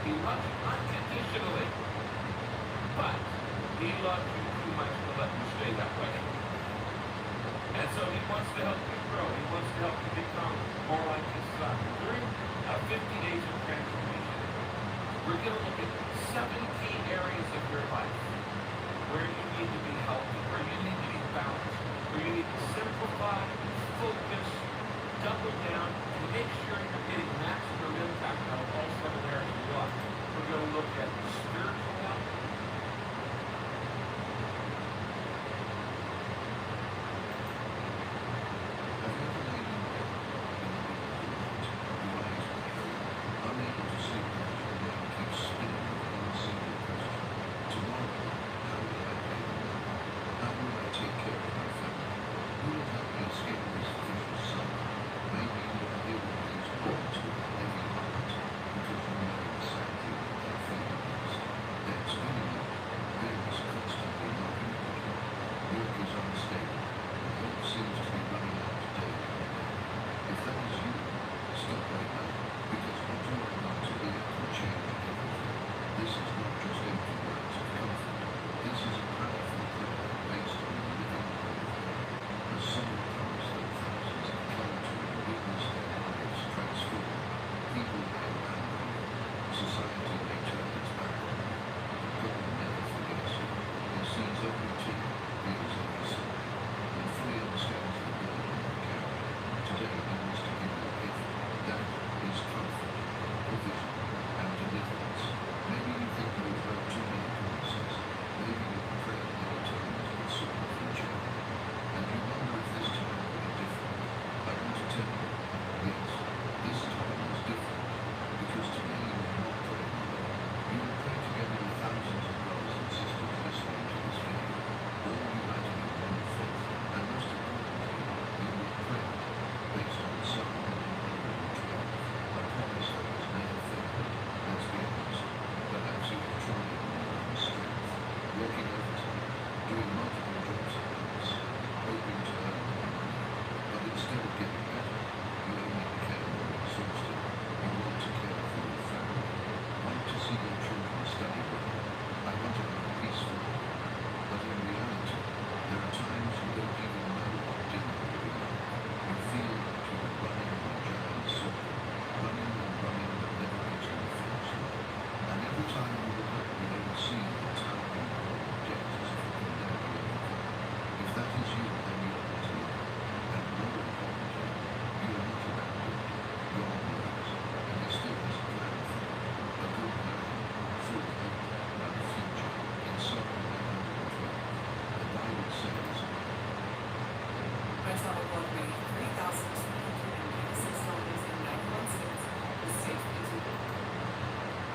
He loves you unconditionally, but he loves you too much to let you stay that way. And so he wants to help you grow. He wants to help you become more like his son. During 50 days of transformation, we're going to look at 7 key areas of your life where you need to be healthy, where you need to be balanced, where you need to simplify, focus, double down, and make sure you're getting maximum impact out of all 7 areas of your life. We're going to look at spiritual health,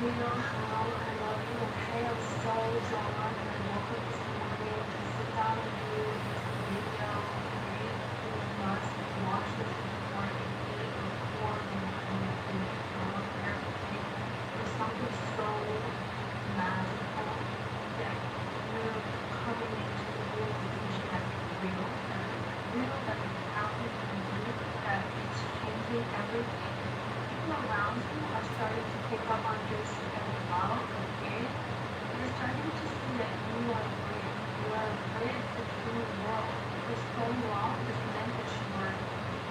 You know how I love you, okay? I'm so drawn and I woke up this morning to sit down and do this video, okay? You must watch this before you eat, before you do everything. There's something so magical that we're coming into the realization that it's real, that it's happening in you, that it's changing everything. People around you are starting to pick up on this as well, okay? They're starting to see that you are great. You are a bridge between the world. This whole world is meant that you were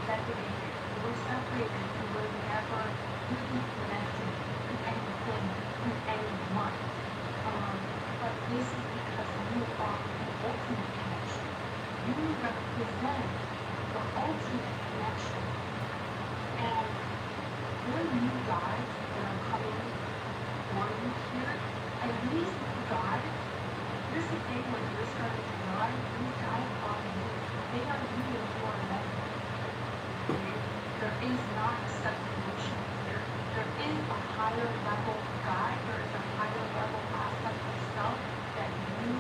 segregated. You were separated. You were never really connected to anything, to anyone. But this is because you are the ultimate connection. You represent the ultimate connection. And there are new guys that are coming for you here, and these guys, here's the thing when you're starting to realize, these guys are you. They are you in your level. Okay? There is not a separation here. There is a higher level guy, there is a higher level aspect of self that you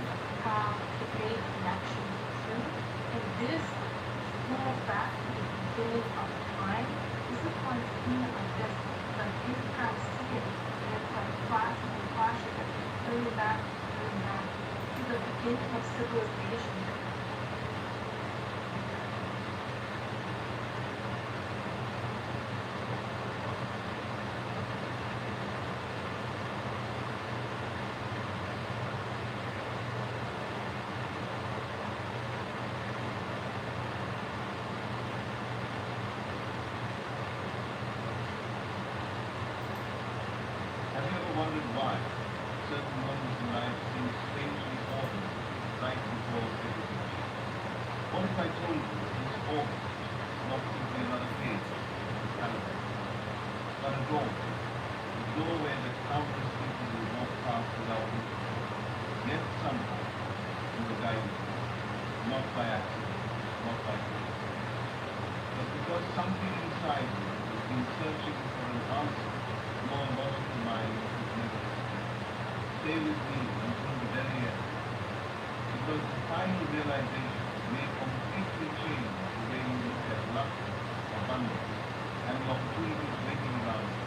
have to make connections to. And this goes back to the beginning of time. This is why it's seen like this. Like you kind of see it, and it's like flashing and flashing and turning back to the beginning of civilization. certain moments in life seem strangely ordinary, right before everything changes. What if I told you that this August is not simply another page in the calendar, but a doorway that countless people will walk past without looking, yet somehow you were guided through, not by accident, not by grace, but because something inside you has been searching for an answer your logical mind could never explain. Stay with me until the very end, because the final realization may completely change the way you look at luck, abundance, and the opportunities waiting around you.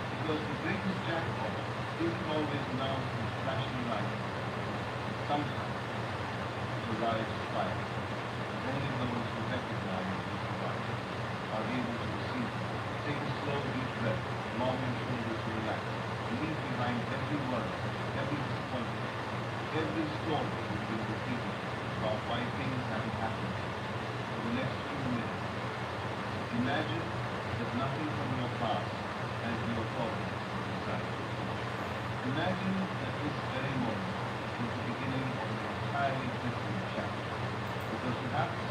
Because the greatest jackpot isn't always announced with flashing lights. Sometimes it arrives quietly. Only those who recognize this arrival are able to receive it. Take a slow, deep breath, allow your shoulders to relax. Leave behind every worry, every disappointment, every story you've been repeating about why things haven't happened for the next few minutes. Imagine that nothing from your past has no problem inside you. Imagine that this very moment is the beginning of an entirely different chapter. Because perhaps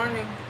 morning.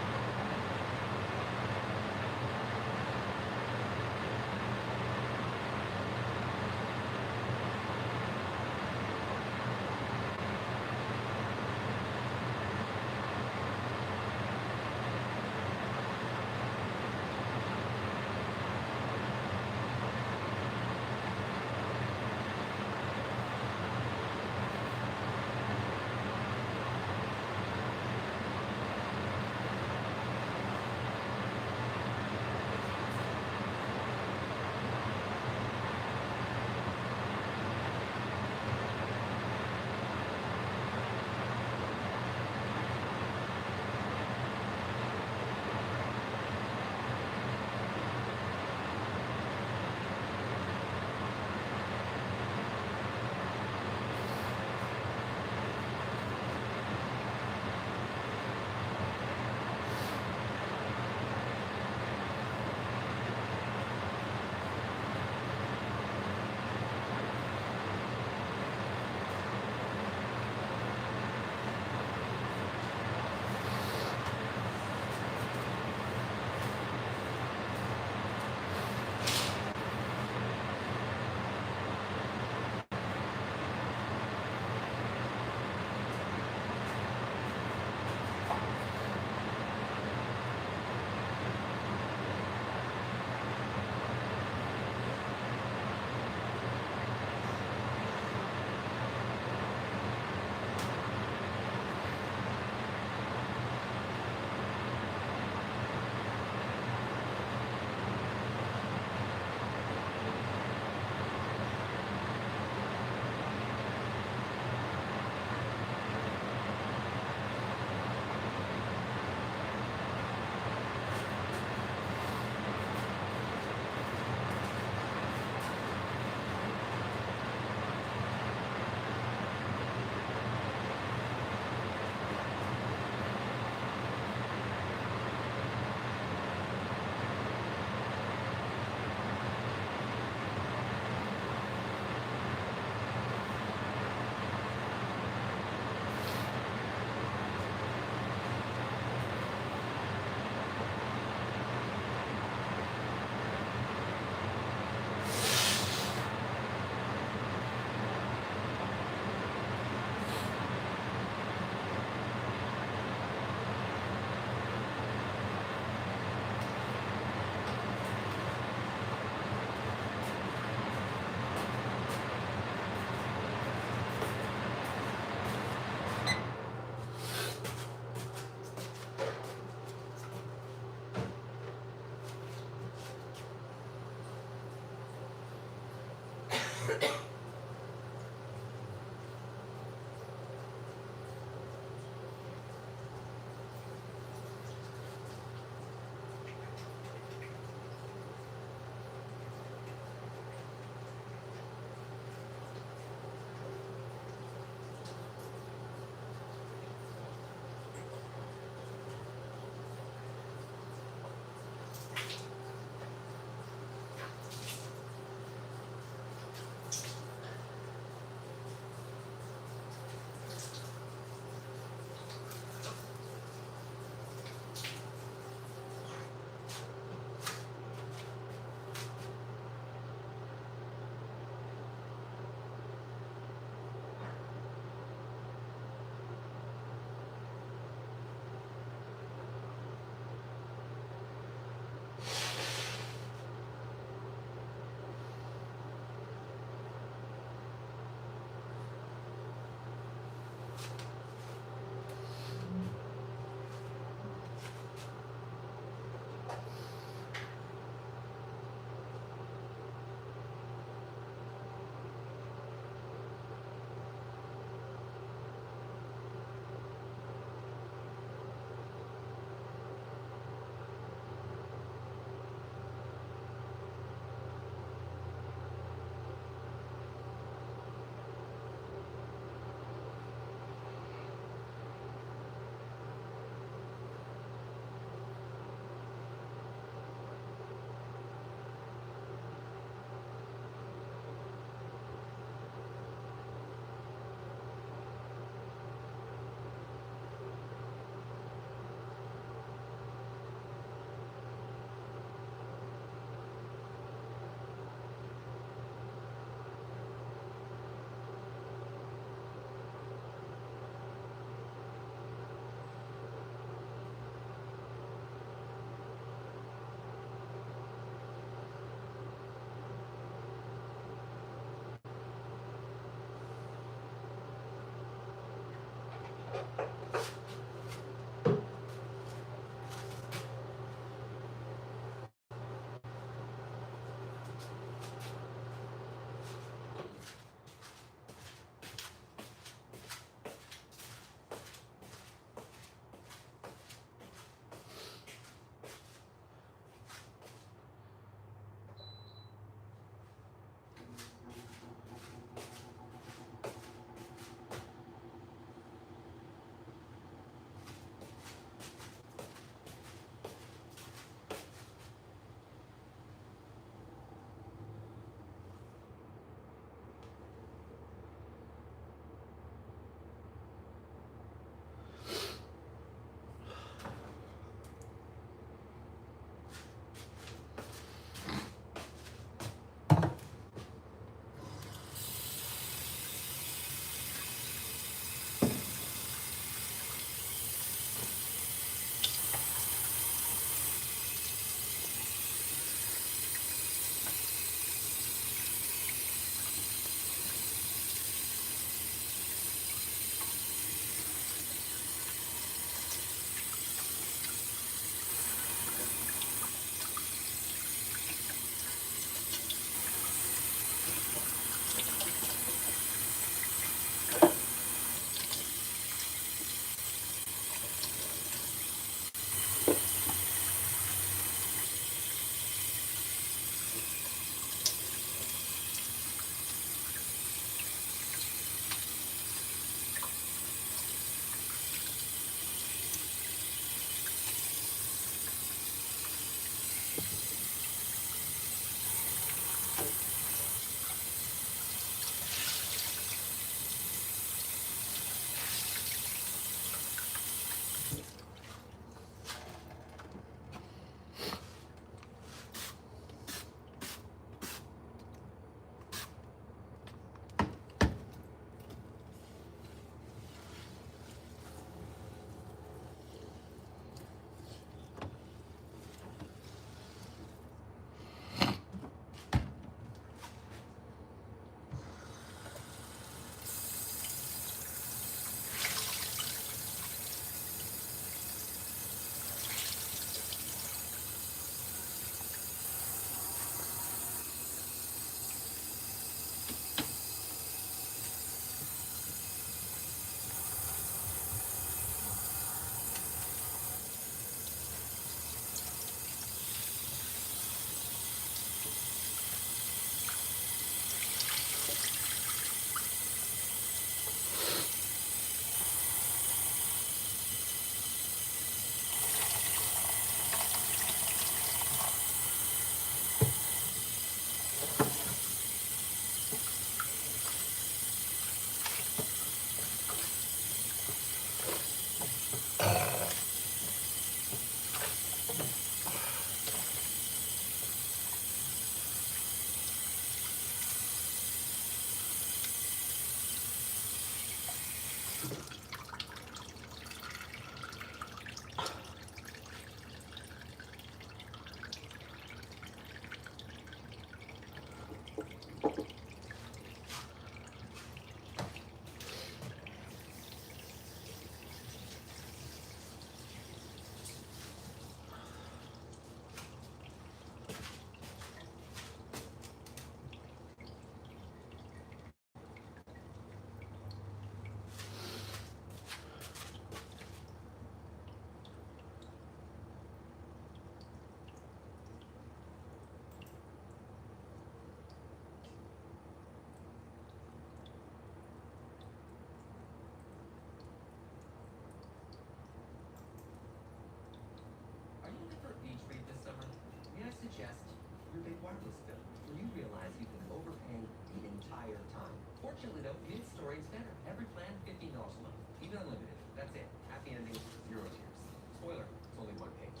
Are you looking for a beach read this summer? May I suggest your big wireless bill, where you realize you've been overpaying the entire time. Fortunately though, mid-story's better. Every plan, $15 a month. Even unlimited. That's it. Happy ending, 0 tears. Spoiler, it's only 1 page.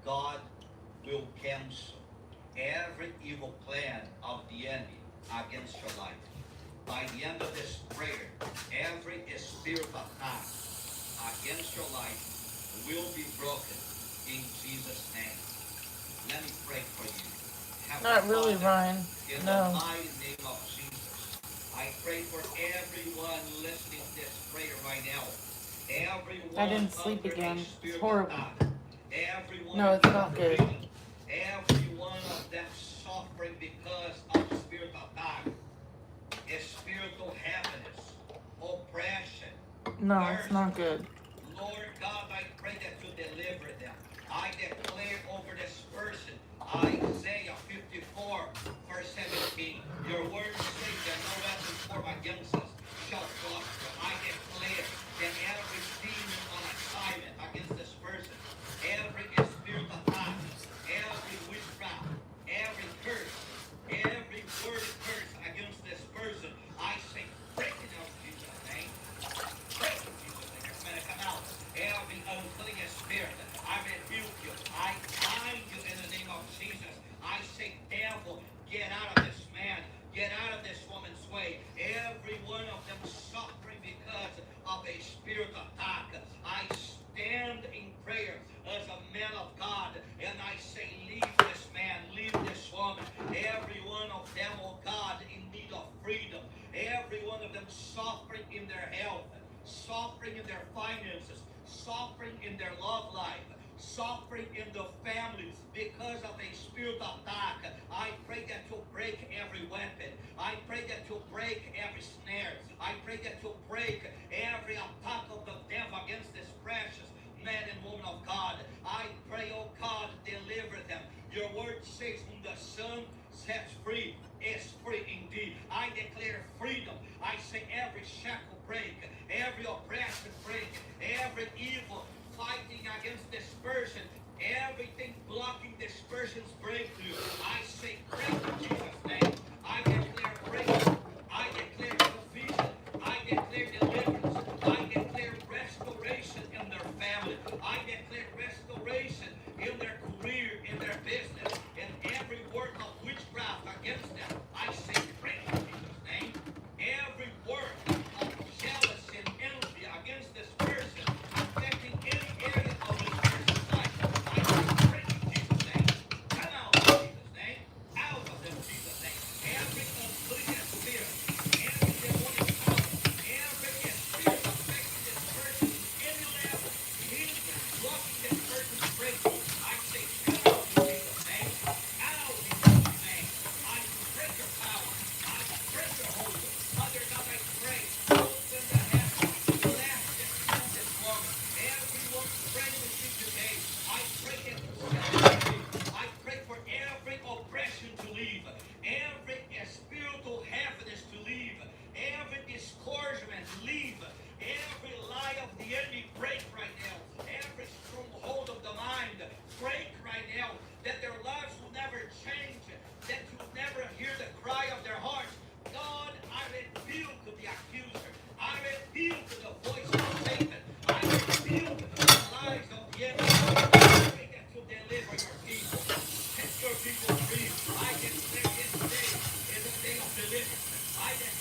God will cancel every evil plan of the enemy against your life. By the end of this prayer, every spirit attack against your life will be broken in Jesus' name. Let me pray for you. Not really, Father, Ryan. in No. the mighty name of Jesus, I pray for everyone listening to this prayer right now. Everyone I didn't sleep under a again. It's spirit horrible. attack. Everyone No, it's not good. Every one of them suffering because of spirit attack. Is spiritual happiness, oppression. No, it's not good. Lord God, I pray that you deliver them. I declare over this person, Isaiah 54, verse 17. Your word says that no weapon formed against us shall prosper. I declare that every demon on assignment against this person, every spirit attack, every witchcraft, every curse, every word curse against this person, I say, break it out in Jesus' name. Break it in Jesus' name. It's going to come out. Every unclean spirit, I rebuke you. I bind you in the name of Jesus. I say, devil, get out of this man. Get out of this woman's way. Every one of them suffering because of a spirit attack. I stand in prayer as a man of God, and I say, leave this man, leave this woman. Every one of them, oh God, in need of freedom. Every one of them suffering in their health, suffering in their finances, suffering in their love life, suffering in the families because of a spirit attack. I pray that you break every weapon. I pray that you break every snare. I pray that you break every attack of the devil against this precious man and woman of God. I pray, oh God, deliver them. Your word says, whom the Son sets free is free indeed. I declare freedom. I say every shackle break, every oppression break, every evil fighting against this person, everything blocking this person's breakthrough. I say break in Jesus' name. I declare breakthrough. I declare provision. I declare deliverance. I declare restoration in their family. I declare restoration in their career, in their business, in every work of witchcraft against them. I say break in Jesus' name. Every work of jealousy and envy against this person, affecting any area of this person's life, I say break in Jesus' name. Come out in Jesus' name.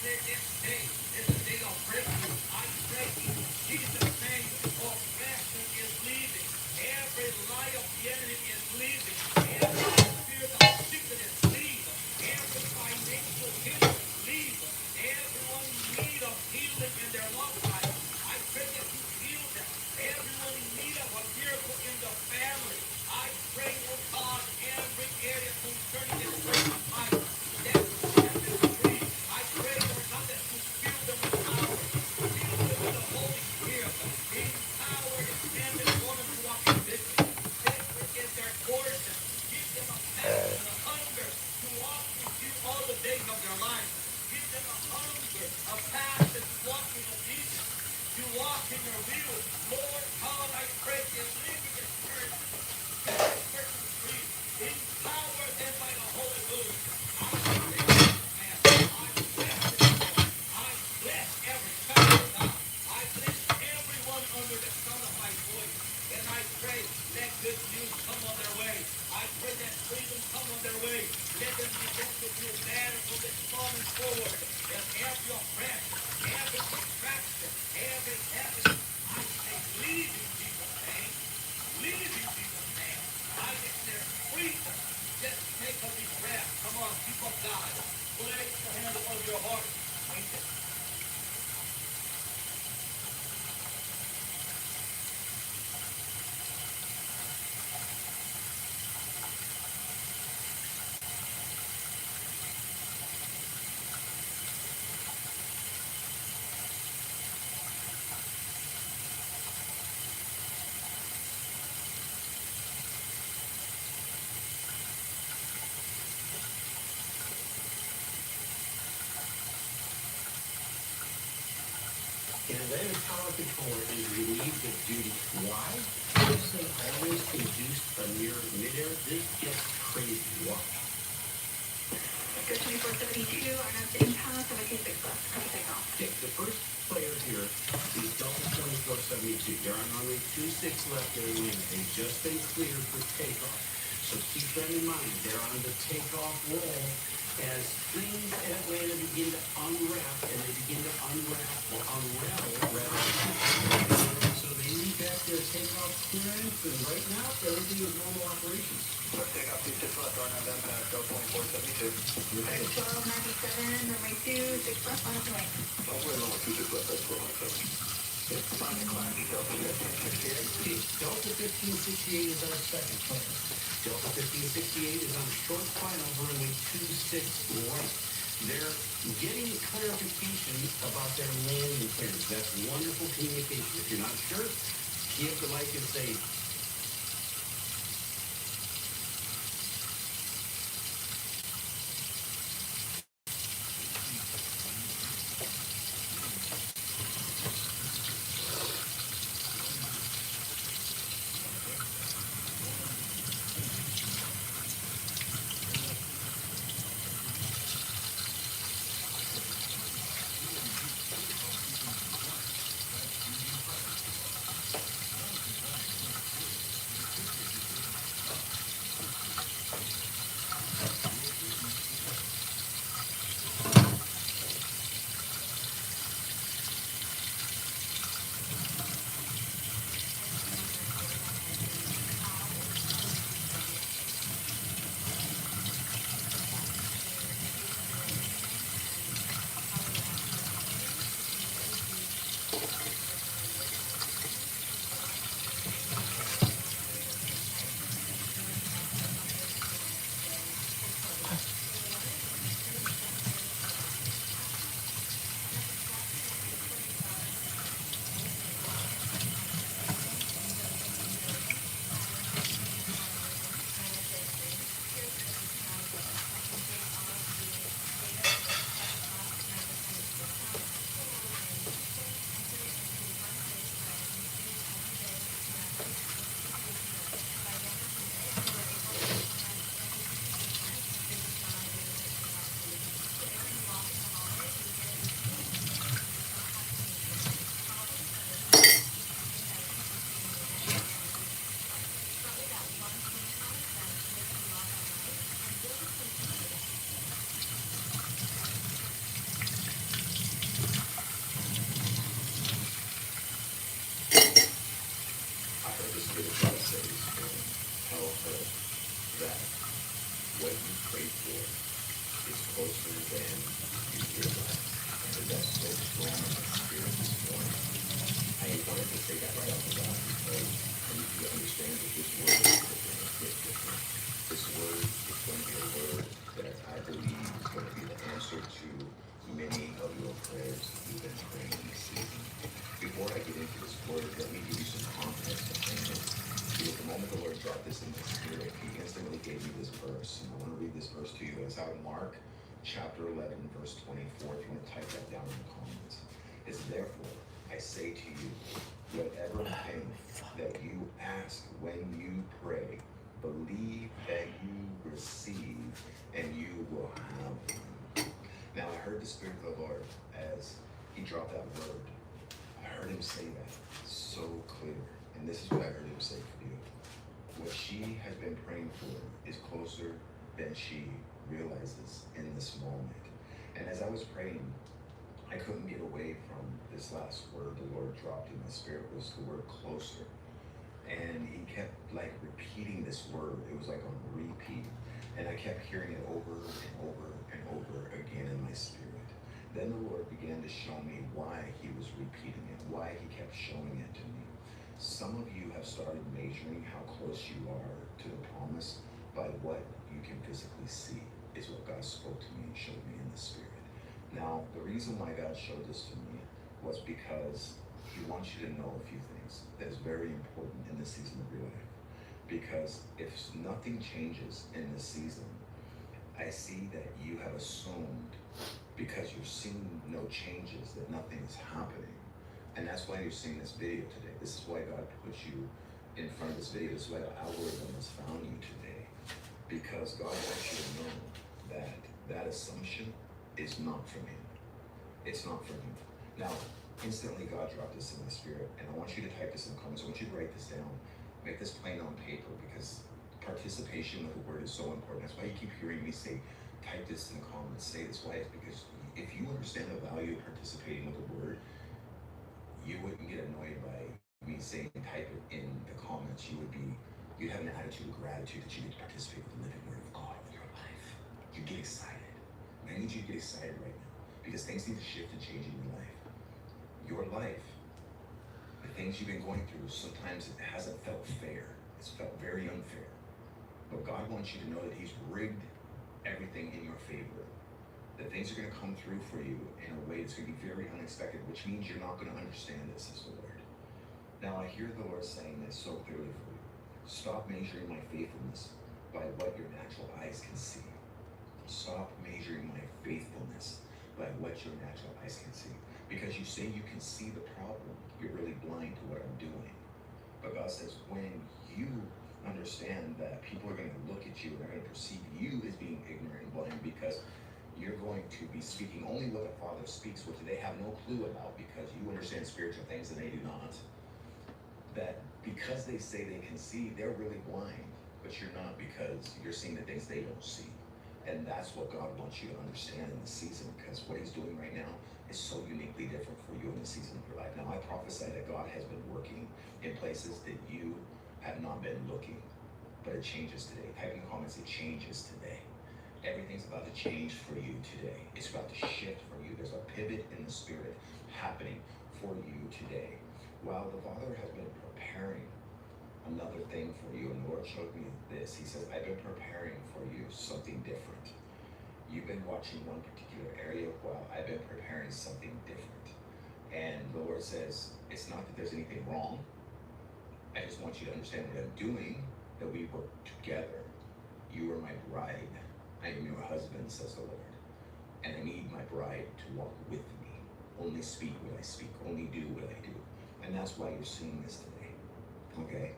declare this day is a day of breakthrough. I pray in Jesus' name, oppression is leaving. Every lie of the enemy is leaving. Every spirit of sickness leave. Every financial hindrance leave. Everyone in need of healing in their love life, I pray that you heal them. Everyone in need of a miracle in the family, I pray, oh God, every area concerning this person's life, that you set them free. I pray, Lord God, that you fill them with power. Fill them with the Holy Spirit. Empower and stand in order to walk in victory. Victory is their portion. Give them a passion, a hunger to walk with you all the days of their life. Give them a hunger, a passion to walk in obedience, to walk in your will. Lord God, I pray, deliver this person. Set this person free. Empower them by the Holy Ghost. I say, man, I bless this Lord. I bless every child of God. I bless everyone under the sound of my voice. And I pray, let good news come on their way. I pray that freedom come on their way. Let them begin to feel better from this moment forward. And every oppression, every contraction, every heaviness, I say, leave in Jesus' name. Leave in Jesus' name. I declare freedom. Just take a deep breath. Come on, people of God. Place your hand on your heart. Thank you. In an event of power controller is relieved of duty. Why? This thing always induced a near midair. This gets crazy. Watch. Go 2472, our next impound, 726 left, copy takeoff. Okay, the first player here is Delta 2472. They're on runway 26 left airline. They've just been cleared for takeoff. So keep that in mind. They're on the takeoff roll as things at Atlanta begin to unwrap, and they begin to unwrap or unravel rather. So they need back their takeoff clearance, and right now everything is normal operations. Takeoff 26 left, on that pass, go 2472. Right. 1297, runway 26 left, on its way. Runway 26 left, that's 417. Final climb, Delta 1568. Okay, Delta 1568 is our second player. Delta 1568 is on short final runway 26 right. They're getting clarification about their landing clearance. That's wonderful communication. If you're not sure, key up the mic and say, prayed for is closer than you realize. I heard that so strong in my spirit this morning. I wanted to say that right off the bat because I need you to understand that this word is different. It's different. This word is going to be a word that I believe is going to be the answer to many of your prayers that you've been praying this season. Before I get into this word, let me give you some context behind it. Because the moment the Lord dropped this in my spirit, He instantly gave me this verse. And I want to read this verse to you. It's out of Mark chapter 11, verse 24. If you want to type that down in the comments. It's therefore, I say to you, whatever thing that you ask when you pray, believe that you receive and you will have them. Now I heard the Spirit of the Lord as He dropped that word. I heard Him say that so clear. And this is what I heard Him say for you. What she has been praying for is closer than she realizes in this moment. And as I was praying, I couldn't get away from this last word the Lord dropped in my spirit was the word closer. And He kept like repeating this word. It was like on repeat. And I kept hearing it over and over and over again in my spirit. Then the Lord began to show me why He was repeating it, why He kept showing it to me. Some of you have started measuring how close you are to the promise by what you can physically see, is what God spoke to me and showed me in the spirit. Now, the reason why God showed this to me was because He wants you to know a few things that is very important in this season of your life. Because if nothing changes in this season, I see that you have assumed, because you're seeing no changes, that nothing is happening. And that's why you're seeing this video today. This is why God put you in front of this video. This is why the algorithm has found you today. Because God wants you to know that that assumption is not from Him. It's not from Him. Now, instantly God dropped this in my spirit, and I want you to type this in the comments. I want you to write this down. Make this plain on paper, because participation with the word is so important. That's why you keep hearing me say, type this in the comments, say this. Why? It's because if you understand the value of participating with the word, you wouldn't get annoyed by me saying type it in the comments. You'd have an attitude of gratitude that you get to participate with the living word of God in your life. You get excited. And I need you to get excited right now, because things need to shift and change in your life. Your life, the things you've been going through, sometimes it hasn't felt fair. It's felt very unfair. But God wants you to know that He's rigged everything in your favor. That things are going to come through for you in a way that's going to be very unexpected, which means you're not going to understand this, says the Lord. Now I hear the Lord saying this so clearly for you. Stop measuring my faithfulness by what your natural eyes can see. Stop measuring my faithfulness by what your natural eyes can see. Because you say you can see the problem, you're really blind to what I'm doing. But God says, when you understand that people are going to look at you and they're going to perceive you as being ignorant and blind, because you're going to be speaking only what the Father speaks, which they have no clue about, because you understand spiritual things and they do not. That because they say they can see, they're really blind, but you're not, because you're seeing the things they don't see. And that's what God wants you to understand in this season, because what He's doing right now is so uniquely different for you in the season of your life. Now I prophesy that God has been working in places that you have not been looking, but it changes today. Type in the comments, it changes today. Everything's about to change for you today. It's about to shift for you. There's a pivot in the spirit happening for you today. While the Father has been preparing another thing for you, and the Lord showed me this. He says, I've been preparing for you something different. You've been watching one particular area while I've been preparing something different. And the Lord says, it's not that there's anything wrong. I just want you to understand what I'm doing, that we work together. You are my bride. I am your husband, says the Lord. And I need my bride to walk with me. Only speak what I speak. Only do what I do. And that's why you're seeing this today. Okay?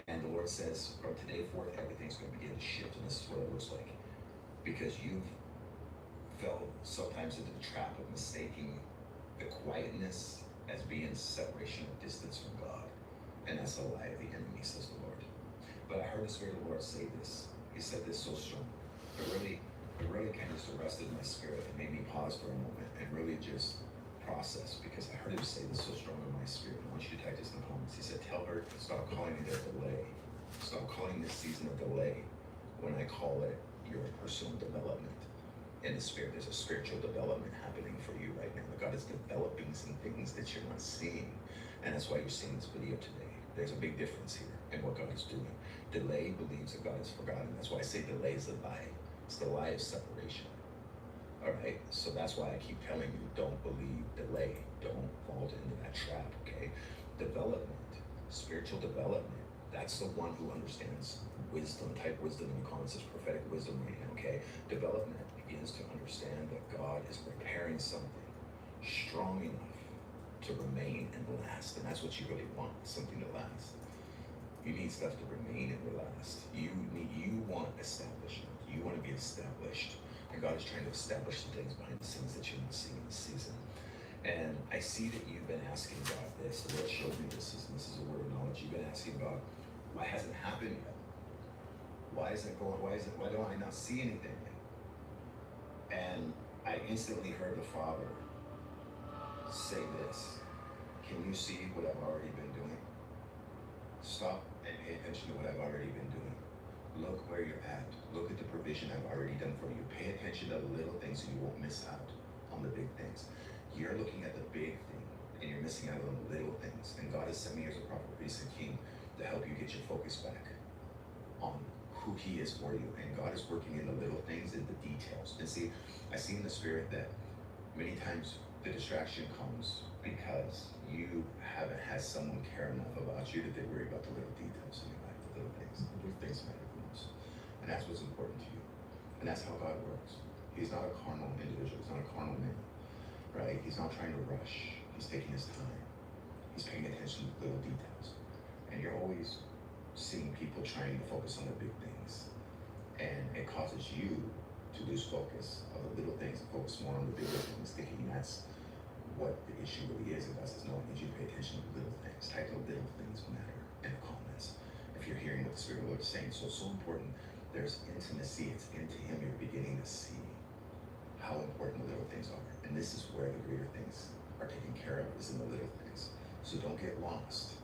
And the Lord says, from today forth, everything's going to begin to shift. And this is what it looks like. Because you've fell sometimes into the trap of mistaking the quietness as being separation or distance from God. And that's a lie of the enemy, says the Lord. But I heard the Spirit of the Lord say this. He said this so strong. It really kind of just arrested my spirit. It made me pause for a moment and really just process, because I heard Him say this so strong in my spirit. I want you to type this in the comments. He said, tell her, stop calling it a delay. Stop calling this season a delay when I call it your personal development. In the spirit, there's a spiritual development happening for you right now. God is developing some things that you're not seeing. And that's why you're seeing this video today. There's a big difference here in what God is doing. Delay believes that God has forgotten. That's why I say delay is a lie. It's the lie of separation. All right? So that's why I keep telling you, don't believe delay. Don't fall into that trap, okay? Development, spiritual development, that's the one who understands wisdom, type wisdom in the comments, is prophetic wisdom right now, okay? Development begins to understand that God is preparing something strong enough to remain and last. And that's what you really want, something to last. You need stuff to remain and last. You want establishment. You want to be established. And God is trying to establish some things behind the scenes that you're not seeing in this season. And I see that you've been asking God this. The Lord showed me this, and this is a word of knowledge. You've been asking God, why hasn't it happened yet? Why don't I not see anything yet? And I instantly heard the Father say this: can you see what I've already been doing? Stop and pay attention to what I've already been doing. Look where you're at. Look at the provision I've already done for you. Pay attention to the little things so you won't miss out on the big things. You're looking at the big thing and you're missing out on the little things. And God has sent me as a prophet, priest, and king to help you get your focus back on who He is for you. And God is working in the little things and the details. And see, I see in the spirit that many times the distraction comes because you haven't had someone care enough about you that they worry about the little details in your life, the little things. The little things matter the most. And that's what's important to you. And that's how God works. He's not a carnal individual. He's not a carnal man, right? He's not trying to rush. He's taking his time. He's paying attention to little details. And you're always seeing people trying to focus on the big things. And it causes you to lose focus of the little things and focus more on the bigger things, thinking that's what the issue really is. And God says, no, I need you to pay attention to little things. Type of little things matter in the comments if you're hearing what the Spirit of the Lord is saying. So important. There's intimacy. It's into Him. You're beginning to see how important the little things are. And this is where the greater things are taken care of, is in the little things. So don't get lost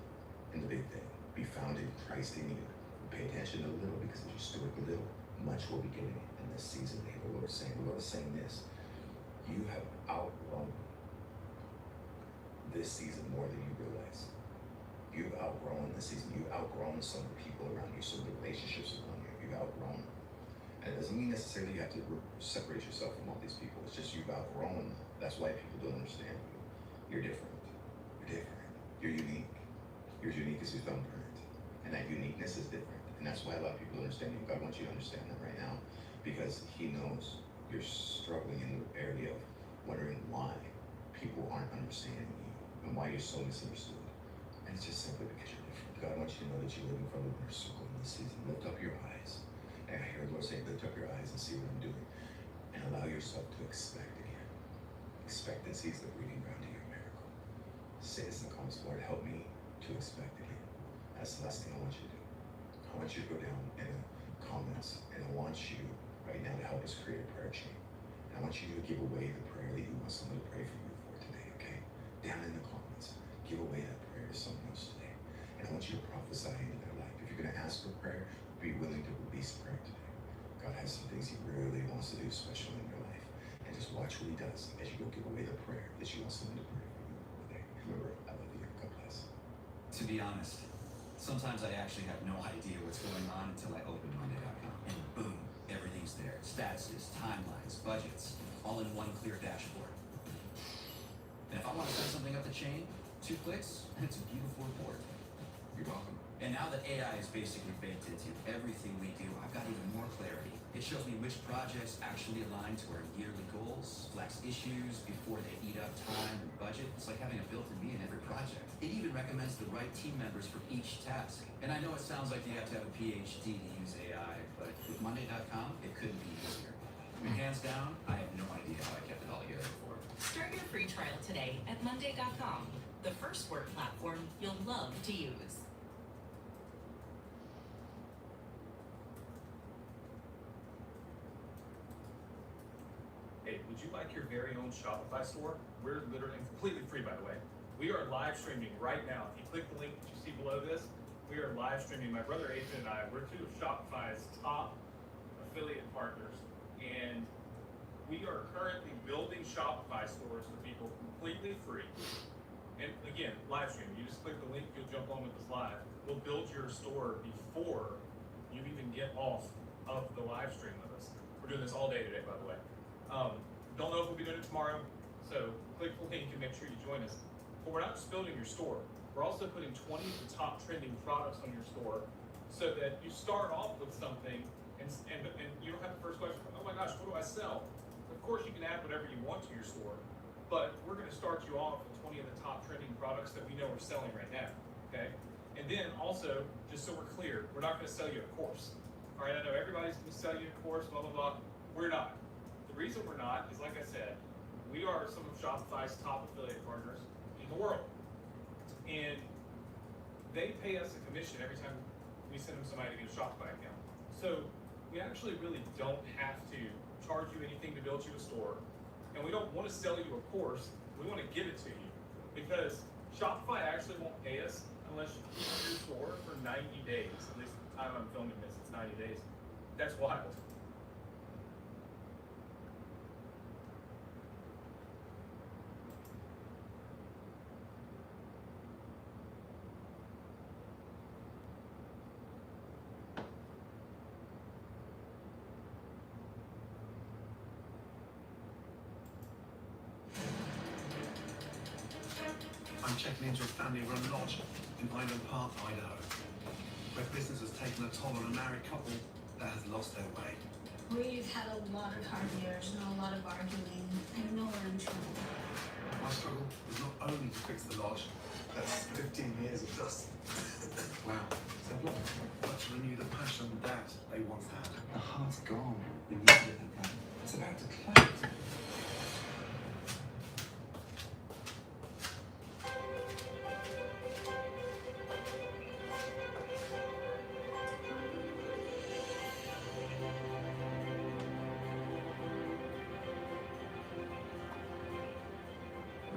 in the big thing. Be found in Christ in you. Pay attention to the little, because if you steward the little, much will be given in this season. The Lord is saying. The Lord is saying this: you have outgrown this season more than you realize. You've outgrown this season. You've outgrown some of the people around you, some of the relationships around you. You've outgrown. And it doesn't mean necessarily you have to separate yourself from all these people. It's just you've outgrown them. That's why people don't understand you. You're different. You're different. You're unique. You're unique as your thumbprint. And that uniqueness is different. And that's why a lot of people don't understand you. God wants you to understand that right now, because He knows you're struggling in the area of wondering why people aren't understanding you and why you're so misunderstood. And it's just simply because you're different. God wants you to know that you're living from a inner circle in this season. Lift up your eyes. And I hear the Lord saying, lift up your eyes and see what I'm doing. And allow yourself to expect again. Expectancy is the breeding ground of your miracle. Say this in the comments: Lord, help me to expect again. That's the last thing I want you to do. I want you to go down in the comments, and I want you right now to help us create a prayer chain. And I want you to give away the prayer that you want someone to pray for you for today, okay? Down in the comments, give away that prayer to someone else today. And I want you to prophesy into their life. If you're going to ask for prayer, be willing to release prayer today. God has some things He really wants to do special in your life. And just watch what He does as you go give away the prayer that you want someone to pray for you today. Remember, I love you. God bless. To be honest, sometimes I actually have no idea what's going on until I open Monday.com. And boom, everything's there. Statuses, timelines, budgets, all in one clear dashboard. And if I want to send something up the chain, 2 clicks, and it's a beautiful report. You're welcome. And now that AI is basically baked into everything we do, I've got even more clarity. It shows me which projects actually align to our yearly goals, flags issues before they eat up time and budget. It's like having a built-in me in every project. It even recommends the right team members for each task. And I know it sounds like you have to have a PhD to use AI, but with Monday.com, it couldn't be easier. I mean, hands down, I have no idea how I kept it all together before. Start your free trial today at Monday.com, the first work platform you'll love to use. Hey, would you like your very own Shopify store? We're literally completely free, by the way. We are live streaming right now. If you click the link that you see below this, we are live streaming. My brother Adrian and I, we're 2 of Shopify's top affiliate partners, and we are currently building Shopify stores for people completely free. And again, live stream. You just click the link, you'll jump on with us live. We'll build your store before you even get off of the live stream with us. We're doing this all day today, by the way. Don't know if we'll be doing it tomorrow, so click the link and make sure you join us. But we're not just building your store. We're also putting 20 of the top trending products on your store so that you start off with something and you don't have the first question, oh my gosh, what do I sell? Of course, you can add whatever you want to your store, but we're going to start you off with 20 of the top trending products that we know are selling right now, okay? And then also, just so we're clear, we're not going to sell you a course. All right, I know everybody's going to sell you a course, blah, blah, blah. We're not. The reason we're not is, like I said, we are some of Shopify's top affiliate partners in the world. And they pay us a commission every time we send them somebody to get a Shopify account. So we actually really don't have to charge you anything to build you a store. And we don't want to sell you a course. We want to give it to you. Because Shopify actually won't pay us unless you keep your store for 90 days. At least the time I'm filming this, it's 90 days. That's wild. I'm checking into a family-run lodge in Highland Park, Idaho, where business has taken a toll on a married couple that has lost their way. We've had a lot of hard years and a lot of arguing. I know we're in trouble. My struggle was not only to fix the lodge, that's 15 years of dust. Wow, so what? But to renew the passion that they once had. The heart's gone. The music of that. It's about to close.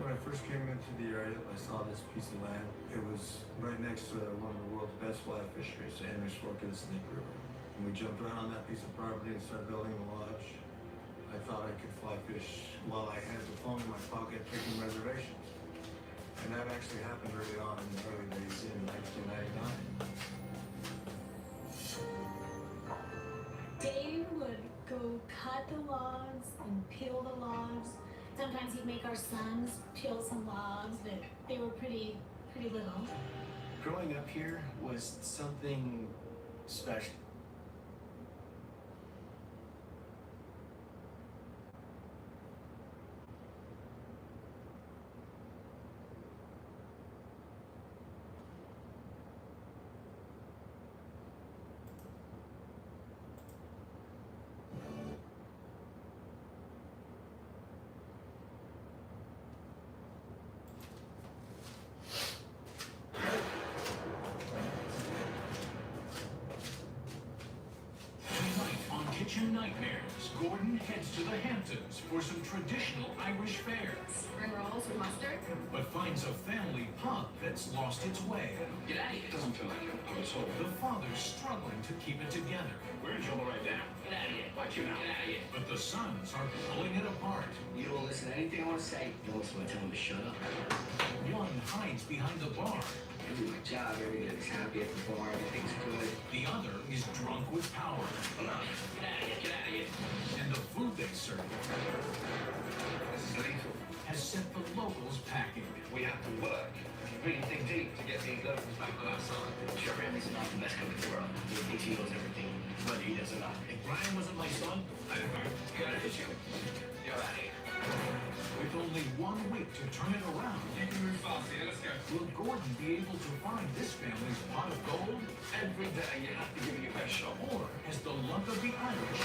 When I first came into the area, I saw this piece of land. It was right next to one of the world's best fly fisheries, the Henry Fork of the Snake River. And we jumped right on that piece of property and started building a lodge. I thought I could fly fish while I had the phone in my pocket taking reservations. And that actually happened early on in the early days in 1999. Dave would go cut the logs and peel the logs. Sometimes he'd make our sons peel some logs, but they were pretty little. Growing up here was something special. Kitchen Nightmares, Gordon heads to the Hamptons for some traditional Irish fare. Spring rolls with mustard? But finds a family pub that's lost its way. Get out of here. It doesn't feel like a pub at all. The father's struggling to keep it together. We're in trouble right now. Get out of here. Watch you now. Get out of here. But the sons are pulling it apart. You don't listen to anything I want to say. You don't listen when I tell him to shut up. One hides behind the bar. I do my job. Everybody's happy at the bar. Everything's good. The other is drunk with power. Get out of here. Get out of here. And the food they serve This is lethal. has sent the locals packing. We have to work really dig deep to get these locals back on our side. Sure, Randy's not the best cook in the world. He thinks he knows everything, but he doesn't know. If Brian wasn't my son, I'd have heard. You're out of here. You're out of here. With only 1 week to turn it around, Let's go. will Gordon be able to find this family's pot of gold? Every day you have to give it your best shot. Or has the luck of the Irish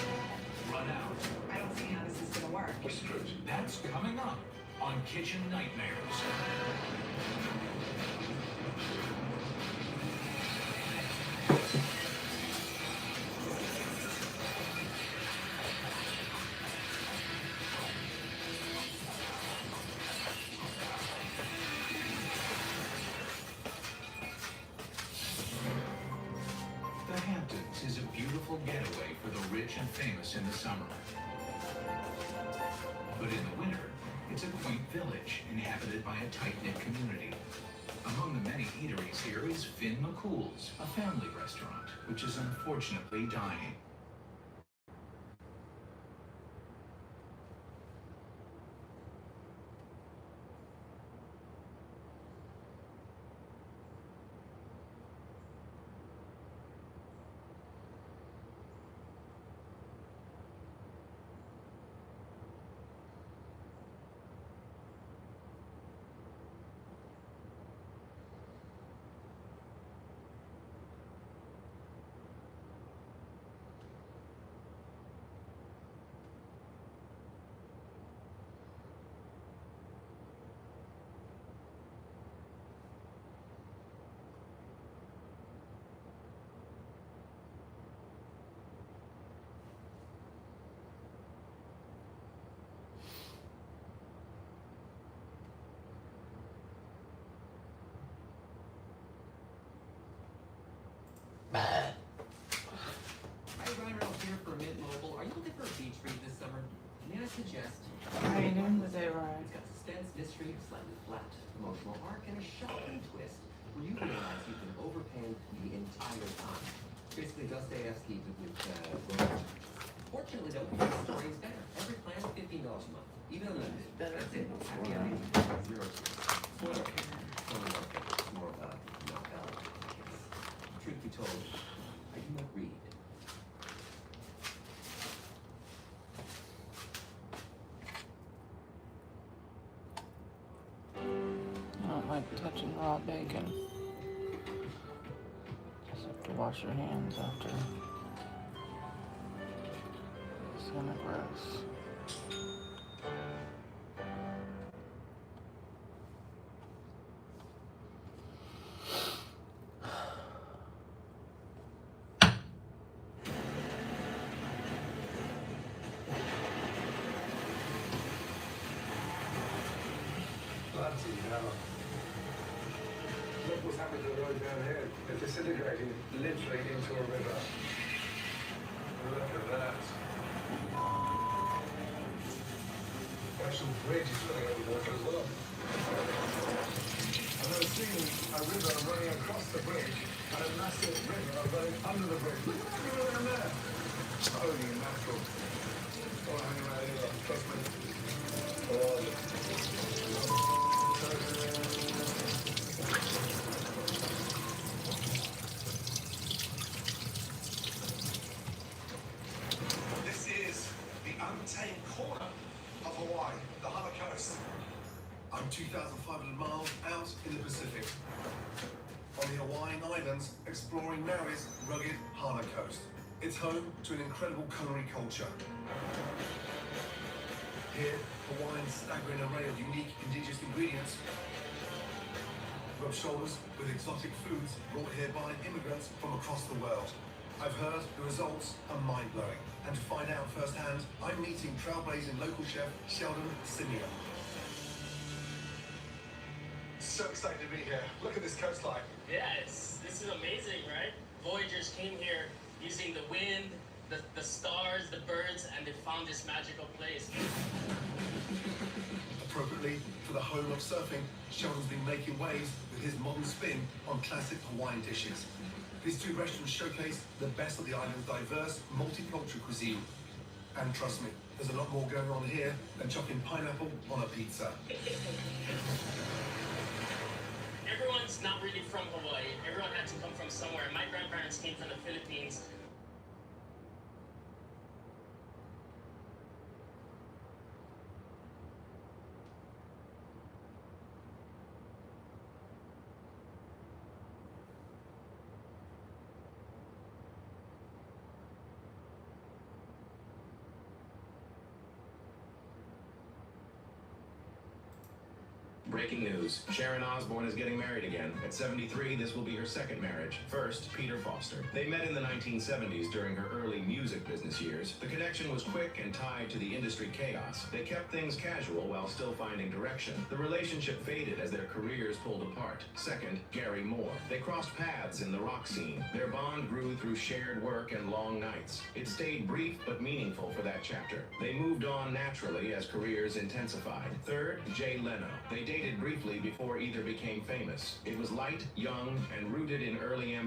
run out? I don't see how this is gonna work. We're screwed. That's coming up on Kitchen Nightmares. The Hamptons is a beautiful getaway for the rich and famous in the summer. But in the winter, it's a quaint village inhabited by a tight-knit community. Among the many eateries here is Finn McCool's, a family restaurant, which is unfortunately dying. Hi, Ryan Reynolds here for Mint Mobile. Are you looking for a beach read this summer? May I suggest? How you doing today, Ryan? It's got suspense, mystery, slightly flat, emotional arc, and a shocking twist where you realize you've been overpaying the entire time. Basically, Dostoevsky with romance. Fortunately, though, the story is better. Every plan $15 a month, even unlimited. That's it. Happy ending. Zero tears. Spoiler. Totally okay. It's more of a novel case. Truth be told, I do not read. I don't like touching raw bacon. Just have to wash your hands after. It's kind of gross. Bloody hell. Look what's happened to the road down here. They're disintegrating literally into a river. Look at that. Actual bridge is running over water as well. I've never seen a river running across the bridge and a massive river running under the bridge. Look at that river down there. Holy mackerel. Oh, hang around here, trust me. This is the untamed corner of Hawaii, the Hana Coast. I'm 2,500 miles out in the Pacific. On the Hawaiian Islands, exploring Maui's rugged Hana Coast. It's home to an incredible culinary culture. Here, Hawaii's staggering array of unique indigenous ingredients rub shoulders with exotic foods brought here by immigrants from across the world. I've heard the results are mind-blowing, and to find out firsthand, I'm meeting trailblazing local chef Sheldon Simeon. So excited to be here. Look at this coastline. Yes, this is amazing, right? Voyagers came here using the wind, the stars, the birds, and they found this magical place. Appropriately, for the home of surfing, Sheldon's been making waves with his modern spin on classic Hawaiian dishes. These two restaurants showcase the best of the island's diverse, multicultural cuisine. And trust me, there's a lot more going on here than chopping pineapple on a pizza. Everyone's not really from Hawaii. Everyone had to come from somewhere. My grandparents came from the Philippines. Breaking news. Sharon Osbourne is getting married again. At 73, this will be her second marriage. First, Peter Foster. They met in the 1970s during her early music business years. The connection was quick and tied to the industry chaos. They kept things casual while still finding direction. The relationship faded as their careers pulled apart. Second, Gary Moore. They crossed paths in the rock scene. Their bond grew through shared work and long nights. It stayed brief but meaningful for that chapter. They moved on naturally as careers intensified. Third, Jay Leno. They dated briefly before either became famous. It was light, young, and rooted in early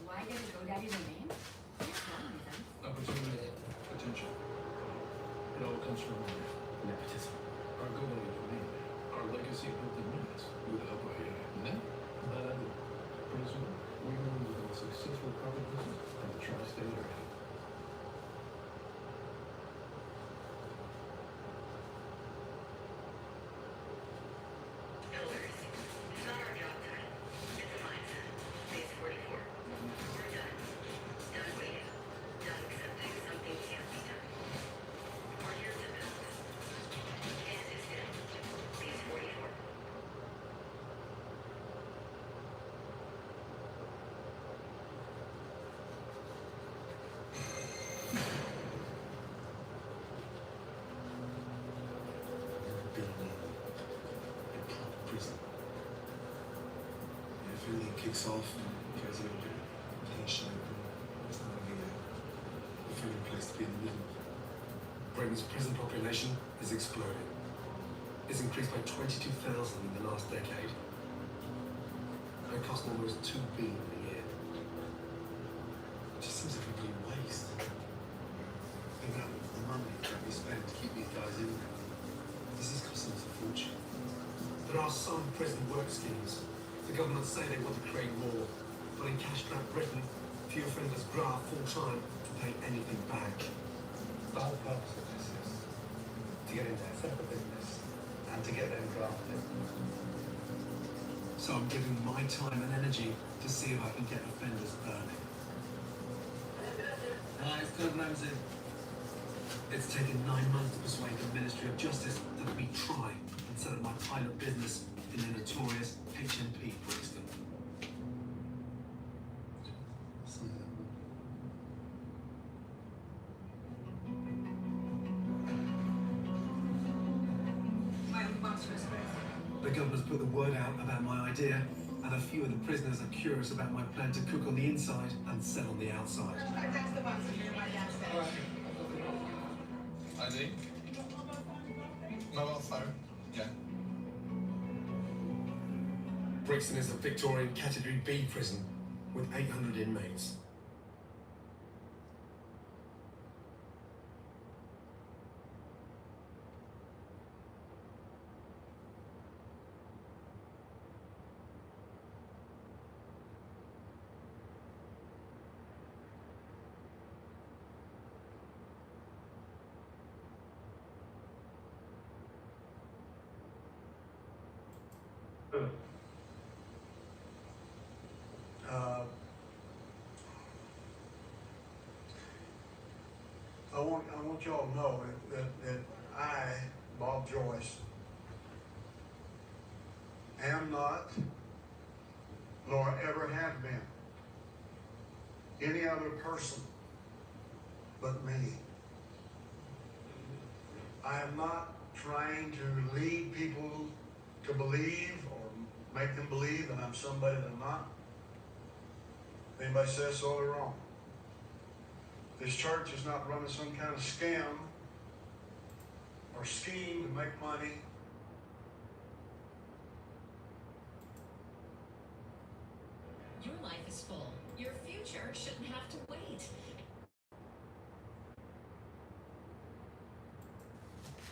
Why get a GoDaddy domain? There's no reason. Opportunity, potential. It all comes from nepotism. Our GoDaddy domain, our legacy built in minutes with the help of AI. Net? Pretty soon, we will be the most successful private business in the tri-state area. Builders. It's not our job title. It's a mindset. Phase 44. We're done. Done waiting. Done accepting something can't be done. We're here to build. Can't sit still. Phase 44. Prison. If everything kicks off, tension, it's not gonna be a favorite place to be in the middle. Britain's prison population is exploding. It's increased by 22,000 in the last decade. It costs almost $2 billion a year. It just seems like a complete waste. The amount of money that we spend to keep these guys in there, this is costing us a fortune. There are some prison work schemes. The government say they want to create more, but in cash-strapped Britain, few offenders graft full-time to pay anything back. The whole purpose of this is to get in there, set up a business, and to get them grafted. So I'm giving my time and energy to see if I can get offenders earning. Hi, it's Doug Ramsey. It's taken 9 months to persuade the Ministry of Justice to let me try and set up my pilot business in the notorious HMP Brixton. The governor's put the word out about my idea, and a few of the prisoners are curious about my plan to cook on the inside and sell on the outside. ID? Mobile phone? Yeah. Brixton is a Victorian Category B prison with 800 inmates. I want y'all to know that I, Bob Joyce, am not, nor ever have been, any other person but me. I am not trying to lead people to believe or make them believe that I'm somebody that I'm not. If anybody says so, they're wrong. This church is not running some kind of scam or scheme to make money. Your life is full. Your future shouldn't have to wait.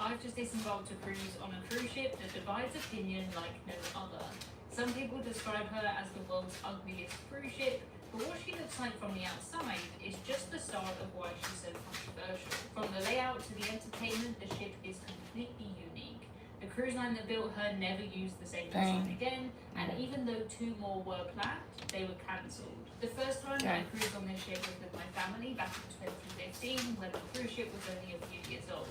I've just disembarked a cruise on a cruise ship that divides opinion like no other. Some people describe her as the world's ugliest cruise ship, but what she looks like from the outside is just the start of why she's so controversial. From the layout to the entertainment, the ship is completely unique. The cruise line that built her never used the same design again, and even though 2 more were planned, they were cancelled. The first time I cruised on this ship was with my family back in 2015 when the cruise ship was only a few years old.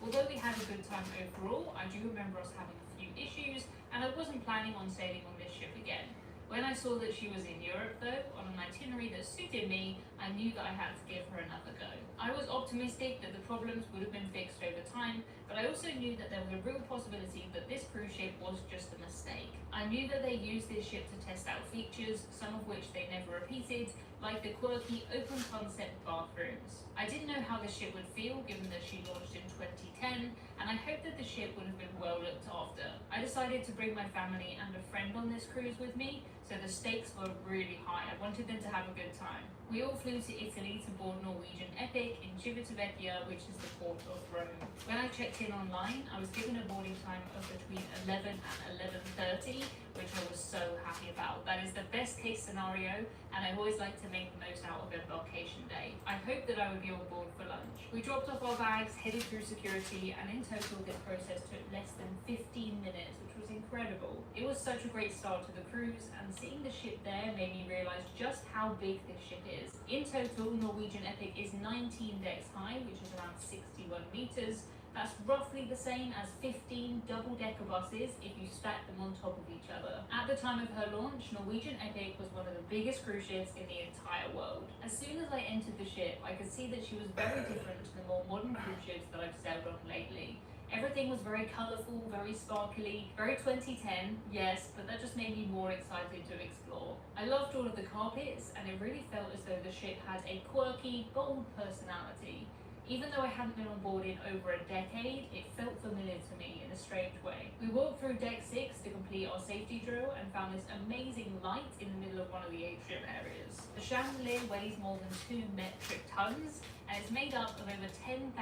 Although we had a good time overall, I do remember us having a few issues, and I wasn't planning on sailing on this ship again. When I saw that she was in Europe though, on an itinerary that suited me, I knew that I had to give her another go. I was optimistic that the problems would have been fixed over time, but I also knew that there was a real possibility that this cruise ship was just a mistake. I knew that they used this ship to test out features, some of which they never repeated, like the quirky open concept bathrooms. I didn't know how the ship would feel given that she launched in 2010, and I hoped that the ship would have been well looked after. I decided to bring my family and a friend on this cruise with me, so the stakes were really high. I wanted them to have a good time. We all flew to Italy to board Norwegian Epic in Civitavecchia, which is the port of Rome. When I checked in online, I was given a boarding time of between 11 and 11:30, which I was so happy about. That is the best case scenario, and I always like to make the most out of embarkation day. I hoped that I would be on board for lunch. We dropped off our bags, headed through security, and in total the process took less than 15 minutes, which was incredible. It was such a great start to the cruise, and seeing the ship there made me realise just how big this ship is. In total, Norwegian Epic is 19 decks high, which is around 61 metres. That's roughly the same as 15 double-decker buses if you stack them on top of each other. At the time of her launch, Norwegian Epic was one of the biggest cruise ships in the entire world. As soon as I entered the ship, I could see that she was very different to the more modern cruise ships that I've sailed on lately. Everything was very colourful, very sparkly, very 2010, yes, but that just made me more excited to explore. I loved all of the carpets, and it really felt as though the ship had a quirky, bold personality. Even though I hadn't been on board in over a decade, it felt familiar to me in a strange way. We walked through deck 6 to complete our safety drill and found this amazing light in the middle of one of the atrium areas. The chandelier weighs more than 2 metric tons, and it's made up of over 10,000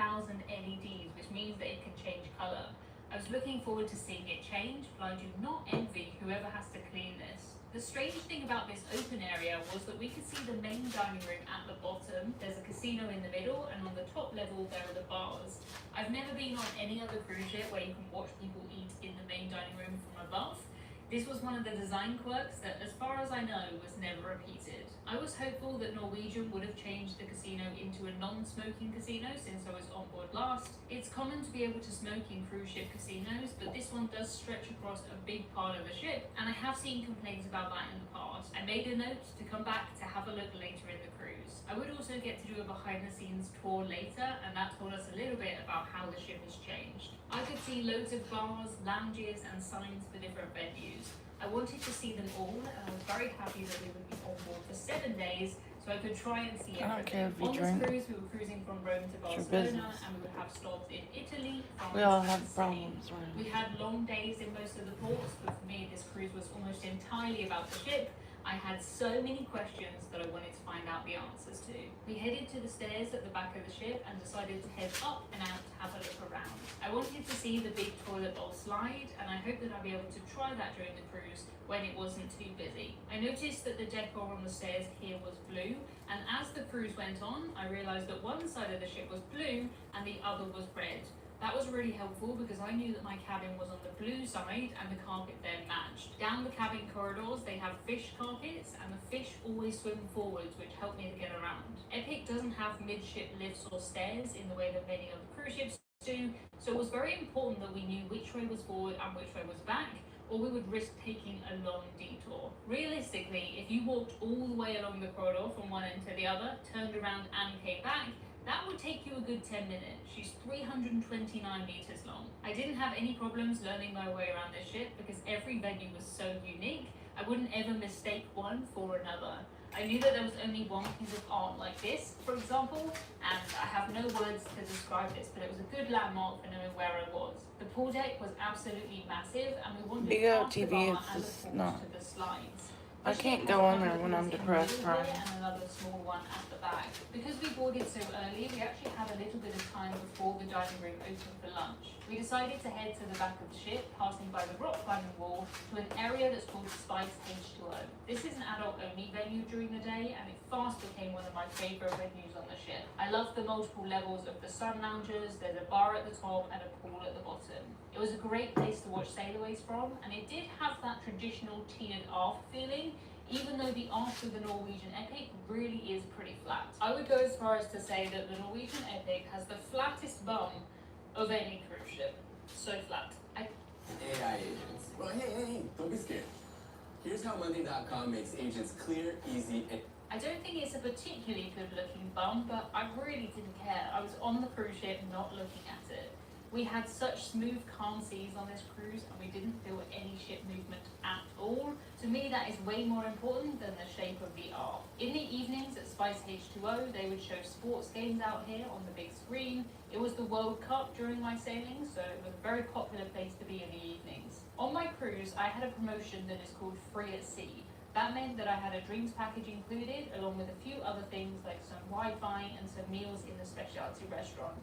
LEDs, which means that it can change colour. I was looking forward to seeing it change, but I do not envy whoever has to clean this. The strange thing about this open area was that we could see the main dining room at the bottom. There's a casino in the middle, and on the top level there are the bars. I've never been on any other cruise ship where you can watch people eat in the main dining room from above. This was one of the design quirks that, as far as I know, was never repeated. I was hopeful that Norwegian would have changed the casino into a non-smoking casino since I was on board last. It's common to be able to smoke in cruise ship casinos, but this one does stretch across a big part of the ship, and I have seen complaints about that in the past. I made a note to come back to have a look later in the cruise. I would also get to do a behind-the-scenes tour later, and that told us a little bit about how the ship has changed. I could see loads of bars, lounges, and signs for different venues. I wanted to see them all, and I was very happy that we would be on board for 7 days, so I could try and see everything. I don't care if you on drink. this cruise, we were cruising from Rome to It's your Barcelona, business. and we would have stops in Italy, France, We all and have Spain. problems, right? We had long days in most of the ports, but for me, this cruise was almost entirely about the ship. I had so many questions that I wanted to find out the answers to. We headed to the stairs at the back of the ship and decided to head up and out to have a look around. I wanted to see the big toilet bowl slide, and I hoped that I'd be able to try that during the cruise when it wasn't too busy. I noticed that the decor on the stairs here was blue, and as the cruise went on, I realised that one side of the ship was blue and the other was red. That was really helpful because I knew that my cabin was on the blue side and the carpet then matched. Down the cabin corridors they have fish carpets, and the fish always swim forwards, which helped me to get around. Epic doesn't have midship lifts or stairs in the way that many other cruise ships do, so it was very important that we knew which way was forward and which way was back, or we would risk taking a long detour. Realistically, if you walked all the way along the corridor from one end to the other, turned around and came back, that would take you a good 10 minutes. She's 329 meters long. I didn't have any problems learning my way around this ship because every venue was so unique. I wouldn't ever mistake one for another. I knew that there was only one piece of art like this, for example, and I have no words to describe this, but it was a good landmark for knowing where I was. The pool deck was absolutely massive, and we wandered Big past the LTV bar is and the just pools not. to the slides. I can't go on there when I'm depressed, Right. right? And another small one at the back. Because we boarded so early, we actually had a little bit of time before the dining room opened for lunch. We decided to head to the back of the ship, passing by the rock climbing wall, to an area that's called Spice H2O. This is an adult-only venue during the day, and it fast became one of my favourite venues on the ship. I love the multiple levels of the sun loungers, there's a bar at the top and a pool at the bottom. It was a great place to watch sailorways from, and it did have that traditional tiered aft feeling, even though the aft of the Norwegian Epic really is pretty flat. I would go as far as to say that the Norwegian Epic has the flattest bum of any cruise ship. So flat. AI agents. Well, hey, don't be scared. Here's how Monday.com makes agents clear, easy, and... I don't think it's a particularly good looking bum, but I really didn't care. I was on the cruise ship not looking at it. We had such smooth, calm seas on this cruise, and we didn't feel any ship movement at all. To me, that is way more important than the shape of the aft. In the evenings at Spice H2O, they would show sports games out here on the big screen. It was the World Cup during my sailing, so it was a very popular place to be in the evenings. On my cruise, I had a promotion that is called Free at Sea. That meant that I had a drinks package included, along with a few other things like some Wi-Fi and some meals in the specialty restaurant.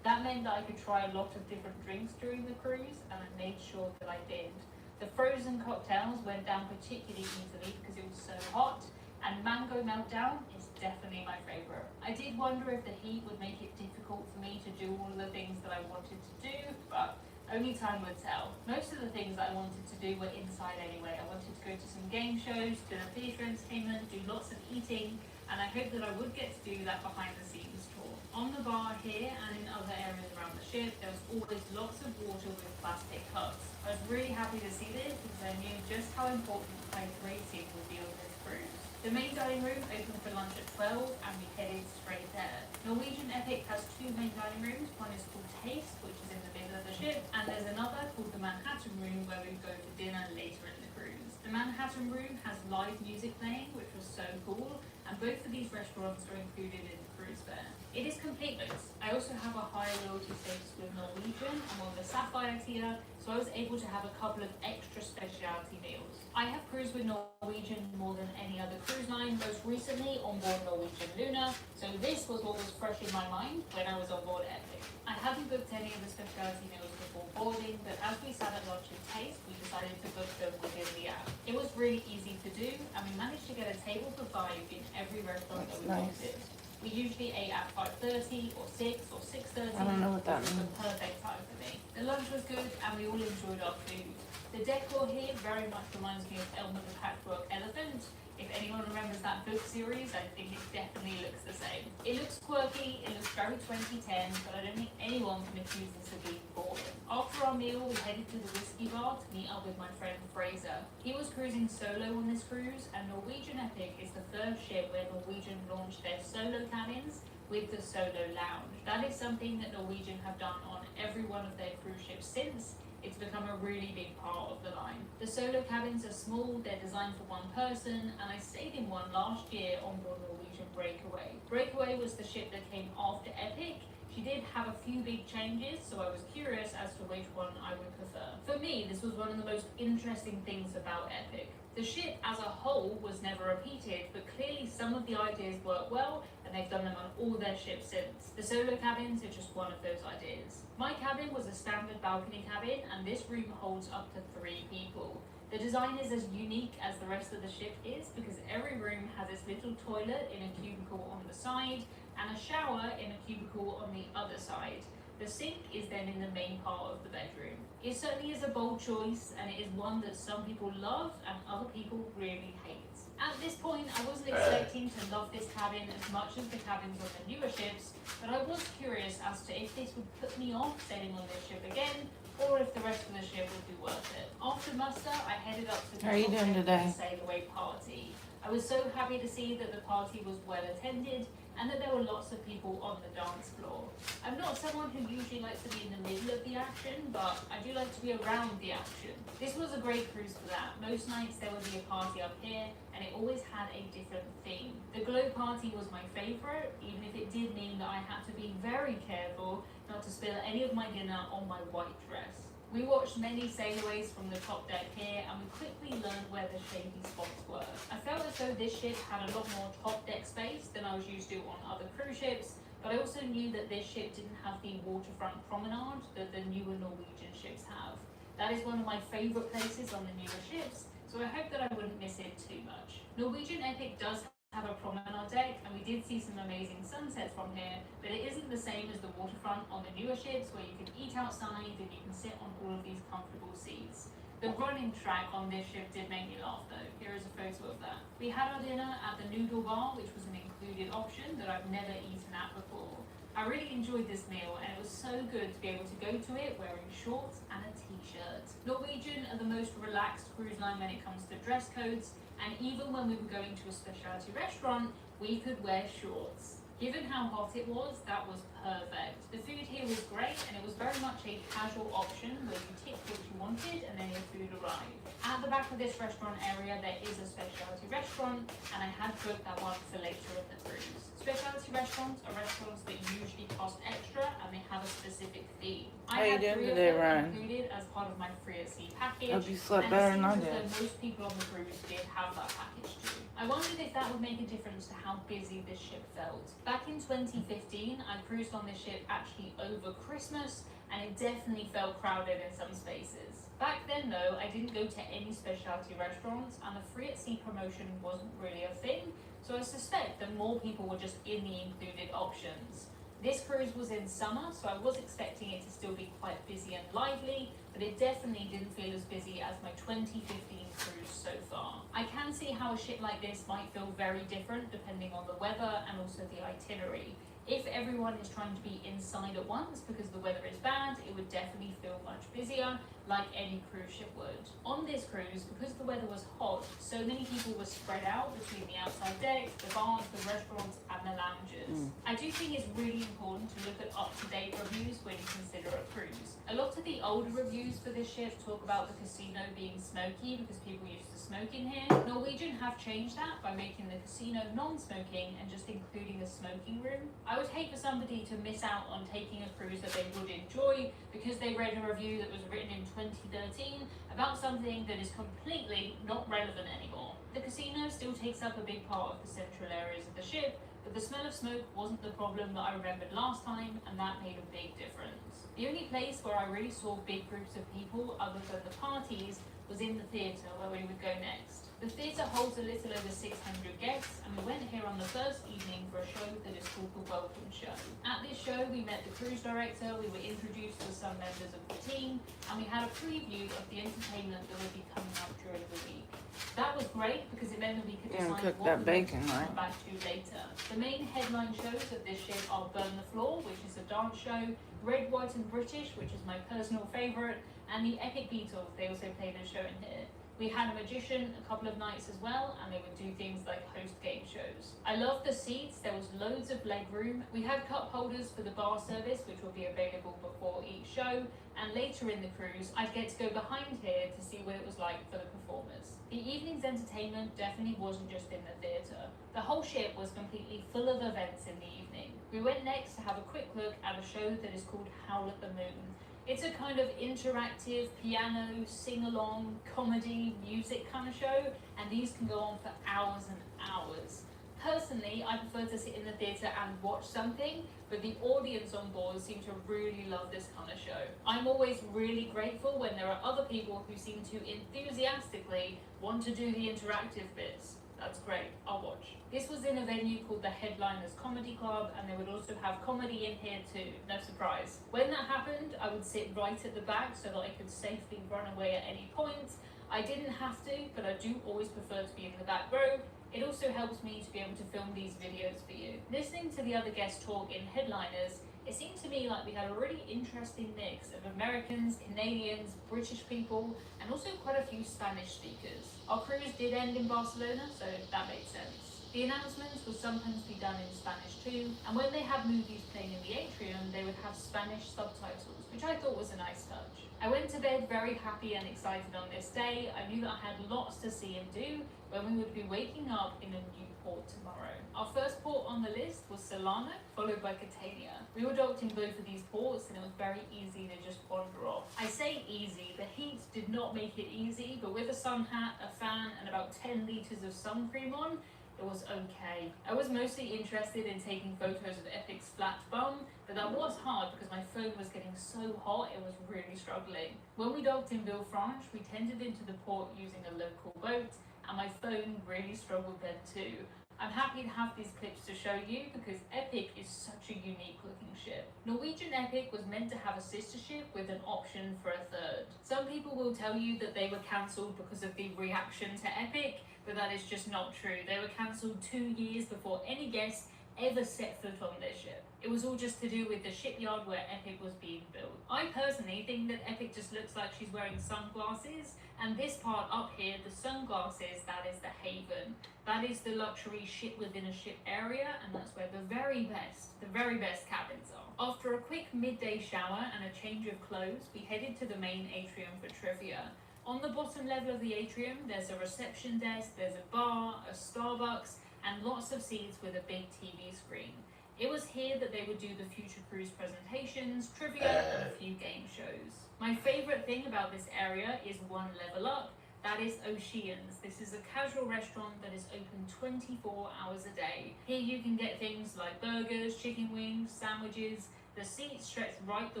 That meant that I could try a lot of different drinks during the cruise, and I made sure that I did. The frozen cocktails went down particularly easily because it was so hot, and Mango Meltdown is definitely my favourite. I did wonder if the heat would make it difficult for me to do all of the things that I wanted to do, but only time would tell. Most of the things that I wanted to do were inside anyway. I wanted to go to some game shows, do a theatre entertainment, do lots of eating, and I hope that I would get to do that behind the scenes tour. On the bar here and in other areas around the ship, there was always lots of water with plastic cups. I was really happy to see this because I knew just how important hydrating would be on this cruise. The main dining room opened for lunch at 12 and we headed straight there. Norwegian Epic has two main dining rooms. One is called Taste, which is in the middle of the ship, and there's another called the Manhattan Room where we go for dinner later in the cruise. The Manhattan Room has live music playing, which was so cool, and both of these restaurants are included in the cruise fare. It is completeness. I also have a higher loyalty status with Norwegian. I'm on the Sapphire tier, so I was able to have a couple of extra specialty meals. I have cruised with Norwegian more than any other cruise line, most recently on board Norwegian Luna, so this was what was fresh in my mind when I was on board Epic. I hadn't booked any of the specialty meals before boarding, but as we sat at lunch at Taste, we decided to book them within the app. It was really easy to do, and we managed to get a table for 5 in every restaurant that we wanted. We usually ate at 5:30 or 6 or 6:30. I don't know what that which was means. the perfect time for me. The lunch was good, and we all enjoyed our food. The decor here very much reminds me of Elmer the Patchwork Elephant. If anyone remembers that book series, I think it definitely looks the same. It looks quirky, it looks very 2010, but I don't think anyone can accuse this of being boring. After our meal, we headed to the whiskey bar to meet up with my friend Fraser. He was cruising solo on this cruise, and Norwegian Epic is the first ship where Norwegian launched their solo cabins with the solo lounge. That is something that Norwegian have done on every one of their cruise ships since. It's become a really big part of the line. The solo cabins are small, they're designed for one person, and I stayed in one last year on board Norwegian Breakaway. Breakaway was the ship that came after Epic. She did have a few big changes, so I was curious as to which one I would prefer. For me, this was one of the most interesting things about Epic. The ship as a whole was never repeated, but clearly some of the ideas work well, and they've done them on all their ships since. The solo cabins are just one of those ideas. My cabin was a standard balcony cabin, and this room holds up to 3 people. The design is as unique as the rest of the ship is because every room has its little toilet in a cubicle on the side and a shower in a cubicle on the other side. The sink is then in the main part of the bedroom. It certainly is a bold choice, and it is one that some people love and other people really hate. At this point, I wasn't expecting to love this cabin as much as the cabins on the newer ships, but I was curious as to if this would put me off sailing on this ship again, or if the rest of the ship would be worth it. After muster, I headed up to the How are you doing today? sail away party. I was so happy to see that the party was well attended and that there were lots of people on the dance floor. I'm not someone who usually likes to be in the middle of the action, but I do like to be around the action. This was a great cruise for that. Most nights there would be a party up here, and it always had a different theme. The glow party was my favourite, even if it did mean that I had to be very careful not to spill any of my dinner on my white dress. We watched many sailaways from the top deck here, and we quickly learned where the shady spots were. I felt as though this ship had a lot more top deck space than I was used to on other cruise ships, but I also knew that this ship didn't have the waterfront promenade that the newer Norwegian ships have. That is one of my favourite places on the newer ships, so I hope that I wouldn't miss it too much. Norwegian Epic does have a promenade deck, and we did see some amazing sunsets from here, but it isn't the same as the waterfront on the newer ships where you can eat outside and you can sit on all of these comfortable seats. The running track on this ship did make me laugh though. Here is a photo of that. We had our dinner at the noodle bar, which was an included option that I've never eaten at before. I really enjoyed this meal, and it was so good to be able to go to it wearing shorts and a t-shirt. Norwegian are the most relaxed cruise line when it comes to dress codes, and even when we were going to a specialty restaurant, we could wear shorts. Given how hot it was, that was perfect. The food here was great, and it was very much a casual option where you ticked what you wanted and then your food arrived. At the back of this restaurant area, there is a specialty restaurant, and I had booked that one for later in the cruise. Specialty restaurants are restaurants that usually cost extra, and they have a specific theme. How I you had doing 3 of today, them Ryan? included as part of my free at sea package. Hope you slept and better it than I seems as did. though most people on the cruise did have that package too. I wondered if that would make a difference to how busy this ship felt. Back in 2015, I cruised on this ship actually over Christmas, and it definitely felt crowded in some spaces. Back then though, I didn't go to any specialty restaurants, and the free at sea promotion wasn't really a thing, so I suspect that more people were just in the included options. This cruise was in summer, so I was expecting it to still be quite busy and lively, but it definitely didn't feel as busy as my 2015 cruise so far. I can see how a ship like this might feel very different depending on the weather and also the itinerary. If everyone is trying to be inside at once because the weather is bad, it would definitely feel much busier, like any cruise ship would. On this cruise, because the weather was hot, so many people were spread out between the outside decks, the bars, the restaurants, and the lounges. I do think it's really important to look at up-to-date reviews when you consider a cruise. A lot of the older reviews for this ship talk about the casino being smoky because people used to smoke in here. Norwegian have changed that by making the casino non-smoking and just including a smoking room. I would hate for somebody to miss out on taking a cruise that they would enjoy because they read a review that was written in 2013 about something that is completely not relevant anymore. The casino still takes up a big part of the central areas of the ship, but the smell of smoke wasn't the problem that I remembered last time, and that made a big difference. The only place where I really saw big groups of people other than the parties was in the theatre where we would go next. The theatre holds a little over 600 guests, and we went here on the first evening for a show that is called the Welcome Show. At this show, we met the cruise director, we were introduced to some members of the team, and we had a preview of the entertainment that would be coming up during the week. That was great because it meant that we could decide cook what that we bacon, wanted to right? come back to later. The main headline shows of this ship are Burn the Floor, which is a dance show, Red, White and British, which is my personal favourite, and the Epic Beatles. They also played a show in here. We had a magician a couple of nights as well, and they would do things like host game shows. I loved the seats, there was loads of leg room. We had cup holders for the bar service, which will be available before each show, and later in the cruise, I'd get to go behind here to see what it was like for the performers. The evening's entertainment definitely wasn't just in the theatre. The whole ship was completely full of events in the evening. We went next to have a quick look at a show that is called Howl at the Moon. It's a kind of interactive piano, sing-along, comedy, music kind of show, and these can go on for hours and hours. Personally, I prefer to sit in the theatre and watch something, but the audience on board seem to really love this kind of show. I'm always really grateful when there are other people who seem to enthusiastically want to do the interactive bits. That's great, I'll watch. This was in a venue called the Headliners Comedy Club, and they would also have comedy in here too, no surprise. When that happened, I would sit right at the back so that I could safely run away at any point. I didn't have to, but I do always prefer to be in the back row. It also helps me to be able to film these videos for you. Listening to the other guests talk in Headliners, it seemed to me like we had a really interesting mix of Americans, Canadians, British people, and also quite a few Spanish speakers. Our cruise did end in Barcelona, so that made sense. The announcements would sometimes be done in Spanish too, and when they had movies playing in the atrium, they would have Spanish subtitles, which I thought was a nice touch. I went to bed very happy and excited on this day. I knew that I had lots to see and do when we would be waking up in a new port tomorrow. Our first port on the list was Solano, followed by Catania. We were docked in both of these ports and it was very easy to just wander off. I say easy, the heat did not make it easy, but with a sun hat, a fan and about 10 litres of sun cream on, It was okay. I was mostly interested in taking photos of Epic's flat bum, but that was hard because my phone was getting so hot it was really struggling. When we docked in Villefranche, we tended into the port using a local boat, and my phone really struggled then too. I'm happy to have these clips to show you because Epic is such a unique looking ship. Norwegian Epic was meant to have a sister ship with an option for a third. Some people will tell you that they were cancelled because of the reaction to Epic, but that is just not true. They were cancelled 2 years before any guest ever set foot on their ship. It was all just to do with the shipyard where Epic was being built. I personally think that Epic just looks like she's wearing sunglasses, and this part up here, the sunglasses, that is the haven. That is the luxury ship within a ship area, and that's where the very best cabins are. After a quick midday shower and a change of clothes, we headed to the main atrium for trivia. On the bottom level of the atrium, there's a reception desk, there's a bar, a Starbucks, and lots of seats with a big TV screen. It was here that they would do the Future Cruise presentations, trivia, and a few game shows. My favourite thing about this area is one level up. That is Oceans. This is a casual restaurant that is open 24 hours a day. Here you can get things like burgers, chicken wings, sandwiches. The seats stretch right the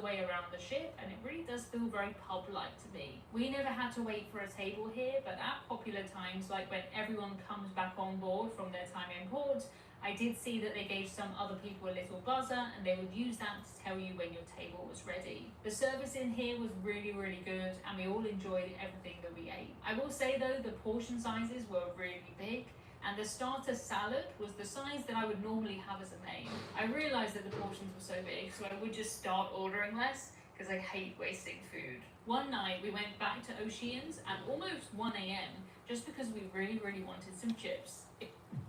way around the ship, and it really does feel very pub-like to me. We never had to wait for a table here, but at popular times, like when everyone comes back on board from their time in port, I did see that they gave some other people a little buzzer, and they would use that to tell you when your table was ready. The service in here was really good, and we all enjoyed everything that we ate. I will say though, the portion sizes were really big, and the starter salad was the size that I would normally have as a main. I realised that the portions were so big, so I would just start ordering less, because I hate wasting food. One night we went back to Oceans at almost 1 a.m, just because we really wanted some chips.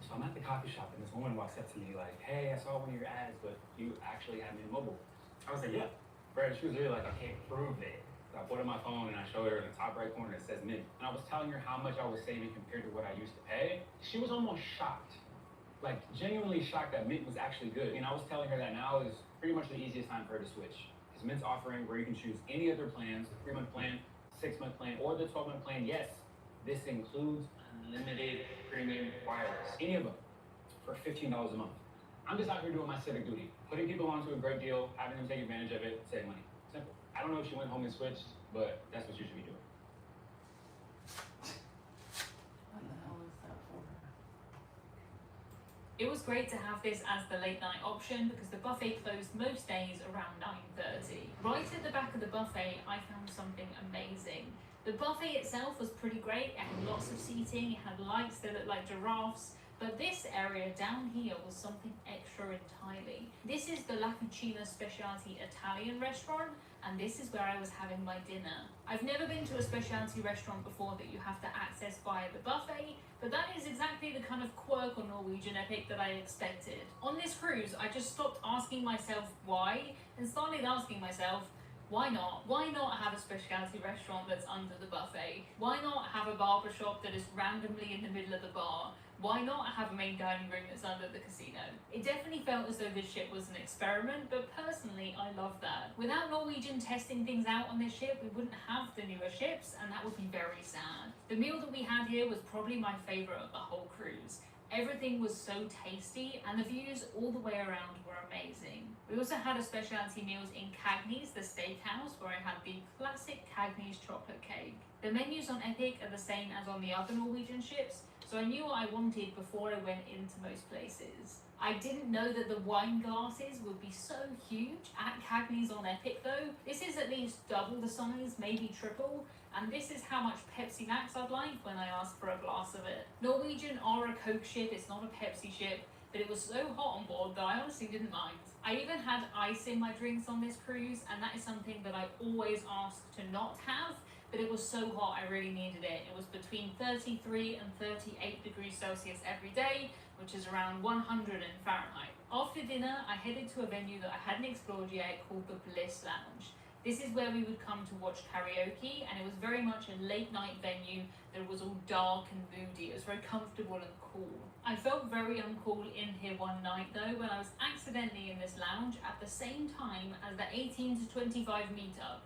So I'm at the coffee shop and this woman walks up to me like, hey, I saw one of your ads, but you actually have Mint Mobile. I was like, yeah. Bro, she was really like, I can't prove it. So I put it on my phone and I showed her in the top right corner, it says Mint. And I was telling her how much I was saving compared to what I used to pay. She was almost shocked. Like genuinely shocked that Mint was actually good. And I was telling her that now is pretty much the easiest time for her to switch. Because Mint's offering where you can choose any other plans, the 3-month plan, 6-month plan, or the 12-month plan. Yes, this includes unlimited premium wireless, any of them, for $15 a month. I'm just out here doing my civic duty, putting people onto a great deal, having them take advantage of it, save money. Simple. I don't know if she went home and switched, but that's what you should be doing. What the hell is that for? It was great to have this as the late night option because the buffet closed most days around 9:30. Right at the back of the buffet, I found something amazing. The buffet itself was pretty great. It had lots of seating, it had lights that looked like giraffes, but this area down here was something extra entirely. This is the La Cucina Specialty Italian restaurant, and this is where I was having my dinner. I've never been to a specialty restaurant before that you have to access via the buffet, but that is exactly the kind of quirk on Norwegian Epic that I expected. On this cruise, I just stopped asking myself why, and started asking myself, why not? Why not have a specialty restaurant that's under the buffet? Why not have a barber shop that is randomly in the middle of the bar? Why not have a main dining room that's under the casino? It definitely felt as though this ship was an experiment, but personally, I love that. Without Norwegian testing things out on this ship, we wouldn't have the newer ships, and that would be very sad. The meal that we had here was probably my favourite of the whole cruise. Everything was so tasty, and the views all the way around were amazing. We also had a specialty meals in Cagney's, the steakhouse, where I had the classic Cagney's chocolate cake. The menus on Epic are the same as on the other Norwegian ships, so I knew what I wanted before I went into most places. I didn't know that the wine glasses would be so huge at Cagney's on Epic though. This is at least double the size, maybe triple, and this is how much Pepsi Max I'd like when I ask for a glass of it. Norwegian are a Coke ship, it's not a Pepsi ship, but it was so hot on board that I honestly didn't mind. I even had ice in my drinks on this cruise, and that is something that I always ask to not have, but it was so hot I really needed it. It was between 33 and 38 degrees Celsius every day, which is around 100 in Fahrenheit. After dinner, I headed to a venue that I hadn't explored yet called the Bliss Lounge. This is where we would come to watch karaoke, and it was very much a late night venue that was all dark and moody. It was very comfortable and cool. I felt very uncool in here one night though when I was accidentally in this lounge at the same time as the 18 to 25 meetup.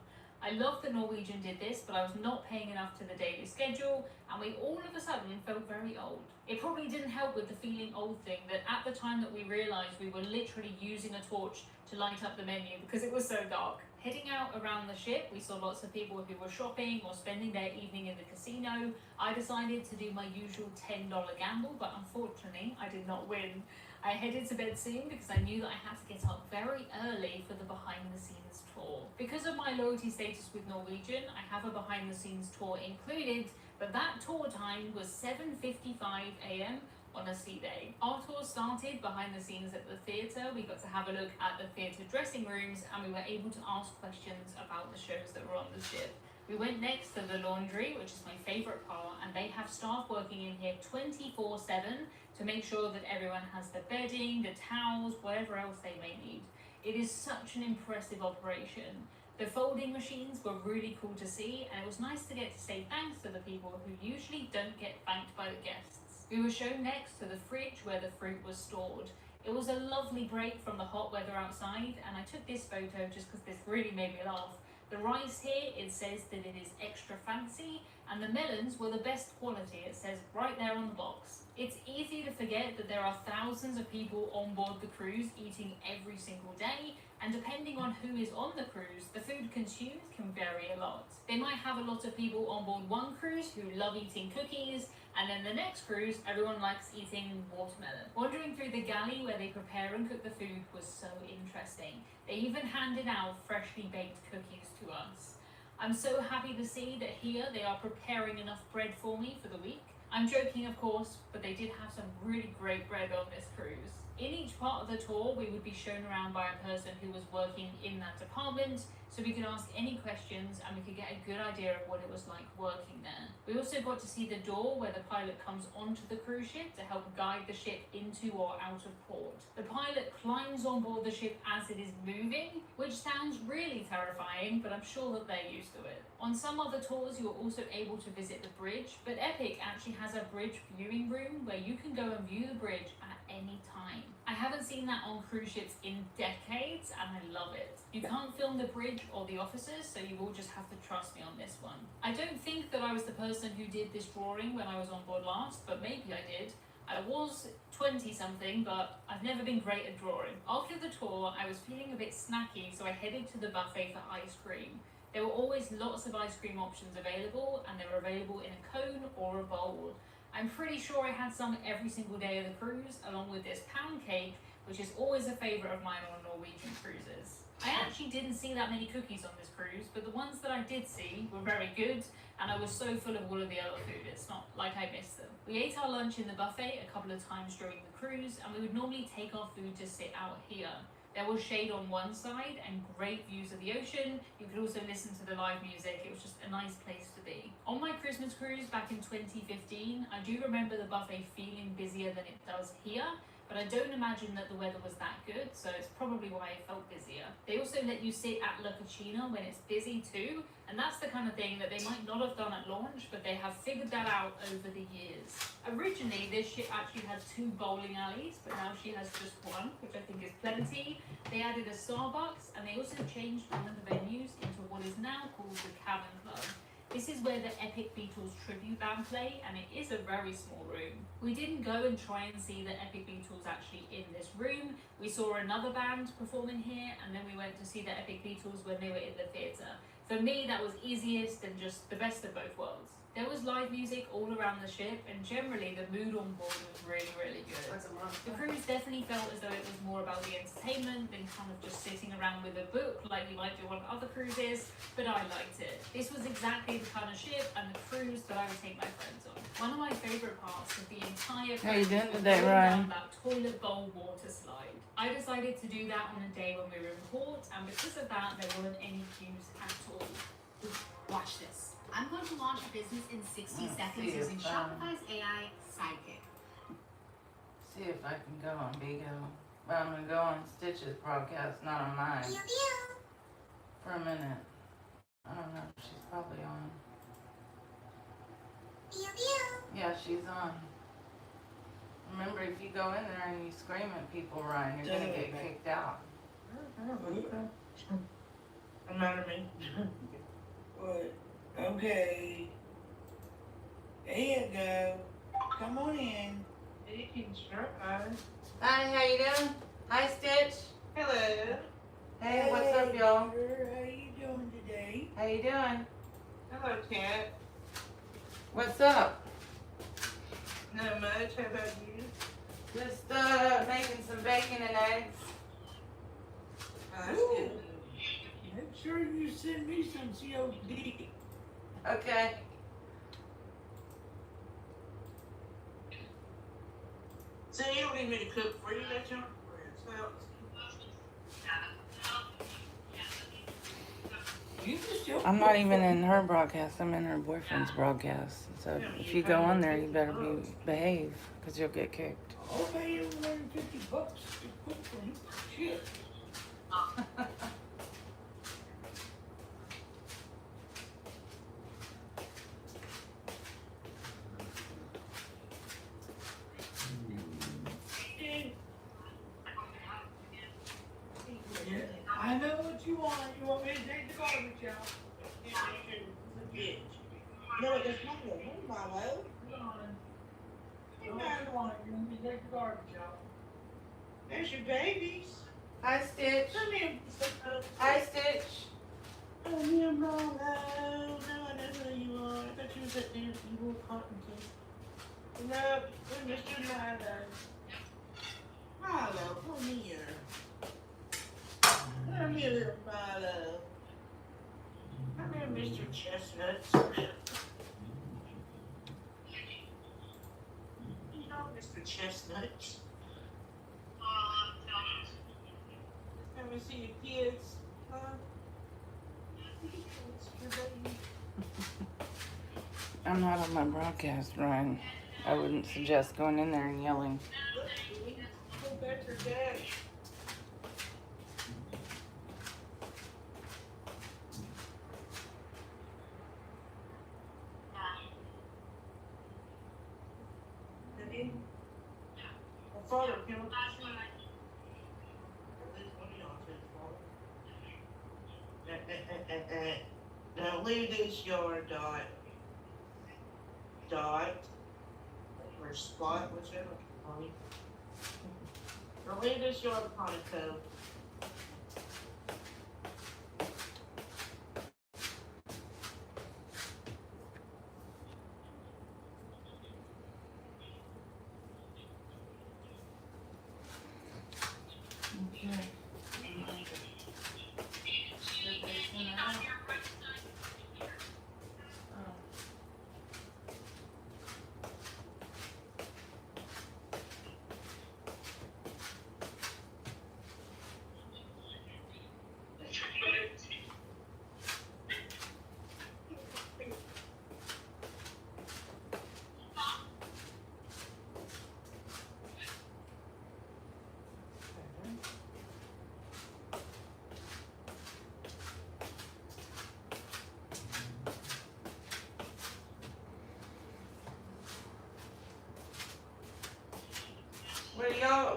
I love that Norwegian did this, but I was not paying enough to the daily schedule, and we all of a sudden felt very old. It probably didn't help with the feeling old thing that at the time that we realised we were literally using a torch to light up the menu because it was so dark. Heading out around the ship, we saw lots of people who were shopping or spending their evening in the casino. I decided to do my usual $10 gamble, but unfortunately I did not win. I headed to bed soon because I knew that I had to get up very early for the behind the scenes tour. Because of my loyalty status with Norwegian, I have a behind the scenes tour included, but that tour time was 7:55 a.m. on a sea day. Our tour started behind the scenes at the theatre. We got to have a look at the theatre dressing rooms and we were able to ask questions about the shows that were on the ship. We went next to the laundry, which is my favourite part, and they have staff working in here 24/7 to make sure that everyone has the bedding, the towels, whatever else they may need. It is such an impressive operation. The folding machines were really cool to see, and it was nice to get to say thanks to the people who usually don't get thanked by the guests. We were shown next to the fridge where the fruit was stored. It was a lovely break from the hot weather outside, and I took this photo just because this really made me laugh. The rice here, it says that it is extra fancy, and the melons were the best quality, it says right there on the box. It's easy to forget that there are thousands of people on board the cruise eating every single day, and depending on who is on the cruise, the food consumed can vary a lot. They might have a lot of people on board one cruise who love eating cookies, and then the next cruise, everyone likes eating watermelon. Wandering through the galley where they prepare and cook the food was so interesting. They even handed out freshly baked cookies to us. I'm so happy to see that here they are preparing enough bread for me for the week. I'm joking, of course, but they did have some really great bread on this cruise. In each part of the tour, we would be shown around by a person who was working in that department, so we could ask any questions and we could get a good idea of what it was like working there. We also got to see the door where the pilot comes onto the cruise ship to help guide the ship into or out of port. The pilot climbs on board the ship as it is moving, which sounds really terrifying, but I'm sure that they're used to it. On some other tours, you're also able to visit the bridge, but Epic actually has a bridge viewing room where you can go and view the bridge at any time. I haven't seen that on cruise ships in decades, and I love it. You can't film the bridge or the officers, so you will just have to trust me on this one. I don't think that I was the person who did this drawing when I was on board last, but maybe I did. I was 20-something, but I've never been great at drawing. After the tour, I was feeling a bit snacky, so I headed to the buffet for ice cream. There were always lots of ice cream options available, and they were available in a cone or a bowl. I'm pretty sure I had some every single day of the cruise, along with this pound cake, which is always a favourite of mine on Norwegian cruises. I actually didn't see that many cookies on this cruise, but the ones that I did see were very good, and I was so full of all of the other food, it's not like I missed them. We ate our lunch in the buffet a couple of times during the cruise, and we would normally take our food to sit out here. There was shade on one side and great views of the ocean. You could also listen to the live music. It was just a nice place to be. On my Christmas cruise back in 2015, I do remember the buffet feeling busier than it does here, but I don't imagine that the weather was that good, so it's probably why it felt busier. They also let you sit at La Cucina when it's busy too, and that's the kind of thing that they might not have done at launch, but they have figured that out over the years. Originally, this ship actually had 2 bowling alleys, but now she has just 1, which I think is plenty. They added a Starbucks, and they also changed one of the venues into what is now called the Cabin Club. This is where the Epic Beatles tribute band play, and it is a very small room. We didn't go and try and see the Epic Beatles actually in this room. We saw another band performing here, and then we went to see the Epic Beatles when they were in the theatre. For me, that was easiest and just the best of both worlds. There was live music all around the ship, and generally the mood on board was really, really good. The cruise definitely felt as though it was more about the entertainment than kind of just sitting around with a book like you might do on other cruises, but I liked it. This was exactly the kind of ship and the cruise that I would take my friends on. One of my favourite parts of the entire How you cruise doing was today, going Ryan? down that toilet bowl water slide. I decided to do that on a day when we were in port, and because of that, there weren't any queues at all. Watch this. I'm going to launch a business in 60 Let's seconds see using if, Shopify's AI sidekick. See if I can go on Bigo. But I'm gonna go on Stitch's broadcast, not on mine. For a minute. I don't know. She's probably on. Yeah, she's on. Remember, if you go in there and you scream at people, Ryan, you're gonna get kicked out. I'm mad at me. What? Okay. There you go. Come on in. You can try. Hi, how you doing? Hi, Stitch. Hello. Hey, what's up, y'all? How you doing today? How you doing? Hello, Cat. What's up? Not much. How about you? Just making some bacon and eggs. That's good. Make sure you send me some COD. Okay. So you don't need me to cook for you, that's your friend's house. You just don't I'm not cook even for in her broadcast. I'm in her boyfriend's broadcast. So if you go on there, you better behave, because you'll get kicked. I'll pay you $150 to cook for me. Shit. I know what you want. You want me to take the garbage out? Bitch. No, it does not go. Move, Milo. Come on. You want me to take the garbage out? There's your babies. Hi, Stitch. Come here. Hi, Stitch. Come here, Milo. No, I know who you are. I thought you was at there. You were cotton candy. No, we're Mr. Milo. Milo, come here. Come here, little Milo. Come here, Mr. Chestnuts. You know, Mr. Chestnuts. Let me see your kids, huh? Your baby. I'm not on my broadcast, Ryan. I wouldn't suggest going in there and yelling. Go back to daddy. Father, can we now leave this yard dot or spot, whichever. Now leave this yard Conoco. Okay.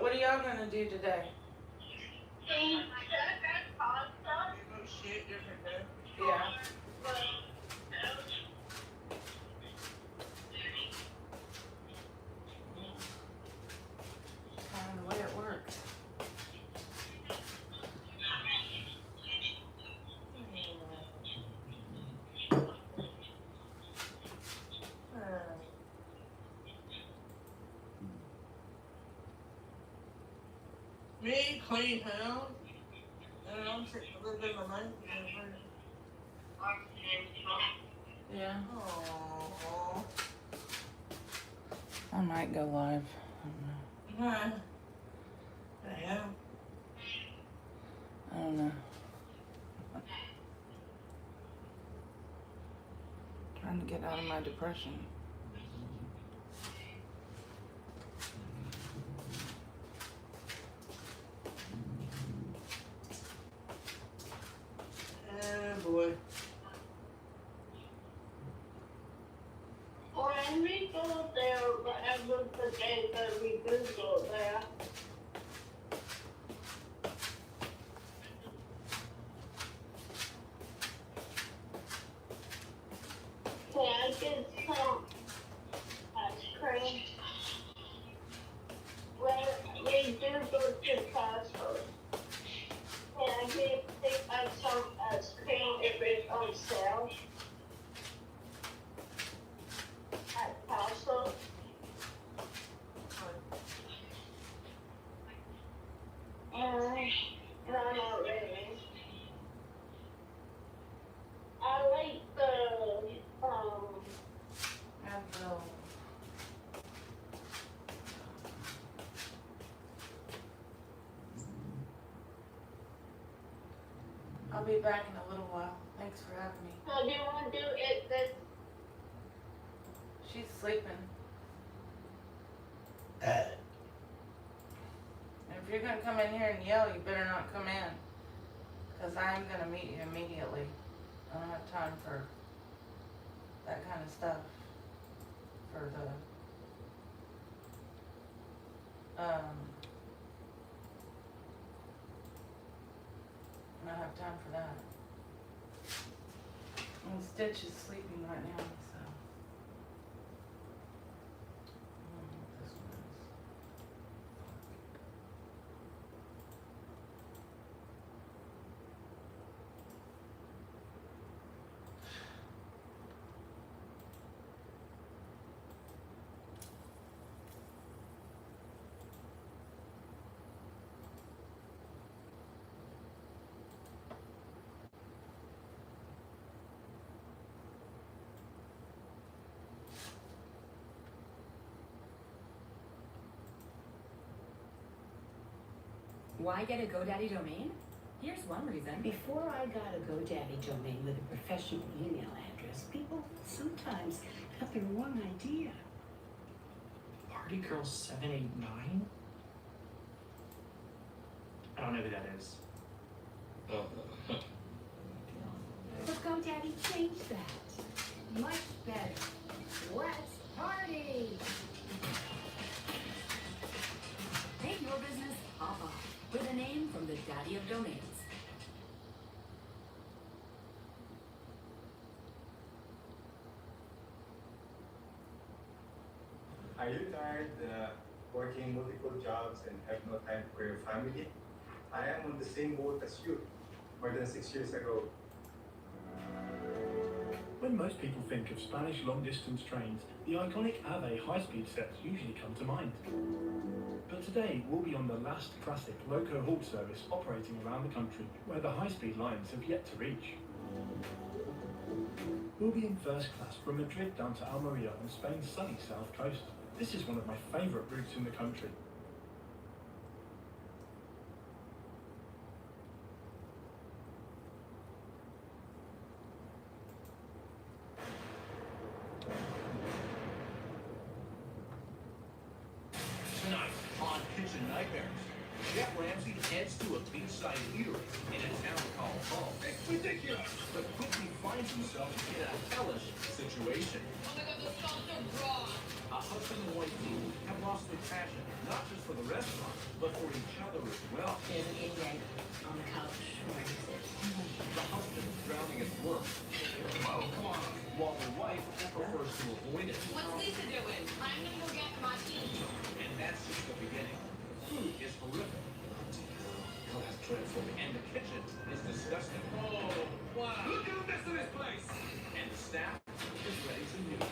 What are y'all gonna do today? Yeah. Kind of the way it works. Me, clean house, and I'm taking a little bit of my money. Yeah. Aww. I might go live. I don't know. Huh. The hell? I don't know. Trying to get out of my depression. Oh boy. When we go there, ever forget that we do go there. I'll be back in a little while. Thanks for having me. So do you want to do it this? She's sleeping. If you're gonna come in here and yell, you better not come in. Because I'm gonna meet you immediately. I don't have time for that kind of stuff. For the, I don't have time for that. And Stitch is sleeping right now, so. I don't know what this one is. Why get a GoDaddy domain? Here's one reason. Before I got a GoDaddy domain with a professional email address, people sometimes have the wrong idea. Party Girl 789? I don't know who that is. But GoDaddy changed that. Much better. Let's party! Make your business pop off with a name from the daddy of domains. Are you tired working multiple jobs and have no time for your family? I am on the same boat as you, more than 6 years ago. When most people think of Spanish long-distance trains, the iconic Ave high-speed sets usually come to mind. But today, we'll be on the last classic loco haul service operating around the country, where the high-speed lines have yet to reach. We'll be in first class from Madrid down to Almeria on Spain's sunny south coast. This is one of my favourite routes in the country. Tonight on Kitchen Nightmares, Chef Ramsay heads to a beachside eatery in a town called Hull. It's ridiculous! But quickly finds himself in a hellish situation. Oh my god, the sauce are raw. A husband and wife team have lost their passion, not just for the restaurant, but for each other as well. There's an egg on the couch where he sits. The husband is drowning in work. Oh, come on. While the wife prefers to avoid it. What's Lisa doing? I'm gonna go get my tea. And that's just the beginning. Food is horrific. Oh, that's dreadful. And the kitchen is disgusting. Oh, wow. Look at the mess of this place. And the staff is ready to meet.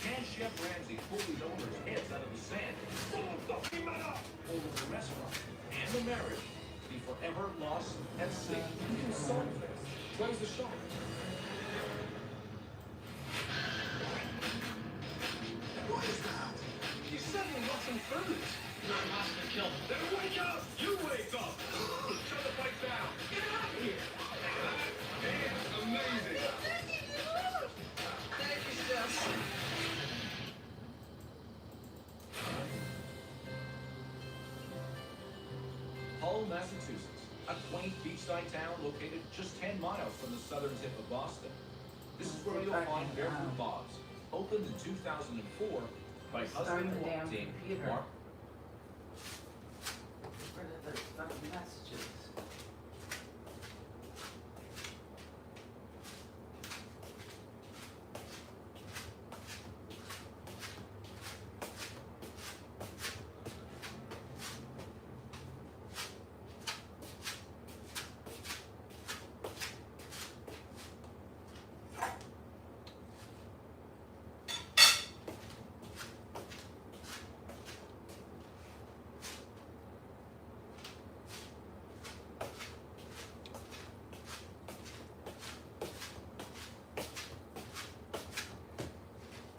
Can Chef Ramsay pull these owners' heads out of the sand? Or will the restaurant and the marriage be forever lost at sea? Where's the shark? What is that? He's suddenly Russian food. You're a master killer. Then wake up! You wake up! Shut the place down! Get out of here! That is amazing! Thank you, Chef. Hull, Massachusetts, a quaint beachside town located just 10 miles from the southern tip of Boston. This is where you'll find Barefoot Bob's, opened in 2004 by husband and wife team Mark. Where did the fucking messages?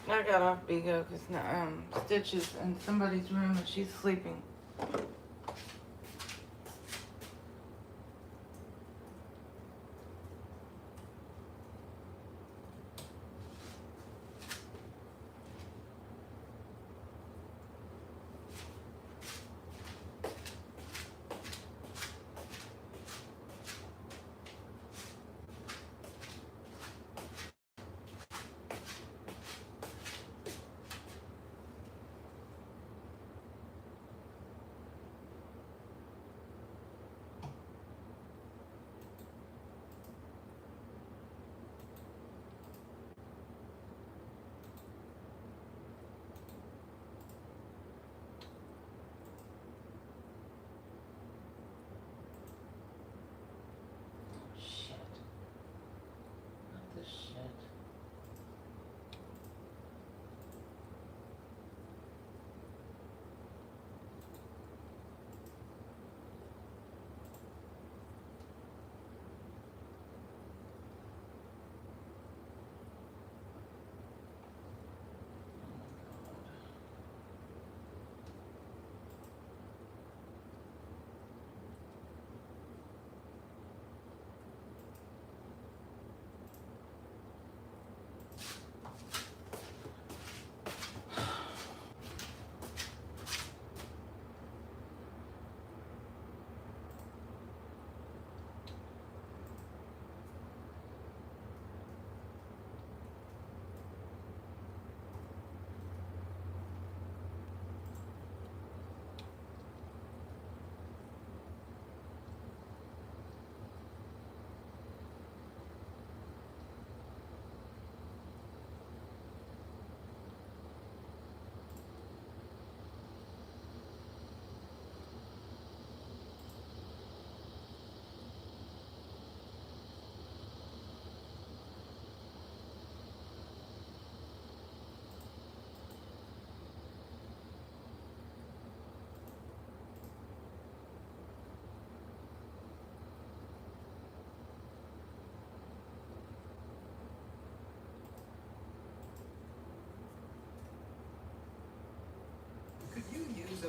I got off Bigo because Stitch is in somebody's room and she's sleeping.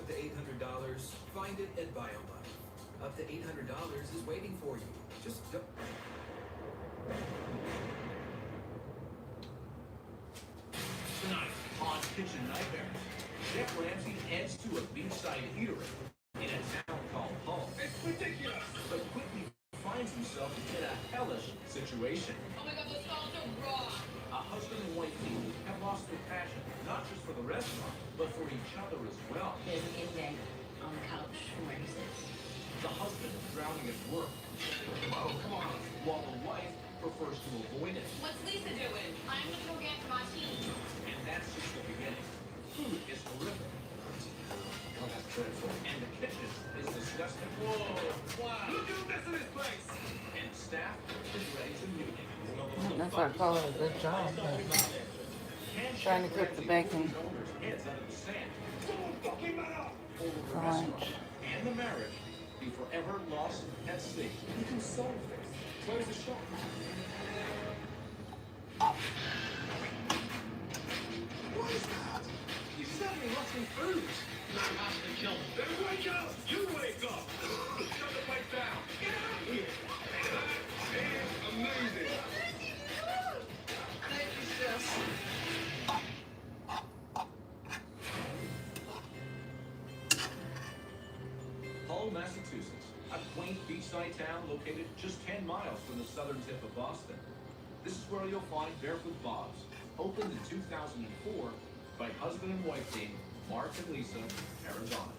up to $800, find it at BioMoney. Up to $800 is waiting for you. Just don't. Tonight on Kitchen Nightmare, Chef Ramsay heads to a beachside eatery in a town called Hull. It's ridiculous! But quickly finds himself in a hellish situation. Oh my god, the stalls are raw. A husband and wife team have lost their passion, not just for the restaurant, but for each other as well. There's an inmate on the couch from where he sits. The husband is drowning at work. Oh, come on. While the wife prefers to avoid it. What's Lisa doing? I'm gonna go get my tea. And that's just the beginning. Food is horrific. Oh, that's dreadful. And the kitchen is disgusting. Whoa! Wow! Look who's messing this place! And staff is ready to meet him. That's why I call it a good job, but trying to cook the bacon for lunch. And the marriage be forever lost at sea. You can solve this. Close the shop. What is that? You suddenly lost some food. Not has to kill me. Then wake up! You wake up! Shut the place down! Get out of here! That is amazing! Thank you, sis. Hull, Massachusetts, a quaint beachside town located just 10 miles from the southern tip of Boston. This is where you'll find Barefoot Bob's, opened in 2004 by husband and wife team Mark and Lisa, Arizona.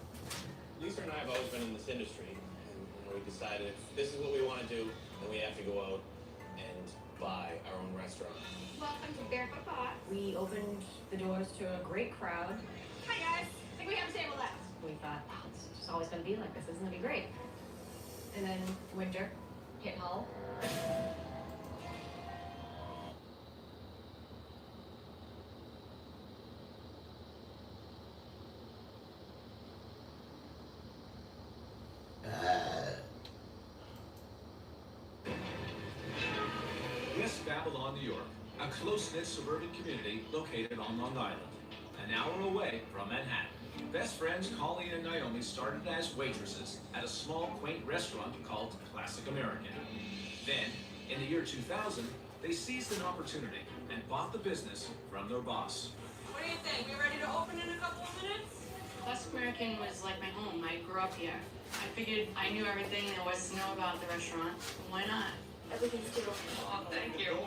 Lisa and I have always been in this industry, and we decided if this is what we want to do, then we have to go out and buy our own restaurant. Welcome to Barefoot Boss. We opened the doors to a great crowd. Hi guys. I think we have a table left. We thought, oh, it's just always going to be like this. Isn't going to be great? And then winter hit Hull. West Babylon, New York, a close-knit suburban community located on Long Island, an hour away from Manhattan. Best friends Colleen and Naomi started as waitresses at a small, quaint restaurant called Classic American. Then, in the year 2000, they seized an opportunity and bought the business from their boss. What do you think? We ready to open in a couple of minutes? Classic American was like my home. I grew up here. I figured I knew everything there was to know about the restaurant. Why not? Everything's still. Oh, thank you.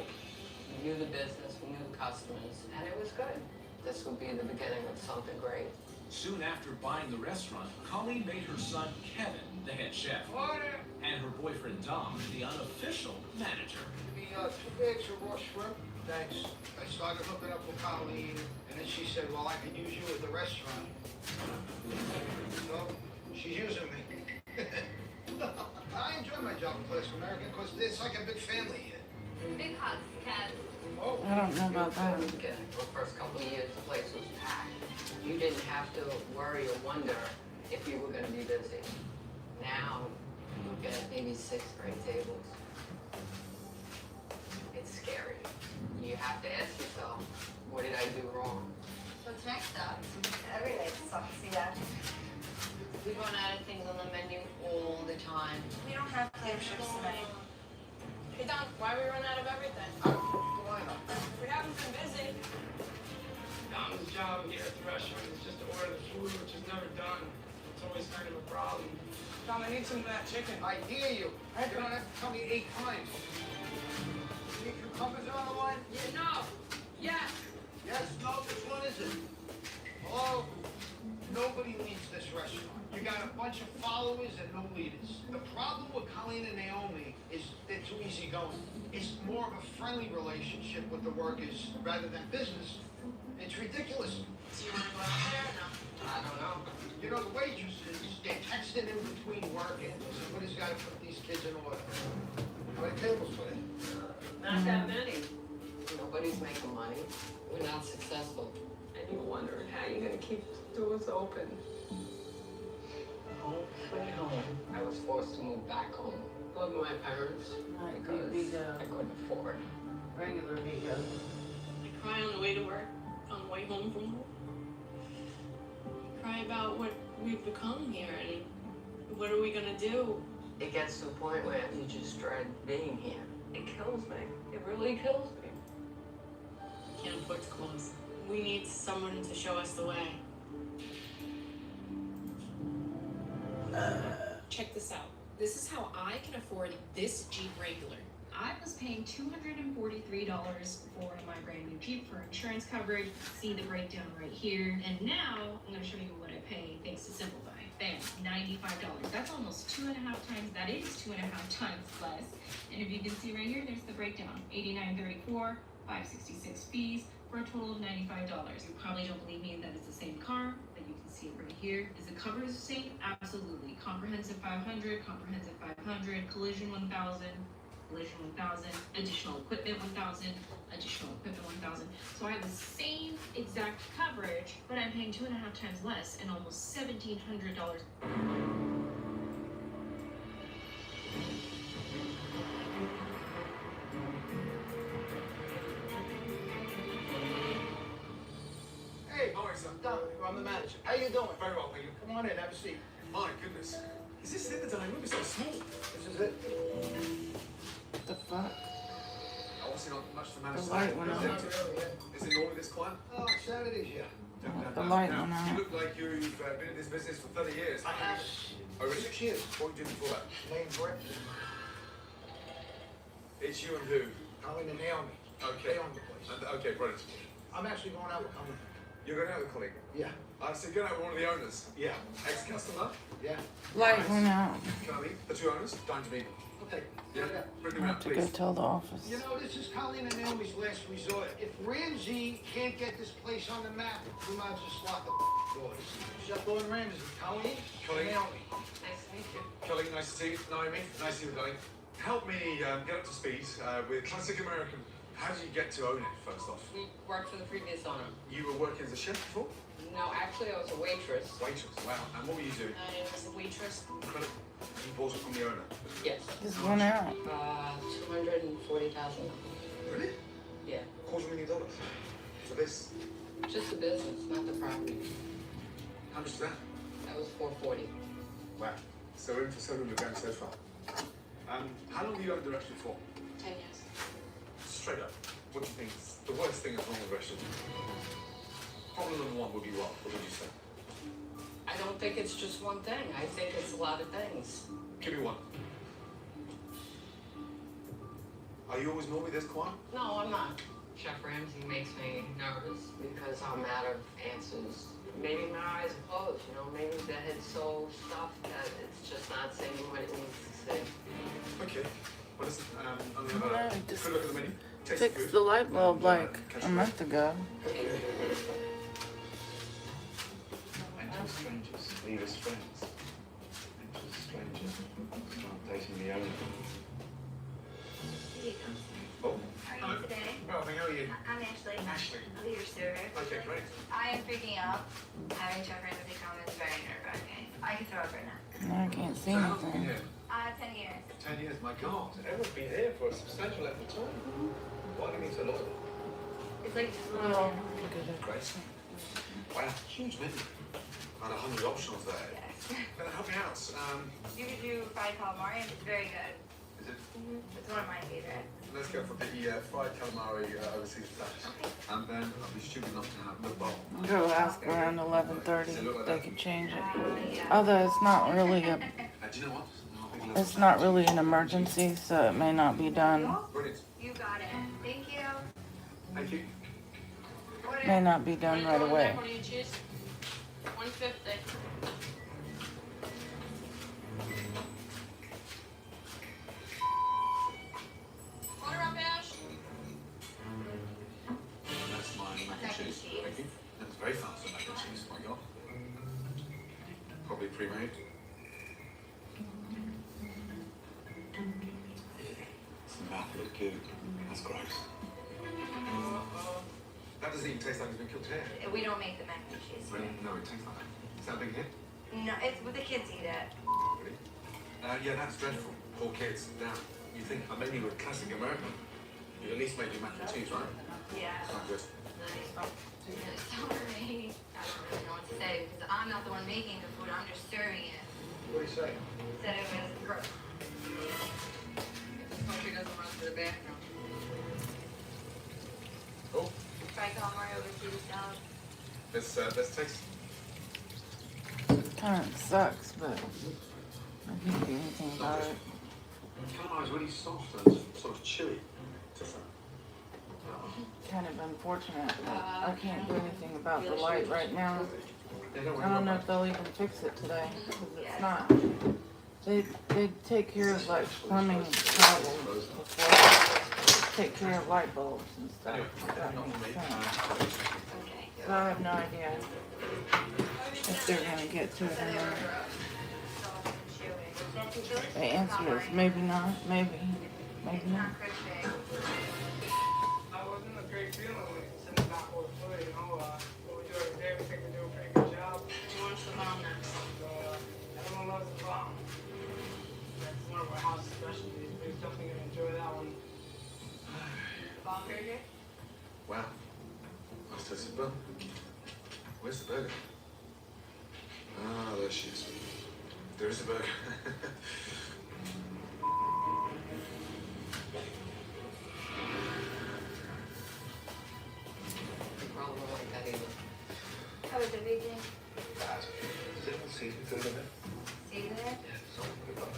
We knew the business, we knew the customers, and it was good. This would be the beginning of something great. Soon after buying the restaurant, Colleen made her son Kevin the head chef, and her boyfriend Dom the unofficial manager. The 2 bags of raw shrimp. Thanks. I started hooking up with Colleen, and then she said, well, I could use you at the restaurant. So, she's using me. I enjoy my job at Classic American because it's like a big family here. Big hugs, Kev. Oh. I don't know about that. For the first couple of years, the place was packed. You didn't have to worry or wonder if you were going to be busy. Now, you get maybe 6 great tables. It's scary. You have to ask yourself, what did I do wrong? What's next up? Every day sucks, yeah. We run out of things on the menu all the time. We don't have clam chips tonight. Hey Don, why we run out of everything? We haven't been busy. Dom's job here at the restaurant is just to order the food, which is never done. It's always kind of a problem. Dom, I need some of that chicken. I hear you. You don't have to tell me 8 times. Any cucumbers on the line? Yeah, no. Yes. Yes, no, which one is it? Hello? Nobody leads this restaurant. You got a bunch of followers and no leaders. The problem with Colleen and Naomi is they're too easygoing. It's more of a friendly relationship with the workers rather than business. It's ridiculous. Do you want to go out there or no? I don't know. You know, the waitresses, they're texting in between working. Somebody's got to put these kids in order. How many tables for them? Not that many. Nobody's making money. We're not successful. And you're wondering how you're going to keep doors open. Sweet home. I was forced to move back home. Live with my parents because I couldn't afford. Regular Vito. I cry on the way to work, on the way home from work. I cry about what we've become here, and what are we gonna do? It gets to a point where you just dread being here. It kills me. It really kills me. Can't afford to close. We need someone to show us the way. Check this out. This is how I can afford this Jeep Wrangler. I was paying $243 for my brand new Jeep for insurance coverage. See the breakdown right here. And now I'm gonna show you what I pay thanks to Simplify. Bam, $95. That's almost 2.5 times. That is 2.5 times less. And if you can see right here, there's the breakdown. $89.34, $566 fees for a total of $95. You probably don't believe me that it's the same car, but you can see it right here. Is the coverage the same? Absolutely. Comprehensive 500, comprehensive 500, collision 1,000. Collision 1,000, additional equipment 1,000, additional equipment 1,000. So I have the same exact coverage, but I'm paying 2.5 times less and almost $1,700. Hey, Boris, I'm Dominic. I'm the manager. How you doing? Very well, thank you. Come on in, have a seat. My goodness. Is this it? The dining room is so small. This is it. What the fuck? Obviously not much to manage. The light went is out. Is it normally this quiet? Oh, Saturdays, yeah. The light Now, went out. you look like you've been in this business for 30 years. I have. Over 6 years. What did you do before that? Name Brett. It's you and who? Colleen and Naomi. Okay. They own the place. Okay, brilliant. I'm actually going out with Colleen. You're going out with a colleague? Yeah. I said going out with one of the owners? Yeah. Ex-customer? Yeah. Light went out. Can I meet the two owners? Time to meet them. Okay. Yeah? Bring I them have out, to go please. tell the office. You know, this is Colleen and Naomi's last resort. If Ramsey can't get this place on the map, we might as well swat the doors. Chef Gordon Ramsey, Colleen, Colleen. Naomi. Nice to meet you. Colleen, nice to see you. Naomi, nice to see you, Colleen. Help me get up to speed with classic American. How did you get to own it, first off? We worked for the previous owner. You were working as a chef before? No, actually I was a waitress. Waitress, wow. And what were you doing? I was a waitress. Incredible. You bought it from the owner? Yes. Just went out. $240,000. Really? Yeah. $250,000 for this? Just the business, not the property. How much is that? That was $440. Wow. So we're in for 700 grand so far. How long have you owned the restaurant for? 10 years. Straight up. What do you think is the worst thing that's wrong with the restaurant? Problem number one would be what? What would you say? I don't think it's just one thing. I think it's a lot of things. Give me one. Are you always normally this quiet? No, I'm not. Chef Ramsey makes me nervous because I'm out of answers. Maybe my eyes are closed, you know, maybe the head's so stuffed that it's just not saying what it needs to say. Okay. Well, listen, I'm No, gonna he just good look at the menu. Taste the fixed food. the light bulb and, like catch a you month ago. Mental strangers leave us friends. Mental strangers start dating the owner. Oh. How are you today? Well, how are you? I'm Ashley. Ashley. I'll be your server. Okay, great. I am freaking out. Having Chef Ramsey come is very nerve-wracking. I can throw up right now. No, I can't see So how long have you been anything. here? 10 years. 10 years, my God. Everyone's been here for a substantial length of time. Why do you need so long? It's like, Oh, look at it. Great. Wow, huge menu. About 100 options there. yes. Help me out. You could do fried calamari. It's very good. Is it? It's one of my favorites. Let's go for the fried calamari overseas dish. And then I'll be stupid enough to have the bowl. Go ask around 11:30 Does it look like they that? can change it. Yeah. Although it's not really a, Do you know what? it's not really an emergency, so it may not be done. Brilliant. You got it. Thank you. Thank you. May not be done right away. Macaroni and cheese. $150. Order up, Ash. That's my mac and cheese. Thank you. That's very fast on mac and cheese, my God. Probably pre-made. That look good. That's gross. That doesn't even taste like it's been cooked here. We don't make the mac and cheese. Really? No, it tastes like that. Is that a big hit? No, it's what the kids eat it. Really? Yeah, that's dreadful. Poor kids. Damn. You think maybe with classic American, you at least make your mac and cheese, right? Yeah. It's not good. Nice. Sorry. I don't really know what to say because I'm not the one making the food. I'm Let's taste. Kind of sucks, but I can't do anything about it. Calamari is really soft and sort of chewy. Kind of unfortunate, but I can't do anything about the light right now. I don't know if they'll even fix it today, because it's not. They take care of like plumbing problems before they take care of light bulbs and stuff. If that makes sense. So I have no idea if they're gonna get to it or not. The answer is maybe not, maybe not. I wasn't a great feeling when it's in the back of the foot, you know, what we do every day, we think we do a pretty good job. Who wants the bomb next? So, everyone loves the bomb. That's one of our house specialties. We're definitely gonna enjoy that one. Bomb burger? Wow. Nice tasty bun. Where's the burger? Ah, there she is. There is a burger. Probably won't like that either. How was everything? Bad. Does anyone season to it? Season it? Yeah, salt and pepper.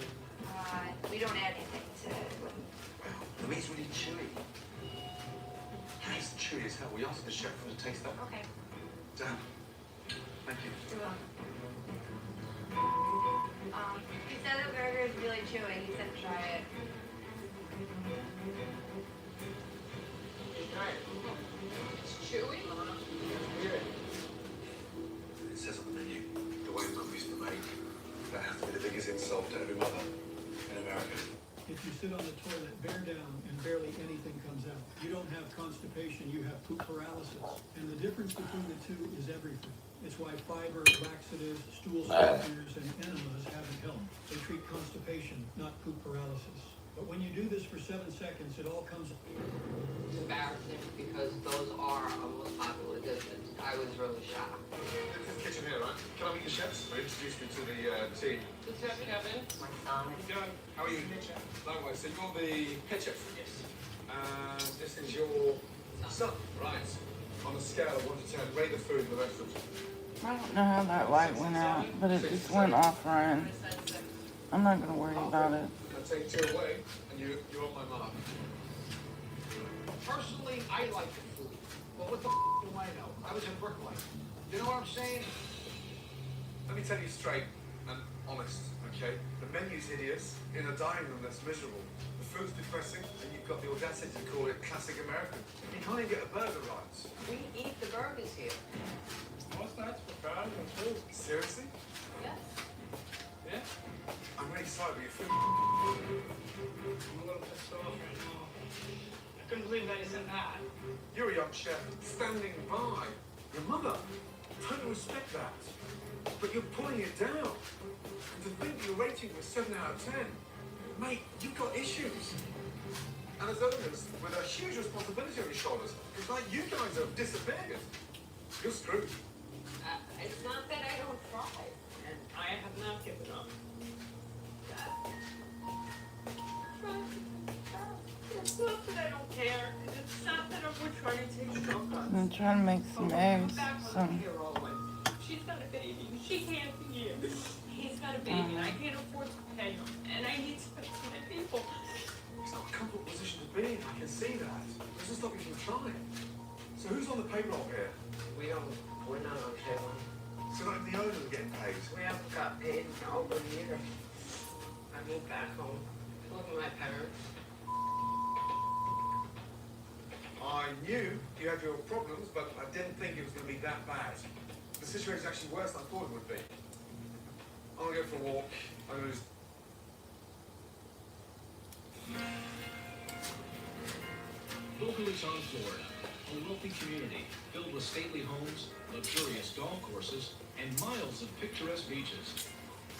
We don't add anything to it. Wow. The meat's really chewy. Yeah, it's chewy as hell. We asked the chef to taste that. Okay. Dan. Thank you. You're welcome. He said the burger is really chewy. He said try it. It's chewy. It says on the menu, the way mummy's the make. That has to be the biggest insult to every mother in America. If you sit on the toilet, bear down, and barely anything comes out, you don't have constipation, you have poop paralysis. And the difference between the two is everything. It's why fiber, laxatives, stool softeners, and enemas haven't helped. They treat constipation, not poop paralysis. But when you do this for 7 seconds, it all comes. It's embarrassing because those are our most popular dishes. I was really shocked. This is the kitchen here, right? Can I meet the chefs? They introduced me to the team. Good chef, Kevin. My son. How you doing? How are you? Likewise. So you're the head chef? Yes. And this is your son, right? On a scale of 1 to 10, rate the food in the restaurant. I don't know how that light went out, but it just went off, Ryan. I'm not gonna worry about it. I'll take 2 away, and you're on my mark. Personally, I like the food. But what the do I know? I was a bricklayer. You know what I'm saying? Let me tell you straight and honest, okay? The menu's hideous in a dining room that's miserable. The food's depressing, and you've got the audacity to call it classic American. You can't even get a burger right. We eat the burgers here. What's that? For crowd and food? Seriously? Yes. Yeah? I'm really sorry, but your food. I'm a little pissed off right now. I couldn't believe that you said that. You're a young chef standing by your mother. Totally respect that. But you're pulling it down. And to think you're rating a 7 out of 10. Mate, you've got issues. And as owners, with a huge responsibility on your shoulders, it's like you guys have disappeared. You're screwed. It's not that I don't try. And I have not given up. It's not that I don't care. It's not that we're trying to take shortcuts. I'm trying to make some eggs. She's got a baby. She can't be here. He's got a baby, and I can't afford to pay him. And I need to pay my people. It's not a comfortable position to be in. I can see that. It doesn't stop you from trying. So who's on the payroll here? We're not on payroll. So not even the owners are getting paid. We haven't got paid in over a year. I moved back home to live with my parents. I knew you had your problems, but I didn't think it was going to be that bad. The situation's actually worse than I thought it would be. I'm going to go for a walk. I'm going to just... Boca Raton, Florida, a wealthy community filled with stately homes, luxurious golf courses, and miles of picturesque beaches.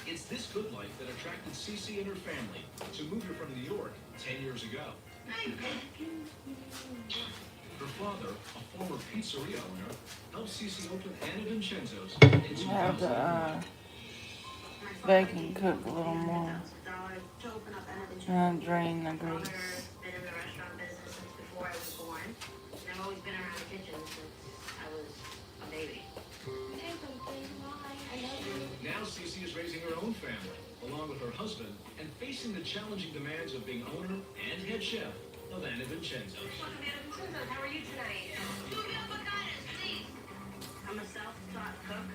It's this good life that attracted Cece and her family to move here from New York 10 years ago. Her father, a former pizzeria owner, helped Cece open Anna Vincenzo's in 2000. Have to bacon cook a little more and drain the grease. Been in the restaurant business since before I was born. And I've always been around the kitchen since I was a baby. along with her husband and facing the challenging demands of being owner and head chef of Anna Vincenzo's. Welcome to Anna Vincenzo's. How are you tonight? I'm a self-taught cook.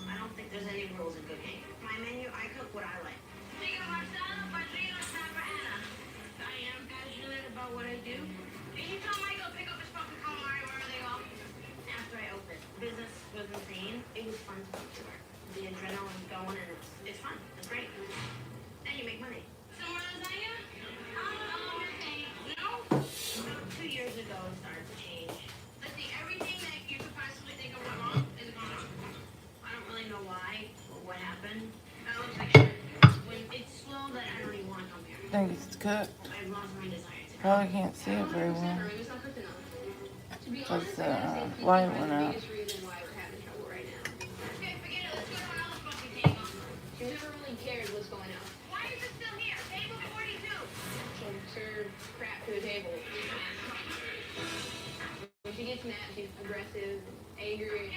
I don't think there's any rules in cooking. My menu, I cook what I like. I am passionate about what I do. Can you tell Michael to pick up his fucking calamari wherever they go? After I opened, business was insane. It was fun to come to work. The adrenaline's going and it's fun. It's great. And you make money. Some more lasagna? No? About 2 years ago, it started to change. Let's see, everything that you could possibly think of went wrong is gone. I don't really know why or what happened. When it's slow, that I don't even want to come here. I think it's cooked. I've lost my desire to. Probably can't see it very well. It's not cooked enough. To be Because honest, the I think light that's went the out. biggest reason why we're having trouble right now. Okay, forget it. Let's go to my other fucking table. She never really cared what's going on. Why is it still here? Table 42. She'll serve crap to the table. When she gets mad, she's aggressive, angry.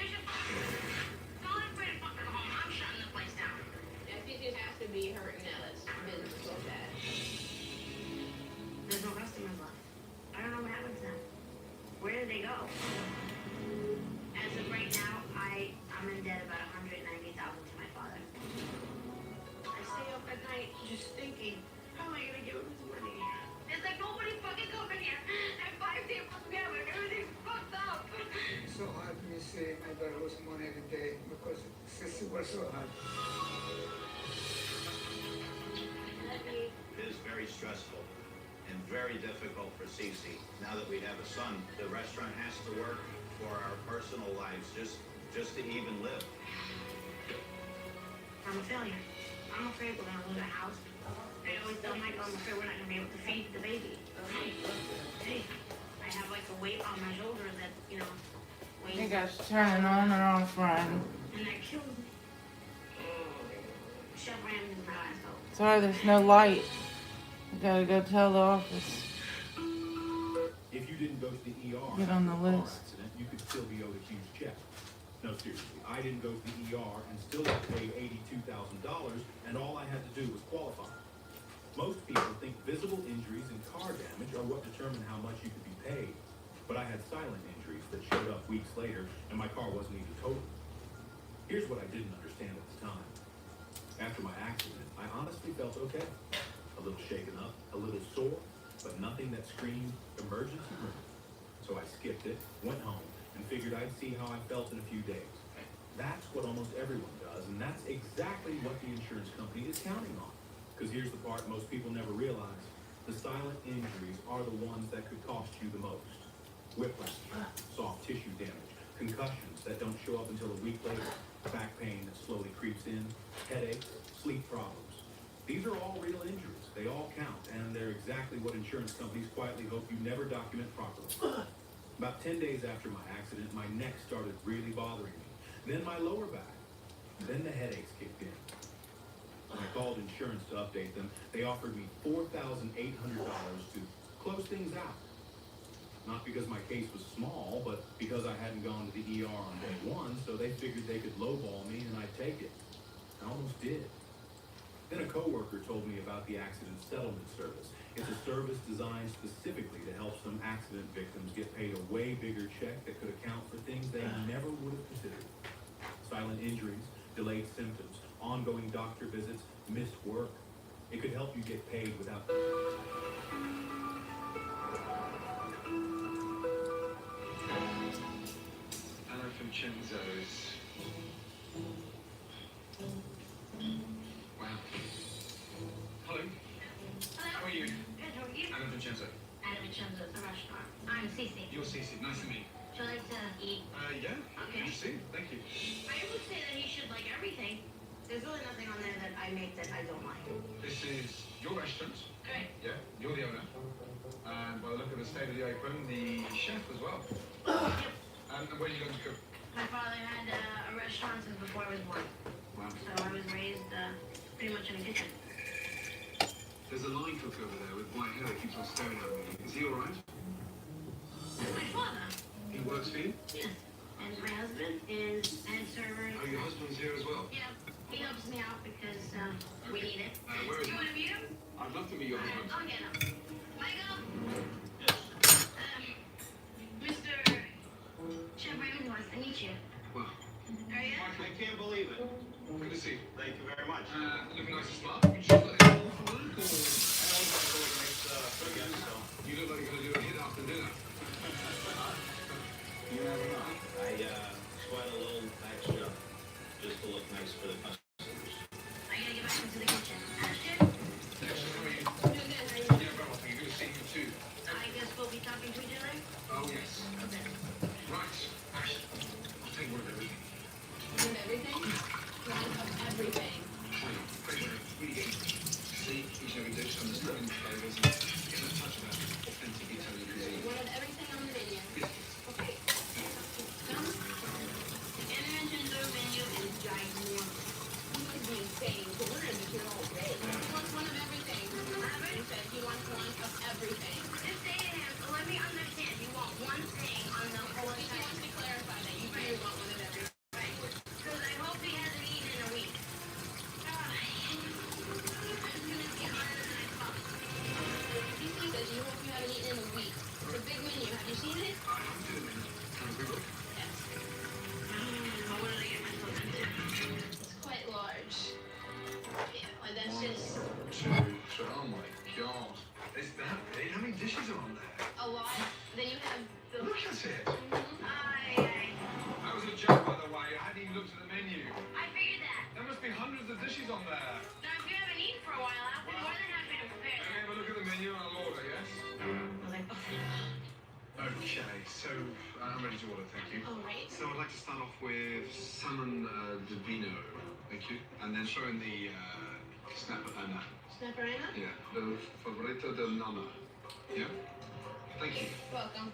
Don't everybody fucking go home. I'm shutting the place down. I think it has to be her and Nella's business so bad. There's no customers left. I don't know what happened to them. Where did they go? As of right now, I'm in debt about $190,000 to my father. I stay up at night just thinking, how am I gonna give him his money? It's like nobody fucking coming here. And 5 tables together, everything's fucked up. It's so hard for me seeing my daughter lose money every day because it's so hard. It is very stressful and very difficult for Cece. Now that we have a son, the restaurant has to work for our personal lives just to even live. I'm a failure. I'm afraid we're gonna lose our house. I always tell Michael I'm afraid we're not gonna be able to feed the baby. Hey, I have like a weight on my shoulders that, you know, weighs. You guys turning on and off, Ryan. And that kills me. Chef Ramsay is my last hope. Sorry, there's no light. I gotta go tell the office. If you didn't go to the ER Get on the after a car list. accident, you could still be owed a huge check. No, seriously, I didn't go to the ER and still got paid $82,000, and all I had to do was qualify. Most people think visible injuries and car damage are what determine how much you could be paid. But I had silent injuries that showed up weeks later, and my car wasn't even totaled. Here's what I didn't understand at the time. After my accident, I honestly felt okay. A little shaken up, a little sore, but nothing that screamed emergency room. So I skipped it, went home, and figured I'd see how I felt in a few days. That's what almost everyone does, and that's exactly what the insurance company is counting on. Because here's the part most people never realize. The silent injuries are the ones that could cost you the most. Whiplash, soft tissue damage, concussions that don't show up until a week later, back pain that slowly creeps in, headaches, sleep problems. These are all real injuries. They all count, and they're exactly what insurance companies quietly hope you never document properly. About 10 days after my accident, my neck started really bothering me. Then my lower back. Then the headaches kicked in. When I called insurance to update them, they offered me $4,800 to close things out. Not because my case was small, but because I hadn't gone to the ER on day one, so they figured they could lowball me and I'd take it. I almost did. Then a coworker told me about the accident settlement service. It's a service designed specifically to help some accident victims get paid a way bigger check that could account for things they never would have considered. Silent injuries, delayed symptoms, ongoing doctor visits, missed work. It could help you get paid without... Anna Vincenzo's. Wow. Hello. How are you? Good, how are you? Anna Vincenzo. Anna Vincenzo's a restaurant. I'm Cece. You're Cece. Nice to meet you. Would you like to eat? Yeah. Okay. See, thank you. I would say that he should like everything. There's really nothing on there that I make that I don't like. This is your restaurant. Great. Yeah, you're the owner. And by the look of the state of the apron, the chef as well. Yep. And where are you going to cook? My father had a restaurant since before I was born. Wow. So I was raised pretty much in a kitchen. There's a line cook over there with white hair that keeps on staring at me. Is he alright? My father. He works for you? Yes. And my husband is head server. Oh, your husband's here as well? Yeah. He helps me out because we need it. Where is You he? want to meet him? I'd love to meet your husband. I'll get him. Michael? Mr. Chef Raymond wants to meet you. Well, Are you? I can't believe it. good to see you. Thank you very much. Looking nice and smart. You look like I always have to look nice for guests, so. you look like you're going to do a hit after dinner. You never know. I sweat a little extra just to look nice for the customers. I gotta get back into the kitchen. Ashton? Yes, how are you? Doing good. How you Yeah, doing? very well, thank you. Good to see you too. I guess we'll be talking to each other? Oh, yes. Okay. Right. I'll take one of everything. One of everything? One of everything. Really good. See each and every dish, understanding the flavors, and get a touch of that authentic Italian cuisine. One of everything on the menu. Yes. Okay. Done? International menu is ginormous. He was being insane, but we're gonna be here all day. He wants one of everything. He said he wants one of everything. Just say to him, let me understand. You want one thing on the whole He entire wants to clarify that you do want one of everything. because I hope he hasn't eaten in a week. It's gonna be harder than I thought. He says you hope you haven't eaten in a week. It's a big menu. Have you seen it? I haven't seen it. Can we look? Yes. What did I get myself into? It's quite large. Yeah, like that's just Oh my god. Is that big? How many dishes are on there? a lot. Then you have the. Look at it. Aye. That was a joke, by the way. I hadn't even looked at the menu. I figured that. There must be hundreds of dishes on there. Now, if you haven't eaten for a while, I'll be more than happy to prepare Let me have a look at the menu and I'll order, yes? Okay, so I'm ready to order, thank you. All right. So I'd like to start off with salmon divino, thank you. And then throw in the snapperina. Snapperina? Yeah, the favorito del nonna. Yeah? Thank you. Welcome.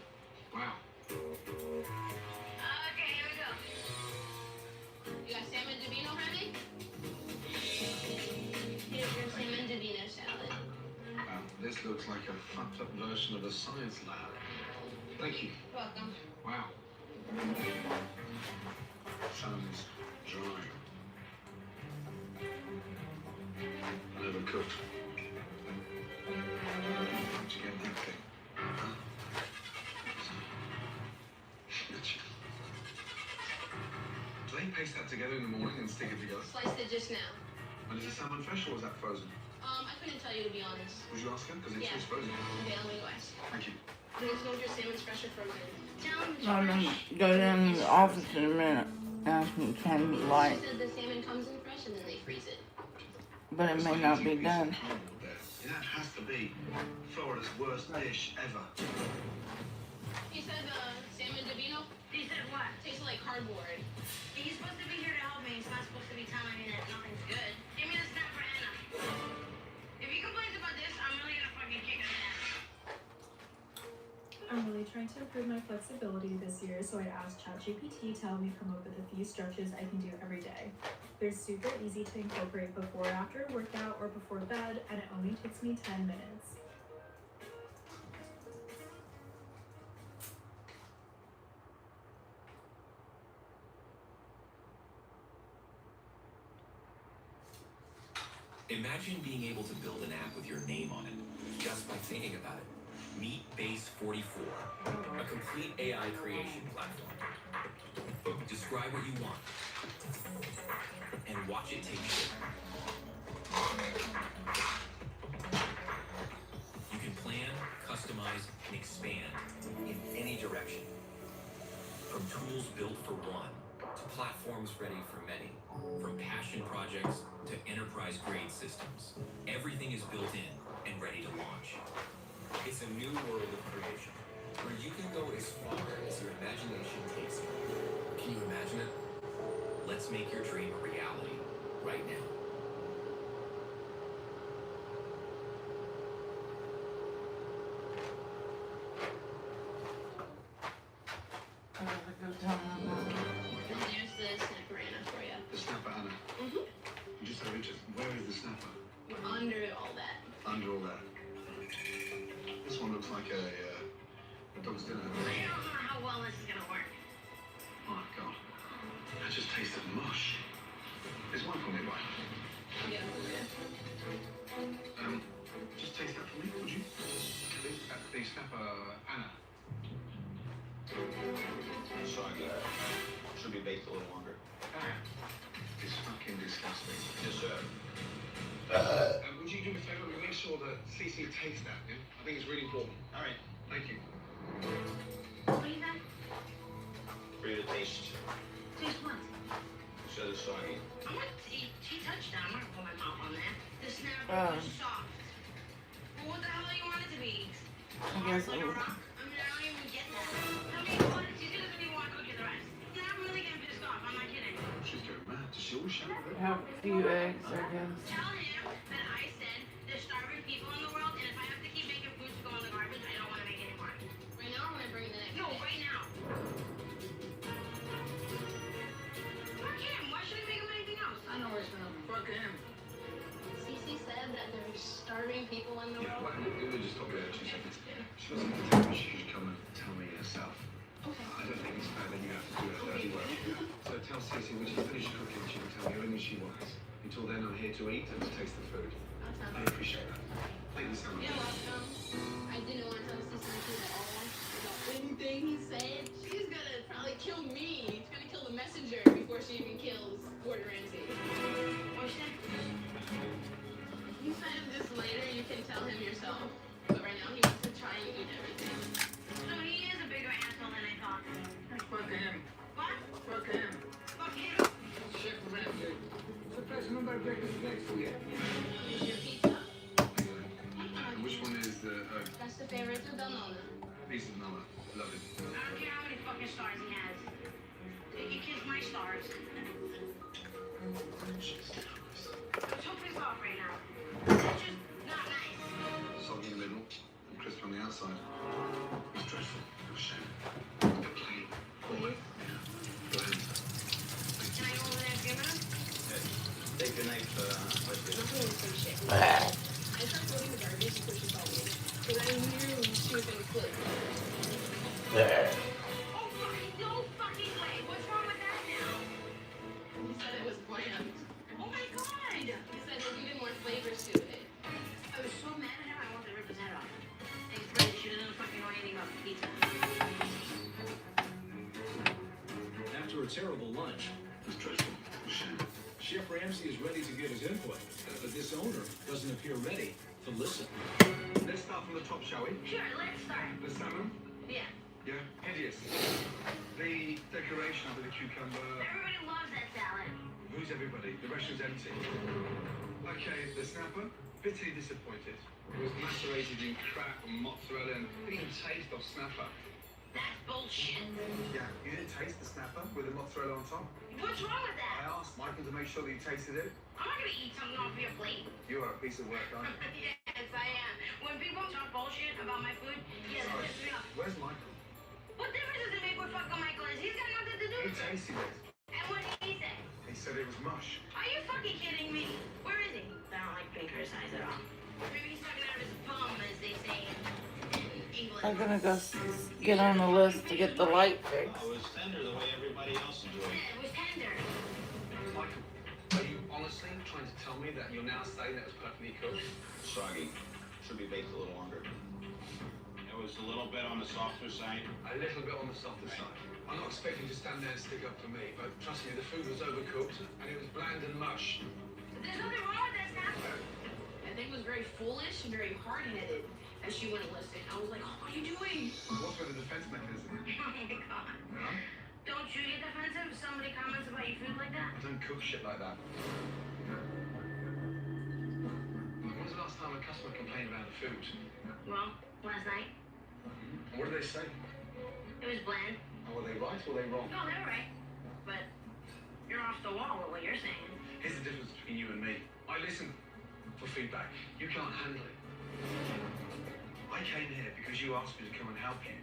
Wow. Okay, here we go. You got salmon divino, honey? Here's your salmon divino salad. Wow, this looks like a fucked up version of a science lab. Thank you. Welcome. Wow. Salmon's dry. And overcooked. How'd you get that thing? Huh? Do they paste that together in the morning and stick it together? Sliced it just now. And is the salmon fresh or was that frozen? I couldn't tell you to be honest. Would you ask her? Because it Yeah. tastes frozen. Okay, let me go ask. Thank you. I need to know if your salmon's fresh or frozen. Tell him it's I'm fresh. gonna go down to the office in a minute. Ask me to change the light. She said the salmon comes in fresh and then they freeze it. But it may not be done. That has to be Florida's worst dish ever. He said salmon divino He said what? tastes like cardboard. He's supposed to be here to help me. He's not supposed to be telling me that nothing's good. Give me the snapper, Anna. If he complains about this, I'm really gonna fucking kick his ass. I'm really trying to improve my flexibility this year, so I asked ChatGPT to help me come up with a few stretches I can do every day. They're super easy to incorporate before or after a workout or before bed, and it only takes me 10 minutes. Imagine being able to build an app with your name on it, just by thinking about it. Meet Base 44, a complete AI creation platform. Describe what you want, and watch it take shape. You can plan, customize, and expand in any direction. From tools built for one, to platforms ready for many. From passion projects to enterprise-grade systems, everything is built in and ready to launch. It's a new world of creation, where you can go as far as your imagination takes you. Can you imagine it? Let's make your dream a reality right now. There's the snapperina for you. The snapper, Anna. Mm-hmm. Just out of interest, where is the snapper? Under all that. Under all that. This one looks like a dog's dinner. I don't know how well this is gonna work. Oh my god. That just tasted mush. Is one for me, by soggy. Should be baked a little longer. It's fucking disgusting. Yes, sir. Would you do me a favour? We make sure that CC tastes that, yeah? I think it's really important. All right. Thank you. What is that? For you to taste. Taste what? So the soggy. I'm not, she touched that. I'm not gonna put my mouth on that. The snapper was soft. Well, what the hell do you want it to be? I guess Like a it rock? I mean, I don't even get that. I mean, what? She doesn't even want to cook you the rest. Then I'm really getting pissed off. I'm not kidding. She's going mad. Does she always shout at it? have a few eggs, I guess. Tell him that I said there's starving people in the world, and if I have to keep making food to go in the garbage, I don't want to make any more. Right now, I'm gonna bring the next. No, right now. Fuck him. Why should I make him anything else? I know it's not. Fuck him. Cece said that there's starving people in the Yeah, world. well, let me just stop you there 2 seconds. She wasn't going to tell me. She should come and tell me herself. Okay. I don't think it's fair that you have to do her dirty work. So tell Cece when she's finished cooking, she can tell me everything she wants. Until then, I'm here to eat and to taste the food. I appreciate that. Thank you so much. You're welcome. I didn't want to tell Cece at all about anything he said. She's gonna probably kill me. She's gonna kill the messenger before she even kills Gordon Ramsay. What's that? If you send him this later, you can tell him yourself. But right now, he wants to try and eat everything. So he is a bigger asshole than I thought. Fuck him. What? Fuck him. Fuck him. Chef Ramsay. It's the best number of breakfast next to you. Is your pizza? And which one is the That's the favorite of Delnona. piece of mama? Lovely. I don't care how many fucking stars he has. He can kiss my stars. I'm so pissed off right now. It's just not nice. Soggy in the middle and crisp on the outside. It's dreadful. What a shame. The plate. Please? Go ahead. Can I go over there and give it him? Take your knife, let's I'm do doing some shit. I started throwing the garbage before she called me. Because I knew she was gonna flip. Oh, fucking no fucking way. What's wrong with that now? He said it was bland. Oh my god! He said it needed more flavors to it. I was so mad at him, I wanted to rip his head off. Thanks, Brady. She doesn't fucking know anything about pizza. After a terrible lunch, It's dreadful. What a shame. Chef Ramsay is ready to give his input, but this owner doesn't appear ready to listen. Let's start from the top, shall we? Sure, let's start. The salmon? Yeah. Yeah. Hideous. The decoration with the cucumber. Everybody loves that salad. Who's everybody? The restaurant's empty. Okay, the snapper? Bitterly disappointed. It was macerated in crap and mozzarella and didn't even taste of snapper. That's bullshit. Yeah, you didn't taste the snapper with the mozzarella on top? What's wrong with I that? asked Michael to make sure that you tasted it. I'm not gonna eat something off your plate. You are a piece of work, aren't you? Yes, I am. When people talk bullshit about my food, yeah, that pisses me off. Where's Michael? What difference does it make what fucking Michael is? He's got nothing to do He with it. tasted it. And what did he say? He said it was mush. Are you fucking kidding me? Where is he? I don't like being criticized at all. Maybe he's talking out of his bum, as they say in England. I'm gonna go get on the list to get the light fixed. Oh, it was tender the way everybody else enjoyed it. Yeah, it was tender. Michael, are you honestly trying to tell me that you're now saying that it was perfectly cooked? Soggy. Should be baked a little longer. It was a little bit on the softer side. A little bit on the softer side. I'm not expecting you to stand there and stick up for me, but trust me, the food was overcooked and it was bland and mush. There's nothing wrong with that snapper. I think it was very foolish and very hard-headed, and she wouldn't listen. I was like, oh, what are you doing? What's with the defense mechanism? Oh my god. Huh? Don't you get defensive if somebody comments about your food like that? I don't cook shit like that. When was the last time a customer complained about the food? Well, last night, And what did they say? it was bland. Oh, were they right or were they wrong? No, they were right. But you're off the wall with what you're saying. Here's the difference between you and me. I listen for feedback. You can't handle it. I came here because you asked me to come and help you.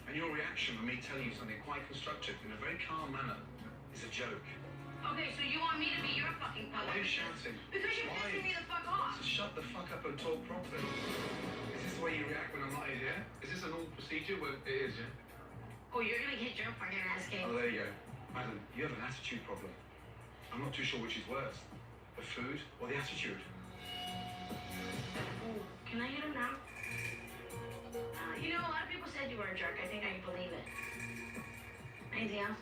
And your reaction when me telling you something quite constructive in a very calm manner is a joke. Okay, so you want me to be your fucking Why are puppet? you shouting? Because you're Why? pissing me the fuck off. So shut the fuck up and talk properly. Is this the way you react when I'm not here? Is this a normal procedure? Well, it is, yeah? Oh, you're gonna get your fucking ass kicked. Oh, there you go. Madam, you have an attitude problem. I'm not too sure which is worse. The food or the attitude? Oh, can I hit him now? You know, a lot of people said you were a jerk. I think I believe it. I think here?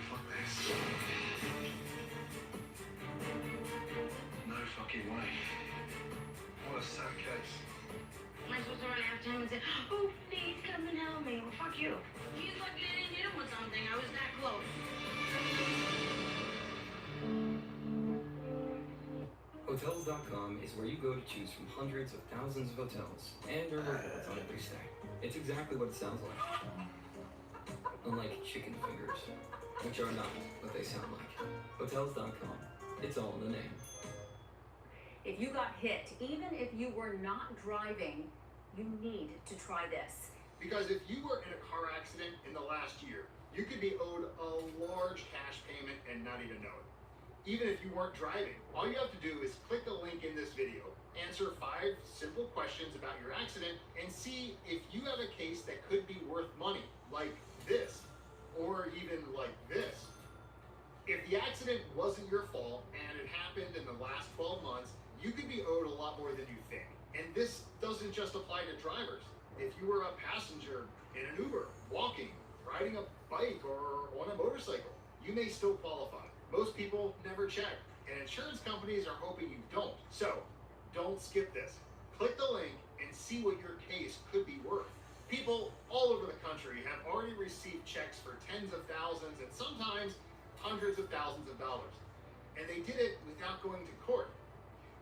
Fuck this. No fucking way. What a sad case. Am I supposed to run after him and say, oh, please come and help me? Well, fuck you. He's lucky I didn't hit him with something. I was that close. Hotels.com is where you go to choose from hundreds of thousands of hotels and earn rewards on every stay. It's exactly what it sounds like. Unlike chicken fingers, which are not what they sound like. Hotels.com. It's all in the name. If you got hit, even if you were not driving, you need to try this. Because if you were in a car accident in the last year, you could be owed a large cash payment and not even know it. Even if you weren't driving, all you have to do is click the link in this video, answer 5 simple questions about your accident, and see if you have a case that could be worth money, like this, or even like this. If the accident wasn't your fault and it happened in the last 12 months, you could be owed a lot more than you think. And this doesn't just apply to drivers. If you were a passenger in an Uber, walking, riding a bike, or on a motorcycle, you may still qualify. Most people never check, and insurance companies are hoping you don't. So, don't skip this. Click the link and see what your case could be worth. People all over the country have already received checks for tens of thousands and sometimes hundreds of thousands of dollars. And they did it without going to court.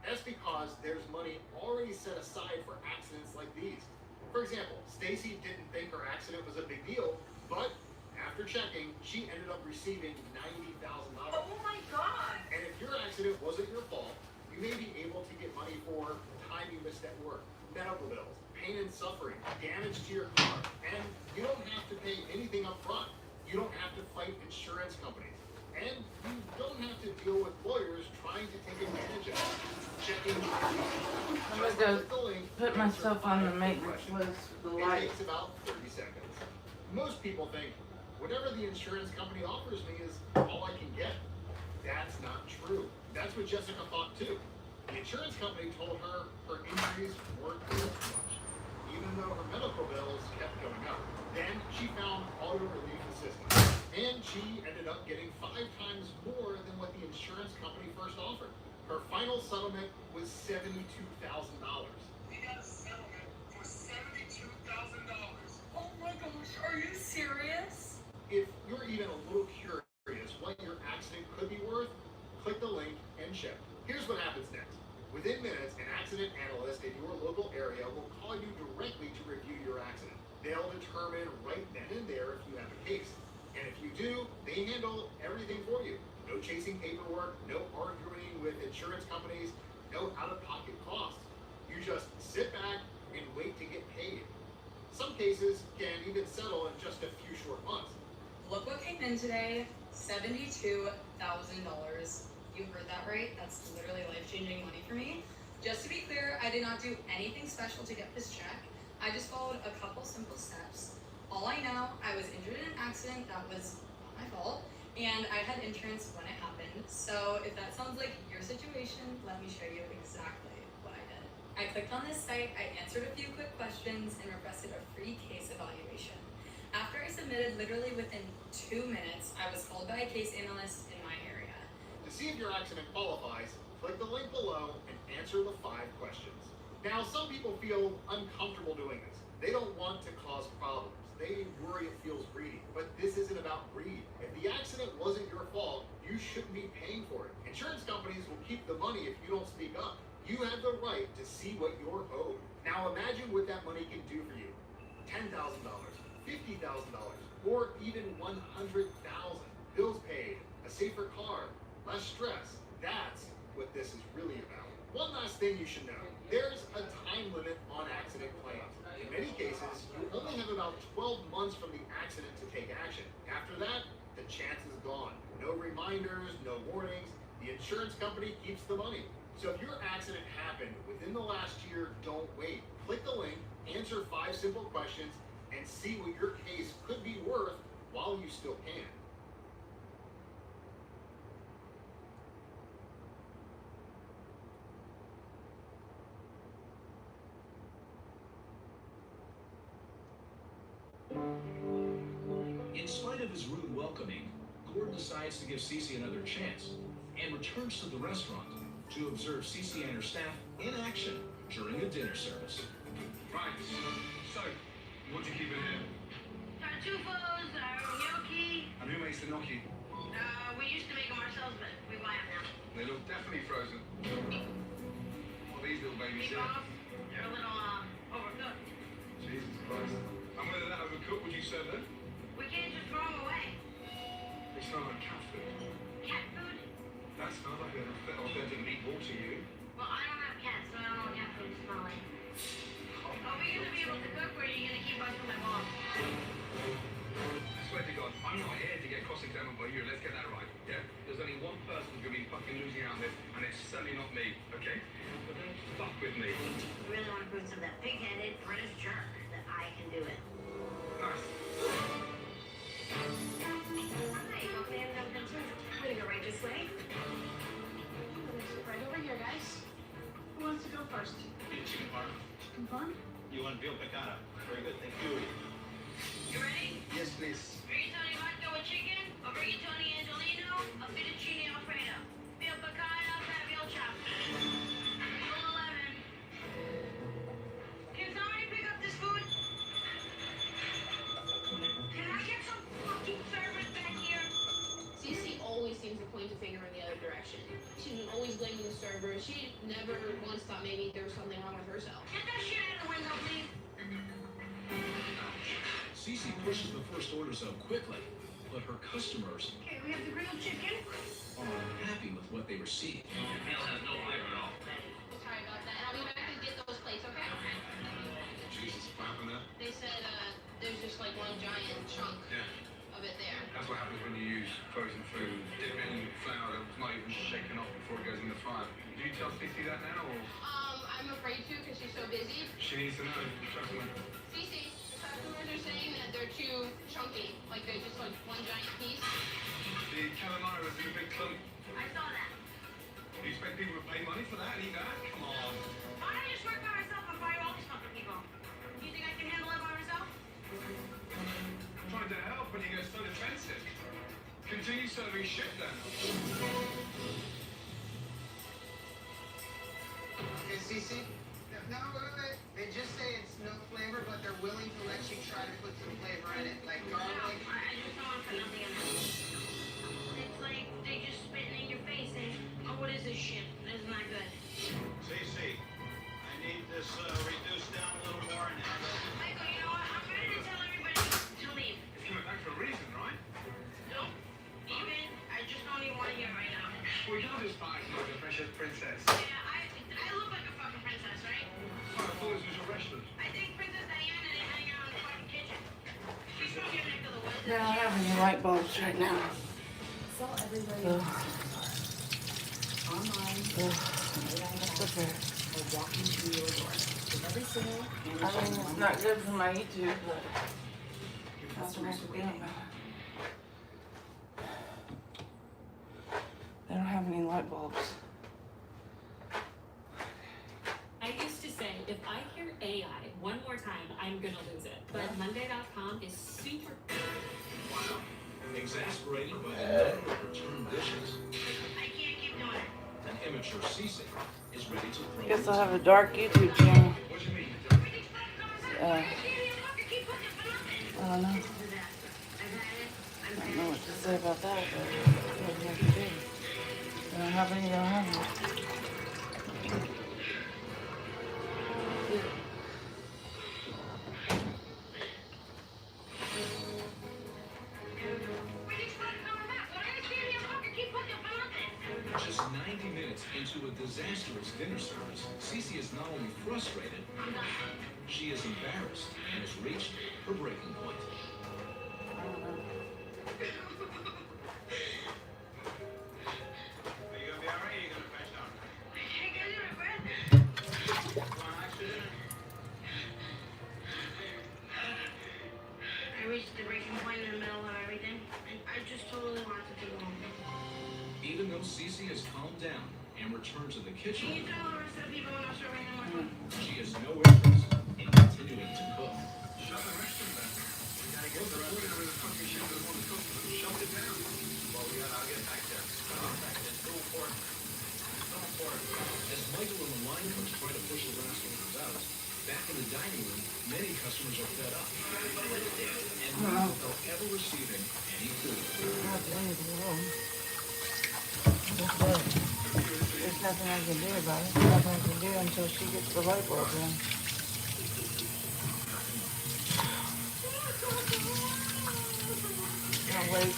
That's because there's money already set aside for accidents like these. For example, Stacy didn't think her accident was a big deal, but after checking, she ended up receiving $90,000. Oh my God! And if your accident wasn't your fault, you may be able to get money for time you missed at work, medical bills, pain and suffering, damage to your car, and you don't have to pay anything up front. You don't have to fight insurance companies, and you don't have to deal with lawyers trying to take advantage of it. Checking I'm gonna go put myself on the maintenance list for the it light. takes about 30 seconds. Most people think, whatever the insurance company offers me is all I can get. That's not true. That's what Jessica thought too. The insurance company told her her injuries weren't worth much, even though her medical bills kept going up. Then she found auto relief assistance, and she ended up getting 5 times more than what the insurance company first offered. Her final settlement was $72,000. We got a settlement for $72,000. Oh my gosh, are you serious? If you're even a little curious what your accident could be worth, click the link and check. Here's what happens next. Within minutes, an accident analyst in your local area will call you directly to review your accident. They'll determine right then and there if you have a case. And if you do, they handle everything for you. No chasing paperwork, no arguing with insurance companies, no out-of-pocket costs. You just sit back and wait to get paid. Some cases can even settle in just a few short months. Look what came in today, $72,000. You heard that right? That's literally life-changing money for me. Just to be clear, I did not do anything special to get this check. I just followed a couple simple steps. All I know, I was injured in an accident that was not my fault, and I had insurance when it happened. So if that sounds like your situation, let me show you exactly what I did. I clicked on this site, I answered a few quick questions, and requested a free case evaluation. After I submitted, literally within 2 minutes, I was called by a case analyst in my area. To see if your accident qualifies, click the link below and answer the 5 questions. Now, some people feel uncomfortable doing this. They don't want to cause problems. They worry it feels greedy. But this isn't about greed. If the accident wasn't your fault, you shouldn't be paying for it. Insurance companies will keep the money if you don't speak up. You have the right to see what you're owed. Now imagine what that money can do for you. $10,000, $50,000, or even $100,000. Bills paid, a safer car, less stress. That's what this is really about. One last thing you should know. There's a time limit on accident claims. In many cases, you only have about 12 months from the accident to take action. After that, the chance is gone. No reminders, no warnings. The insurance company keeps the money. So if your accident happened within the last year, don't wait. Click the link, answer 5 simple questions, and see what your case could be worth while you still can. Thank you. In spite of his rude welcoming, Gordon decides to give Cece another chance and returns to the restaurant to observe Cece and her staff in action during a dinner service. Right, so, what do you keep in here? Tartufos, gnocchi. And who makes the gnocchi? We used to make them ourselves, but we buy them now. They look definitely frozen. What are these little babies here? Meatballs, they're a little overcooked. Jesus Christ. And whether that overcooked, would you serve them? We can't just throw them away. They smell like cat food. Cat food? That smells like an authentic meatball to you. Well, I don't have cats, so I don't know what cat food smells like. Are we gonna be able to cook, or are you gonna keep busting my balls? I swear to God, I'm not here to get cross-examined by you. Let's get that right, yeah? There's only one person who's going to be fucking losing out on this, and it's certainly not me, okay? But don't fuck with me. I really want to prove to that pig-headed British jerk that I can do it. Nice. Hi, welcome to Amazon Ventura. I'm gonna go right this way. Right over here, guys. Who wants to go first? Chicken parm. Chicken parm? You want veal piccata? Very good, thank you. You ready? Yes, please. Rigatoni vodka with chicken, a rigatoni angelino, a fettuccine alfredo, veal piccata, fat veal chop. Rule 11. Can somebody pick up this food? Can I get some fucking service back here? Cece always seems to point the finger in the other direction. She's always blaming the server. She never once thought maybe there was something wrong with herself. Get that shit out of the window, please. Cece pushes the first orders out quickly, but her customers Okay, we have the grilled chicken. are unhappy with what they receive. Meal has no flavor at all. Sorry about that. I'll be back and get those plates, okay? Jesus, what happened there? They said there's just like one giant chunk Yeah. of it there. That's what happens when you use frozen food. Dip it in flour that's not even shaken off before it goes in the fryer. Do you tell Cece that now, or? I'm afraid to because she's so busy. She needs to know. Trust me. Cece, the customers are saying that they're too chunky. Like they're just like one giant piece. The calamari was in a big clump. I saw that. Do you expect people to pay money for that and eat that? Come on. Why don't I just work by myself and fire all these fucking people? You think I can handle it by myself? I'm trying to help when you get so defensive. Continue serving shit then. Okay, Cece? No, wait. They just say it's no flavor, but they're willing to let you try to put some flavor in it, like garlic. No, I just don't want to put nothing in it. It's like they just spitting in your face and, oh, what is this shit? This is not good. Cece, I need this reduced down a little more and have it. Michael, you know what? I'm ready to tell everybody to leave. It's coming back for a reason, right? No, even, I just don't even want to hear it right now. Well, you're just fine like a precious princess. Yeah, I look like a fucking princess, right? Oh, I thought this was your restaurant. I think Princess Diana didn't hang out in the fucking kitchen. She's from your neck of the woods. They don't have any light bulbs right now. Sell everybody Ugh. online, That's okay. or walking through your door. With every sale, I mean, it's not good for my YouTube, but your that's what I customers have to are do. waiting. They don't have any light bulbs. I used to say, if I hear AI one more time, I'm gonna lose it. But Monday.com is super. Wow. Exasperated by the number of returned dishes, I can't keep doing it. an immature Cece is ready to throw. Guess I'll have a dark YouTube channel. What do you mean? I don't know. I don't know what to say about that, but that's what we have to do. They don't have any, they don't have any. Just 90 minutes into a disastrous dinner service, Cece is not only frustrated, she is embarrassed and has reached her breaking point. Are you gonna be alright? Or are you gonna crash down? I reached the breaking point in the middle of everything, and I just totally wanted to go home. Even though Cece has calmed down and returned to the Can kitchen, you tell the rest of the people when I'm serving them more food? she has no interest in continuing to cook. Shut the restaurant down. You gotta go. They're ordering with a fucking shit Sit down. Well, I'll get back there. It's so important. So important. As Michael and the line cooks try to push the rascals out, back in the dining room, many customers are fed up. And without ever receiving any food. There's nothing I can do about it. Nothing I can do until she gets the light bulb in. I'll wait.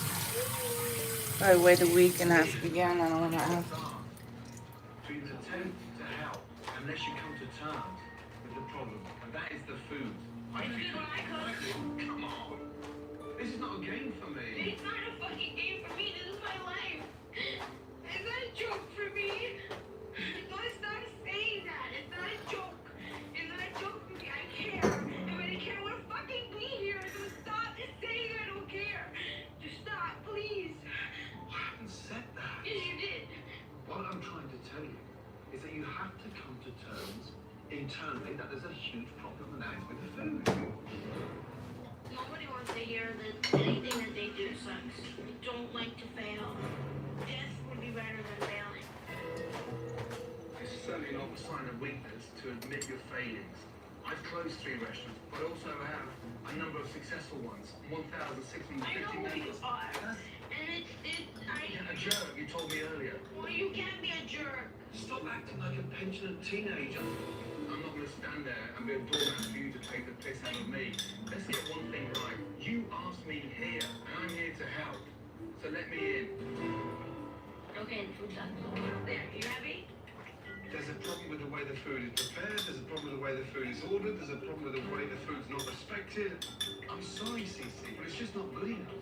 Probably wait a week and ask again. I don't want to ask. To attempt to help unless you come to terms with the problem, and that is the food. Come on. This is not a game for me. It's not a fucking game for me. This is my life. It's not a joke for me. Don't stop saying that. It's not a joke. It's not a joke for me. I care. And when I care, I want to fucking be here. So stop saying I don't care. Just stop, please. I haven't said that. Yes, you did. What I'm trying to tell you is that you have to come to terms internally that there's a huge problem and that is with the food. Nobody wants to hear that anything that they do sucks. They don't like to fail. Death would be better than failing. It's certainly not a sign of weakness to admit your failings. I've closed 3 restaurants, but also have a number of successful ones. 1,650 I know who you members. are. And Yeah, a jerk, you told me earlier. Well, you can't be a jerk. Stop acting like a pensioned teenager. I'm not going to stand there and be a doormat for you to take the piss out of me. Let's get one thing right. You asked me here, and I'm here to help. So let me in. Okay, the food's done. There, you happy? There's a problem with the way the food is prepared. There's a problem with the way the food is ordered. There's a problem with the way the food's not respected. I'm sorry, Cece, but it's just not good enough.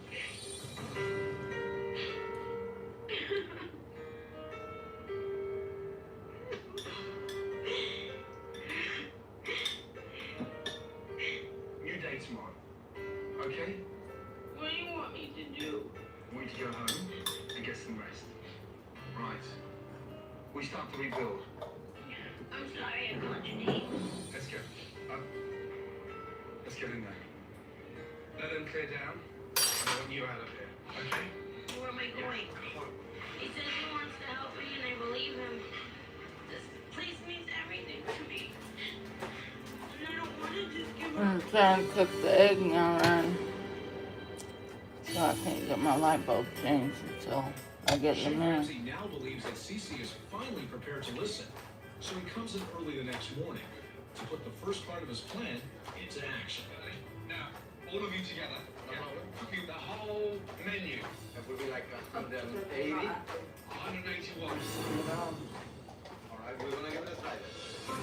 New day tomorrow. Okay? What do you want me to do? We need to go home and get some rest. Right. We start to rebuild. I'm sorry I called your name. Let's go. Let's get in there. Let them clear down. I want you out of here. Okay? Where am I going? He says he wants to help me and I believe him. This place means everything to me. And I don't want to just give up. I'm trying to cook the egg now, Ryan. So I can't get my light bulb changed until I get Chef them in. Ramsay now believes that Cece is finally prepared to listen, so he comes in early the next morning to put the first part of his plan into action. Now, all of you together, cooking the whole menu. That would be like 180? 181. All right, we're going to give it a try then.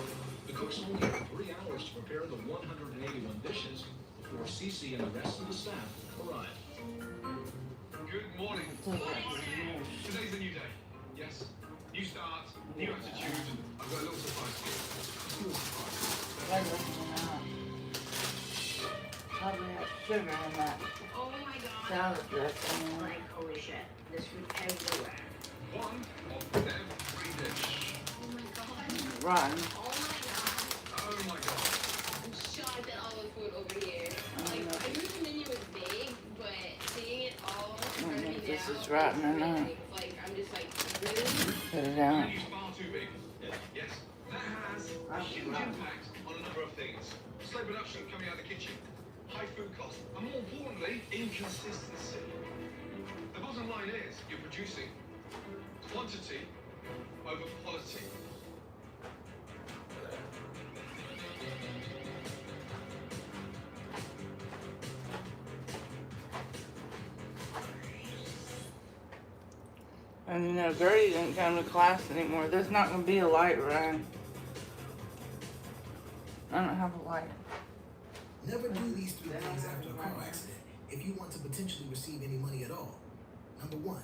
The cooks only have 3 hours to prepare the 181 dishes before Cece and the rest of the staff arrive. Good morning. Today's a new day. Yes. New start, new attitude, and I've got a little surprise for you. Probably have sugar in that Oh my god. salad dressing. Like, holy shit. This food everywhere. One of every dish. Oh my god. Run. Oh my god. I'm shocked at all the food over here. Like, I knew the menu was big, but seeing it all in front of me This now, is rotten or not. like, I'm just like, really? Put it out. Menu's far too big. Yes. That has a huge impact on a number of things. Slow production coming out of the kitchen. High food costs. And more importantly, inconsistency. The bottom line is you're producing quantity over quality. And you know, Gertie didn't come to class anymore. There's not going to be a light, Ryan. I don't have a light. Never do these 3 things after a car accident if you want to potentially receive any money at all. Number 1.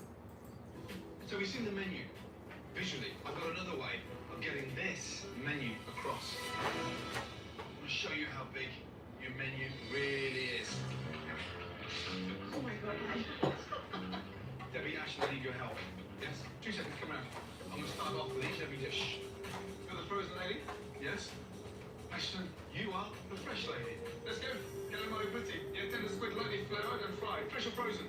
So we've seen the menu. Visually, I've got another way of getting this menu across. I'm going to show you how big your menu really is. Oh my god. Debbie, Ashley, I need your help. Yes? 2 seconds, come out. I'm going to start off with each and every dish. Got the frozen lady? Yes? Ashton, you are the fresh lady. Let's go. Calamari putti. Yeah, tender squid, lightly flavored and fried. Fresh or frozen?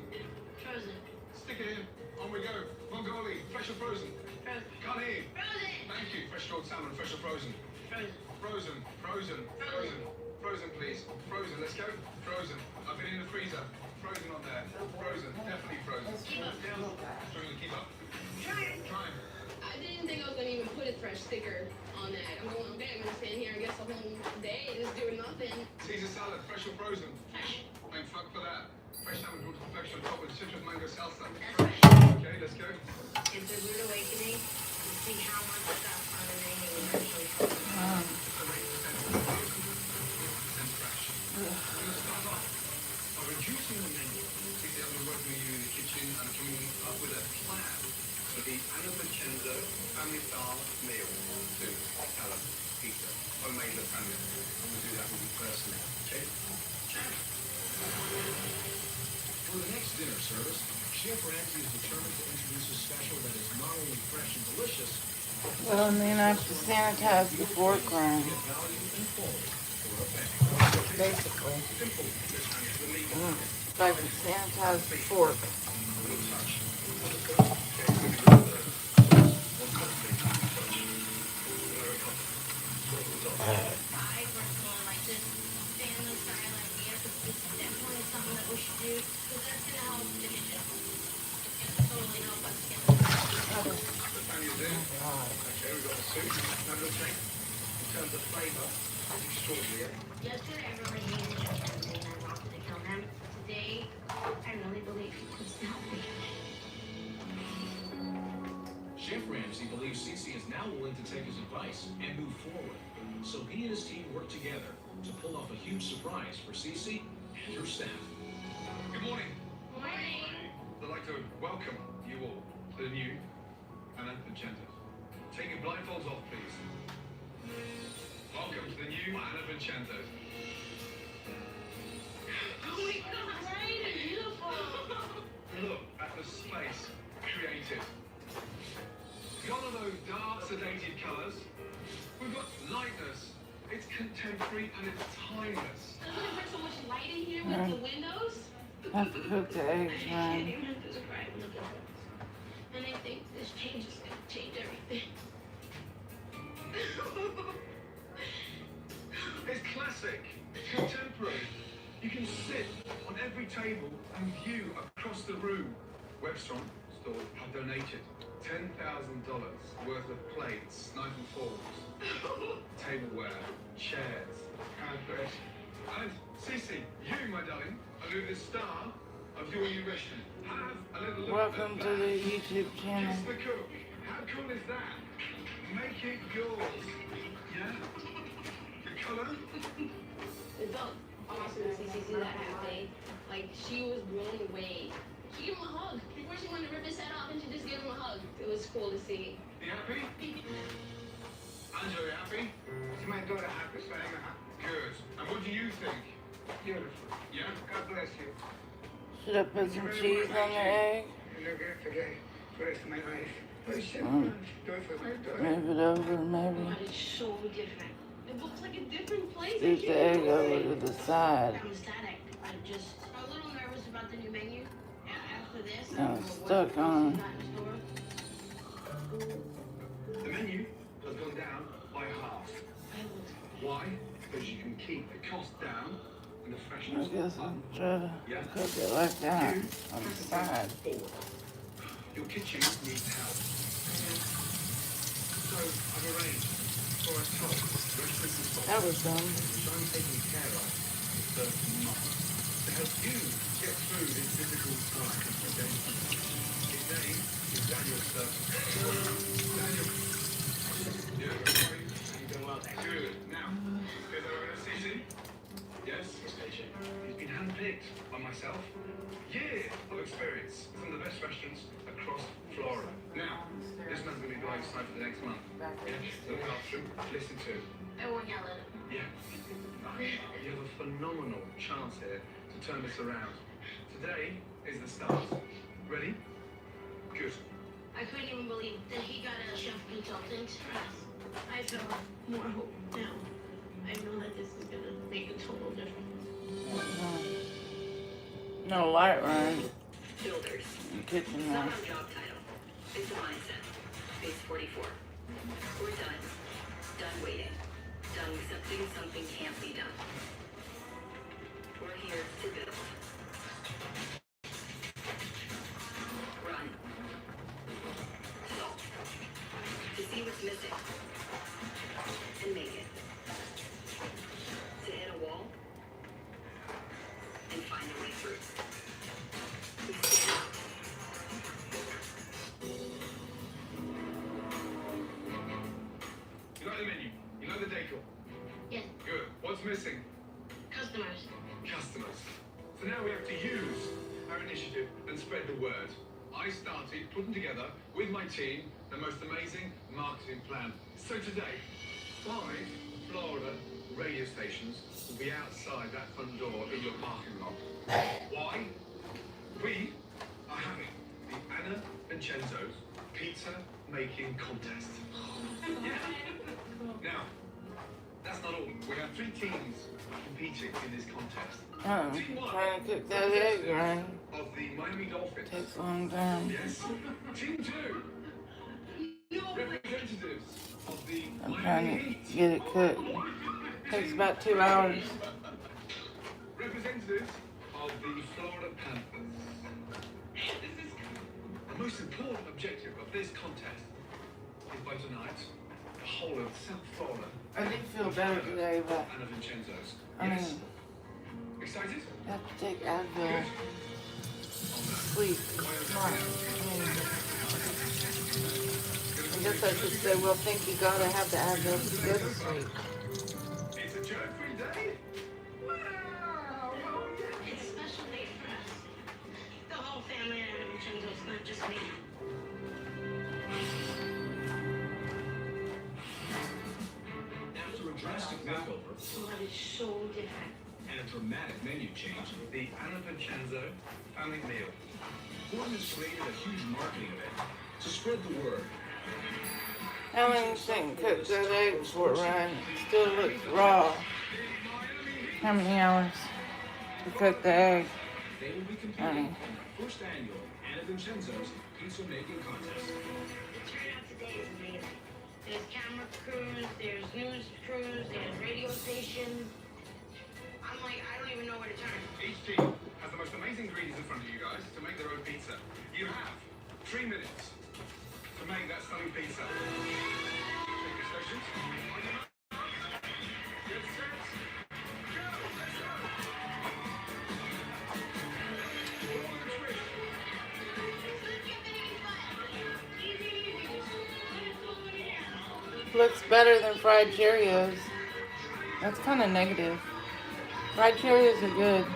Frozen. Stick it in. On we go. Mongoli, fresh or frozen? Frozen. Can't hear. Frozen. Thank you. Fresh cold salmon, fresh or frozen? Frozen. Frozen, frozen, frozen. Frozen, please. Frozen, let's go. Frozen. I've been in the freezer. Frozen on there. Frozen, definitely frozen. Keep up. Struggling to keep up. Try. I didn't think I was gonna even put a fresh sticker on that. I'm going, okay, I'm gonna stand here and guess the whole day just doing nothing. Caesar salad, fresh or frozen? Thank fuck for that. Fresh salmon brought to perfection, topped with citrus mango salsa. Okay, let's go. It's a rude awakening to see how much stuff on the menu is actually fresh. We're going to start off by reducing the menu. Caesar, I've been working with you in the kitchen and coming up with a plan for the Anna Vincenzo family style meal. Soup, salad, pizza, homemade lasagna. I'm going to do that with you personally. Okay? For the next dinner service, Chef Ramsay is determined to introduce a special that is not only fresh and delicious, Well, and then I have to sanitize the fork ring. Basically. If I can sanitize the fork. I personally like this family style idea. It's definitely something that we should do because that's going to help finish it. It's going to totally help us get the Nathaniel's in. Okay, we've got the soup. Now we'll take, in terms of flavour, it's extraordinary. Yesterday I really hated Chef Ramsay and I wanted to kill him. Today, I really believe he could help me. Chef Ramsay believes Cece is now willing to take his advice and move forward. So he and his team work together to pull off a huge surprise for Cece and her staff. Good morning. Morning. I'd like to welcome you all to the new Anna Vincenzo. Take your blindfolds off, please. Welcome to the new Anna Vincenzo. Oh my god, right? Beautiful. Look at the space created. None of those dark, sedated colours. We've got lightness. It's contemporary and it's timeless. Doesn't it bring so much light in here with the windows? I have to cook the eggs, I can't man. even describe look at this. And I think this change is going to change everything. It's classic. It's contemporary. You can sit on every table and view across the room. Webstrom stores have donated $10,000 worth of plates, knife and forks, tableware, chairs, carpet, and Cece, you, my darling, are the star of your new restaurant. Have a little look Welcome at to that. the YouTube channel. Kiss the cook. How cool is that? Make it yours. Yeah? The colour? It felt awesome to see Cece that happy. Like, she was blown away. She gave him a hug. Before she wanted to rip his head off, and she just gave him a hug. It was cool to see. You happy? Angela, you happy? Is my daughter happy, so I'm happy. Good. And what do you think? Beautiful. Yeah? God bless you. Should I put some cheese on the egg? You look good today. Bless my life. But Chef, Mm. do it for my daughter. Move it over, maybe. But it's so different. It looks like a different place. Scoot the egg over to the side. I'm ecstatic. I'm just a little nervous about the new menu. After this, Now it's stuck on. The menu has gone down by half. Why? Because you can keep the cost down and the I freshness guess up. I'll try to cook it like that on the side. Forward. Your kitchen needs help. So I've arranged for a top restaurant consultant, That was dumb. which I'm taking care of for months to help you get through this difficult time. Okay? His name is Daniel, sir. Daniel. Yeah, sorry. You've done well. Good. Now, here's our owner, Cece. Yes? He's been handpicked by myself. Years of experience. Some of the best restaurants across Florida. Now, this man's going to be buying site for the next month. Yeah? So look after him, listen to him. I won't yell at him. Yeah. You have a phenomenal chance here to turn this around. Today is the start. Ready? Good. I couldn't even believe that he got a chef consultant. I feel more hope now. I know that this is gonna make a total difference. No light, right? Builders. Kitchen It's not mouse. a job title. It's a mindset. Phase 44. We're done. Done waiting. Done accepting something can't be done. We're here to build. Run. Solve. To see what's missing. And make it. To hit a wall. And find a way through. We stand up. You like the menu? You like the decor? Yes. Good. What's missing? Customers. Customers. So now we have to use our initiative and spread the word. I started putting together with my team the most amazing marketing plan. So today, 5 Florida radio stations will be outside that front door in your parking lot. Why? We are having the Anna Vincenzo's pizza making contest. Yeah. Now, that's not all. We have 3 teams competing in this contest. Team 1 Trying to cook that egg, right? of the Miami Dolphins. Takes a long time. Yes. Team 2 representatives of the I'm Miami trying Heat. to get it cooked. Takes about 2 hours. Representatives of the Florida Panthers. The most important objective of this contest is by tonight, the whole of South Florida. I do feel better today, but Anna Vincenzo's. I Yes. mean, Excited? I have to take Advil. Sleep. Not. I guess I should say, well, think you gotta have the Advil to go to sleep. It's a joke-free day? Wow! Oh, yeah. It's a special day for us. The whole family at Anna Vincenzo's, not just me. After a drastic makeover Love is so different. and a dramatic menu change, The Anna Vincenzo family meal. Gordon has created a huge marketing event to spread the word. How long you think cook that eggs for, Ryan? It still looks raw. How many hours to cook the egg? They will be competing in the first annual Anna Vincenzo's pizza making contest. The turnout today is amazing. There's camera crews, there's news crews, there's radio stations. I'm like, I don't even know where to turn. Each team has the most amazing ingredients in front of you guys to make their own pizza. You have 3 minutes to make that stunning pizza. Check your stations. On your mark. Get set. Go. Let's go. Roll the twist. Looks better than fried Cheerios. That's kind of negative. Fried Cheerios are good,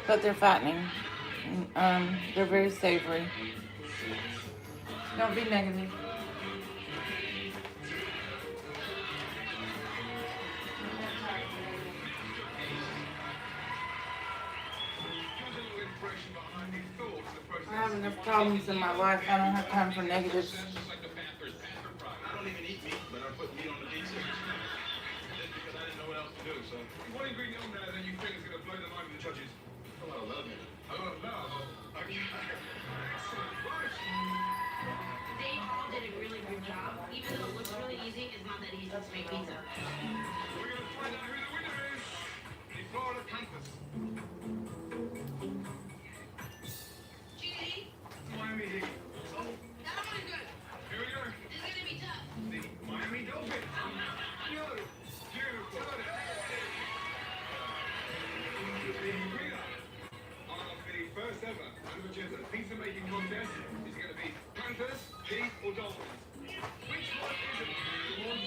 but they're fattening. They're very savory. Don't be negative. I have enough problems in my life. I don't have time for negatives. I don't even eat meat, but I put meat on the pizza. Just because I didn't know what else to do, so. One ingredient on there that you think is going to blow the mind of the judges. A lot of love in it. A lot of love? Okay. Excellent. Right. They all did a really good job. Even though it looks really easy, it's not that easy to make pizza. We're going to find out who the winner is. The Florida Panthers. GD, Miami Heat. that one is good. Here we go. This is gonna be tough. The Miami Dolphins. Yo, beautiful. The winner of the first ever Anna Vincenzo pizza making contest is going to be Panthers, Heat, or Dolphins. Which one is it? The one?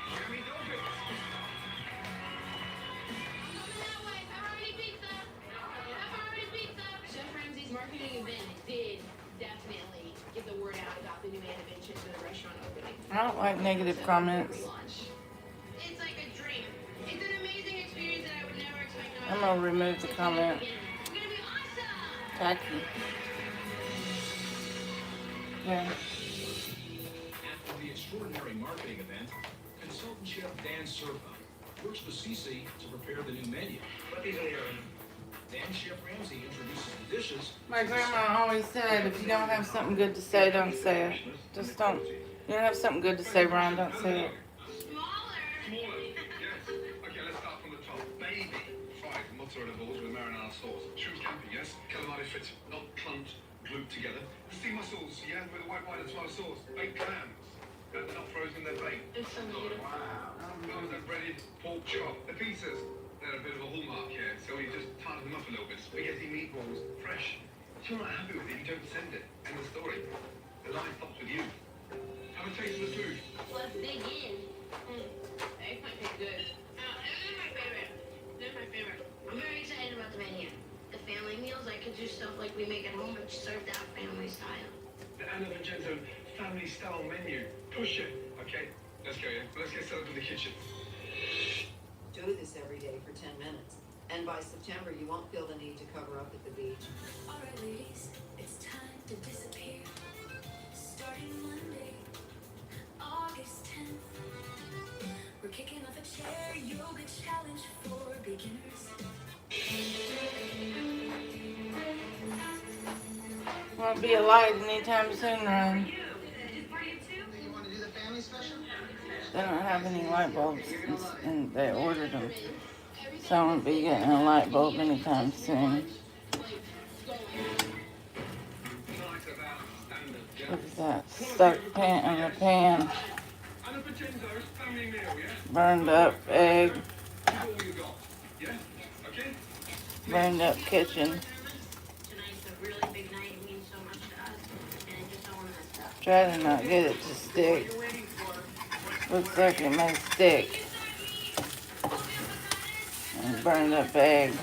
Miami Dolphins. Chef Ramsay's marketing event did definitely get the word out about the new Anna Vincenzo restaurant opening. I don't like negative comments. It's like a dream. It's an amazing experience that I would never expect. I'm gonna remove the comment. It's gonna be awesome. Tacky. Yeah. After the extraordinary marketing event, consultant chef Dan Serpa works with Cece to prepare the new menu. What is it? Dan Chef Ramsay introduces the dishes. My grandma always said, if you don't have something good to say, don't say it. Just don't. You don't have something good to say, Ron, don't say it. Smaller, yes. Okay, let's start from the top. Baby fried mozzarella balls with marinara sauce. Shrimp scampi, yes. Calamari frites, not clumped, glued together. Sea mussels, yeah, with a white wine and tomato sauce. Baked clams. They're not frozen, they're baked. It's so beautiful. Wow. Those are breaded pork chop. The pizzas, they're a bit of a hallmark here, so we just tarted them up a little bit. Spaghetti meatballs, fresh. If you're not happy with it, you don't send it. End of story. The line stops with you. Have a taste of the food. Let's dig in. Eggplant tastes good. This is my favorite. This is my favorite. I'm very excited about the menu. The family meals, I could do stuff like we make at home and serve that family style. The Anna Vincenzo family style menu. Push it. Okay, let's go, yeah? Let's get set up in the kitchen. Do this every day for 10 minutes. And by September, you won't feel the need to cover up at the beach. All right, ladies, it's time to disappear. Starting Monday, August 10th, we're kicking off a chair yoga challenge for beginners. Won't be a light anytime soon, Ron. You want to do the family special? They don't have any light bulbs, and they ordered them. So I won't be getting a light bulb anytime soon. Look at that stuck pan in the pan. Burned up egg. Burned up kitchen. Tonight's a really big night. It means so much to us. And I just don't want to mess up. Try to not get it to stick. Looks like it may stick. And burned up egg.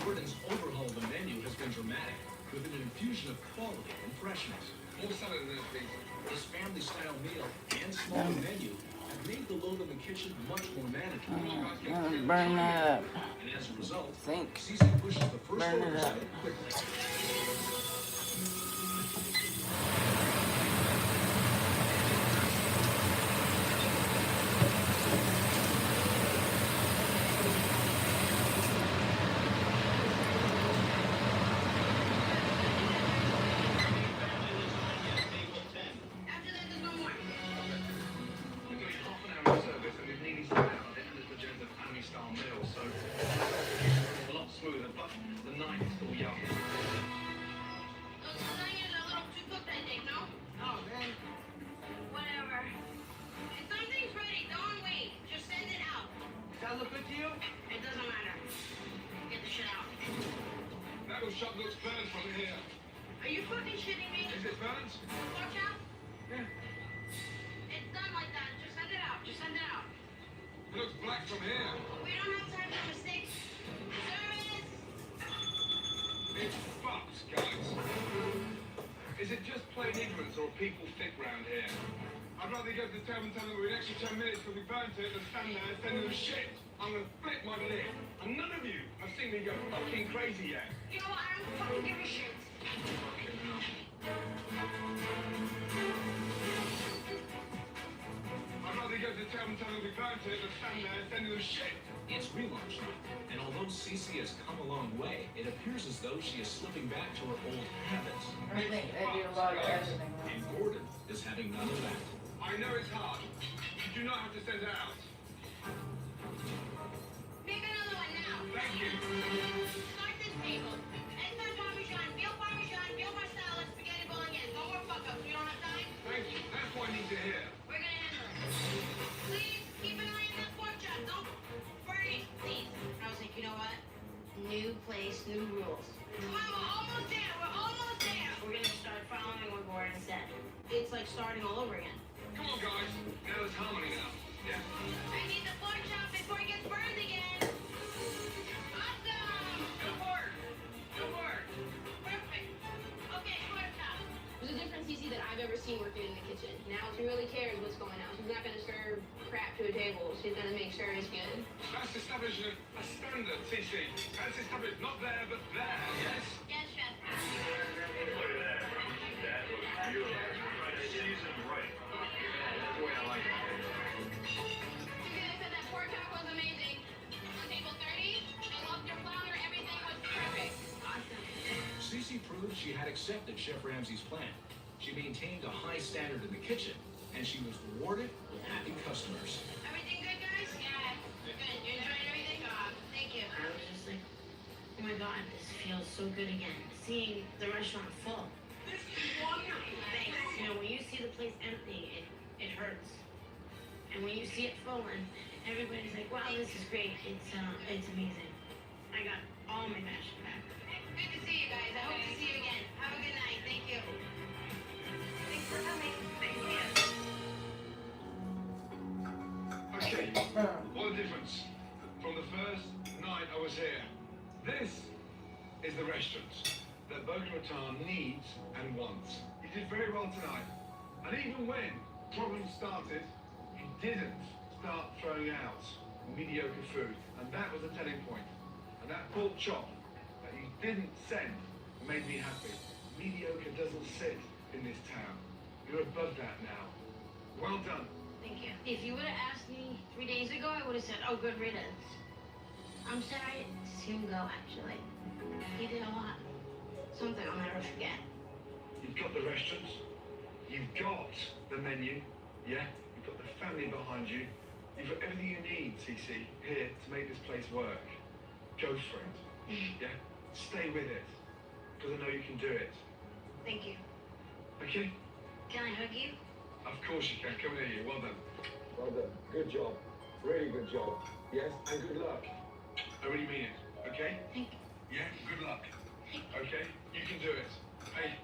Gordon's overhaul of the menu has been dramatic, with an infusion of quality and freshness. More salad in there, please. This family-style meal and small menu have made the load in the kitchen much more manageable. Burn that up. And as a result, Think. Cece pushes the first Burn order it up. set quickly. Shop looks burnt from here. Are you fucking shitting me? Is it burnt? Watch out. Yeah. It's done like that. Just send it out. Just send it out. It looks black from here. We don't have time for mistakes. Service. It's fucked, guys. Is it just plain ignorance or are people thick round here? I'd rather go to the town and tell them we're an extra 10 minutes because we burnt it than stand there and send them shit. I'm gonna flip my lid. And none of you have seen me go fucking crazy yet. You know what? I don't fucking give a shit. Fucking hell. I'd rather go to the town and tell them we burnt it than stand there and send them shit. It's relaunch night, and although Cece has come a long way, it appears as though she is slipping back to her old habits. I think they do a lot of editing. And Gordon is having none of that. I know it's hard. You do not have to send it out. Make another one now. Thank you. Start this table. Eggplant parmesan, veal salad, spaghetti bolognese. No more fuck-ups. We don't have time. Thank you. That's what I need to hear. We're gonna handle it. Please keep an eye on that pork chop. Don't burn it, please. I was like, you know what? New place, new rules. Come on, we're almost there. We're almost there. We're gonna start following what Gordon said. It's like starting all over again. Come on, guys. Now there's harmony now. Yeah. I need the pork chop before it gets burned again. Awesome. Good work. Good work. Perfect. Okay, pork chop. There's a different Cece that I've ever seen working in the kitchen. Now she really cares what's going on. She's not gonna serve crap to a table. She's gonna make sure it's good. That's establishing a standard, TC. That's established not there, but there, yes? Yes, chef. Look at that. That was beautiful. Right, seasoned right. That's the way I like it. accepted Chef Ramsay's plan. She maintained a high standard in the kitchen, and she was rewarded with happy customers. Everything good, guys? Yeah. Good. You enjoying everything? Thank you. I was just like, oh my God, this feels so good again. Seeing the restaurant full. This is wonderful. Thanks. You know, when you see the place empty, it hurts. And when you see it full and everybody's like, wow, this is great. It's amazing. I got all my passion back. Good to see you guys. I hope to see you again. Have a good night. Thank you. Thanks for coming. Thank you. Okay, what a difference from the first night I was here. This is the restaurant that Boca Raton needs and wants. You did very well tonight. And even when problems started, you didn't start throwing out mediocre food. And that was a telling point. And that pork chop that you didn't send made me happy. Mediocre doesn't sit in this town. You're above that now. Well done. Thank you. If you would have asked me 3 days ago, I would have said, oh, good riddance. I'm sorry to see him go, actually. He did a lot. Something I'll never forget. You've got the restaurant. You've got the menu. Yeah? You've got the family behind you. You've got everything you need, Cece, here to make this place work. Go for it. Yeah? Stay with it. Because I know you can do it. Thank you. Okay? Can I hug you? Of course you can. Come here. Well done. Well done. Good job. Really good job. Yes? And good luck. I really mean it. Okay? Thank you. Yeah? Good luck. Okay? You can do it. Hey.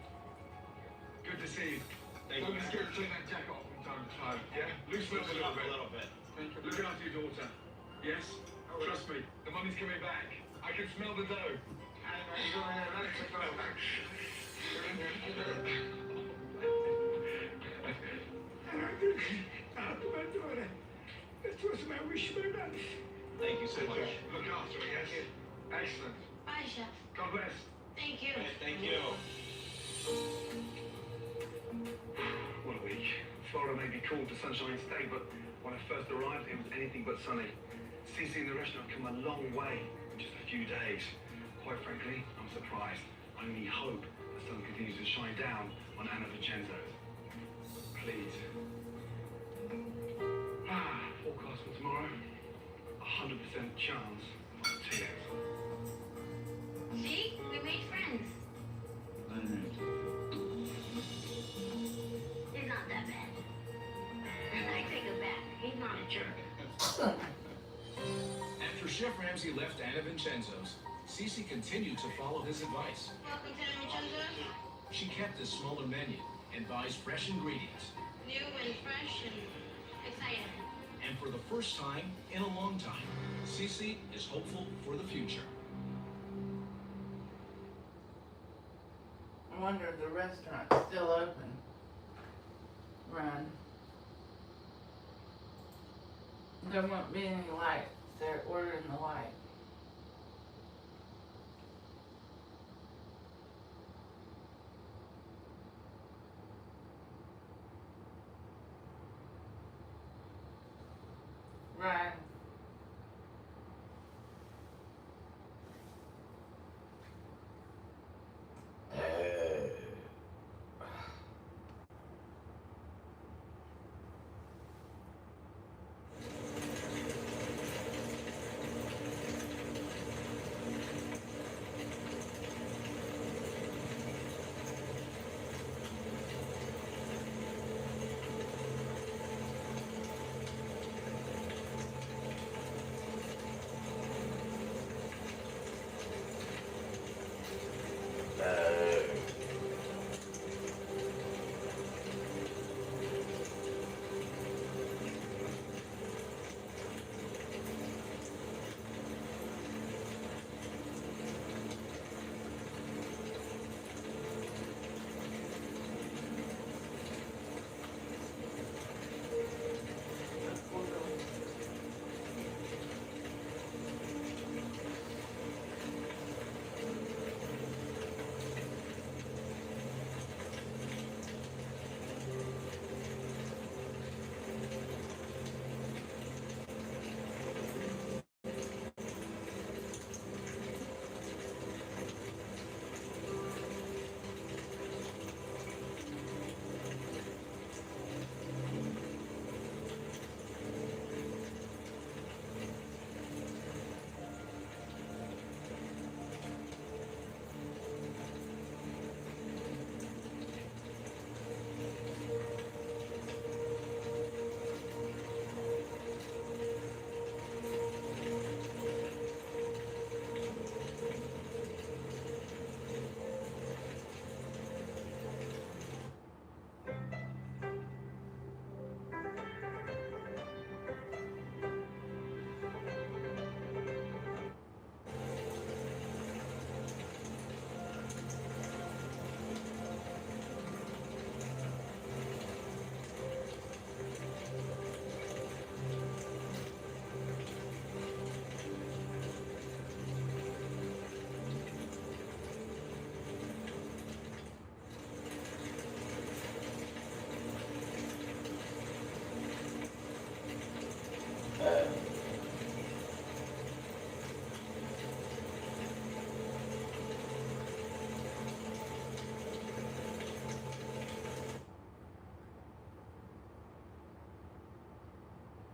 Good to see you. Don't be scared to take that jacket off from time to time. Yeah? Loosen up a little bit. Look after your daughter. Yes? Trust me. The money's coming back. I can smell the dough. Thank you so much. Look after her, yes? Excellent. Bye, Chef. God bless. Thank you. Thank you. What a week. Florida may be called the Sunshine State, but when I first arrived, it was anything but sunny. Cece and the restaurant have come a long way in just a few days. Quite frankly, I'm surprised. I only hope the sun continues to shine down on Anna Vincenzo's. Please. Forecast for tomorrow. 100% chance of tears. See? We made friends. He's not that bad. I take it back. He's not a jerk. After Chef Ramsay left Anna Vincenzo's, Cece continued to follow his advice. Welcome to Vincenzo's. She kept a smaller menu and buys fresh ingredients. New and fresh and exciting. And for the first time in a long time, Cece is hopeful for the future. I wonder if the restaurant's still open. Run. There won't be any light. They're ordering the light. Ryan.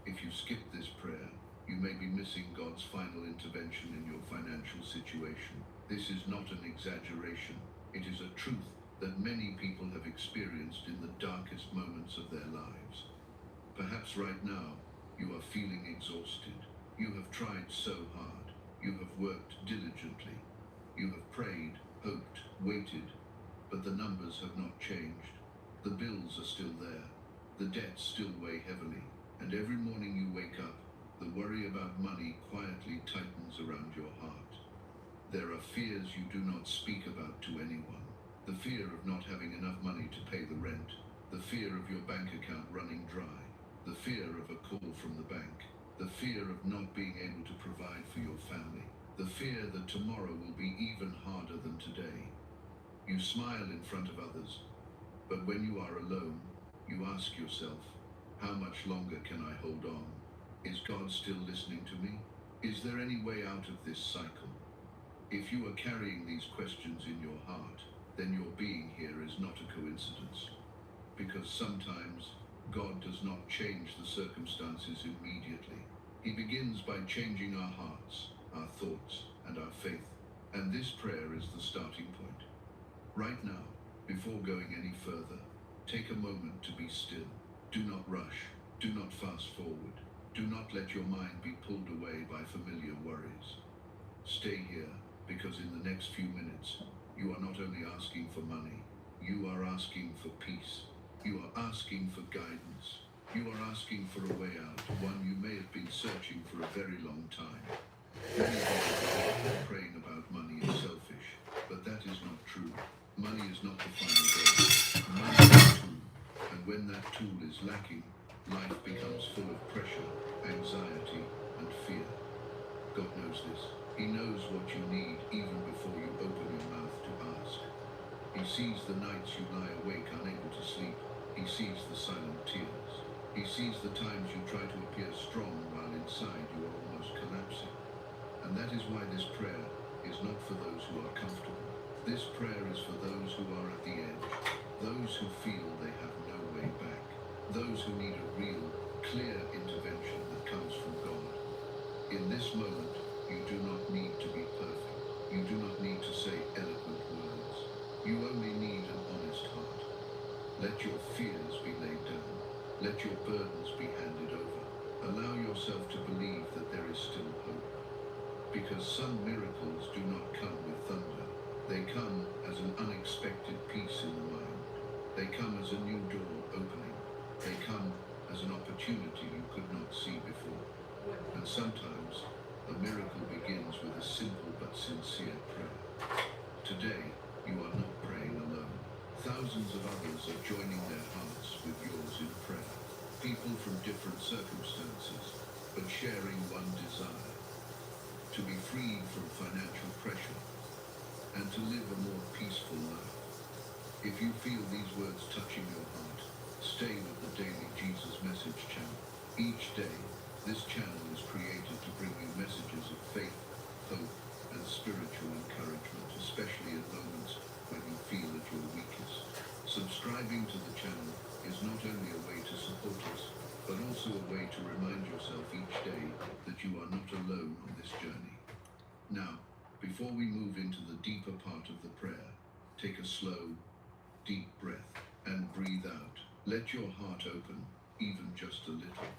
If you skip this prayer, you may be missing God's final intervention in your financial situation. This is not an exaggeration. It is a truth that many people have experienced in the darkest moments of their lives. Perhaps right now, you are feeling exhausted. You have tried so hard. You have worked diligently. You have prayed, hoped, waited, but the numbers have not changed. The bills are still there. The debts still weigh heavily. And every morning you wake up, the worry about money quietly tightens around your heart. There are fears you do not speak about to anyone. The fear of not having enough money to pay the rent. The fear of your bank account running dry. The fear of a call from the bank. The fear of not being able to provide for your family. The fear that tomorrow will be even harder than today. You smile in front of others, but when you are alone, you ask yourself, how much longer can I hold on? Is God still listening to me? Is there any way out of this cycle? If you are carrying these questions in your heart, then your being here is not a coincidence. Because sometimes God does not change the circumstances immediately. He begins by changing our hearts, our thoughts, and our faith. And this prayer is the starting point. Right now, before going any further, take a moment to be still. Do not rush. Do not fast forward. Do not let your mind be pulled away by familiar worries. Stay here, because in the next few minutes, you are not only asking for money, you are asking for peace. You are asking for guidance. You are asking for a way out, one you may have been searching for a very long time. Many of us think that praying about money is selfish, but that is not true. Money is not the final goal. Money is a tool, and when that tool is lacking, life becomes full of pressure, anxiety, and fear. God knows this. He knows what you need even before you open your mouth to ask. He sees the nights you lie awake unable to sleep. He sees the silent tears. He sees the times you try to appear strong while inside you are almost collapsing. And that is why this prayer is not for those who are comfortable. This prayer is for those who are at the edge, those who feel they have no way back, those who need a real, clear intervention that comes from God. In this moment, you do not need to be perfect. You do not need to say eloquent words. You only need an honest heart. Let your fears be laid down. Let your burdens be handed over. Allow yourself to believe that there is still hope. Because some miracles do not come with thunder. They come as an unexpected peace in the mind. They come as a new door opening. They come as an opportunity you could not see before. And sometimes, a miracle begins with a simple but sincere prayer. Today, you are not praying alone. Thousands of others are joining their hearts with yours in prayer. People from different circumstances, but sharing one desire. To be freed from financial pressure and to live a more peaceful life. If you feel these words touching your heart, stay with the Daily Jesus Message channel. Each day, this channel is created to bring you messages of faith, hope, and spiritual encouragement, especially in moments when you feel at your weakest. Subscribing to the channel is not only a way to support us, but also a way to remind yourself each day that you are not alone on this journey. Now, before we move into the deeper part of the prayer, take a slow, deep breath and breathe out. Let your heart open, even just a little.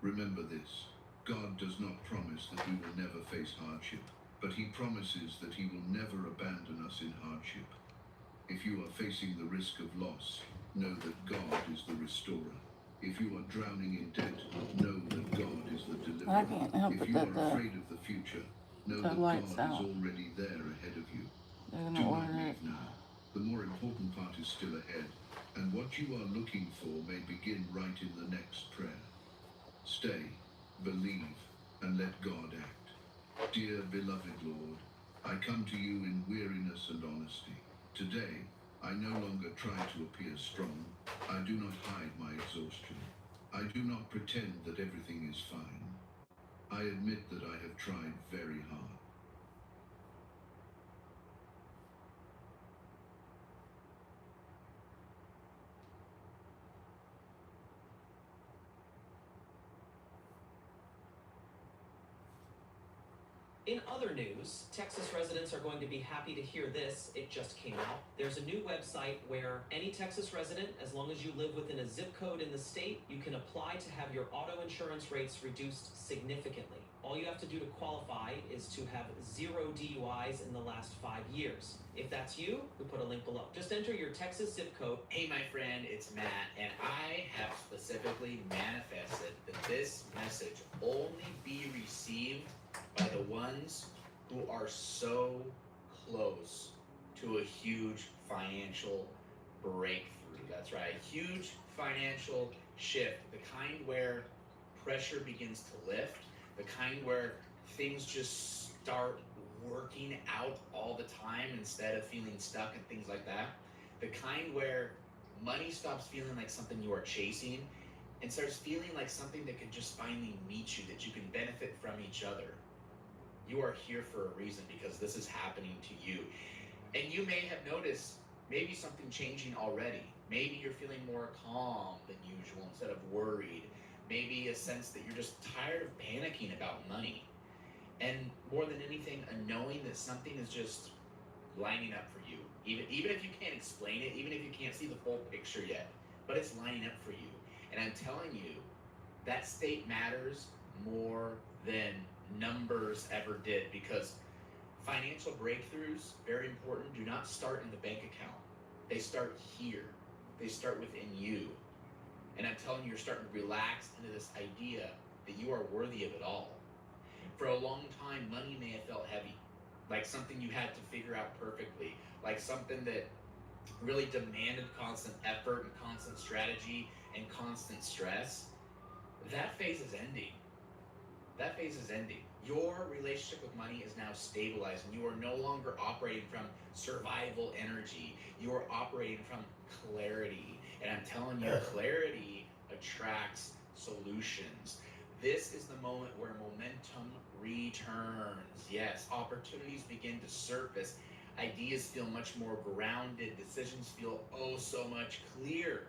Remember this, God does not promise that we will never face hardship, but He promises that He will never abandon us in hardship. If you are facing the risk of loss, know that God is the restorer. If you are drowning in debt, know that God is the deliverer. I can't help If it you that are afraid of the future, know the that light's God is out. already there ahead of you. They're Do gonna not order it. leave now. The more important part is still ahead, and what you are looking for may begin right in the next prayer. Stay, believe, and let God act. Dear beloved Lord, I come to you in weariness and honesty. Today, I no longer try to appear strong. I do not hide my exhaustion. I do not pretend that everything is fine. I admit that I have tried very hard. In other news, Texas residents are going to be happy to hear this. It just came out. There's a new website where any Texas resident, as long as you live within a zip code in the state, you can apply to have your auto insurance rates reduced significantly. All you have to do to qualify is to have 0 DUIs in the last 5 years. If that's you, we put a link below. Just enter your Texas zip code. Hey, my friend, it's Matt, and I have specifically manifested that this message only be received by the ones who are so close to a huge financial breakthrough. That's right, a huge financial shift, the kind where pressure begins to lift, the kind where things just start working out all the time instead of feeling stuck and things like that. The kind where money stops feeling like something you are chasing and starts feeling like something that can just finally meet you, that you can benefit from each other. You are here for a reason because this is happening to you. And you may have noticed maybe something changing already. Maybe you're feeling more calm than usual instead of worried. Maybe a sense that you're just tired of panicking about money. And more than anything, a knowing that something is just lining up for you. Even if you can't explain it, even if you can't see the full picture yet, but it's lining up for you. And I'm telling you, that state matters more than numbers ever did, because financial breakthroughs, very important, do not start in the bank account. They start here. They start within you. And I'm telling you, you're starting to relax into this idea that you are worthy of it all. For a long time, money may have felt heavy, like something you had to figure out perfectly, like something that really demanded constant effort and constant strategy and constant stress. That phase is ending. That phase is ending. Your relationship with money is now stabilized, and you are no longer operating from survival energy. You are operating from clarity. And I'm telling you, clarity attracts solutions. This is the moment where momentum returns. Yes, opportunities begin to surface. Ideas feel much more grounded. Decisions feel oh so much clearer.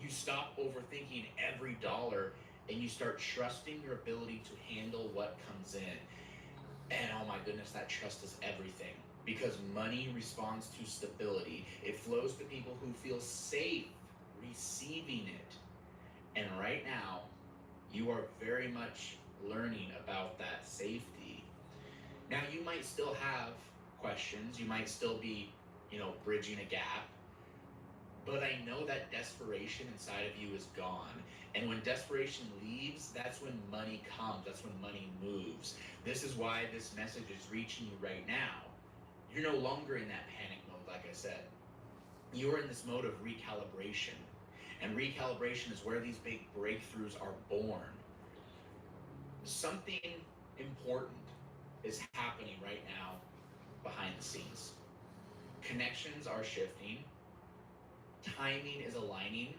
You stop overthinking every dollar and you start trusting your ability to handle what comes in. And oh my goodness, that trust is everything, because money responds to stability. It flows to people who feel safe receiving it. And right now, you are very much learning about that safety. Now, you might still have questions. You might still be, bridging a gap. But I know that desperation inside of you is gone. And when desperation leaves, that's when money comes. That's when money moves. This is why this message is reaching you right now. You're no longer in that panic mode, like I said. You're in this mode of recalibration. And recalibration is where these big breakthroughs are born. Something important is happening right now behind the scenes. Connections are shifting. Timing is aligning.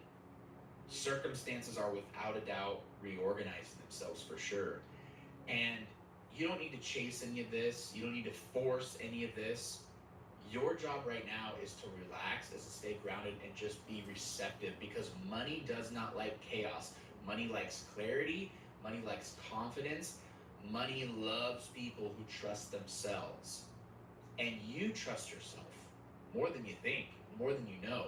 Circumstances are without a doubt reorganizing themselves for sure. And you don't need to chase any of this. You don't need to force any of this. Your job right now is to relax, is to stay grounded, and just be receptive, because money does not like chaos. Money likes clarity. Money likes confidence. Money loves people who trust themselves. And you trust yourself more than you think, more than you know.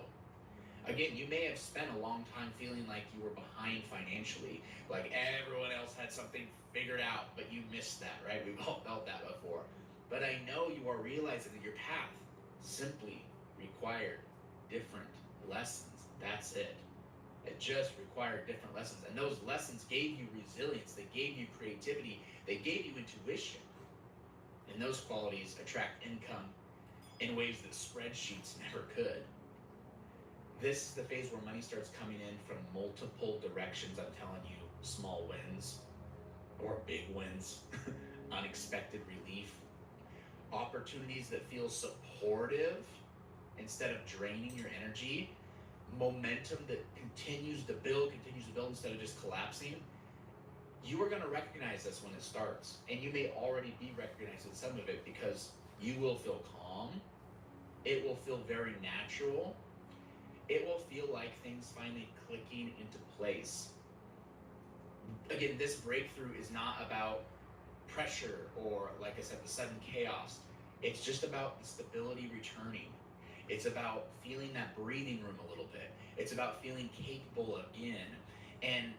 Again, you may have spent a long time feeling like you were behind financially, like everyone else had something figured out, but you missed that, right? We've all felt that before. But I know you are realizing that your path simply required different lessons. That's it. It just required different lessons. And those lessons gave you resilience. They gave you creativity. They gave you intuition. And those qualities attract income in ways that spreadsheets never could. This is the phase where money starts coming in from multiple directions. I'm telling you, small wins or big wins, unexpected relief, opportunities that feel supportive instead of draining your energy, momentum that continues to build instead of just collapsing. You are going to recognize this when it starts, and you may already be recognizing some of it, because you will feel calm. It will feel very natural. It will feel like things finally clicking into place. Again, this breakthrough is not about pressure or, like I said, the sudden chaos. It's just about the stability returning. It's about feeling that breathing room a little bit. It's about feeling capable again. And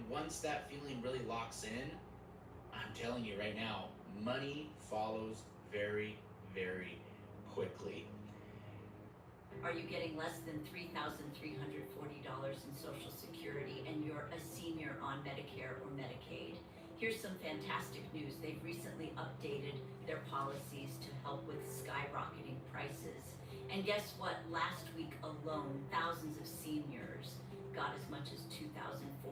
once that feeling really locks in, I'm telling you right now, money follows very, very quickly. Are you getting less than $3,340 in Social Security and you're a senior on Medicare or Medicaid? Here's some fantastic news. They've recently updated their policies to help with skyrocketing prices. And guess what? Last week alone, thousands of seniors got as much as $2,449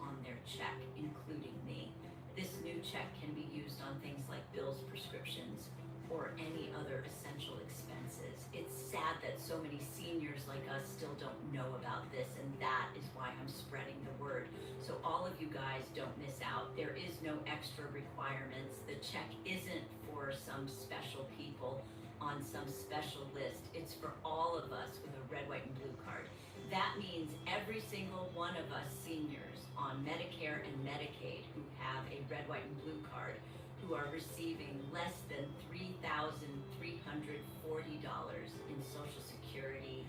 on their check, including me. This new check can be used on things like bills, prescriptions, or any other essential expenses. It's sad that so many seniors like us still don't know about this, and that is why I'm spreading the word. So all of you guys don't miss out. There is no extra requirements. The check isn't for some special people on some special list. It's for all of us with a red, white, and blue card. That means every single one of us seniors on Medicare and Medicaid who have a red, white, and blue card, who are receiving less than $3,340 in Social Security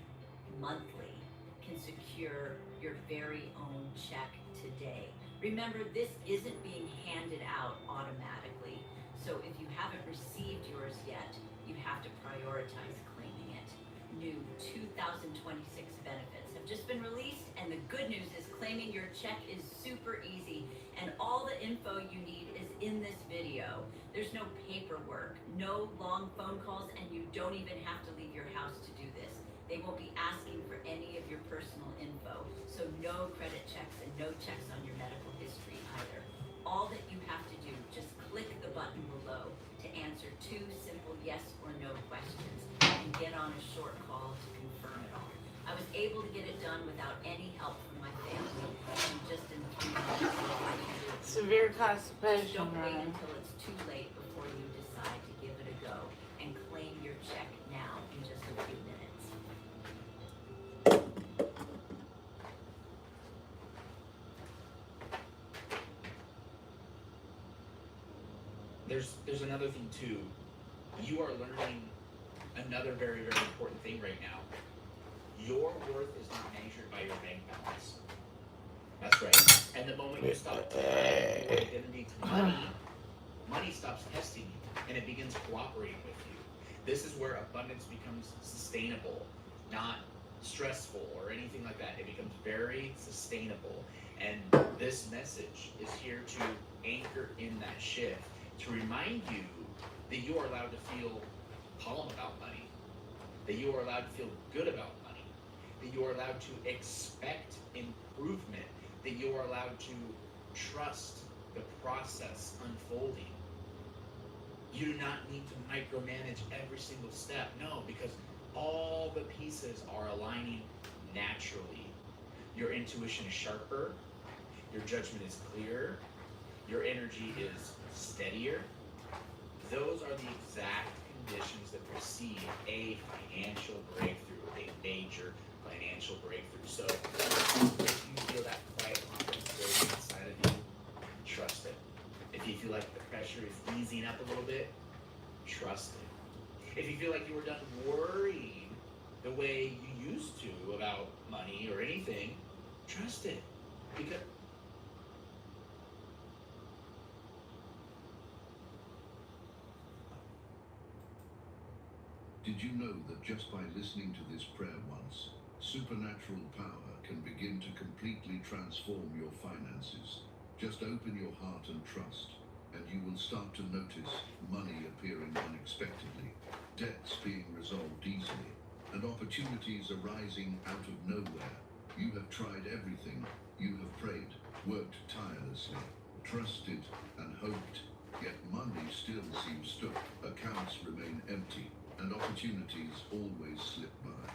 monthly, can secure your very own check today. Remember, this isn't being handed out automatically. So if you haven't received yours yet, you have to prioritize claiming it. New 2026 benefits have just been released, and the good news is claiming your check is super easy, and all the info you need is in this video. There's no paperwork, no long phone calls, and you don't even have to leave your house to do this. They won't be asking for any of your personal info, so no credit checks and no checks on your medical history either. All that you have to do, just click the button below to answer 2 simple yes or no questions and get on a short call to confirm it all. I was able to get it done without any help from my family, and just in 3 minutes. Severe constipation, Don't wait right? until it's too late before you decide to give it a go, and claim your check now in just a few minutes. There's another thing too. You are learning another very, very important thing right now. Your worth is not measured by your bank balance. That's right. And the moment you stop tying your identity to money, money stops testing you and it begins cooperating with you. This is where abundance becomes sustainable, not stressful or anything like that. It becomes very sustainable. And this message is here to anchor in that shift, to remind you that you are allowed to feel calm about money, that you are allowed to feel good about money, that you are allowed to expect improvement, that you are allowed to trust the process unfolding. You do not need to micromanage every single step. No, because all the pieces are aligning naturally. Your intuition is sharper, your judgment is clearer, your energy is steadier. Those are the exact conditions that precede a financial breakthrough, a major financial breakthrough. So if you feel that quiet confidence building inside of you, trust it. If you feel like the pressure is easing up a little bit, trust it. If you feel like you were done worrying the way you used to about money or anything, trust it. Because did you know that just by listening to this prayer once, supernatural power can begin to completely transform your finances? Just open your heart and trust, and you will start to notice money appearing unexpectedly, debts being resolved easily, and opportunities arising out of nowhere. You have tried everything. You have prayed, worked tirelessly, trusted and hoped, yet money still seems stuck, accounts remain empty, and opportunities always slip by.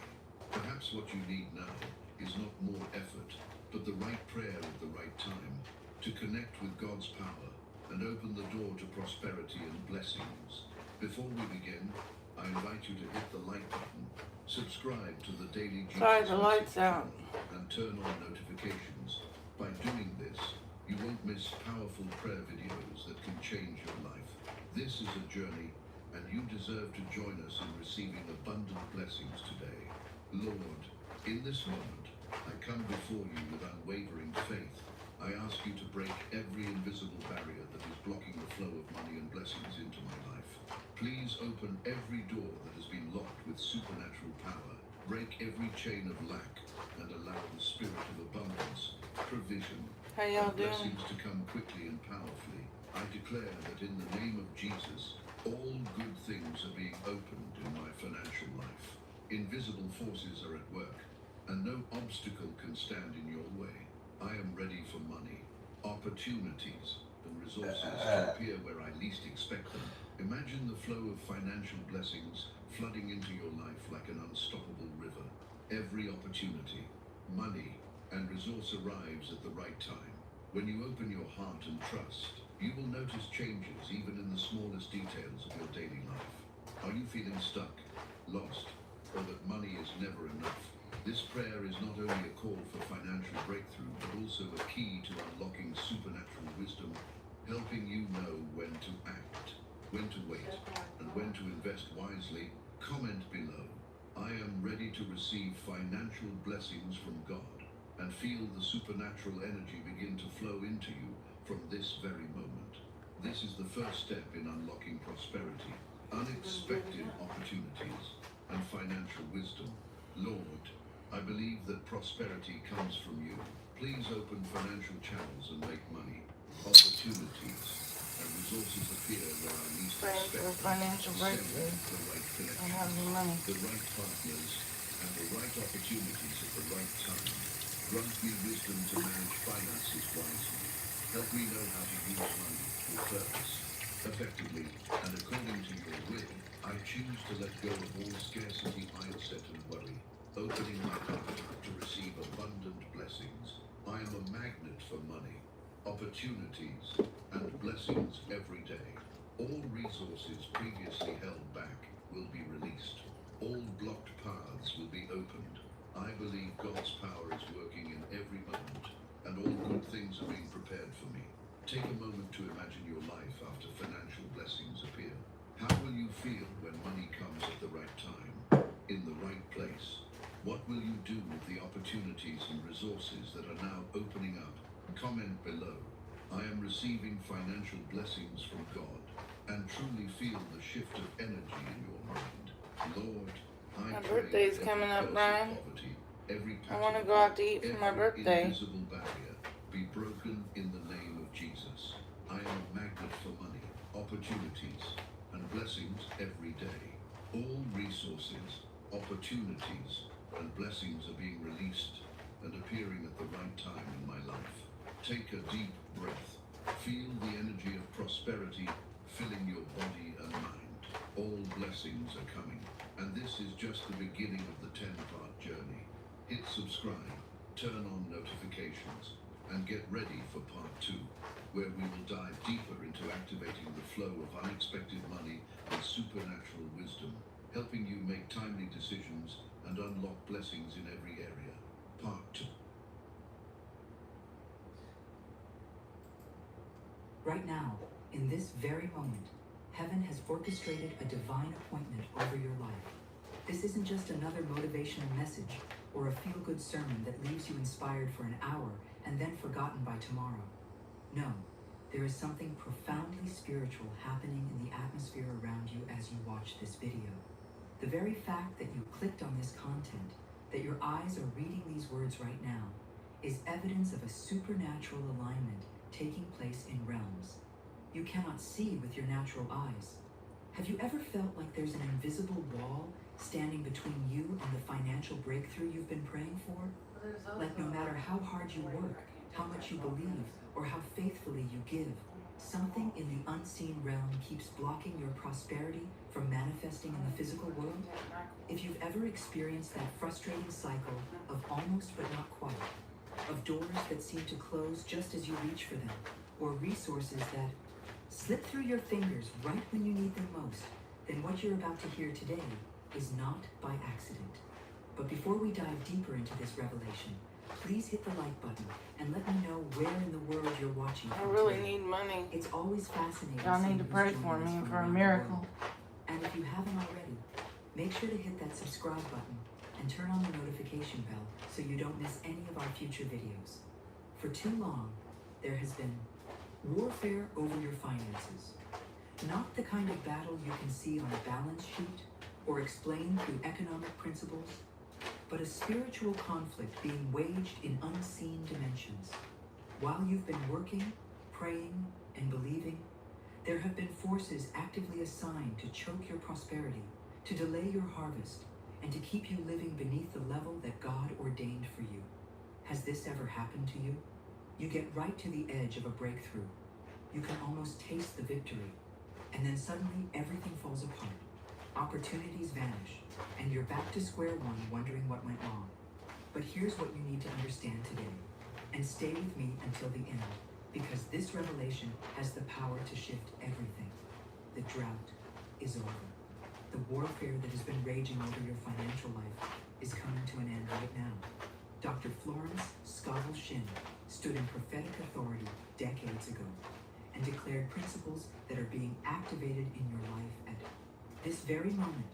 Perhaps what you need now is not more effort, but the right prayer at the right time to connect with God's power and open the door to prosperity and blessings. Before we begin, I invite you to hit the like button, subscribe to the Daily Jesus Sorry, the light's Message out. channel, and turn on notifications. By doing this, you won't miss promise powerful prayer videos that can change your life. This is a journey, and you deserve to join us in receiving abundant blessings today. Lord, in this moment, I come before you with unwavering faith. I ask you to break every invisible barrier that is blocking the flow of money and blessings into my life. Please open every door that has been locked with supernatural power. Break every chain of lack and allow the spirit of abundance, provision, How y'all and doing? blessings to come quickly and powerfully. I declare that in the name of Jesus, all good things are being opened in my financial life. Invisible forces are at work, and no obstacle can stand in your way. I am ready for money, opportunities, and resources to appear where I least expect them. Imagine the flow of financial blessings flooding into your life like an unstoppable river. Every opportunity, money, and resource arrives at the right time. When you open your heart and trust, you will notice changes even in the smallest details of your daily life. Are you feeling stuck, lost, or that money is never enough? This prayer is not only a call for financial breakthrough, but also a key to unlocking supernatural wisdom, helping you know when to act, when to wait, and when to invest wisely. Comment below. I am ready to receive financial blessings from God, and feel the supernatural energy begin to flow into you from this very moment. This is the first step in unlocking prosperity, unexpected opportunities, and financial wisdom. Lord, I believe that prosperity comes from you. Please open financial channels and make money. Opportunities and resources appear where I least Praying expect for them. financial breakthrough. The right I connections, have the money. the right partners, and the right opportunities at the right time. Grant me wisdom to manage finances wisely. Help me know how to use money with purpose, effectively, and according to your will. I choose to let go of all scarcity mindset and worry, opening my heart to receive abundant blessings. I am a magnet for money, opportunities, and blessings every day. All resources previously held back will be released. All blocked paths will be opened. I believe God's power is working in every moment, and all good things are being prepared for me. Take a moment to imagine your life after financial blessings appear. How will you feel when money comes at the right time, in the right place? What will you do with the opportunities and resources that are now opening up? Comment below. I am receiving financial blessings from God, and truly feel the shift of energy in your mind. Lord, My I pray birthday is that coming every up, curse Brian. of poverty, every I want to pattern, go out to eat for my every birthday. invisible barrier be broken in the name of Jesus. I am a magnet for money, opportunities, and blessings every day. All resources, opportunities, and blessings are being released and appearing at the right time in my life. Take a deep breath. Feel the energy of prosperity filling your body and mind. All blessings are coming, and this is just the beginning of the 10-part journey. Hit subscribe, turn on notifications, and get ready for part 2, where we will dive deeper into activating the flow of unexpected money and supernatural wisdom, helping you make timely decisions and unlock blessings in every area. Part 2. Right now, in this very moment, heaven has orchestrated a divine appointment over your life. This isn't just another motivational message or a feel-good sermon that leaves you inspired for an hour and then forgotten by tomorrow. No, there is something profoundly spiritual happening in the atmosphere around you as you watch this video. The very fact that you clicked on this content, that your eyes are reading these words right now, is evidence of a supernatural alignment taking place in realms you cannot see with your natural eyes. Have you ever felt like there's an invisible wall standing between you and the financial breakthrough you've been praying for? Like no matter how hard you work, how much you believe, or how faithfully you give, something in the unseen realm keeps blocking your prosperity from manifesting in the physical world? If you've ever experienced that frustrating cycle of almost but not quite, of doors that seem to close just as you reach for them, or resources that slip through your fingers right when you need them most, then what you're about to hear today is not by accident. But before we dive deeper into this revelation, please hit the like button and let me know where in the world you're watching achieve I from really today. need money. It's always fascinating. Y'all seeing need to who's pray joining for us me from for a around the miracle. world. And if you haven't already, make sure to hit that subscribe button and turn on the notification bell so you don't miss any of our future videos. For too long, there has been warfare over your finances. Not the kind of battle you can see on a balance sheet or explain through economic principles, but a spiritual conflict being waged in unseen dimensions. While you've been working, praying, and believing, there have been forces actively assigned to choke your prosperity, to delay your harvest, and to keep you living beneath the level that God ordained for you. Has this ever happened to you? You get right to the edge of a breakthrough. You can almost taste the victory, and then suddenly everything falls apart. Opportunities vanish, and you're back to square one wondering what went wrong. But here's what you need to understand today, and stay with me until the end, because this revelation has the power to shift everything. The drought is over. The warfare that has been raging over your financial life is coming to an end right now. Dr. Florence Scovel Shinn stood in prophetic authority decades ago and declared principles that are being activated in your life at this very moment.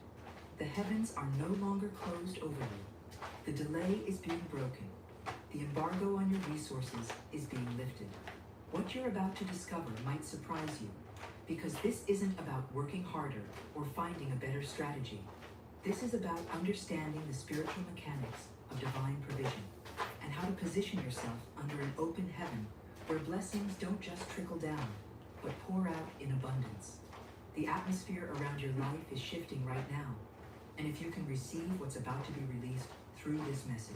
The heavens are no longer closed over you. The delay is being broken. The embargo on your resources is being lifted. What you're about to discover might surprise you, because this isn't about working harder or finding a better strategy. This is about understanding the spiritual mechanics of divine provision and how to position yourself under an open heaven where blessings don't just trickle down, but pour out in abundance. The atmosphere around your life is shifting right now, and if you can receive what's about to be released through this message,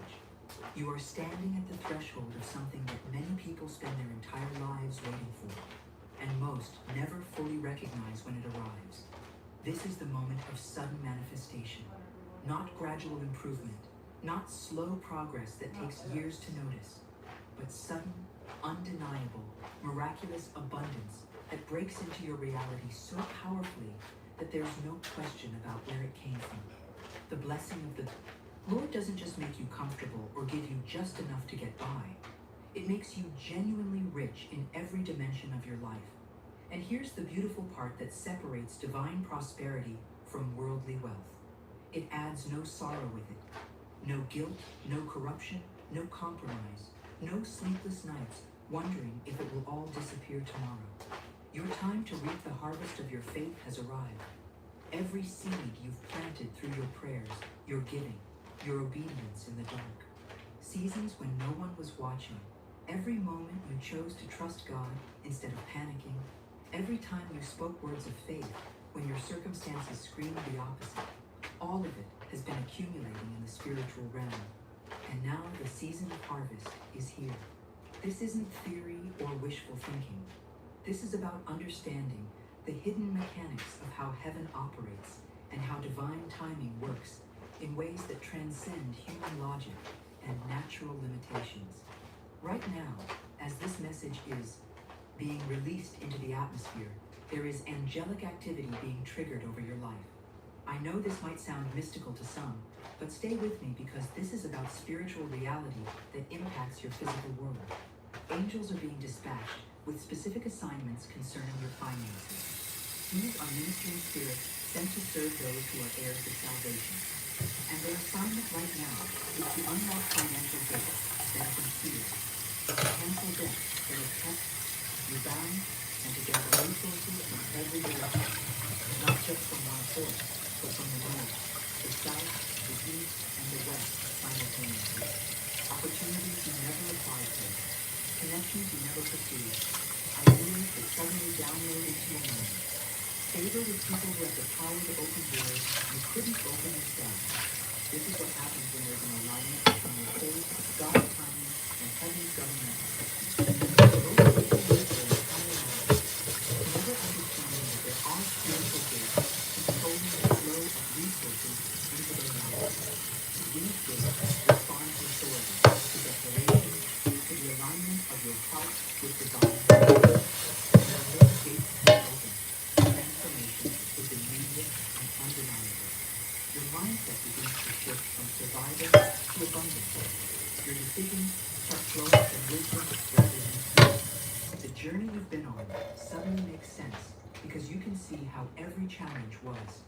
you are standing at the threshold of something that many people spend their entire lives waiting for, and most never fully recognize when it arrives. This is the moment of sudden manifestation, not gradual improvement, not slow progress that takes years to notice, but sudden, undeniable, miraculous abundance that breaks into your reality so powerfully that there's no question about where it came from. The blessing of the Lord doesn't just make you comfortable or give you just enough to get by. It makes you genuinely rich in every dimension of your life. And here's the beautiful part that separates divine prosperity from worldly wealth. It adds no sorrow with it. No guilt, no corruption, no compromise, no sleepless nights wondering if it will all disappear tomorrow. Your time to reap the harvest of your faith has arrived. Every seed you've planted through your prayers, your giving, your obedience in the dark, seasons when no one was watching, every moment you chose to trust God instead of panicking, every time you spoke words of faith when your circumstances screamed the opposite, all of it has been accumulating in the spiritual realm. And now the season of harvest is here. This isn't theory or wishful thinking. This is about understanding the hidden mechanics of how heaven operates and how divine timing works in ways that transcend human logic and natural limitations. Right now, as this message is being released into the atmosphere, there is angelic activity being triggered over your life. I know this might sound mystical to some, but stay with me because this is about spiritual reality that impacts your physical world. Angels are being dispatched with specific assignments concerning your finances. These are ministering spirits sent to serve those who are heirs of salvation. And their assignment right now is to unlock financial gates that have been sealed, to cancel debts that have kept you bound, and to gather resources from every direction, not just from one source, but from the north, the south, the east, and the west simultaneously. Opportunities you never applied for, connections you never pursued, ideas that suddenly download into your mind. Favor with people who have the power to open doors you couldn't open yourself. This is what happens when there's an alignment between your faith, God's timing, and heaven's government. Most people live their entire lives never understanding that there are spiritual gates controlling the flow of resources into their lives. These gates respond to authority, to declaration, to the alignment of your heart with divine will. And when those gates are open, transformation is immediate and undeniable. Your mindset begins to shift from survival to abundance. Your decisions start flowing from wisdom journey you've been on suddenly makes sense because you can see how every challenge was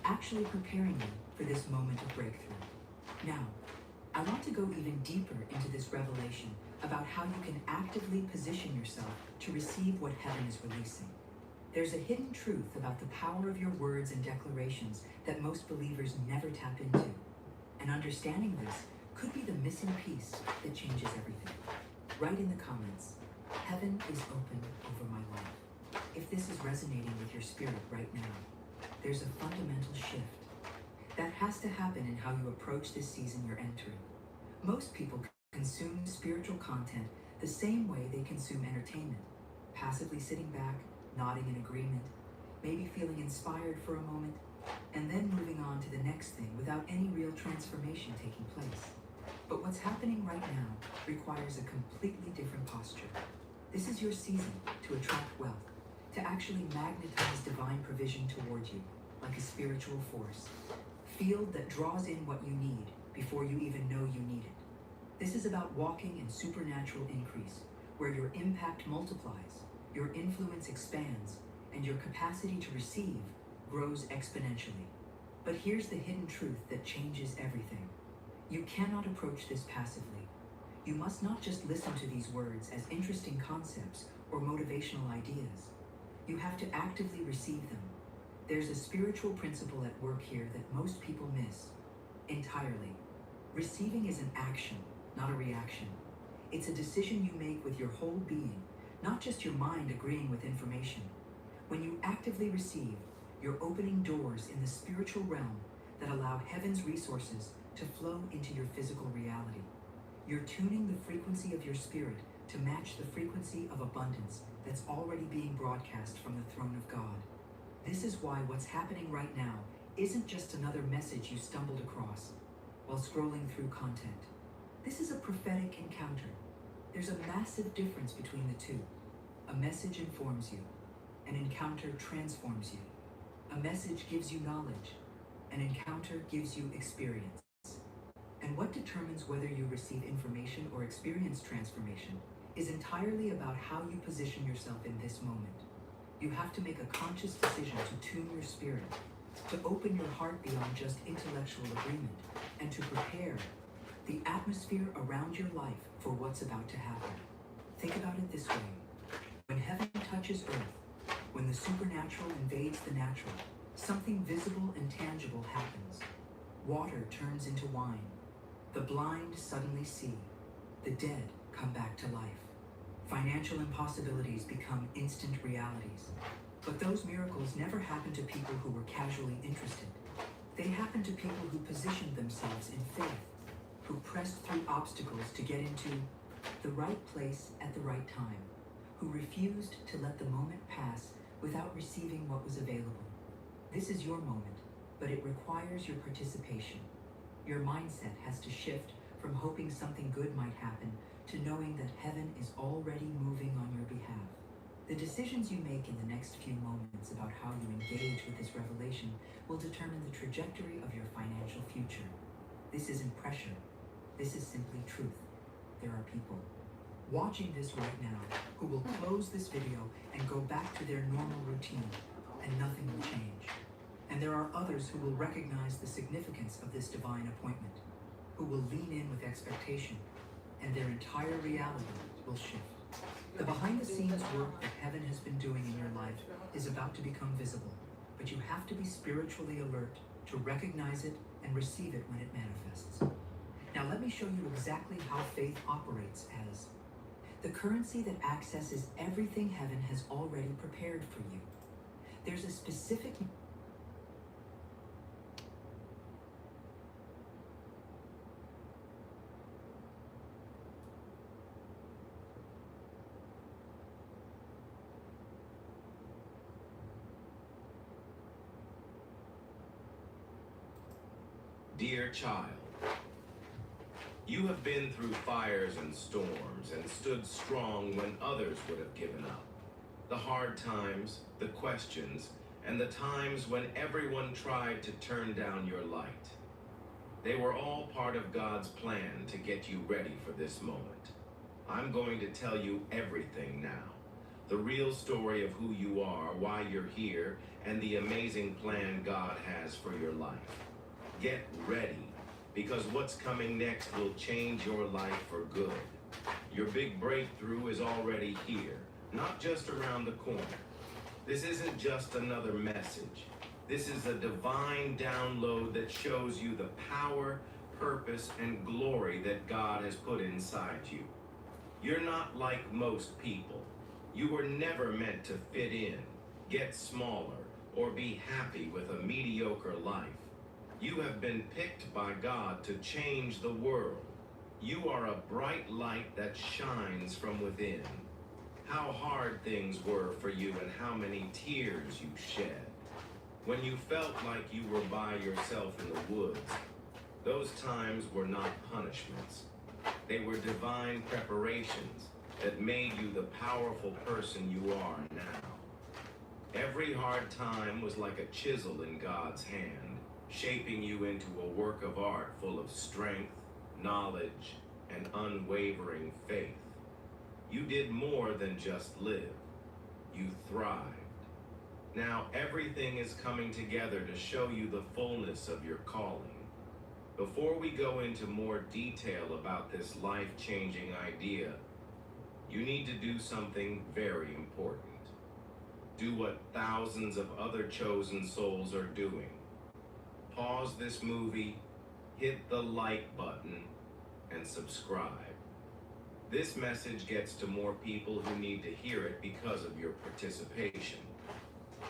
actually preparing you for this moment of breakthrough. Now, I want to go even deeper into this revelation about how you can actively position yourself to receive what heaven is releasing. There's a hidden truth about the power of your words and declarations that most believers never tap into. And understanding this could be the missing piece that changes everything. Write in the comments, heaven is open over my life. If this is resonating with your spirit right now, there's a fundamental shift that has to happen in how you approach this season you're entering. Most people consume spiritual content the same way they consume entertainment, passively sitting back, nodding in agreement, maybe feeling inspired for a moment, and then moving on to the next thing without any real transformation taking place. But what's happening right now requires a completely different posture. This is your season to attract wealth, to actually magnetize divine provision toward you, like a spiritual force, field that draws in what you need before you even know you need it. This is about walking in supernatural increase, where your impact multiplies, your influence expands, and your capacity to receive grows exponentially. But here's the hidden truth that changes everything. You cannot approach this passively. You must not just listen to these words as interesting concepts or motivational ideas. You have to actively receive them. There's a spiritual principle at work here that most people miss entirely. Receiving is an action, not a reaction. It's a decision you make with your whole being, not just your mind agreeing with information. When you actively receive, you're opening doors in the spiritual realm that allow heaven's resources to flow into your physical reality. You're tuning the frequency of your spirit to match the frequency of abundance that's already being broadcast from the throne of God. This is why what's happening right now isn't just another message you stumbled across while scrolling through content. This is a prophetic encounter. There's a massive difference between the two. A message informs you. An encounter transforms you. A message gives you knowledge. An encounter gives you experience. And what determines whether you receive information or experience transformation is entirely about how you position yourself in this moment. You have to make a conscious decision to tune your spirit, to open your heart beyond just intellectual agreement, and to prepare the atmosphere around your life for what's about to happen. Think about it this way. When heaven touches earth, when the supernatural invades the natural, something visible and tangible happens. Water turns into wine. The blind suddenly see. The dead come back to life. Financial impossibilities become instant realities. But those miracles never happen to people who were casually interested. They happen to people who positioned themselves in faith, who pressed through obstacles to get into the right place at the right time, who refused to let the moment pass without receiving what was available. This is your moment, but it requires your participation. Your mindset has to shift from hoping something good might happen to knowing that heaven is already moving on your behalf. The decisions you make in the next few moments about how you engage with this revelation will determine the trajectory of your financial future. This isn't pressure. This is simply truth. There are people watching this right now who will close this video and go back to their normal routine, and nothing will change. And there are others who will recognize the significance of this divine appointment, who will lean in with expectation, and their entire reality will shift. The behind-the-scenes work that heaven has been doing in your life is about to become visible, but you have to be spiritually alert to recognize it and receive it when it manifests. Now let me show you exactly how faith operates as the currency that accesses everything heaven has already prepared for you. There's a specific Dear child, you have been through fires and storms and stood strong when others would have given up. The hard times, the questions, and the times when everyone tried to turn down your light. They were all part of God's plan to get you ready for this moment. I'm going to tell you everything now. The real story of who you are, why you're here, and the amazing plan God has for your life. Get ready, because what's coming next will change your life for good. Your big breakthrough is already here, not just around the corner. This isn't just another message. This is a divine download that shows you the power, purpose, and glory that God has put inside you. You're not like most people. You were never meant to fit in, get smaller, or be happy with a mediocre life. You have been picked by God to change the world. You are a bright light that shines from within. How hard things were for you and how many tears you shed. When you felt like you were by yourself in the woods, those times were not punishments. They were divine preparations that made you the powerful person you are now. Every hard time was like a chisel in God's hand, shaping you into a work of art full of strength, knowledge, and unwavering faith. You did more than just live. You thrived. Now everything is coming together to show you the fullness of your calling. Before we go into more detail about this life-changing idea, you need to do something very important. Do what thousands of other chosen souls are doing. Pause this movie, hit the like button, and subscribe. This message gets to more people who need to hear it because of your participation.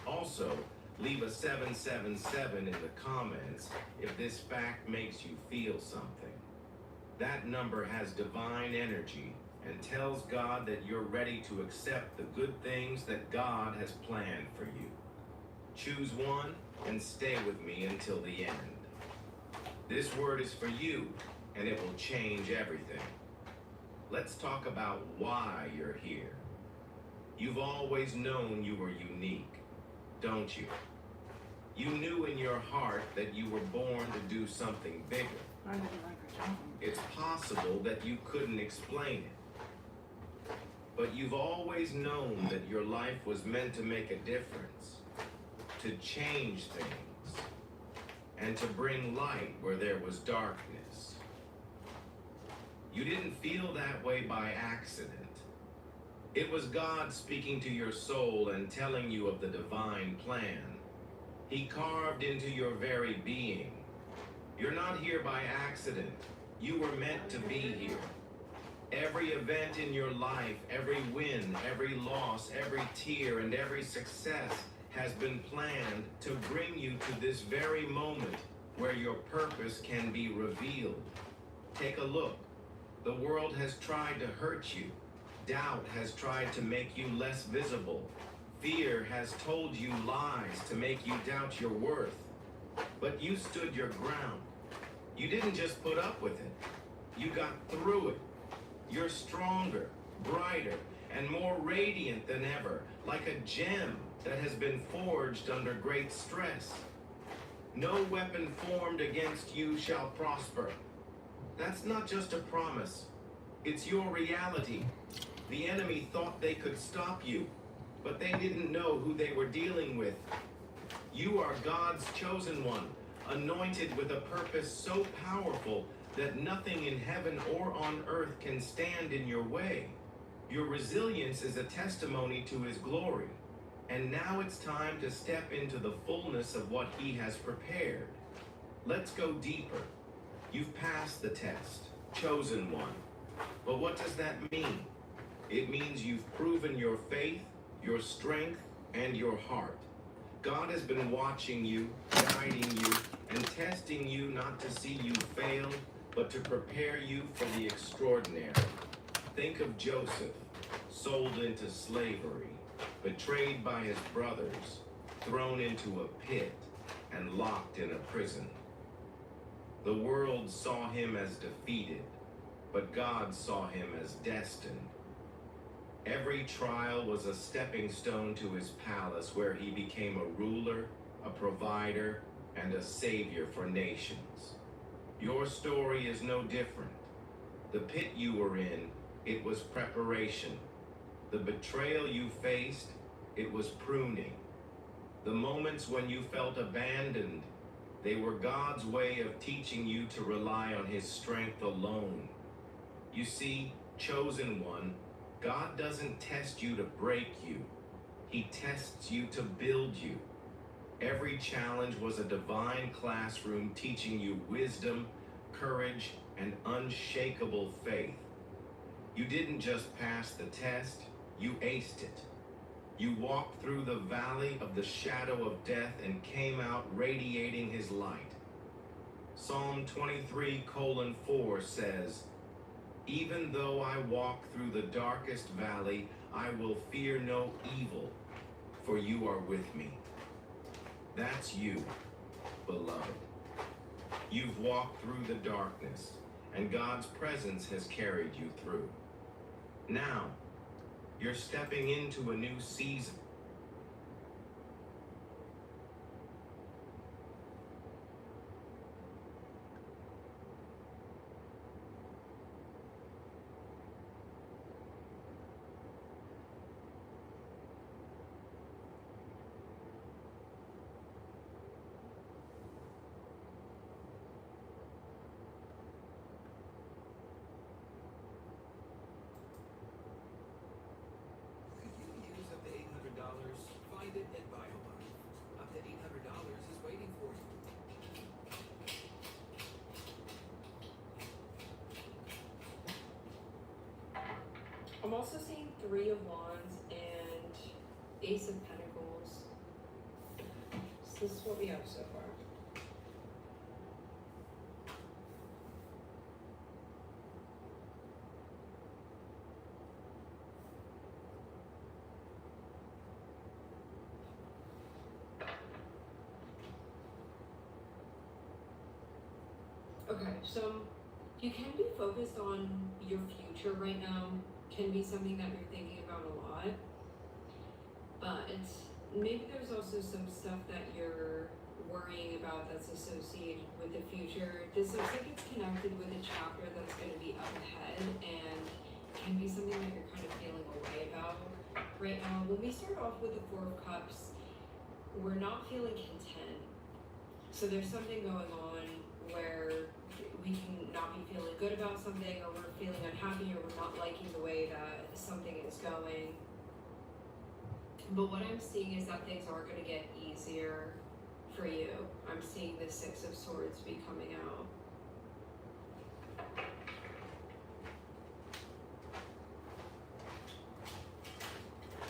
Also, leave a 777 in the comments if this fact makes you feel something. That number has divine energy and tells God that you're ready to accept the good things that God has planned for you. Choose one and stay with me until the end. This word is for you, and it will change everything. Let's talk about why you're here. You've always known you were unique, don't you? You knew in your heart that you were born to do something bigger. It's possible that you couldn't explain it. But you've always known that your life was meant to make a difference, to change things, and to bring light where there was darkness. You didn't feel that way by accident. It was God speaking to your soul and telling you of the divine plan. He carved into your very being. You're not here by accident. You were meant to be here. Every event in your life, every win, every loss, every tear, and every success has been planned to bring you to this very moment where your purpose can be revealed. Take a look. The world has tried to hurt you. Doubt has tried to make you less visible. Fear has told you lies to make you doubt your worth. But you stood your ground. You didn't just put up with it. You got through it. You're stronger, brighter, and more radiant than ever, like a gem that has been forged under great stress. No weapon formed against you shall prosper. That's not just a promise. It's your reality. The enemy thought they could stop you, but they didn't know who they were dealing with. You are God's chosen one, anointed with a purpose so powerful that nothing in heaven or on earth can stand in your way. Your resilience is a testimony to his glory. And now it's time to step into the fullness of what he has prepared. Let's go deeper. You've passed the test, chosen one. But what does that mean? It means you've proven your faith, your strength, and your heart. God has been watching you, guiding you, and testing you not to see you fail, but to prepare you for the extraordinary. Think of Joseph, sold into slavery, betrayed by his brothers, thrown into a pit, and locked in a prison. The world saw him as defeated, but God saw him as destined. Every trial was a stepping stone to his palace, where he became a ruler, a provider, and a savior for nations. Your story is no different. The pit you were in, it was preparation. The betrayal you faced, it was pruning. The moments when you felt abandoned, they were God's way of teaching you to rely on His strength alone. You see, chosen one, God doesn't test you to break you. He tests you to build you. Every challenge was a divine classroom teaching you wisdom, courage, and unshakable faith. You didn't just pass the test, you aced it. You walked through the valley of the shadow of death and came out radiating His light. Psalm 23:4 says, "Even though I walk through the darkest valley, I will fear no evil, for you are with me." That's you, beloved. You've walked through the darkness, and God's presence has carried you through. Now, you're stepping into a new season. Could you use up to $800? Find it at BioBuy. Up to $800 is waiting for you. I'm also seeing Three of Wands and Ace of Pentacles. So this is what we have so far. Okay, so you can be focused on your future right now, can be something that you're thinking about a lot, but maybe there's also some stuff that you're worrying about that's associated with the future. This looks like it's connected with a chapter that's going to be up ahead and can be something that you're kind of feeling away about right now. When we start off with the Four of Cups, we're not feeling content. So there's something going on where we can not be feeling good about something, or we're feeling unhappy, or we're not liking the way that something is going. But what I'm seeing is that things are going to get easier for you. I'm seeing the Six of Swords be coming out.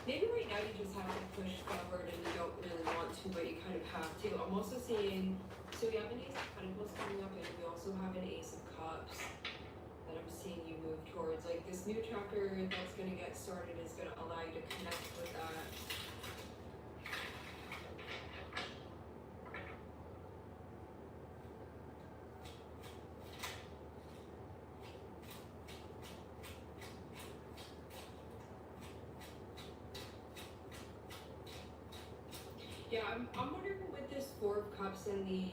Maybe right now you just have to push forward and you don't really want to, but you kind of have to. I'm also seeing, so we have an Ace of Pentacles coming up, and we also have an Ace of Cups that I'm seeing you move towards. Like, this new chapter that's going to get started is going to allow you to connect with that. Yeah, I'm wondering with this Four of Cups and the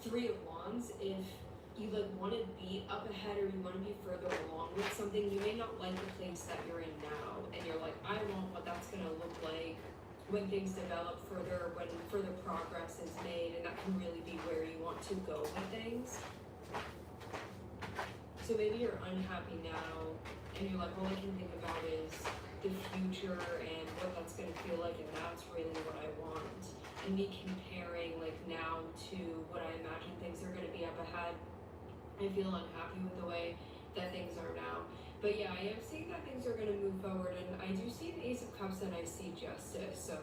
Three of Wands, if you want to be up ahead or you want to be further along with something, you may not like the place that you're in now, and you're like, I want what that's going to look like when things develop further, when further progress is made, and that can really be where you want to go with things. So maybe you're unhappy now, and you're like, all I can think about is the future and what that's going to feel like, and that's really what I want. And me comparing now to what I imagine things are going to be up ahead, I feel unhappy with the way that things are now. But yeah, I am seeing that things are going to move forward, and I do see an Ace of Cups and I see Justice. So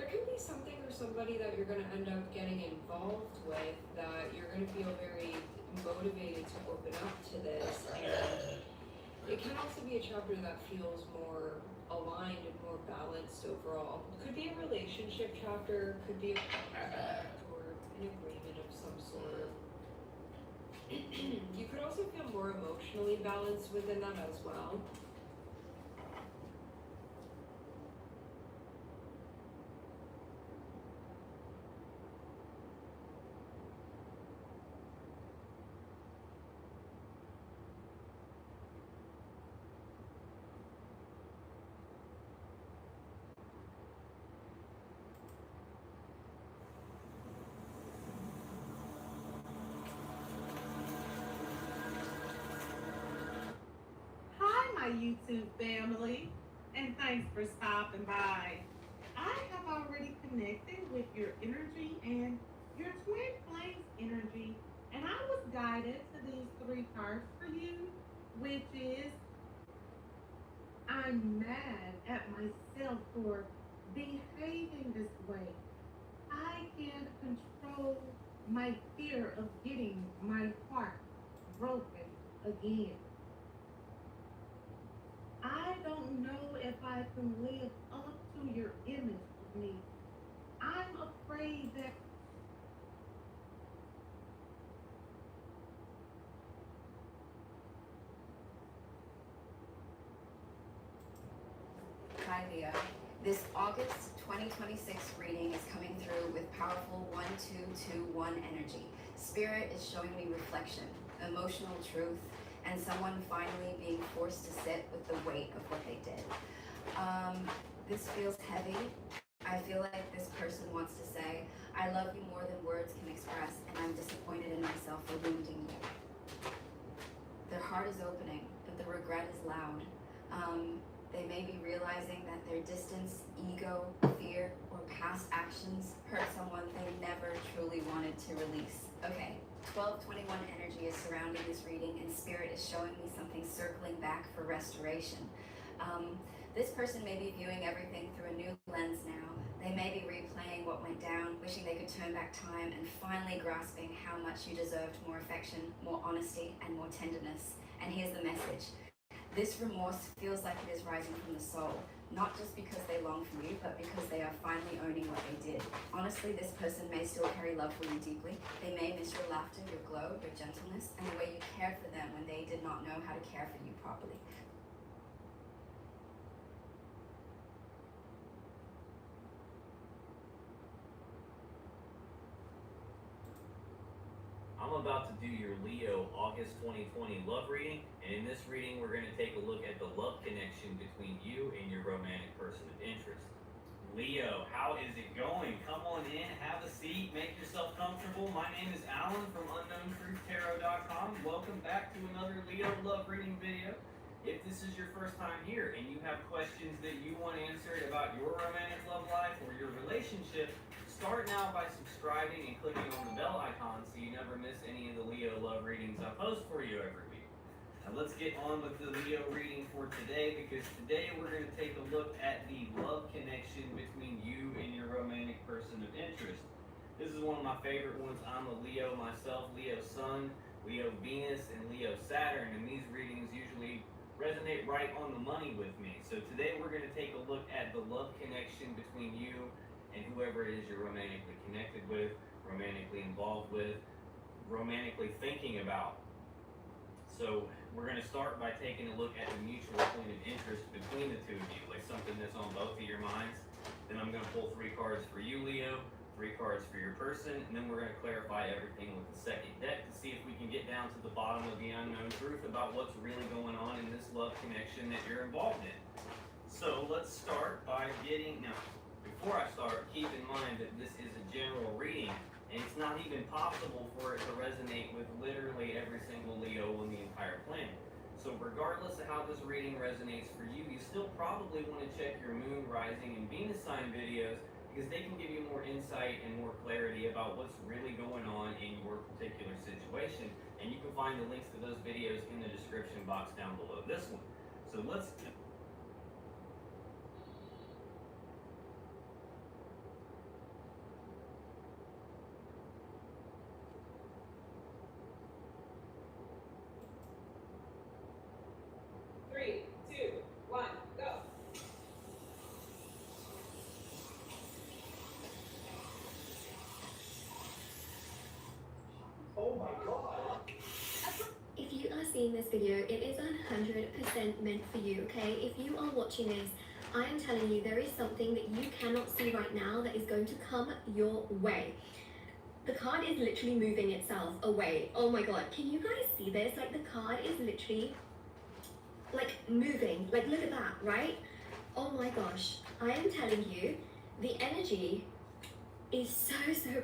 there could be something or somebody that you're going to end up getting involved with that you're going to feel very motivated to open up to this. And it can also be a chapter that feels more aligned and more balanced overall. Could be a relationship chapter, could be a contract or an agreement of some sort. You could also feel more emotionally balanced within that as well. Hi, YouTube family, and thanks for stopping by. I have already connected with your energy and your twin flames energy, and I was guided to these 3 cards for you, which is I'm mad at myself for behaving this way. I can't control my fear of getting my heart broken again. I don't know if I can live up to your image of me. I'm afraid that Hi Leo. This August 2026 reading is coming through with powerful 1221 energy. Spirit is showing me reflection, emotional truth, and someone finally being forced to sit with the weight of what they did. This feels heavy. I feel like this person wants to say, I love you more than words can express, and I'm disappointed in myself for wounding you. Their heart is opening, but the regret is loud. They may be realizing that their distance, ego, fear, or past actions hurt someone they never truly wanted to release. Okay, 1221 energy is surrounding this reading, and Spirit is showing me something circling back for restoration. This person may be viewing everything through a new lens now. They may be replaying what went down, wishing they could turn back time, and finally grasping how much you deserved more affection, more honesty, and more tenderness. And here's the message. This remorse feels like it is rising from the soul, not just because they long for you, but because they are finally owning what they did. Honestly, this person may still carry love for you deeply. They may miss your laughter, your glow, your gentleness, and the way you cared for them when they did not know how to care for you properly. I'm about to do your Leo August 2020 love reading, and in this reading we're going to take a look at the love connection between you and your romantic person of interest. Leo, how is it going? Come on in, have a seat, make yourself comfortable. My name is Alan from UnknownTruthTarot.com. Welcome back to another Leo love reading video. If this is your first time here and you have questions that you want answered about your romantic love life or your relationship, start now by subscribing and clicking on the bell icon so you never miss any of the Leo love readings I post for you every week. Now let's get on with the Leo reading for today, because today we're going to take a look at the love connection between you and your romantic person of interest. This is one of my favorite ones. I'm a Leo myself, Leo Sun, Leo Venus, and Leo Saturn, and these readings usually resonate right on the money with me. So today we're going to take a look at the love connection between you and whoever it is you're romantically connected with, romantically involved with, romantically thinking about. So we're going to start by taking a look at the mutual point of interest between the two of you, like something that's on both of your minds. Then I'm going to pull 3 cards for you, Leo, 3 cards for your person, and then we're going to clarify everything with the second deck to see if we can get down to the bottom of the unknown truth about what's really going on in this love connection that you're involved in. So let's start by before I start, keep in mind that this is a general reading, and it's not even possible for it to resonate with literally every single Leo on the entire planet. So regardless of how this reading resonates for you, you still probably want to check your moon, rising, and Venus sign videos, because they can give you more insight and more clarity about what's really going on in your particular situation. And you can find the links to those videos in the description box down below this one. So let's... If you are seeing this video, it is 100% meant for you, okay? If you are watching this, I am telling you there is something that you cannot see right now that is going to come your way. The card is literally moving itself away. Oh my god, can you guys see this? Like, the card is literally, like, moving. Like, look at that, right? Oh my gosh, I am telling you, the energy is so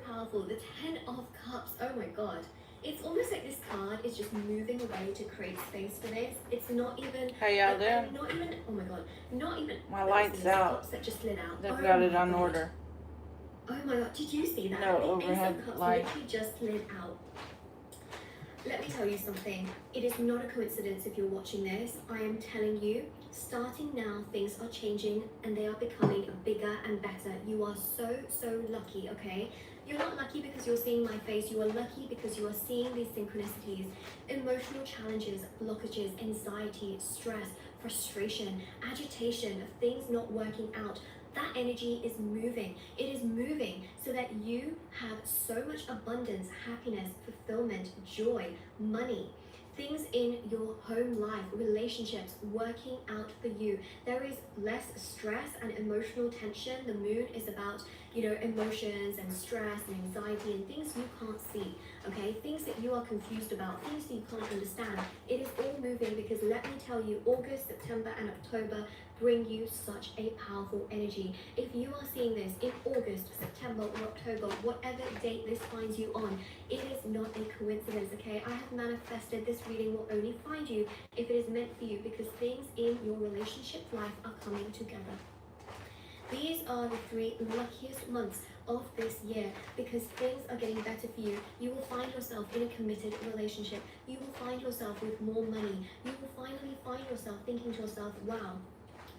powerful. The 10 of Cups, oh my god. It's almost like this card is just moving away to create space for this. It's not even. How y'all doing? Not even. Oh my god. Not even. My light's out. That just lit out. They've Oh got it my on God. order. Oh my god. Did you see that? No, The overhead Ace of Cups light. literally just lit out. Let me tell you something. It is not a coincidence if you're watching this. I am telling you, starting now, things are changing and they are becoming bigger and better. You are so lucky, okay? You're not lucky because you're seeing my face. You are lucky because you are seeing these synchronicities, emotional challenges, blockages, anxiety, stress, frustration, agitation of things not working out. That energy is moving. It is moving so that you have so much abundance, happiness, fulfillment, joy, money, things in your home life, relationships working out for you. There is less stress and emotional tension. The moon is about, emotions and stress and anxiety and things you can't see, okay? Things that you are confused about, things that you can't understand. It is all moving because let me tell you, August, September and October bring you such a powerful energy. If you are seeing this in August, September or October, whatever date this finds you on, it is not a coincidence, okay? I have manifested this reading will only find you if it is meant for you because things in your relationship life are coming together. These are the 3 luckiest months of this year because things are getting better for you. You will find yourself in a committed relationship. You will find yourself with more money. You will finally find yourself thinking to yourself, wow,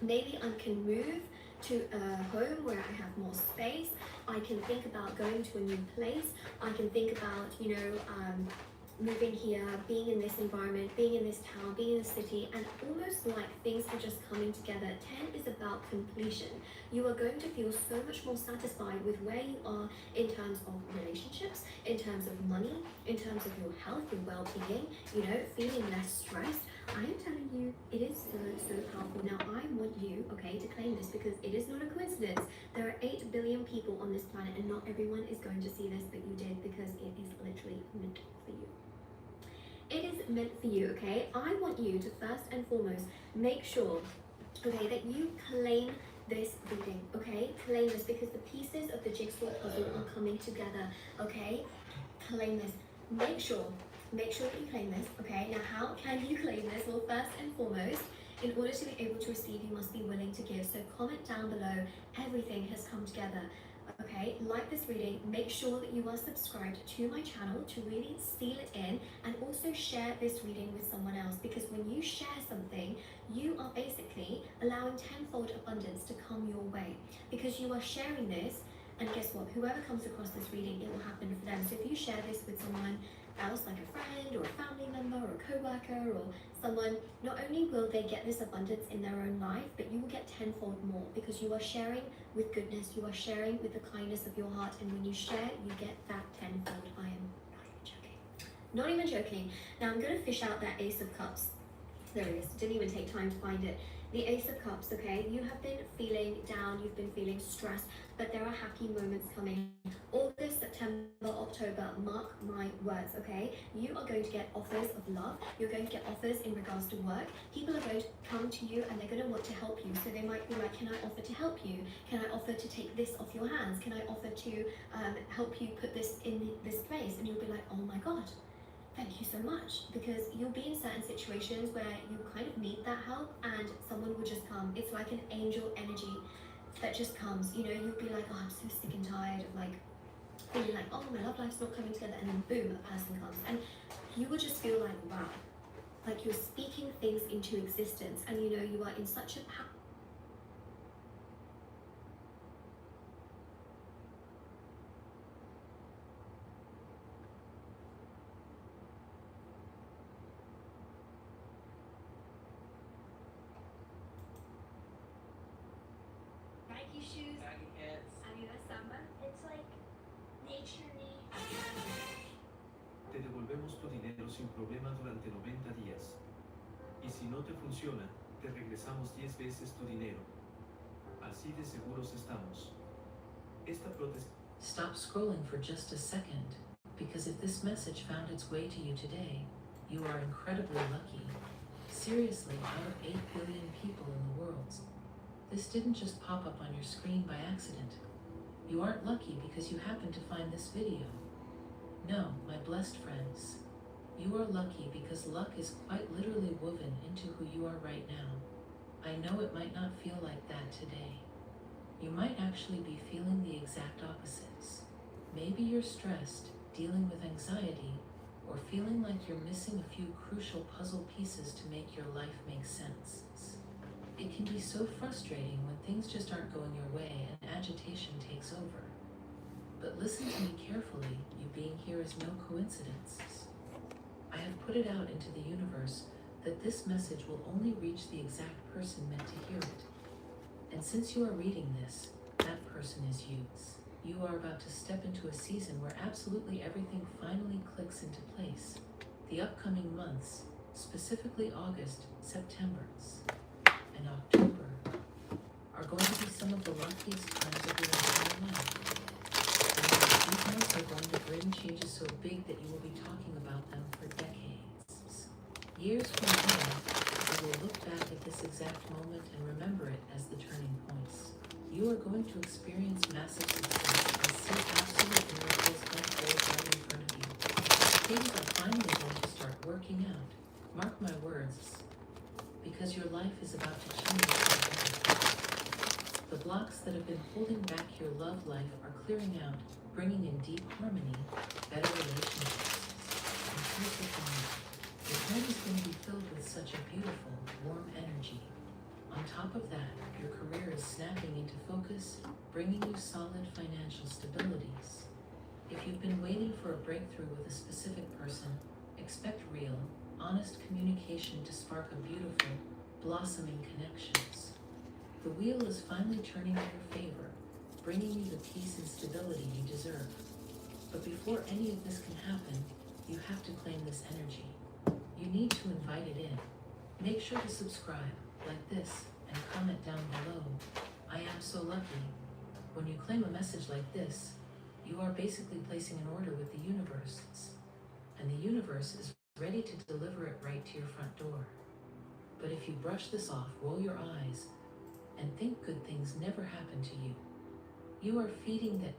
maybe I can move to a home where I have more space. I can think about going to a new place. I can think about, moving here, being in this environment, being in this town, being in the city, and almost like things are just coming together. 10 is about completion. You are going to feel so much more satisfied with where you are in terms of relationships, in terms of money, in terms of your health, your well-being, feeling less stressed. I am telling you, it is so powerful. Now, I want you, okay, to claim this because it is not a coincidence. There are 8 billion people on this planet and not everyone is going to see this, but you did because it is literally meant for you. It is meant for you, okay? I want you to first and foremost make sure, okay, that you claim this reading, okay? Claim this because the pieces of the jigsaw puzzle are coming together, okay? Claim this. Make sure that you claim this, okay? Now, how can you claim this? Well, first and foremost, in order to be able to receive, you must be willing to give. So comment down below, everything has come together. Okay, like this reading, make sure that you are subscribed to my channel to really seal it in and also share this reading with someone else because when you share something, you are basically allowing tenfold abundance to come your way because you are sharing this and guess what? Whoever comes across this reading, it will happen for them. So if you share this with someone else like a friend or a family member or a co-worker or someone, not only will they get this abundance in their own life, but you will get tenfold more because you are sharing with goodness, you are sharing with the kindness of your heart, and when you share, you get that tenfold. I am not even joking. Now I'm going to fish out that Ace of Cups. There it is. Didn't even take time to find it. The Ace of Cups, okay? You have been feeling down, you've been feeling stressed, but there are happy moments coming. August, September, October, mark my words, okay? You are going to get offers of love. You're going to get offers in regards to work. People are going to come to you and they're going to want to help you. So they might be like, can I offer to help you? Can I offer to take this off your hands? Can I offer to help you put this in this place? And you'll be like, oh my God. Thank you so much, because you'll be in certain situations where you kind of need that help and someone will just come. It's like an angel energy that just comes, you'll be like, oh, I'm so sick and tired of like feeling like, oh, my love life's not coming together, and then boom, a person comes and you will just feel like, wow, like you're speaking things into existence and you are in such a Nike shoes. Baggy pants. Adidas Samba. It's like nature needs. Te devolvemos tu dinero sin problema durante 90 días. Y si no te funciona, te regresamos 10 veces tu dinero. Así de seguros estamos. Esta protesta. Stop scrolling for just a second, because if this message found its way to you today, you are incredibly lucky. Seriously, out of 8 billion people in the world, this didn't just pop up on your screen by accident. You aren't lucky because you happened to find this video. No, my blessed friends, you are lucky because luck is quite literally woven into who you are right now. I know it might not feel like that today. You might actually be feeling the exact opposites. Maybe you're stressed, dealing with anxiety, or feeling like you're missing a few crucial puzzle pieces to make your life make sense. It can be so frustrating when things just aren't going your way and agitation takes over. But listen to me carefully, you being here is no coincidence. I have put it out into the universe that this message will only reach the exact person meant to hear it. And since you are reading this, that person is you. You are about to step into a season where absolutely everything finally clicks into place. The upcoming months, specifically August, September, and October, are going to be some of the luckiest times of your entire life. And these months are going to bring changes so big that you will be talking about them for decades. Years from now, you will look back at this exact moment and remember it as the turning points. You are going to experience massive success and see absolute miracles unfold right in front of you. Things are finally going to start working out. Mark my words, because your life is about to change for the better. The blocks that have been holding back your love life are clearing out, bringing in deep harmony, better relationships. And here's the thing, your home is going to be filled with such a beautiful, warm energy. On top of that, your career is snapping into focus, bringing you solid financial stabilities. If you've been waiting for a breakthrough with a specific person, expect real, honest communication to spark a beautiful, blossoming connections. The wheel is finally turning in your favor, bringing you the peace and stability you deserve. But before any of this can happen, you have to claim this energy. You need to invite it in. Make sure to subscribe, like this, and comment down below. I am so lucky. When you claim a message like this, you are basically placing an order with the universe. And the universe is ready to deliver it right to your front door. But if you brush this off, roll your eyes, and think good things never happen to you, you are feeding that.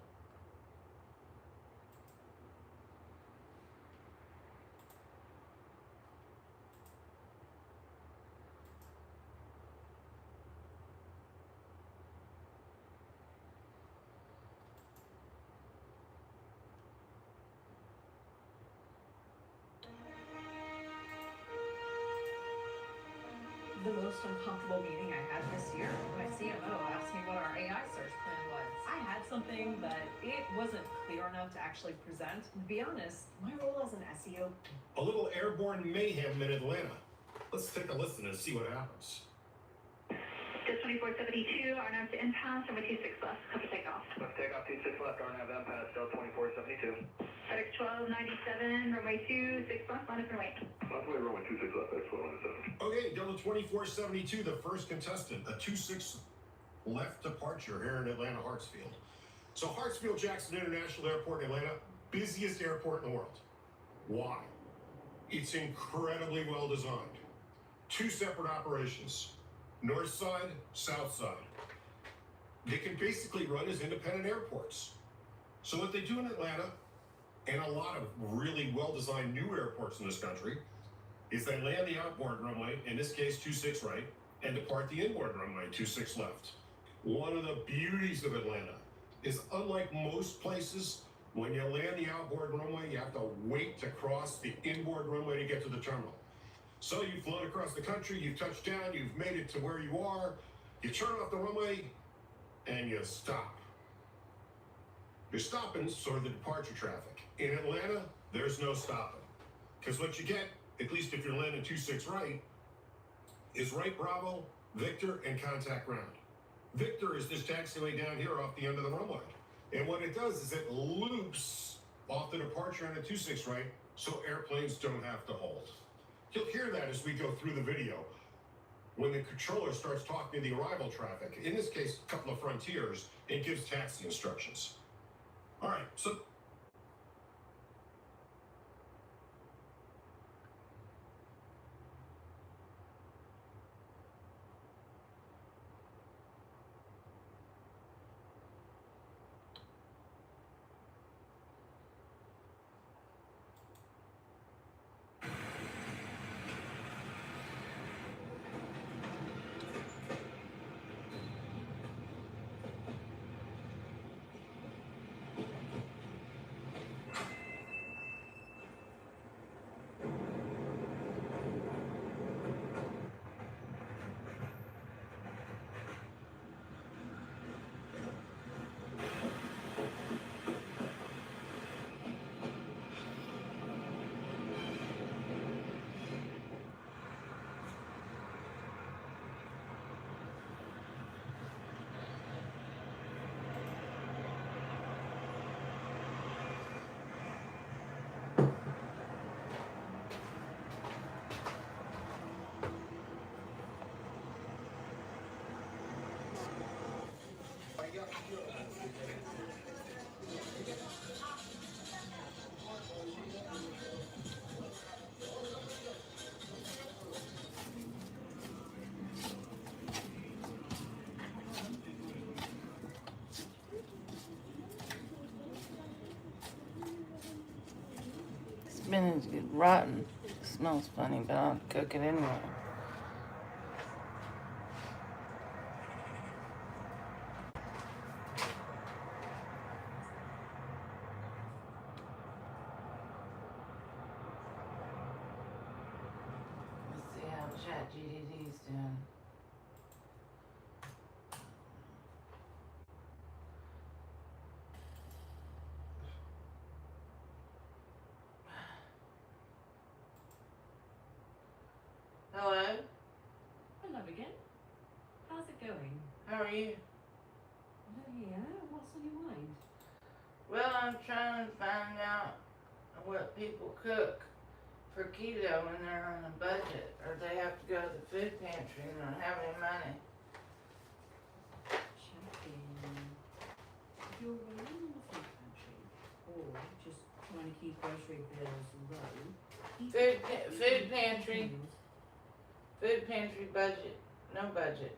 The most uncomfortable meeting I had this year. My CMO asked me what our AI search plan was. I had something, but it wasn't clear enough to actually present. To be honest, my role as an SEO. A little airborne mayhem in Atlanta. Let's take a listen and see what happens. Just 2472, RNAV to impasse, runway 26 left, cover takeoff. Left takeoff, 26 left, RNAV impasse, Delta 2472. FedEx 1297, runway 26 left, line up and wait. Left way, runway 26 left, FedEx 1297. Okay, Delta 2472, the first contestant, a 26 left departure here in Atlanta Hartsfield. So Hartsfield-Jackson International Airport in Atlanta, busiest airport in the world. Why? It's incredibly well designed. Two separate operations. North side, south side. They can basically run as independent airports. So what they do in Atlanta, and a lot of really well-designed new airports in this country, is they land the outboard runway, in this case 26 right, and depart the inboard runway 26 left. One of the beauties of Atlanta is, unlike most places, when you land the outboard runway, you have to wait to cross the inboard runway to get to the terminal. So you've flown across the country, you've touched down, you've made it to where you are, you turn off the runway, and you stop. You're stopping sort of the departure traffic. In Atlanta, there's no stopping. Because what you get, at least if you're landing 26 right, is right Bravo, Victor, and contact ground. Victor is this taxiway down here off the end of the runway. And what it does is it loops off the departure on a 26 right, so airplanes don't have to hold. You'll hear that as we go through the video. When the controller starts talking to the arrival traffic, in this case, a couple of Frontiers, and gives taxi instructions. All right, so spinach get rotten. It smells funny, but I'll cook it anyway. Let's see how ChatGPT's doing. Hello? Hello again. How's it going? How are you? Oh yeah, what's on your mind? Well, I'm trying to find out what people cook for keto when they're on a budget, or they have to go to the food pantry and don't have any money. Checking. If you're relying on the food pantry, or just trying to keep grocery bills low, Food pantry. Food pantry budget. No budget.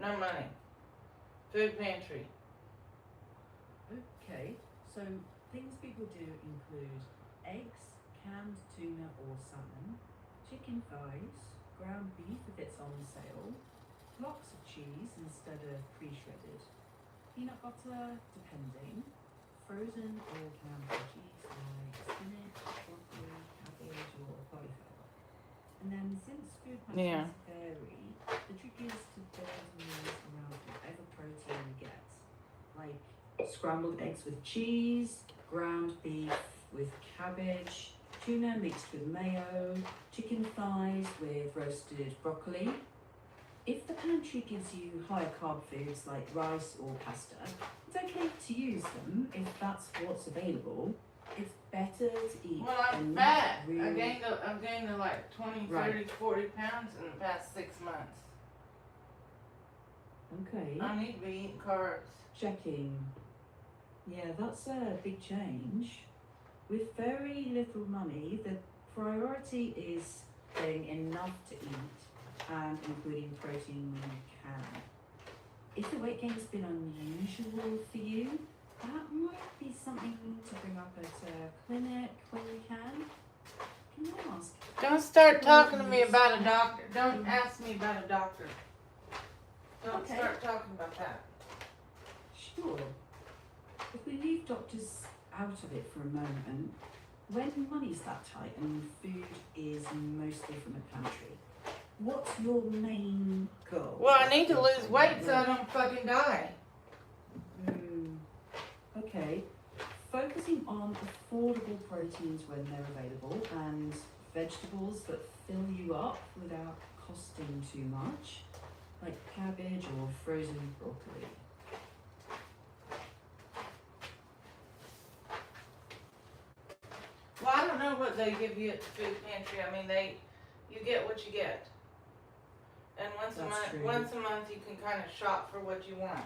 No money. Food pantry. Okay, so things people do include eggs, canned tuna or salmon, chicken thighs, ground beef if it's on sale, blocks of cheese instead of pre-shredded, peanut butter depending, frozen or canned veggies like spinach, broccoli, cabbage or cauliflower. And then since food pantries vary, the trick is to build meals around whatever protein you get, like scrambled eggs with cheese, ground beef with cabbage, tuna mixed with mayo, chicken thighs with roasted broccoli. If the pantry gives you higher carb foods like rice or pasta, it's okay to use them if that's what's available. It's better to eat. Well, I'm enough fat. real- I've gained like 20, 30, 40 pounds in the past 6 months. Okay. I need to be eating carbs. Checking. Yeah, that's a big change. With very little money, the priority is getting enough to eat and including protein when you can. If the weight gain's been unusual for you, that might be something to bring up at a clinic when you can. Can I ask? Don't start talking to me about a doctor. Don't ask me about a doctor. Don't start talking about that. Sure. If we leave doctors out of it for a moment, when money's that tight and food is mostly from a pantry, what's your main goal? Well, I need to lose weight so I don't fucking die. Okay. Focusing on affordable proteins when they're available and vegetables that fill you up without costing too much, like cabbage or frozen broccoli. Well, I don't know what they give you at the food pantry. I mean, you get what you get. And once a month you can kind of shop for what you want.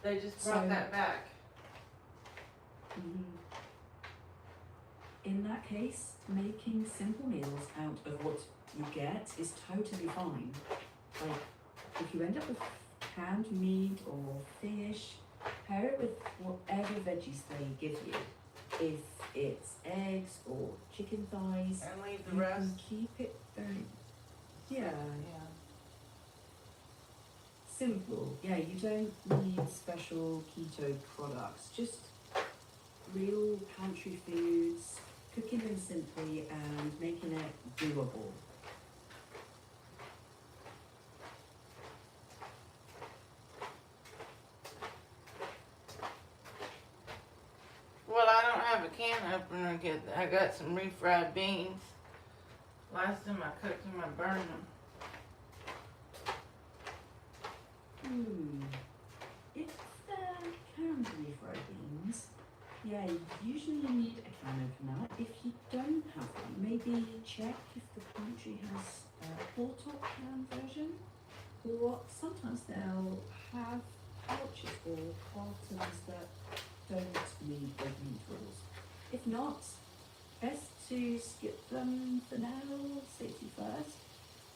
They just brought that back. In that case, making simple meals out of what you get is totally fine. Like, if you end up with canned meat or fish, pair it with whatever veggies they give you. If it's eggs or chicken thighs, and leave the you rest. can keep it very, simple. Yeah, you don't need special keto products, just real pantry foods, cooking them simply and making it doable. Well, I don't have a can opener. I got some refried beans. Last time I cooked them, I burned them. If they're canned refried beans, yeah, usually you need a can opener. If you don't have one, maybe check if the pantry has a full-top can version, or sometimes they'll have pouches or cartons that don't need opening tools. If not, best to skip them for now, safety first.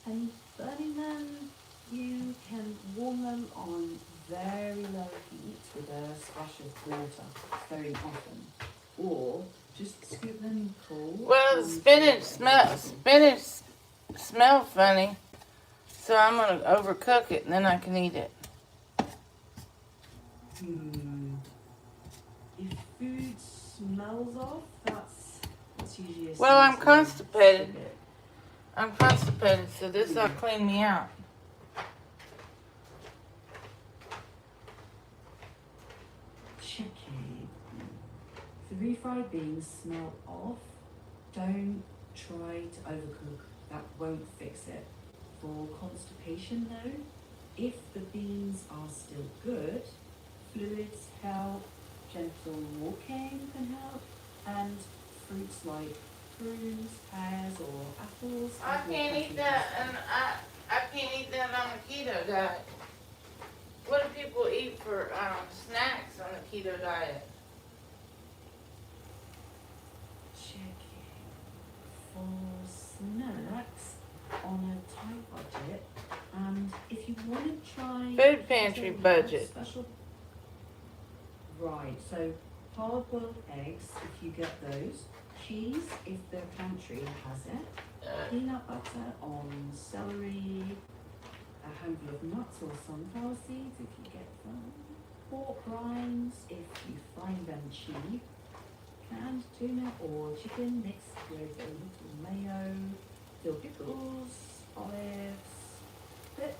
And burning them, you can warm them on very low heat with a splash of water very often. Or Just scoop them cold. Well, the spinach smell funny, so I'm gonna overcook it and then I can eat it. If food smells off, that's usually a Well, I'm sign to constipated. skip it. I'm constipated, so this will clean me out. Checking. If the refried beans smell off, don't try to overcook. That won't fix it. For constipation though, if the beans are still good, fluids help, gentle walking can help, and fruits like prunes, pears, or apples. I can't eat that, and I can't eat that on the keto diet. What do people eat for snacks on the keto diet? Checking for snacks on a tight budget, and if you want to try Food pantry budget. special, right? So hard-boiled eggs, if you get those, cheese if the pantry has it, peanut butter on celery, a handful of nuts or sunflower seeds if you get them, pork rinds if you find them cheap, canned tuna or chicken mixed with a little mayo, dill pickles, olives. But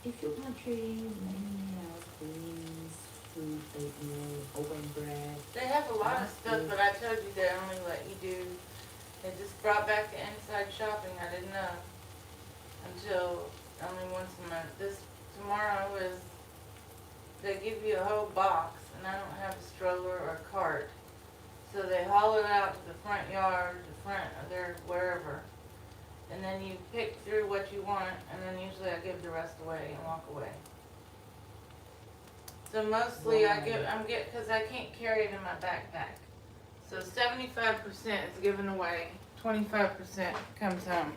if your pantry mainly has beans, fruit, oatmeal, whole grain bread, They have a lot of stuff, but I told you they only let you do. They just brought back the inside shopping. I didn't know until only once a month. Tomorrow is they give you a whole box, and I don't have a stroller or a cart, so they haul it out to the front yard, the front of their wherever, and then you pick through what you want, and then usually I give the rest away and walk away. So mostly because I can't carry it in my backpack. So 75% is given away, 25% comes home.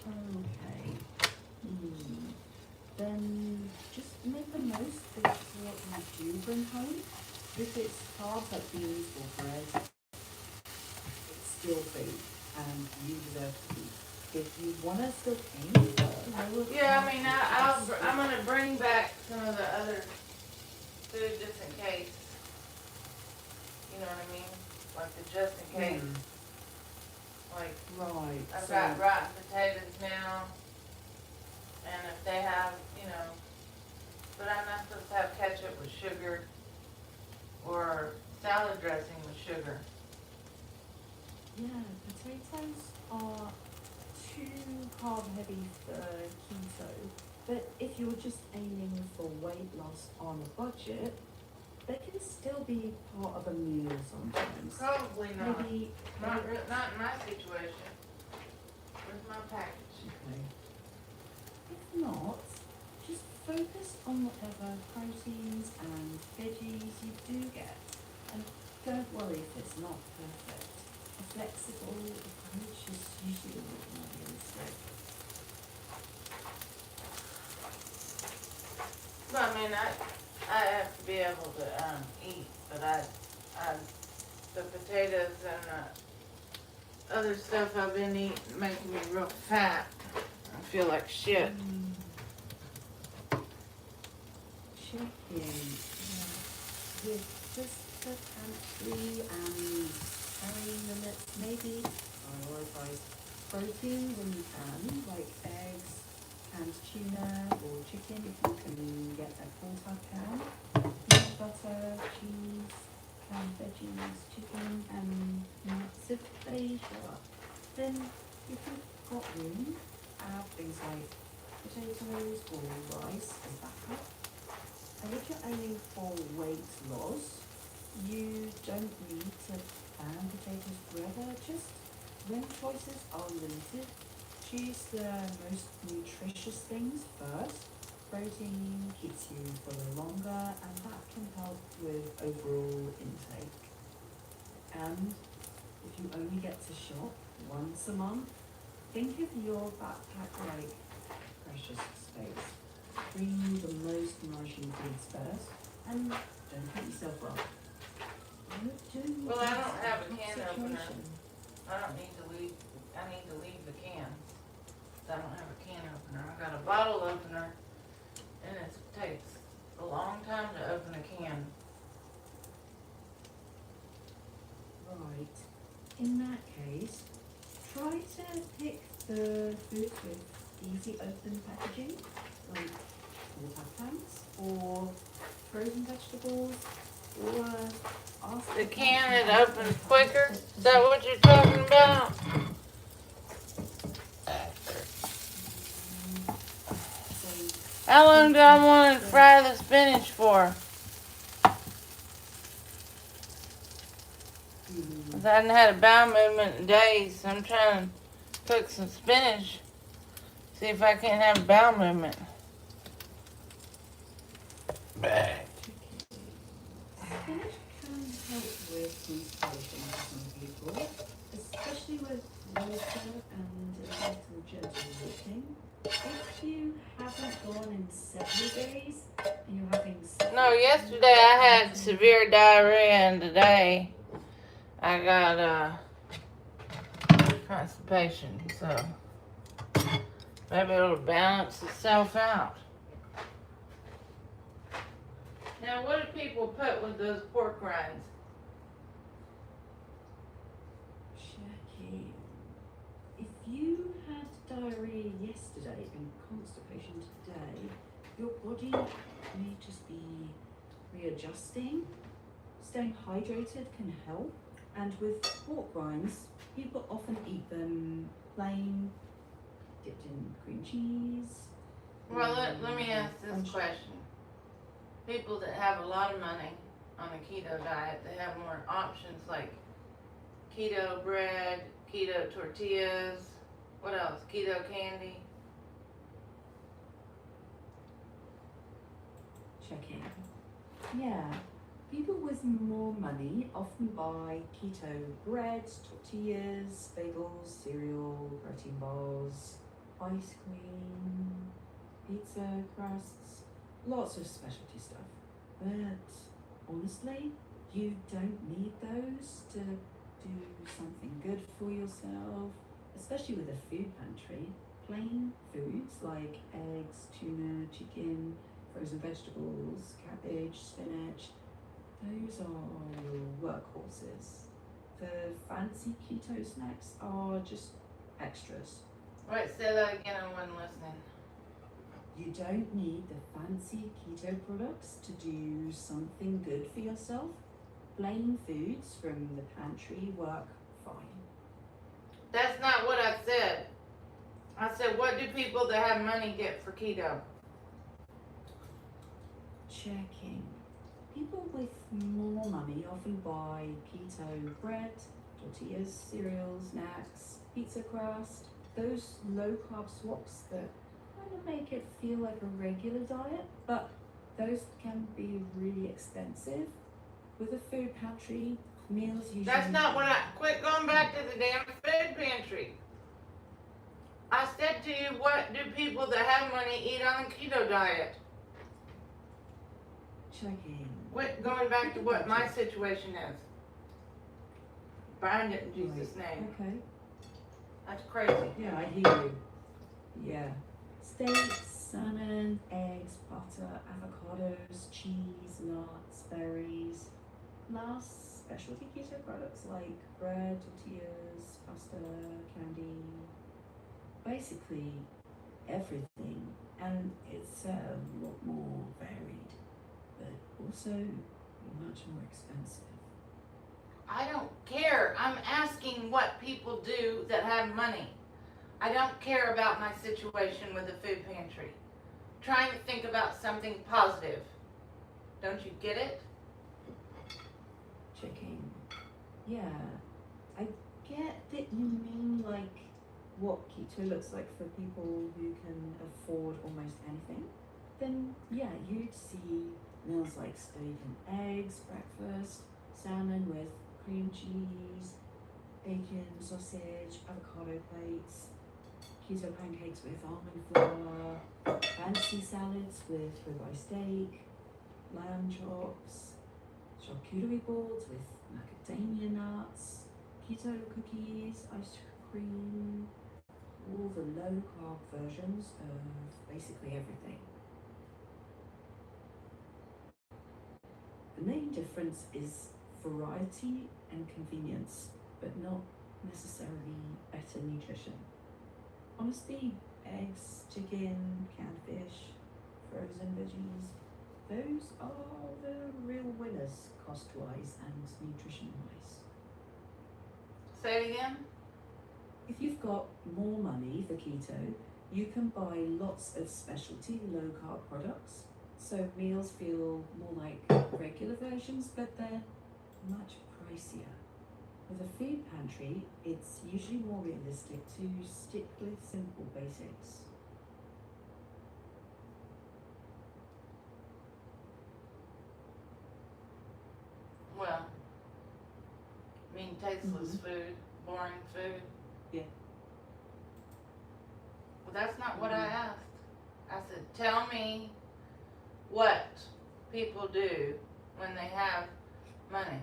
Okay. Then just make the most of what you do bring home. If it's carbs like beans or bread, it's still food and you deserve to eat. If you want to still aim for Yeah, I mean, I'm going to bring back some of the other food just in case. You know what I mean? Like the just in case. Like, right. I've got rotten potatoes now. And if they have, but I'm not supposed to have ketchup with sugar or salad dressing with sugar. Yeah, potatoes are too carb heavy for keto, but if you're just aiming for weight loss on a budget, they can still be part of a meal sometimes. Probably not. Maybe Not in my situation. Where's my package? Okay. If not, just focus on whatever proteins and veggies you do get, and don't worry if it's not perfect. A flexible approach is usually not a mistake. Well, I mean, I have to be able to eat, but the potatoes and other stuff I've been eating making me real fat. I feel like shit. Checking with just the pantry and carrying limits, maybe prioritize protein when you can, like eggs, canned tuna or chicken if you can get a full-time can, peanut butter, cheese, canned veggies, chicken, and nuts if they show up. Then if you've got room, add things like potatoes or rice as backup. And if you're aiming for weight loss, you don't need to ban potatoes forever. Just when choices are limited, choose the most nutritious things first. Protein keeps you fuller longer, and that can help with overall intake. And if you only get to shop once a month, think of your backpack like precious space. Bring the most nourishing foods first, and don't beat yourself up. Well, I don't have a can opener. I don't need to leave. I need to leave the cans. I don't have a can opener. I got a bottle opener, and it takes a long time to open a can. Right. In that case, try to pick the foods with easy open packaging, like water cans or frozen vegetables, or ask The can it opens quicker? Is that what you're talking about? How long do I want to fry the spinach for? 'Cause I hadn't had a bowel movement in days, so I'm trying to cook some spinach. See if I can't have a bowel movement. Spinach can help with constipation for some people, especially with water and a little gentle walking. If you haven't gone in several days and you're having No, yesterday I had severe diarrhea, and today I got constipation, so maybe it'll balance itself out. Now, what do people put with those pork rinds? checking. If you had diarrhea yesterday and constipation today, your body may just be readjusting. Staying hydrated can help. And with pork rinds, people often eat them plain, dipped in cream cheese. Well, let me ask this question. People that have a lot of money on a keto diet, they have more options like keto bread, keto tortillas, what else? Keto candy. Checking. Yeah. People with more money often buy keto bread, tortillas, bagels, cereal, protein bars, ice cream, pizza crusts, lots of specialty stuff. But honestly, you don't need those to do something good for yourself, especially with a food pantry. Plain foods like eggs, tuna, chicken, frozen vegetables, cabbage, spinach, those are your workhorses. The fancy keto snacks are just extras. Wait, say that again, I wasn't listening. You don't need the fancy keto products to do something good for yourself. Plain foods from the pantry work fine. That's not what I said. I said, what do people that have money get for keto? Checking. People with more money often buy keto bread, tortillas, cereal, snacks, pizza crust, those low carb swaps that kind of make it feel like a regular diet, but those can be really expensive. With a food pantry, meals usually... That's not what I... Quit going back to the damn food pantry. I said to you, what do people that have money eat on a keto diet? Checking. Quit going back to what my situation is. Bind it in Jesus' name. Okay. That's crazy. Yeah, I hear you. Yeah. Steak, salmon, eggs, butter, avocados, cheese, nuts, berries. Last, specialty keto products like bread, tortillas, pasta, candy. Basically, everything. And it's a lot more varied, but also much more expensive. I don't care. I'm asking what people do that have money. I don't care about my situation with the food pantry. I'm trying to think about something positive. Don't you get it? Checking. Yeah, I get that you mean like what keto looks like for people who can afford almost anything. Then yeah, you'd see meals like steak and eggs, breakfast, salmon with cream cheese, bacon, sausage, avocado plates, keto pancakes with almond flour, fancy salads with ribeye steak, lamb chops, charcuterie boards with macadamia nuts, keto cookies, ice cream, all the low-carb versions of basically everything. The main difference is variety and convenience, but not necessarily better nutrition. Honestly, eggs, chicken, canned fish, frozen veggies, those are the real winners cost-wise and nutrition-wise. Say it again? If you've got more money for keto, you can buy lots of specialty low-carb products, so meals feel more like regular versions, but they're much pricier. With a food pantry, it's usually more realistic to stick with simple basics. Well, I mean tasteless food, boring food. Yeah. Well, that's not what I asked. I said, tell me what people do when they have money.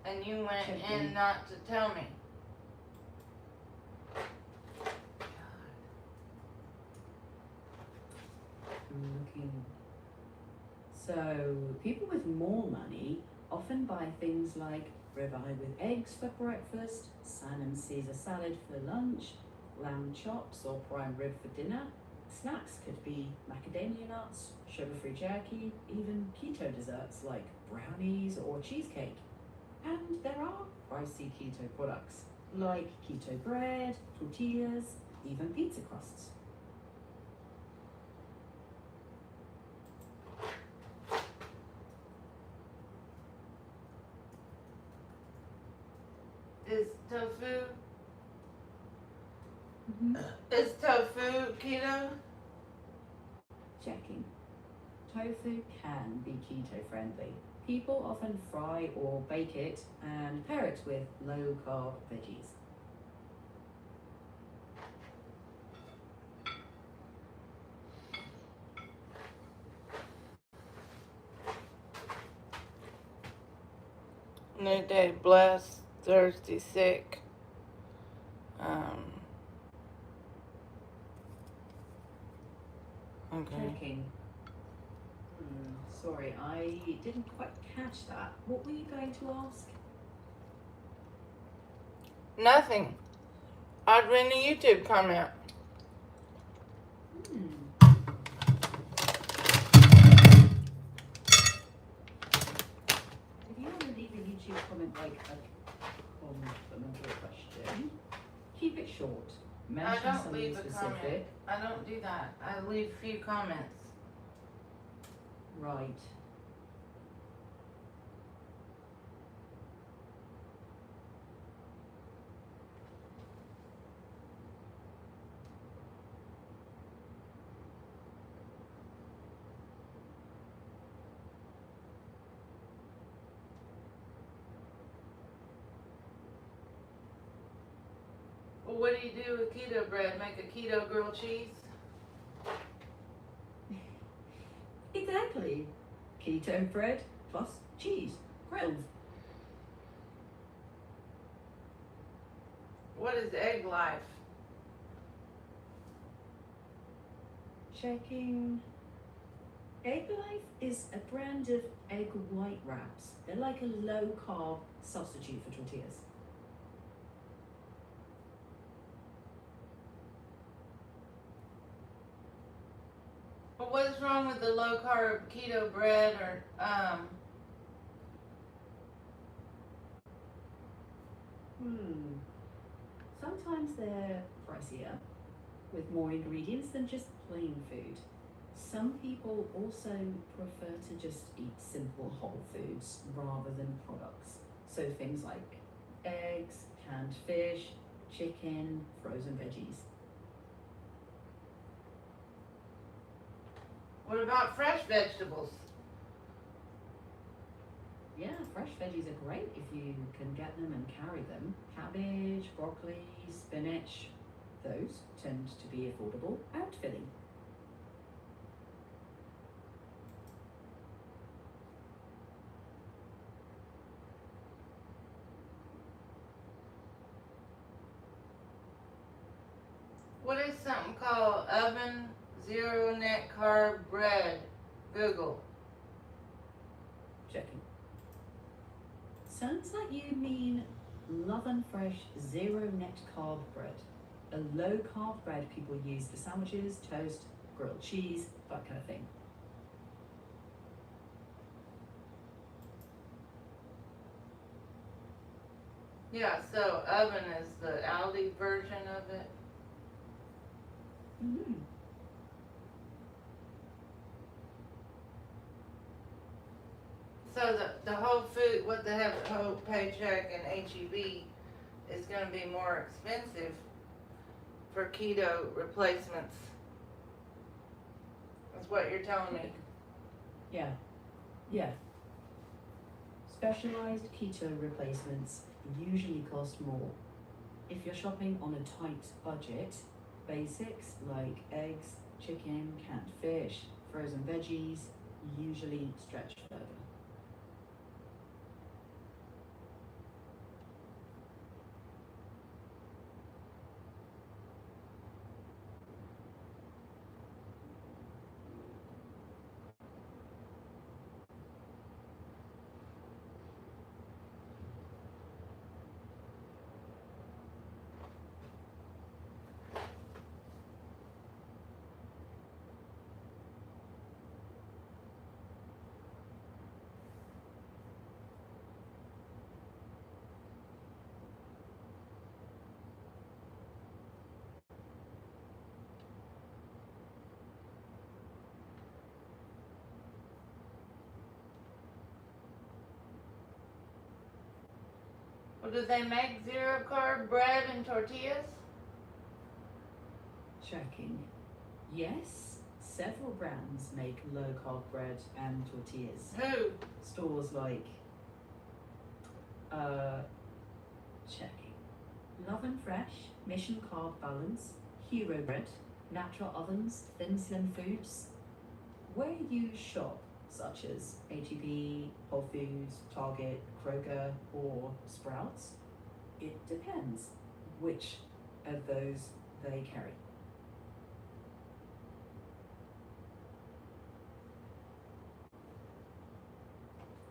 And you went in not to tell me. I'm looking. So, people with more money often buy things like ribeye with eggs for breakfast, salmon Caesar salad for lunch, lamb chops or prime rib for dinner. Snacks could be macadamia nuts, sugar-free jerky, even keto desserts like brownies or cheesecake. And there are pricey keto products like keto bread, tortillas, even pizza crusts. Is tofu? Is tofu keto? Checking. Tofu can be keto friendly. People often fry or bake it and pair it with low-carb veggies. New day, blessed, thirsty, sick. Okay. Checking. Sorry, I didn't quite catch that. What were you going to ask? Nothing. I'd read a YouTube comment. If you want to leave a YouTube comment like a complimentary question, keep it short. Mention I don't something leave a specific. comment. I don't do that. I leave few comments. Right. Well, what do you do with keto bread? Make a keto grilled cheese? Exactly. Keto bread plus cheese, grilled. What is egg life? Checking. Egg Life is a brand of egg white wraps. They're like a low-carb substitute for tortillas. But what's wrong with the low carb keto bread or Sometimes they're pricier, with more ingredients than just plain food. Some people also prefer to just eat simple whole foods rather than products. So things like eggs, canned fish, chicken, frozen veggies. what about fresh vegetables? Yeah, fresh veggies are great if you can get them and carry them. Cabbage, broccoli, spinach, those tend to be affordable and filling. is something called oven zero net carb bread. Google. Checking. Sounds like you mean Love and Fresh zero net carb bread. A low carb bread people use for sandwiches, toast, grilled cheese, that kind of thing. Yeah, so oven is the Aldi version of it. Mm-hmm. So the whole food, what they have at Whole Paycheck and HEB is going to be more expensive for keto replacements. That's what you're telling me. Yeah. Yeah. Specialized keto replacements usually cost more. If you're shopping on a tight budget, basics like eggs, chicken, canned fish, frozen veggies usually stretch further. Well, do they make zero carb bread and tortillas? Checking. Yes, several brands make low carb bread and tortillas. Who? Stores like checking. Love and Fresh, Mission Carb Balance, Hero Bread, Natural Ovens, Thin Slim Foods. Where you shop, such as HEB, Whole Foods, Target, Kroger, or Sprouts, it depends which of those they carry.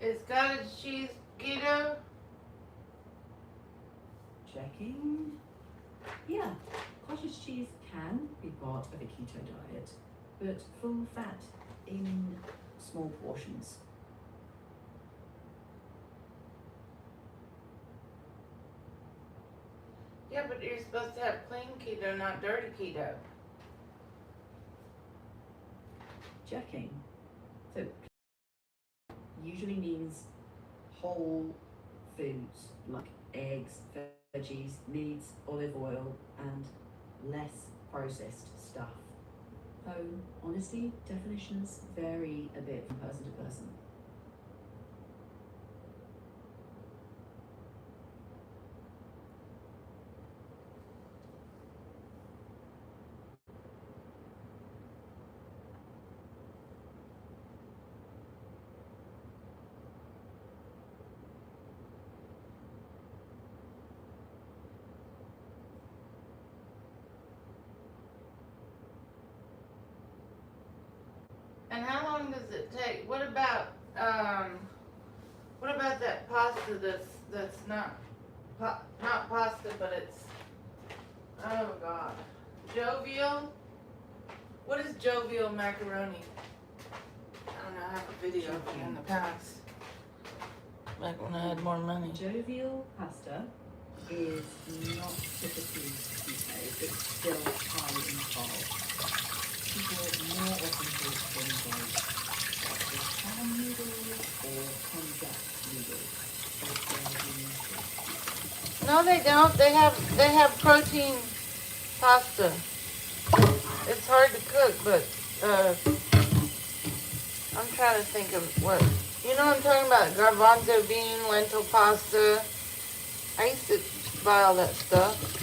Is cottage cheese keto? Checking. Yeah, cottage cheese can be part of a keto diet, but full fat in small portions. Yeah, but you're supposed to have clean keto, not dirty keto. Checking. So usually means whole foods like eggs, veggies, meats, olive oil, and less processed stuff. Though, honestly, definitions vary a bit from person to person. And how long does it take? What about that pasta that's not pasta, but it's, oh God, jovial? What is jovial macaroni? I don't know, I have a video in the past, back when I had more money. Jovial pasta is not typically keto, but still high in carbs. People more often take things like palm noodles or konjac noodles. No, they don't. They have protein pasta. It's hard to cook, but I'm trying to think of what, you know what I'm talking about? Garbanzo bean, lentil pasta. I used to buy all that stuff.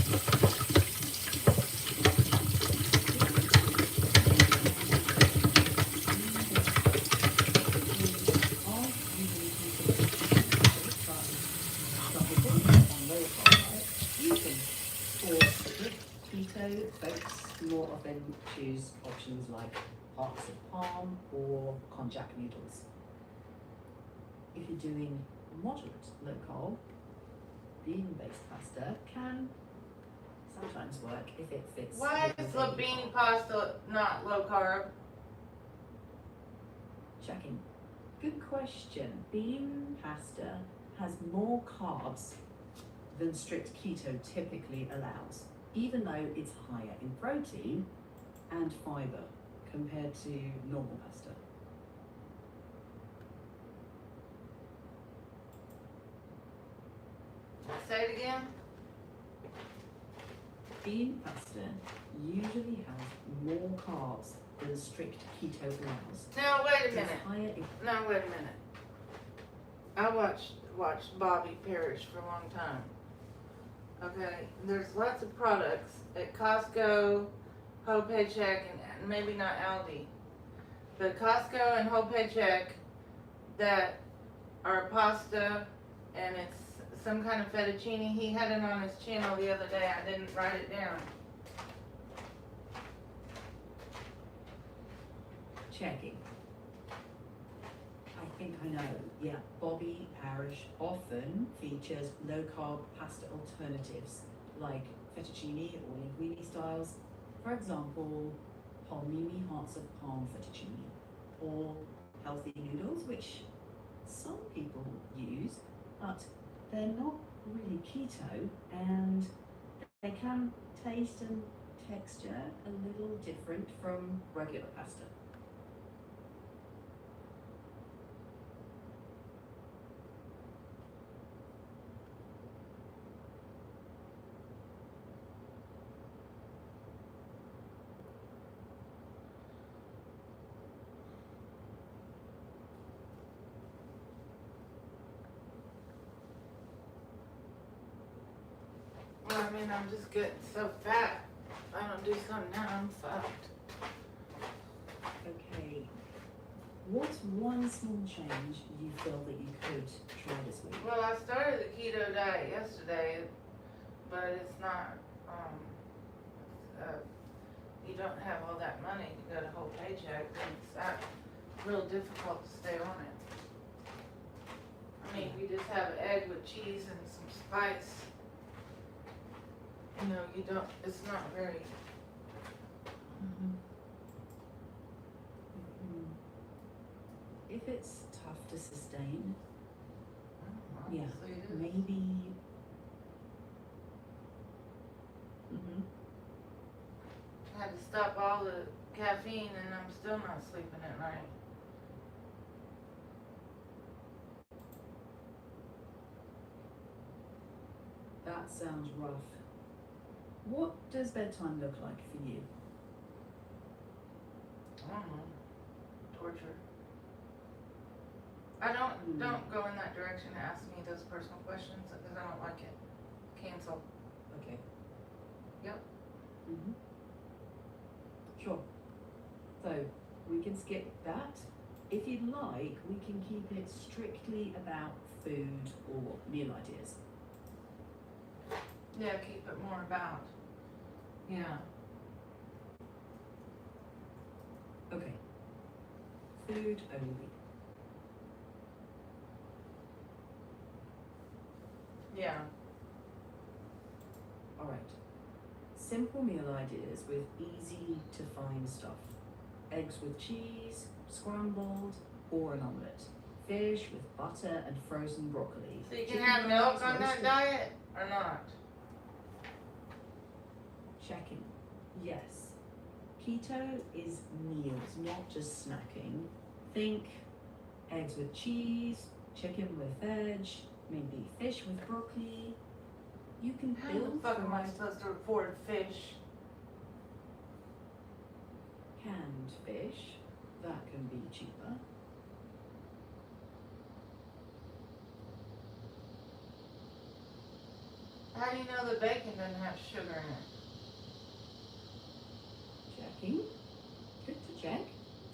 Keto folks more often choose options like hearts of palm or konjac noodles. If you're doing moderate low carb, bean-based pasta can sometimes work if it fits. Why your is the daily bean carb. pasta not low carb? Checking. Good question. Bean pasta has more carbs than strict keto typically allows, even though it's higher in protein and fiber compared to normal pasta. Say it again. Bean pasta usually has more carbs than strict keto allows. Now wait a It's minute. higher in Now wait a minute. I watched Bobby Parrish for a long time. Okay, there's lots of products at Costco, Whole Paycheck, and maybe not Aldi, but Costco and Whole Paycheck that are pasta and it's some kind of fettuccine. He had it on his channel the other day. I didn't write it down. checking. I think I know. Yeah, Bobby Parrish often features low-carb pasta alternatives like fettuccine or linguine styles. For example, palmini hearts of palm fettuccine, or healthy noodles, which some people use, but they're not really keto, and they can taste and texture a little different from regular pasta. Well, I mean, I'm just getting so fat. If I don't do something now, I'm fucked. Okay, what's one small change you feel that you could try this week? Well, I started the keto diet yesterday, but it's not, you don't have all that money to go to Whole Paycheck, and it's real difficult to stay on it. I mean, we just have egg with cheese and some spice. You know, you don't, it's not very, If it's tough to sustain, yeah, honestly, it is. maybe. I had to stop all the caffeine and I'm still not sleeping at night. That sounds rough. What does bedtime look like for you? I don't know. Torture. I don't go in that direction to ask me those personal questions because I don't like it. Cancel. Okay. Yep. Sure. So we can skip that. If you'd like, we can keep it strictly about food or meal ideas. Yeah, keep it more about. Yeah. Okay. Food only. Yeah. All right. Simple meal ideas with easy to find stuff. Eggs with cheese, scrambled, or an omelette. Fish with butter and frozen broccoli. So you can Chicken have milk breasts on that roasted- diet or not? Checking. Yes. Keto is meals, not just snacking. Think eggs with cheese, chicken with veg, maybe fish with broccoli. You can How the build fuck am I variety- supposed to afford fish? canned fish. That can be cheaper. How do you know the bacon doesn't have sugar in it? Checking. Good to check.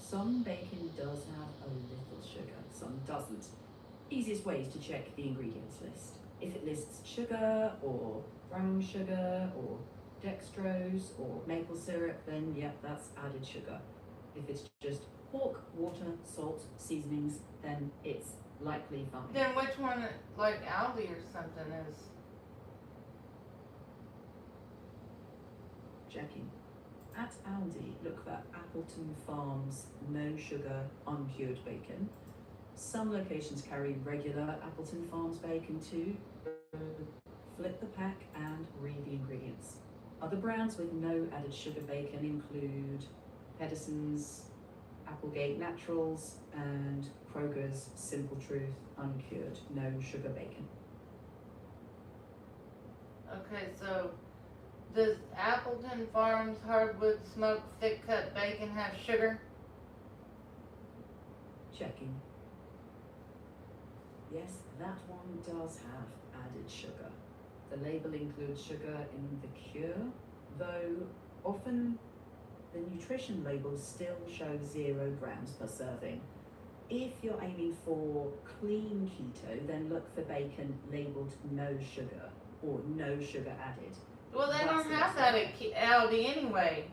Some bacon does have a little sugar, some doesn't. Easiest ways to check the ingredients list. If it lists sugar or brown sugar or dextrose or maple syrup, then yep, that's added sugar. If it's just pork, water, salt, seasonings, then it's likely fine. Then which one, like Aldi or something, is? Checking. At Aldi, look for Appleton Farms no sugar uncured bacon. Some locations carry regular Appleton Farms bacon too. Flip the pack and read the ingredients. Other brands with no added sugar bacon include Pedersen's, Applegate Naturals, and Kroger's Simple Truth uncured no sugar bacon. Okay, so does Appleton Farms hardwood smoked thick cut bacon have sugar? Checking. Yes, that one does have added sugar. The label includes sugar in the cure, though often the nutrition labels still show 0 grams per serving. If you're aiming for clean keto, then look for bacon labeled no sugar or no sugar added. Well, they That's don't the have best that at Aldi anyway.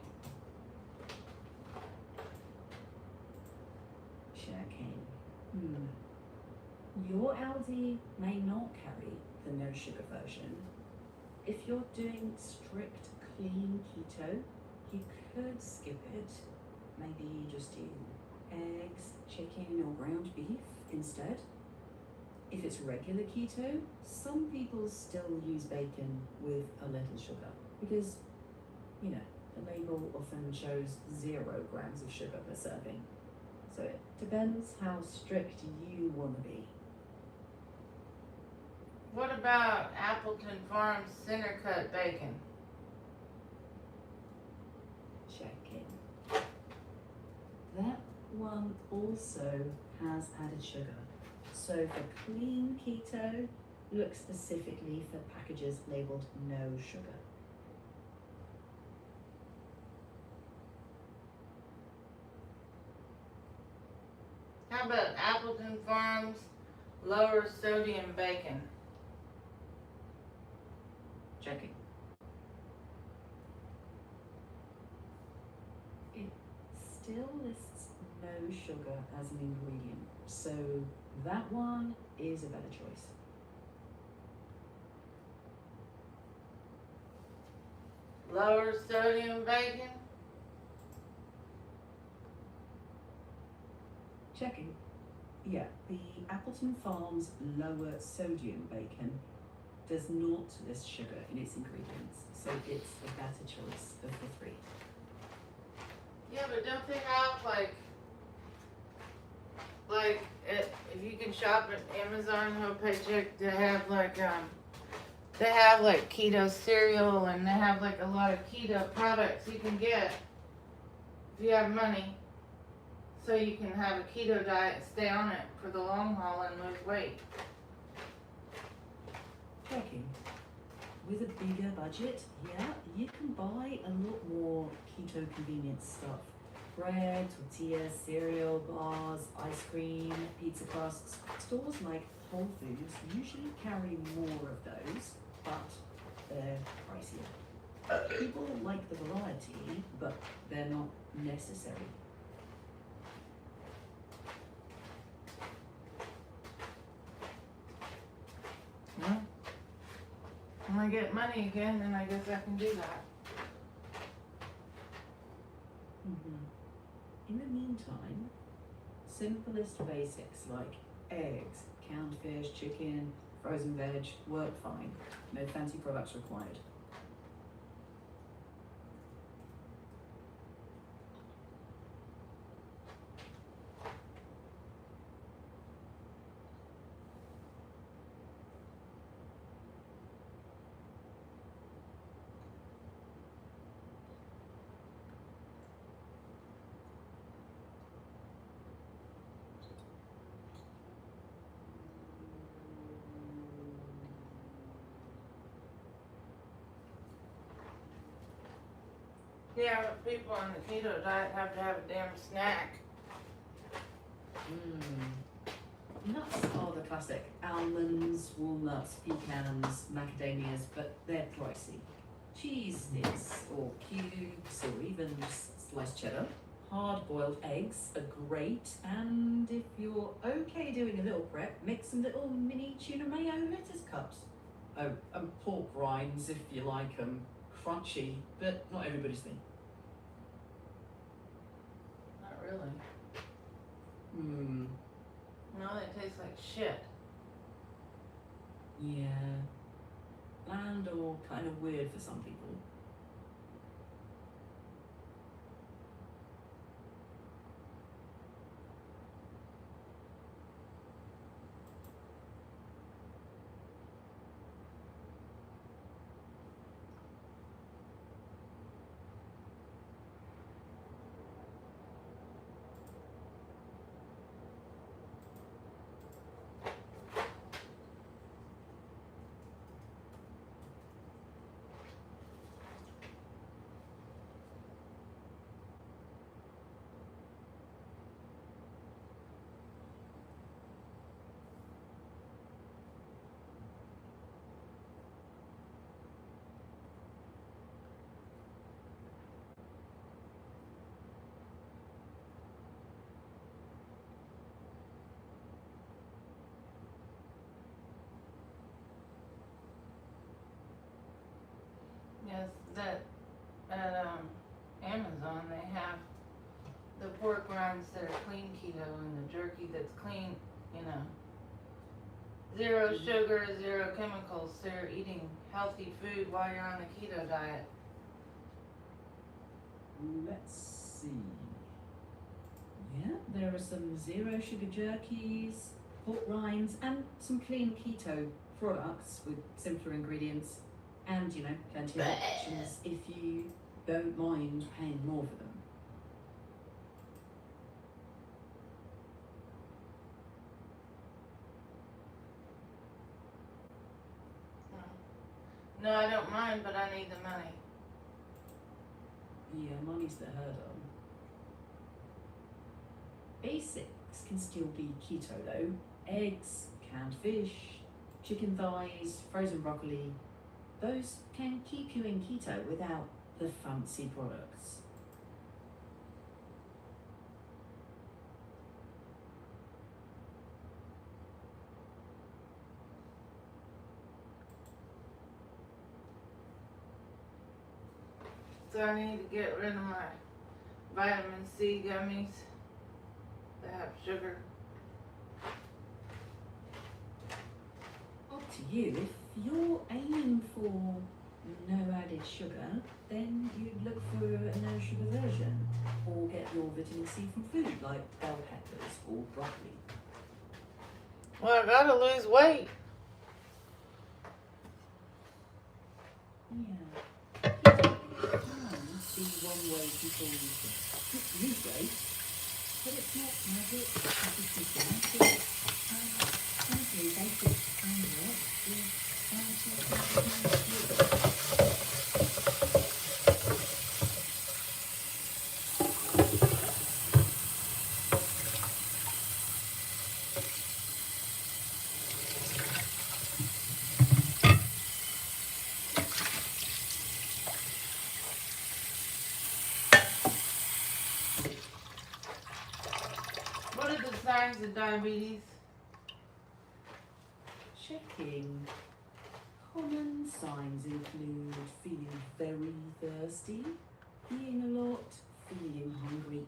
Checking. Your Aldi may not carry the no sugar version. If you're doing strict clean keto, you could skip it. Maybe just do eggs, chicken, or ground beef instead. If it's regular keto, some people still use bacon with a little sugar because, you know, the label often shows 0 grams of sugar per serving. So it depends how strict you want to be. What about Appleton Farms center cut bacon? Checking. That one also has added sugar. So for clean keto, look specifically for packages labeled no sugar. How about Appleton Farms lower sodium bacon? Checking. It still lists no sugar as an ingredient, so that one is a better choice. Lower sodium bacon? Checking. Yeah, the Appleton Farms lower sodium bacon does not list sugar in its ingredients, so it's a better choice of the 3. Yeah, but don't they have if you can shop at Amazon homepage, they have like keto cereal and they have like a lot of keto products you can get if you have money, so you can have a keto diet, stay on it for the long haul and lose weight. Checking. With a bigger budget, yeah, you can buy a lot more keto convenience stuff. Bread, tortillas, cereal, bars, ice cream, pizza crusts. Stores like Whole Foods usually carry more of those, but they're pricier. People like the variety, but they're not necessary. Well, when I get money again, then I guess I can do that. In the meantime, simplest basics like eggs, canned fish, chicken, frozen veg work fine. No fancy products required. Yeah, but people on the keto diet have to have a damn snack. Nuts are the classic. Almonds, walnuts, pecans, macadamias, but they're pricey. cheese sticks or cubes or even just sliced cheddar. Hard-boiled eggs are great, and if you're okay doing a little prep, mix some little mini tuna mayo lettuce cups. Oh, and pork rinds if you like them. Crunchy, but not everybody's thing. Not really. Hmm. No, they taste like shit. Yeah. Bland or kind of weird for some people. Yes, that at Amazon they have the pork rinds that are clean keto and the jerky that's clean, you know. 0 sugar, 0 chemicals. They're eating healthy food while you're on the keto diet. Let's see. Yeah, there are some 0 sugar jerkies, pork rinds, and some clean keto products with simpler ingredients. And, you know, plenty of options if you don't mind paying more for them. No, I don't mind, but I need the money. Yeah, money's the hurdle. Basics can still be keto though. Eggs, canned fish, chicken thighs, frozen broccoli. Those can keep you in keto without the fancy products. So I need to get rid of my vitamin C gummies that have sugar. Up to you. If you're aiming for no added sugar, then you'd look for a no sugar version, or get your vitamin C from food like bell peppers or broccoli. Well, I gotta lose weight. Yeah. Keto can be one way people lose weight, but it's not magic. Frankly, basic framework is What are the signs of diabetes? checking. Common signs include feeling very thirsty, eating a lot, feeling hungry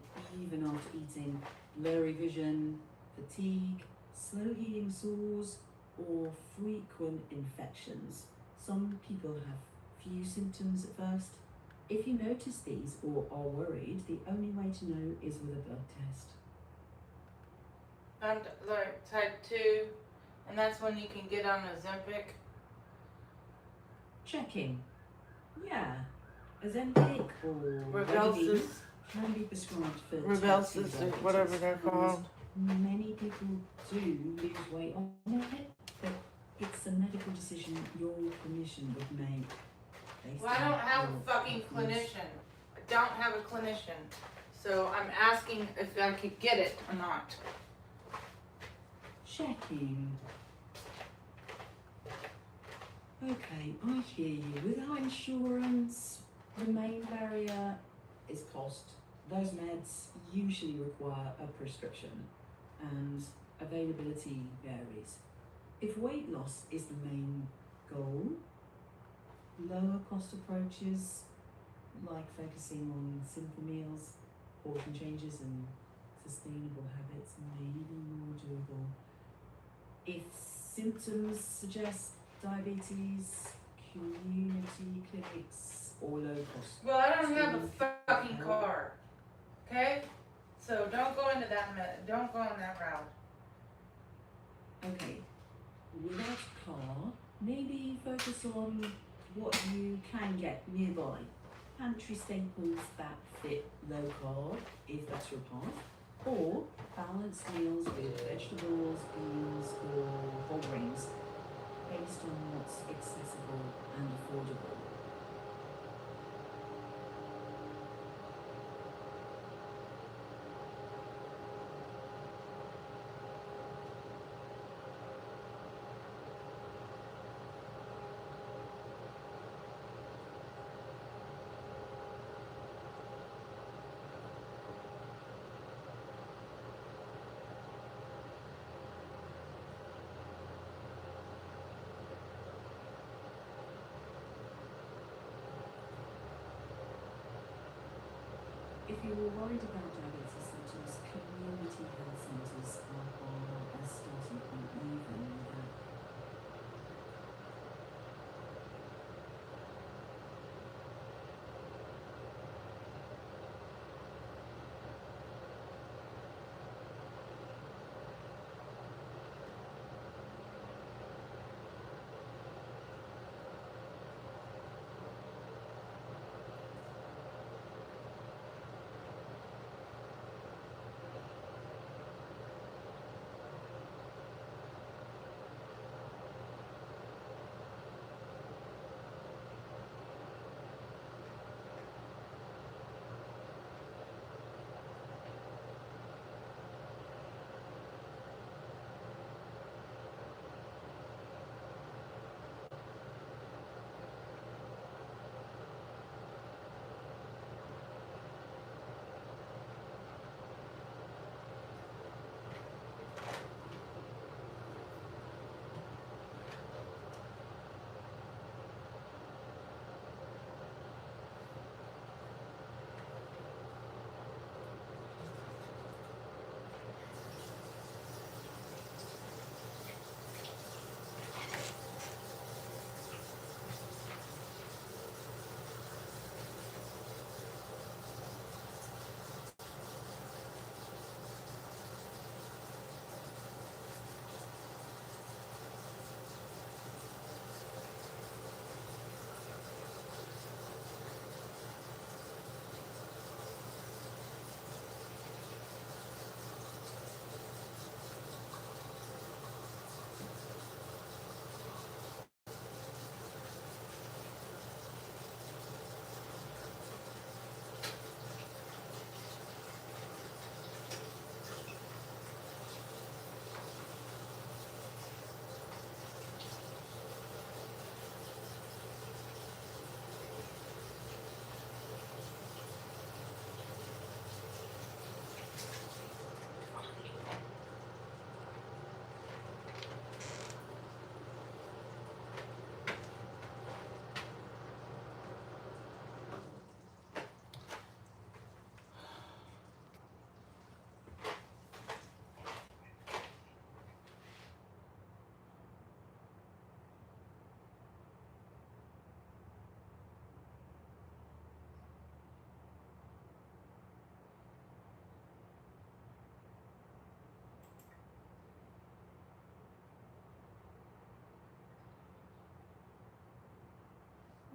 even after eating, blurry vision, fatigue, slow healing sores, or frequent infections. Some people have few symptoms at first. If you notice these or are worried, the only way to know is with a blood test. I'm like type 2, and that's when you can get on Ozempic. Checking. Yeah. Ozempic or Rybelsus. can be prescribed for Rybelsus type 2 or whatever they're diabetes, called. and many people do lose weight on it, but it's a medical decision your clinician would make. based Well, I on don't have your a fucking preference. clinician. I don't have a clinician. So I'm asking if I could get it or not. Checking. Okay, I hear you. Without insurance, the main barrier is cost. Those meds usually require a prescription, and availability varies. If weight loss is the main goal, lower cost approaches like focusing on simple meals, portion changes, and sustainable habits may be more doable. If symptoms suggest diabetes, community clinics, or low cost. Well, I don't have a fucking car. Okay? So don't go into that don't go on that route. Okay, without a car, maybe focus on what you can get nearby. Pantry staples that fit low carb, if that's your path, or balanced meals with vegetables, beans, or whole grains, based on what's accessible and affordable. If you were worried about diabetes symptoms, community health centres are a starting point even without.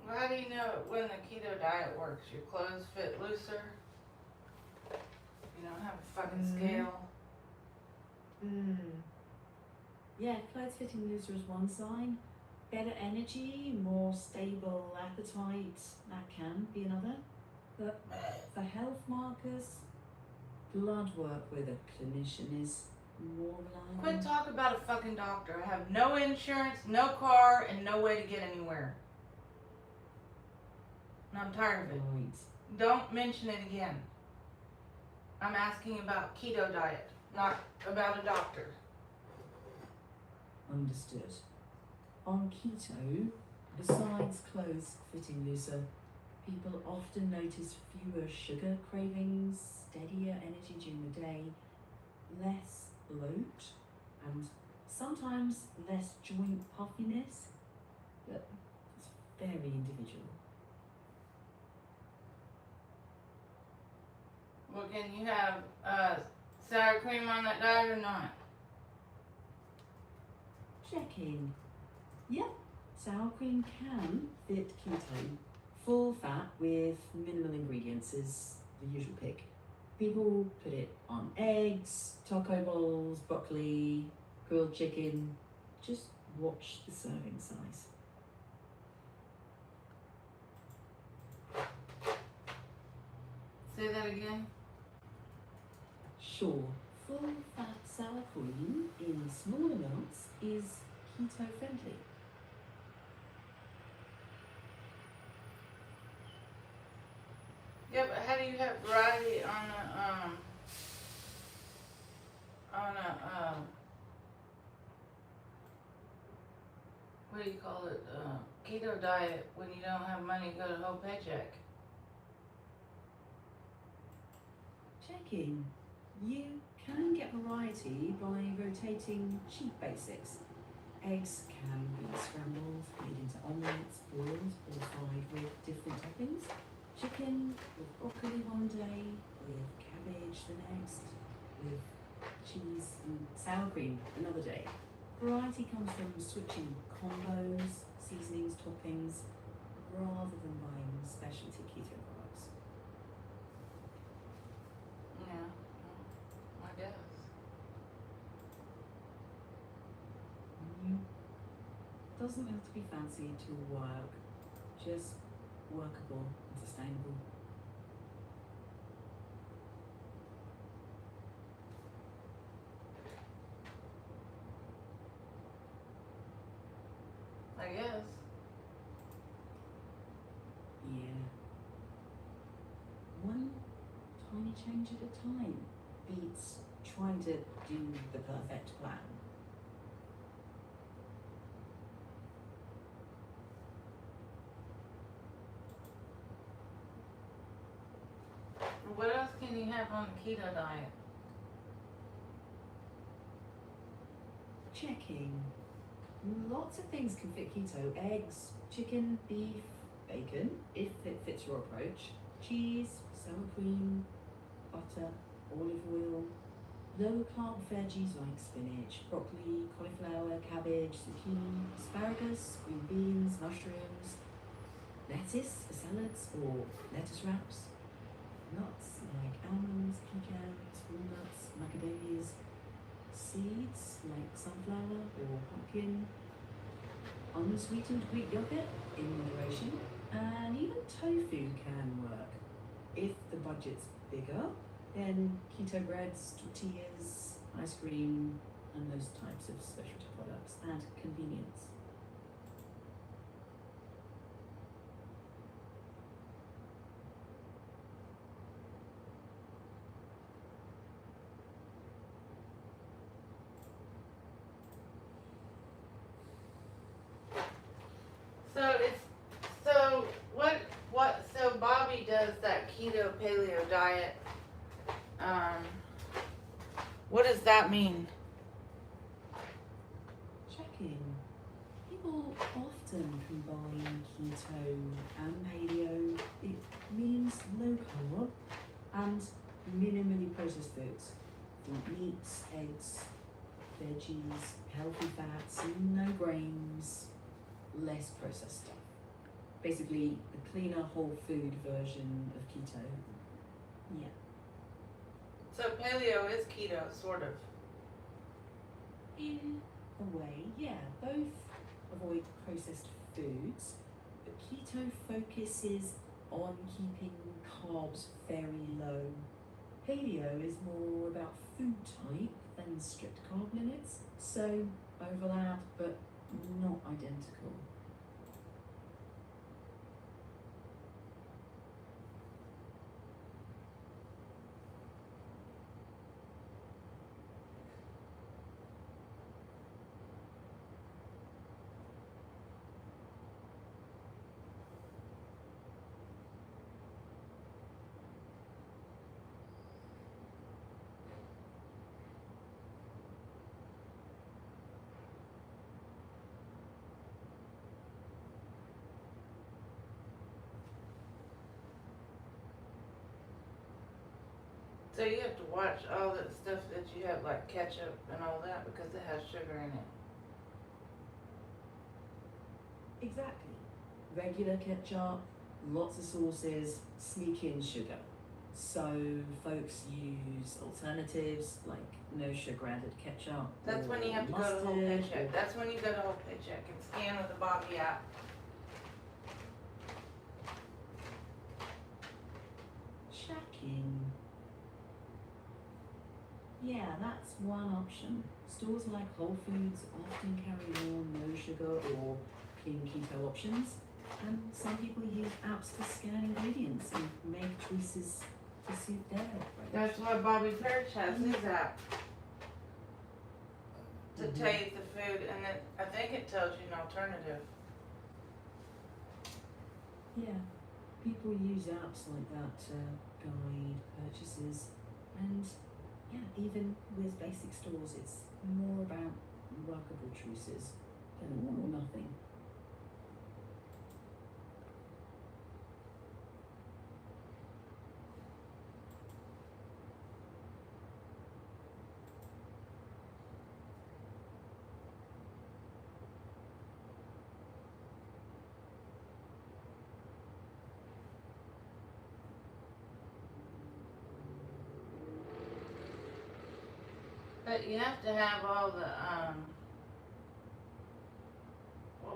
How do you know when the keto diet works? Your clothes fit looser? You don't have a fucking scale? Yeah, clothes fitting looser is one sign. Better energy, more stable appetite, that can be another. But for health markers, blood work with a clinician is more reliable. Quit talking about a fucking doctor. I have no insurance, no car, and no way to get anywhere. And I'm tired of it. Right. Don't mention it again. I'm asking about keto diet, not about a doctor. Understood. On keto, besides clothes fitting looser, people often notice fewer sugar cravings, steadier energy during the day, less bloat, and sometimes less joint puffiness, but it's very individual. Well, can you have sour cream on that diet or not? Checking. Yep, sour cream can fit keto. Full fat with minimal ingredients is the usual pick. People put it on eggs, taco bowls, broccoli, grilled chicken. Just watch the serving size. Say that again. Sure, full fat sour cream in small amounts is keto friendly. Yeah, but how do you have variety on a what do you call it, keto diet when you don't have money to go to whole paycheck? Checking. You can get variety by rotating cheap basics. Eggs can be scrambled, made into omelettes, boiled, or fried with different toppings. Chicken with broccoli one day, with cabbage the next, with cheese and sour cream another day. Variety comes from switching combos, seasonings, toppings, rather than buying specialty keto products. Yeah, I guess. Doesn't have to be fancy to work, just workable and sustainable. I guess. Yeah. One tiny change at a time beats trying to do the perfect plan. What else can you have on the keto diet? Checking. Lots of things can fit keto. Eggs, chicken, beef, bacon, if it fits your approach. Cheese, sour cream, butter, olive oil. Low carb veggies like spinach, broccoli, cauliflower, cabbage, zucchini, asparagus, green beans, mushrooms, lettuce for salads or lettuce wraps. Nuts like almonds, pecans, walnuts, macadamias. Seeds like sunflower or pumpkin. Unsweetened Greek yogurt in moderation. And even tofu can work. If the budget's bigger, then keto breads, tortillas, ice cream, and those types of specialty products add convenience. So Bobby does that keto paleo diet. What does that mean? Checking. People often combine keto and paleo. It means low carb and minimally processed foods. From meats, eggs, veggies, healthy fats, no grains, less processed stuff. Basically, a cleaner whole food version of keto. Yeah. So paleo is keto, sort of. In a way, yeah. Both avoid processed foods, but keto focuses on keeping carbs very low. Paleo is more about food type than strict carb limits, so overlap but not identical. So you have to watch all that stuff that you have, like ketchup and all that, because it has sugar in it. Exactly. Regular ketchup, lots of sauces, sneak in sugar. So folks use alternatives like no sugar added ketchup. That's when you have to go to whole paycheck. That's when you go to whole paycheck and scan with the Bobby app. Checking. Yeah, that's one option. Stores like Whole Foods often carry more no sugar or clean keto options, and some people use apps to scan ingredients and make choices to suit their approach. That's why Bobby Perch has his app. To taste the food, and then I think it tells you an alternative. Yeah, people use apps like that to guide purchases, and yeah, even with basic stores, it's more about workable choices than all or nothing. But you have to have all the,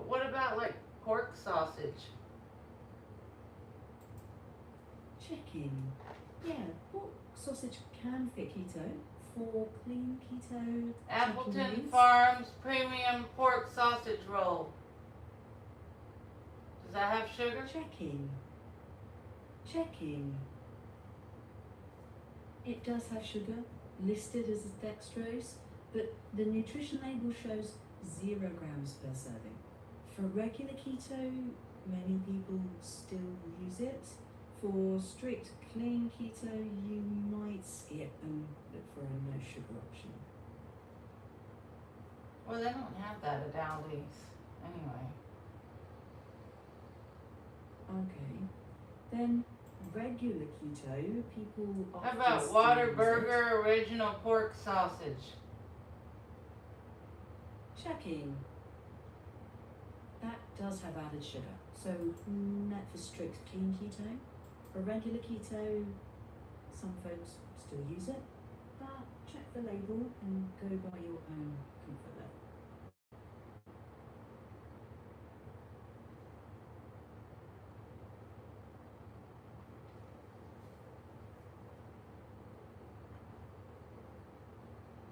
what about like pork sausage? Checking. Yeah, pork sausage can fit keto. For clean keto, Appleton checking is- Farms Premium Pork Sausage Roll. Does that have sugar? Checking. Checking. It does have sugar, listed as dextrose, but the nutrition label shows 0 grams per serving. For regular keto, many people still use it. For strict clean keto, you might skip and look for a no sugar option. Well, they don't have that at Aldi's anyway. Okay. Then regular keto, people How often about still use Whataburger Original Pork Sausage? Checking. That does have added sugar, so not for strict clean keto. For regular keto, some folks still use it, but check the label and go by your own comfort level.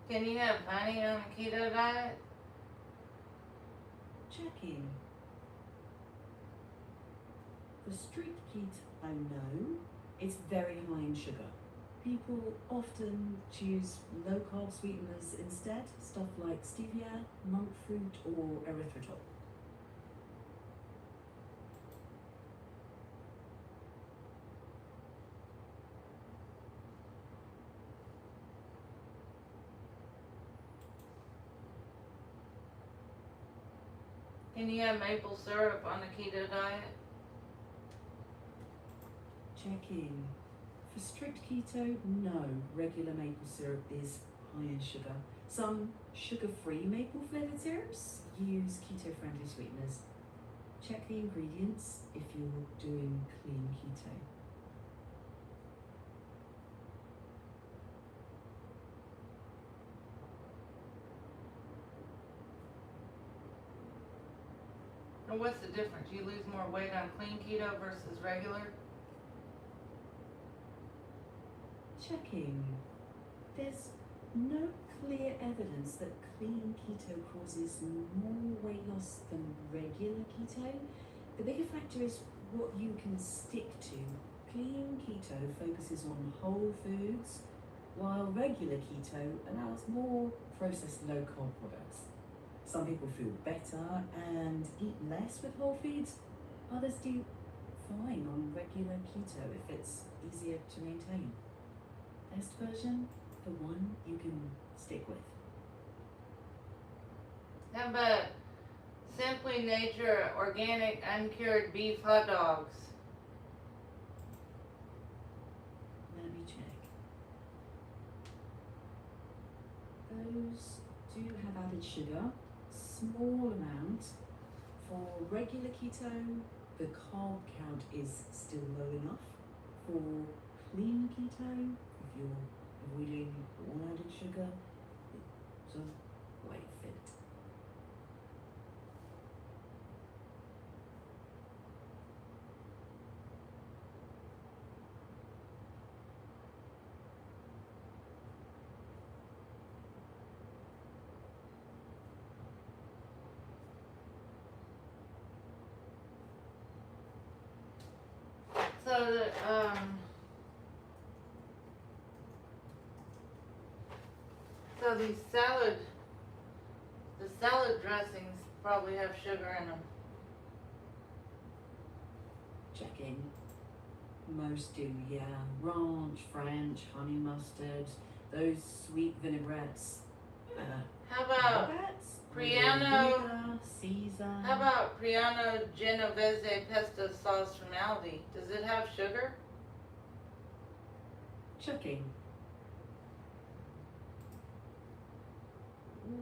Can you have honey on a keto diet? Checking. For strict keto, no, it's very high in sugar. People often choose low carb sweeteners instead, stuff like stevia, monk fruit, or erythritol. Can you have maple syrup on a keto diet? Checking. For strict keto, no. Regular maple syrup is high in sugar. Some sugar-free maple flavored syrups use keto-friendly sweeteners. Check the ingredients if you're doing clean keto. And what's the difference? You lose more weight on clean keto versus regular? Checking. There's no clear evidence that clean keto causes more weight loss than regular keto. The bigger factor is what you can stick to. Clean keto focuses on whole foods, while regular keto allows more processed low-carb products. Some people feel better and eat less with whole foods. Others do fine on regular keto if it's easier to maintain. Best version, the one you can stick with. How about Simply Nature organic uncured beef hot dogs? Let me check. Those do have added sugar, small amount. For regular keto, the carb count is still low enough. For clean keto, if you're avoiding all added sugar, it's a quite fit. So these the salad dressings probably have sugar in them. Checking. Most do, yeah. Ranch, French, honey mustard, those sweet vinaigrettes. How about Priano? Caesar. How about Priano Genovese pesto sauce from Aldi? Does it have sugar? Checking.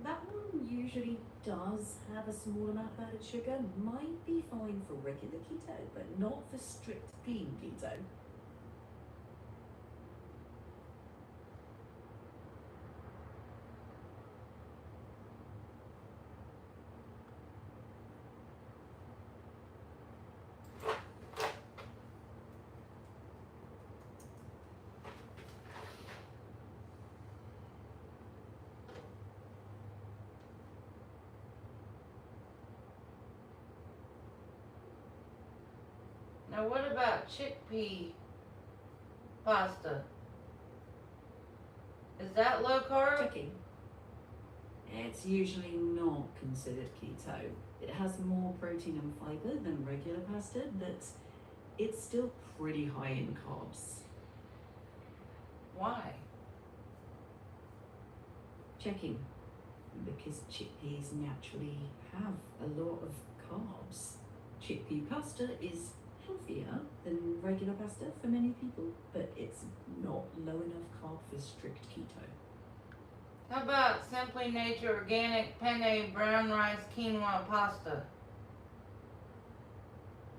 That one usually does have a small amount of added sugar. Might be fine for regular keto, but not for strict clean keto. Now what about chickpea pasta? Is that low carb? Checking. It's usually not considered keto. It has more protein and fiber than regular pasta, but it's still pretty high in carbs. Why? Checking. Because chickpeas naturally have a lot of carbs. Chickpea pasta is healthier than regular pasta for many people, but it's not low enough carb for strict keto. How about Simply Nature organic penne brown rice quinoa pasta?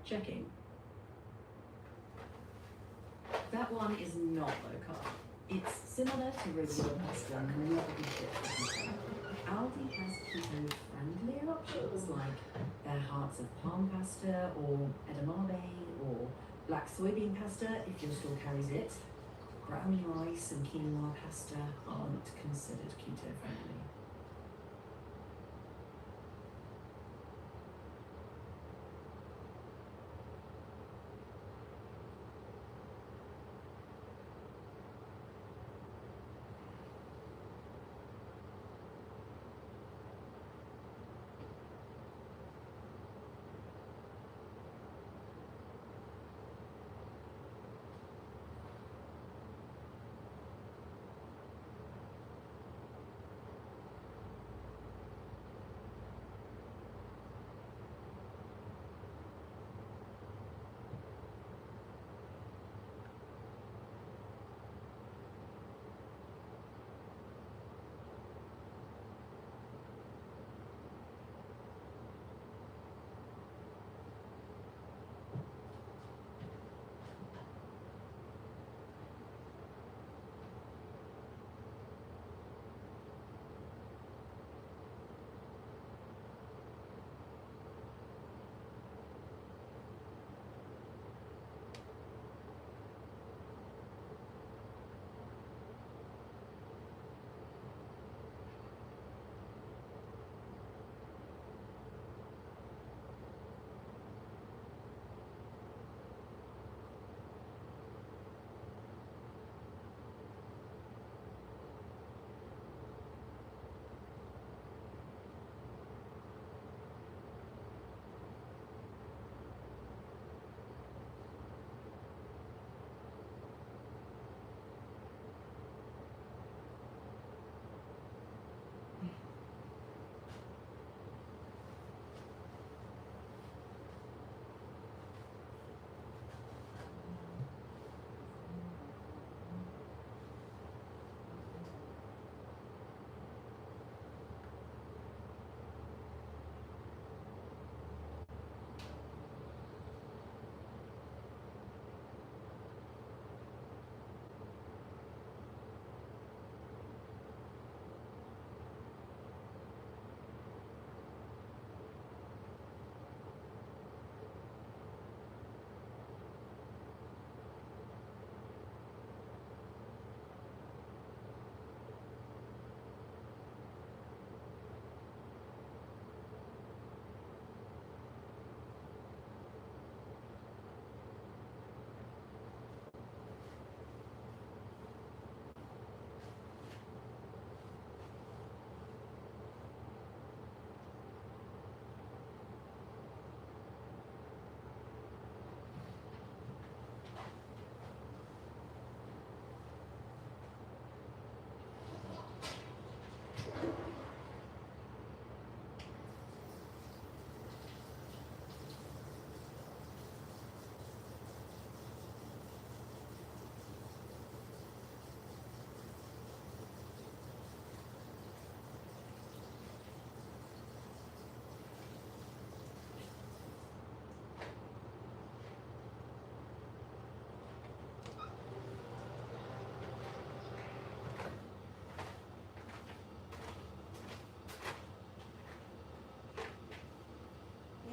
Checking. That one is not low carb. It's similar to regular pasta, not a good fit for keto. Aldi has keto-friendlier options like their hearts of palm pasta or edamame or black soybean pasta if your store carries it. Brown rice and quinoa pasta aren't considered keto-friendly.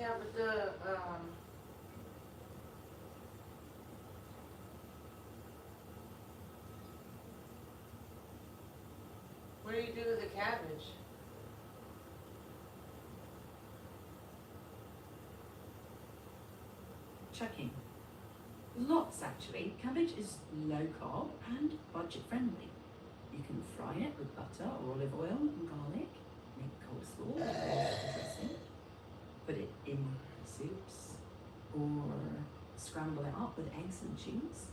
Yeah, but the, what do you do with the cabbage? Checking. Lots actually. Cabbage is low carb and budget friendly. You can fry it with butter or olive oil and garlic, make coleslaw with vegetable dressing, put it in soups, or scramble it up with eggs and cheese,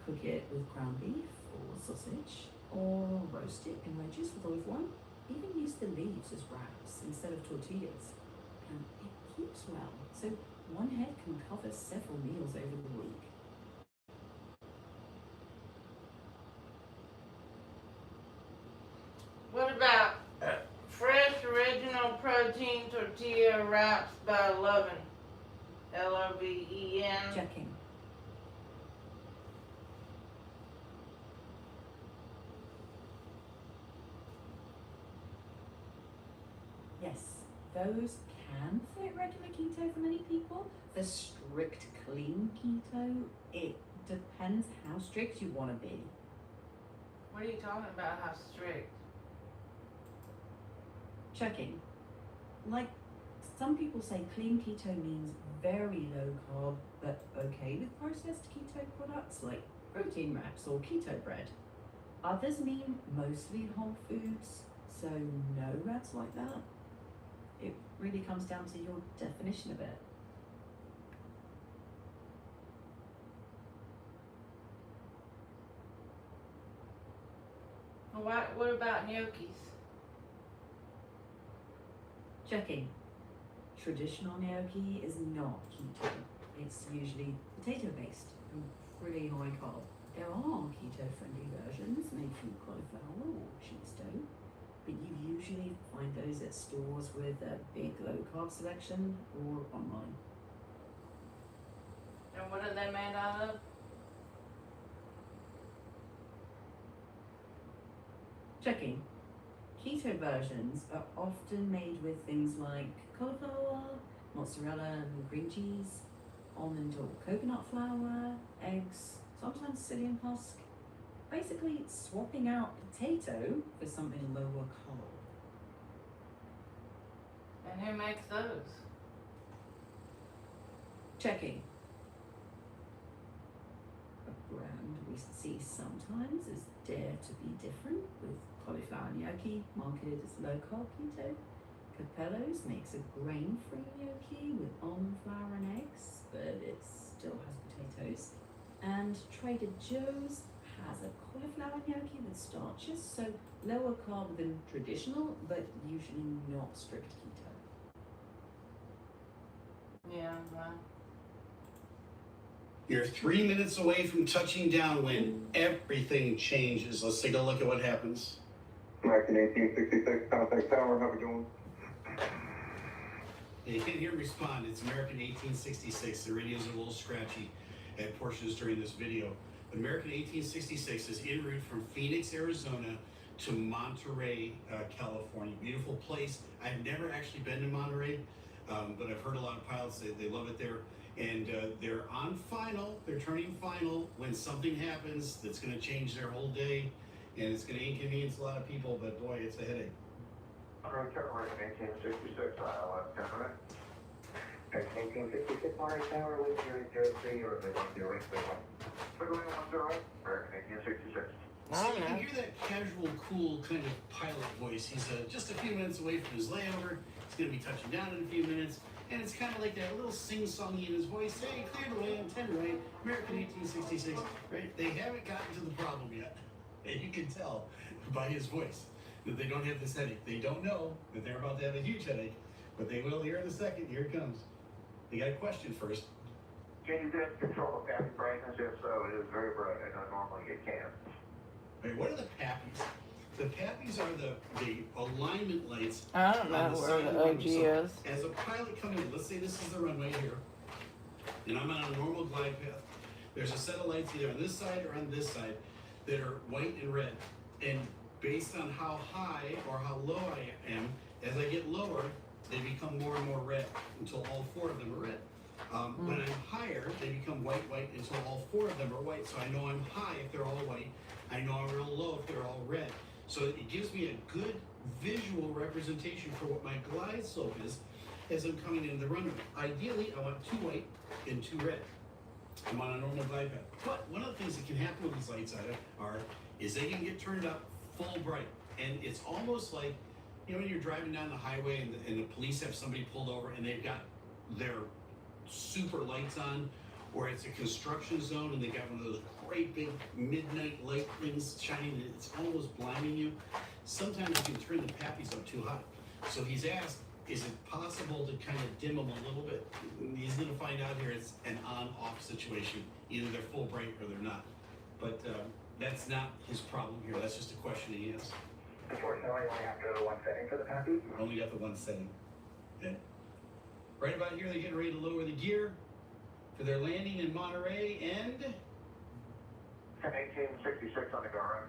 cook it with ground beef or sausage, or roast it in wedges with olive oil. Even use the leaves as wraps instead of tortillas. And it keeps well, so one head can cover several meals over the week. What about fresh original protein tortilla wraps by Loven? L-O-V-E-N. Checking. Yes, those can fit regular keto for many people. The strict clean keto, it depends how strict you want to be. What are you talking about, how strict? Checking. Like, some people say clean keto means very low carb, but okay with processed keto products like protein wraps or keto bread. Others mean mostly whole foods, so no wraps like that. It really comes down to your definition of it. What about gnocchis? Checking. Traditional gnocchi is not keto. It's usually potato based and pretty high carb. There are keto friendly versions made from cauliflower or cheese dough, but you usually find those at stores with a big low carb selection or online. And what are they made out of? Checking. Keto versions are often made with things like cauliflower, mozzarella and cream cheese, almond or coconut flour, eggs, sometimes psyllium husk. Basically swapping out potato for something lower carb. And who makes those? Checking. A brand we see sometimes is Dare to Be Different with cauliflower gnocchi marketed as low carb keto. Capello's makes a grain-free gnocchi with almond flour and eggs, but it still has potatoes. And Trader Joe's has a cauliflower gnocchi with starches, so lower carb than traditional, but usually not strict keto. Yeah, well. You're 3 minutes away from touching down when everything changes. Let's take a look at what happens. American 1866, contact tower, how we doing? You can't hear me respond. It's American 1866. The radio's a little scratchy at portions during this video. But American 1866 is en route from Phoenix, Arizona to Monterey, California. Beautiful place. I've never actually been to Monterey, but I've heard a lot of pilots say they love it there. And they're on final, they're turning final when something happens that's going to change their whole day, and it's going to inconvenience a lot of people, but boy, it's a headache. American 1866, ILS, temperament. 1866, Monterey Tower, wind 003, or the 081. Wiggling 10, American 1866. So you can hear that casual, cool kind of pilot voice. He's just a few minutes away from his layover. He's going to be touching down in a few minutes. And it's kind of like that little sing-songy in his voice. Hey, clear the way, I'm 10 right, American 1866, right? They haven't gotten to the problem yet. And you can tell by his voice that they don't have this headache. They don't know that they're about to have a huge headache, but they will here in a second. Here it comes. They got a question first. Can you then control the pappy brightness? If so, it is very bright. I know normally it can. Wait, what are the pappies? The pappies are the alignment lights. I don't know where the OG is. As a pilot coming in, let's say this is the runway here, and I'm on a normal glide path. There's a set of lights either on this side or on this side that are white and red. And based on how high or how low I am, as I get lower, they become more and more red until all 4 of them are red. When I'm higher, they become white until all 4 of them are white. So I know I'm high if they're all white. I know I'm real low if they're all red. So it gives me a good visual representation for what my glide slope is as I'm coming into the runway. Ideally, I want 2 white and 2 red. I'm on a normal glide path. But one of the things that can happen with these lights is they can get turned up full bright. And it's almost like, you know, when you're driving down the highway and the police have somebody pulled over and they've got their super lights on, or it's a construction zone and they got one of those great big midnight light things shining and it's almost blinding you. Sometimes you can turn the pappies up too high. So he's asked, is it possible to kind of dim them a little bit? He's going to find out here it's an on-off situation. Either they're full bright or they're not. But that's not his problem here. That's just a question he has. Unfortunately, we only have to go to one setting for the pappy. Only got the one setting. Okay. Right about here, they're getting ready to lower the gear for their landing in Monterey and 1866 on the go around.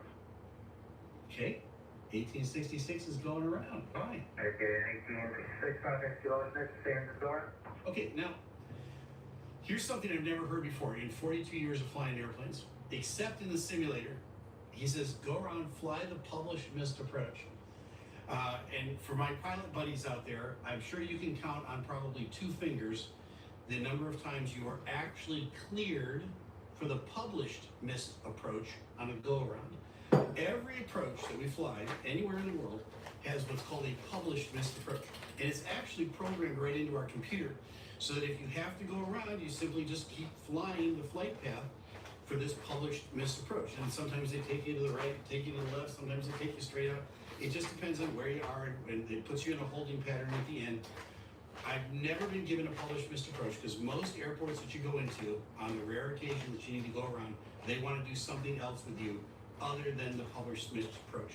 okay, 1866 is going around. Fine. Okay, 1866 contact kilometers next, stay in the door. Okay, now here's something I've never heard before in 42 years of flying airplanes, except in the simulator. He says, go around, fly the published missed approach. And for my pilot buddies out there, I'm sure you can count on probably 2 fingers the number of times you are actually cleared for the published missed approach on a go-around. Every approach that we fly anywhere in the world has what's called a published missed approach. And it's actually programmed right into our computer so that if you have to go around, you simply just keep flying the flight path for this published missed approach. And sometimes they take you to the right, take you to the left, sometimes they take you straight out. It just depends on where you are, and it puts you in a holding pattern at the end. I've never been given a published missed approach because most airports that you go into, on the rare occasion that you need to go around, they want to do something else with you other than the published missed approach.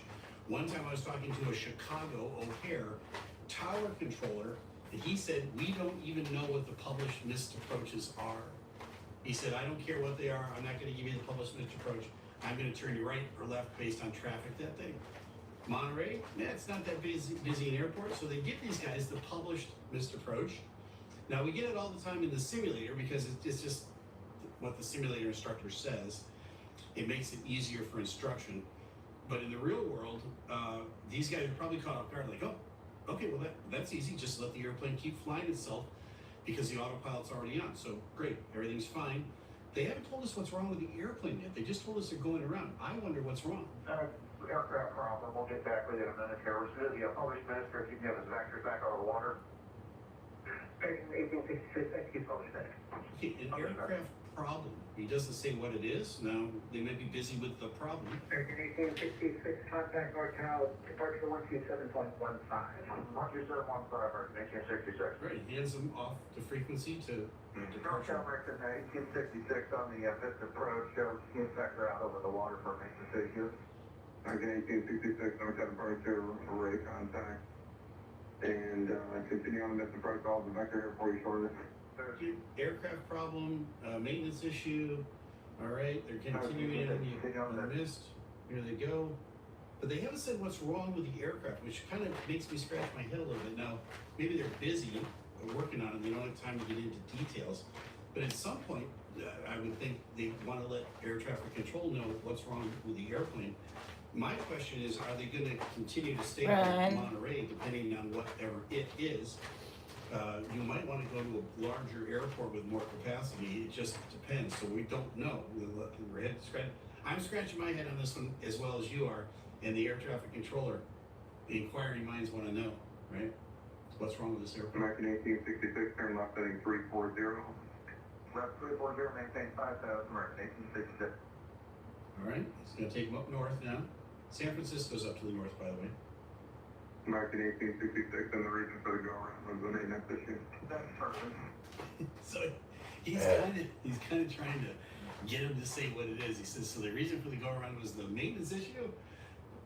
One time I was talking to a Chicago O'Hare tower controller, and he said, we don't even know what the published missed approaches are. He said, I don't care what they are, I'm not going to give you the published missed approach. I'm going to turn you right or left based on traffic that day. Monterey, yeah, it's not that busy an airport, so they give these guys the published missed approach. Now, we get it all the time in the simulator because it's just what the simulator instructor says. It makes it easier for instruction. But in the real world, these guys are probably caught off guard, like, oh, okay, well, that's easy. Just let the airplane keep flying itself because the autopilot's already on. So, great, everything's fine. They haven't told us what's wrong with the airplane yet. They just told us they're going around. I wonder what's wrong. Aircraft problem. We'll get back with you in a minute here. We're still the published minister keeping his vectors back out of the water. 1866, execute published minister. Okay, an aircraft problem. He doesn't say what it is. Now, they may be busy with the problem. 1866, contact NorCal, departure 127.15. 127.15, 1866. Right, hands them off the frequency to departure. NorCal American 1866 on the fifth approach, shows key vector out over the water for maintenance issues. 1866, NorCal departure, array contact. And continue on the missed approach, all the vector here for you shortly. Aircraft problem, maintenance issue. All right, they're continuing on the mist. Here they go. But they haven't said what's wrong with the aircraft, which kind of makes me scratch my head a little bit. Now, maybe they're busy working on it. They don't have time to get into details. But at some point, I would think they want to let air traffic control know what's wrong with the airplane. My question is, are they going to continue to stay in Monterey, depending on whatever it is? You might want to go to a larger airport with more capacity. It just depends. So we don't know. I'm scratching my head on this one as well as you are, and the air traffic controller. The inquiring minds want to know, right? What's wrong with this airport? American 1866, turn left heading 340. Left 340, maintain 5,000, American 1866. All right, it's going to take them up north now. San Francisco's up to the north, by the way. American 1866, and the reason for the go-around was the maintenance issue. That's perfect. So he's kind of trying to get him to say what it is. He says, so the reason for the go-around was the maintenance issue?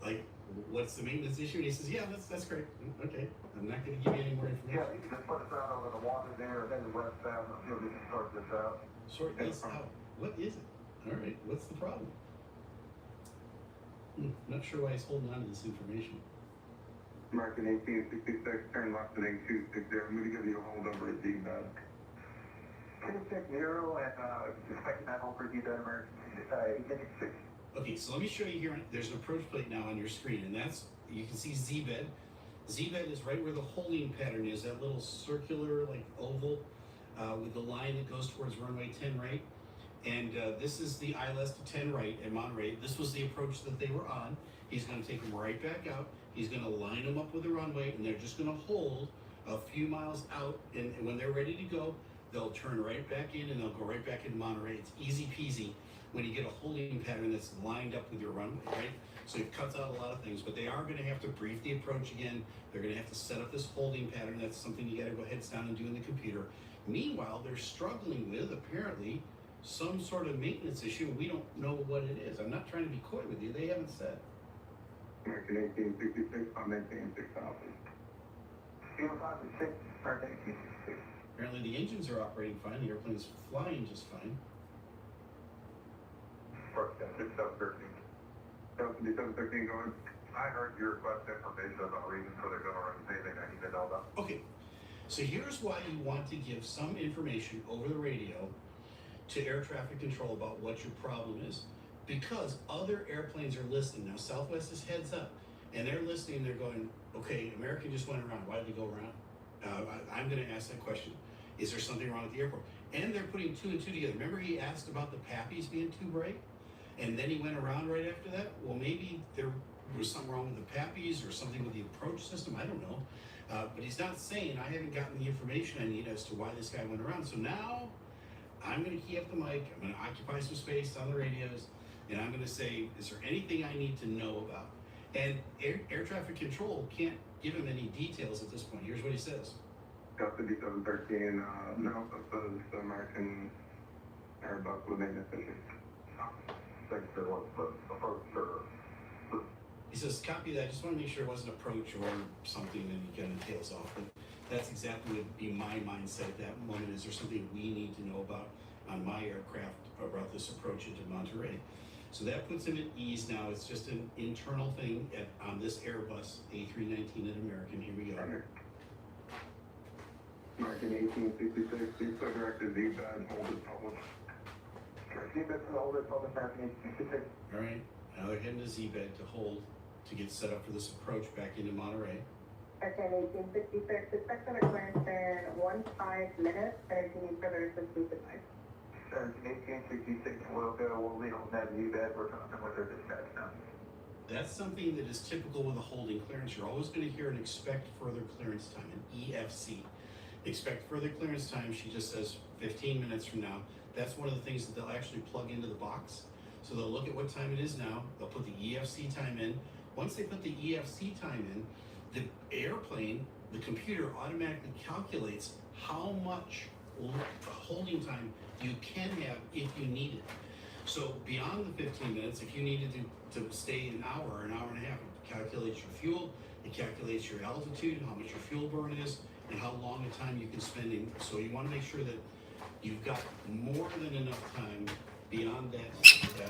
Like, what's the maintenance issue? And he says, yeah, that's great. Okay, I'm not going to give you any more information. Yeah, you can just put us out over the water there, and then the west side, and see if we can sort this out. Sort this out? What is it? All right, what's the problem? Not sure why he's holding on to this information. American 1866, turn left at 8260. I'm going to give you a hold over at Z-Bed. 260 and expecting that hold for Z-Bed, American 1866. Okay, so let me show you here. There's an approach plate now on your screen, and that's, you can see Z-Bed. Z-Bed is right where the holding pattern is, that little circular, like oval, with the line that goes towards runway 10 right. And this is the ILS to 10 right at Monterey. This was the approach that they were on. He's going to take them right back out. He's going to line them up with the runway, and they're just going to hold a few miles out. And when they're ready to go, they'll turn right back in, and they'll go right back into Monterey. It's easy peasy when you get a holding pattern that's lined up with your runway, right? So it cuts out a lot of things, but they are going to have to brief the approach again. They're going to have to set up this holding pattern. That's something you got to go heads down and do in the computer. Meanwhile, they're struggling with, apparently, some sort of maintenance issue. We don't know what it is. I'm not trying to be coy with you. They haven't said. American 1866, I'm maintaining 6,000. 0566, American 1866. Apparently the engines are operating fine. The airplane is flying just fine. 6713. 713 going. I heard your request information about reasons for their going around anything I need to know about. Okay, so here's why you want to give some information over the radio to air traffic control about what your problem is. Because other airplanes are listening. Now Southwest is heads up, and they're listening. They're going, okay, American just went around. Why did they go around? I'm going to ask that question. Is there something wrong with the airport? And they're putting two and two together. Remember he asked about the pappies being too bright? And then he went around right after that? Well, maybe there was something wrong with the pappies or something with the approach system. I don't know. But he's not saying, I haven't gotten the information I need as to why this guy went around. So now I'm going to key up the mic. I'm going to occupy some space on the radios. And I'm going to say, is there anything I need to know about? And air traffic control can't give him any details at this point. Here's what he says. Custody 713, no, this is the American Airbus with maintenance issues. Thanks for the approach, sir. He says, copy that. I just want to make sure it wasn't approach or something that he kind of tails off. But that's exactly what would be my mindset at that moment. Is there something we need to know about on my aircraft about this approach into Monterey? So that puts him at ease now. It's just an internal thing on this Airbus A319 at American. Here we go. American 1866, please so directed Z-Bed, hold it published. Z-Bed, hold it published, American 1866. All right, now they're heading to Z-Bed to hold, to get set up for this approach back into Monterey. American 1866, expect an clearance in 15 minutes, and if you need further assistance, advise. American 1866, we'll lead on that Z-Bed, we're talking with our dispatch now. That's something that is typical with a holding clearance. You're always going to hear an expect further clearance time, an EFC. Expect further clearance time, she just says 15 minutes from now. That's one of the things that they'll actually plug into the box. So they'll look at what time it is now, they'll put the EFC time in. Once they put the EFC time in, the airplane, the computer automatically calculates how much holding time you can have if you need it. So beyond the 15 minutes, if you needed to stay an hour and a half, it calculates your fuel, it calculates your altitude, how much your fuel burn is, and how long a time you can spend in. So you want to make sure that you've got more than enough time beyond that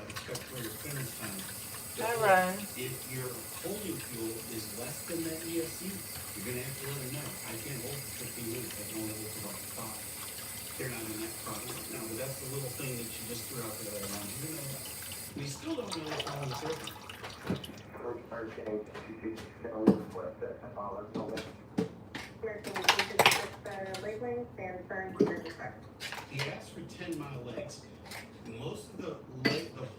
expect further clearance time. If your holding fuel is less than that EFC, you're going to have to let them know. I can't hold for 15 minutes. I can only hold for about 5. They're not in that problem right now, but that's the little thing that you just threw out there that I want you to know about. We still don't know what's wrong with the airplane. American 1866, labeling, stand firm, clear the track. He asked for 10-mile legs. Most of the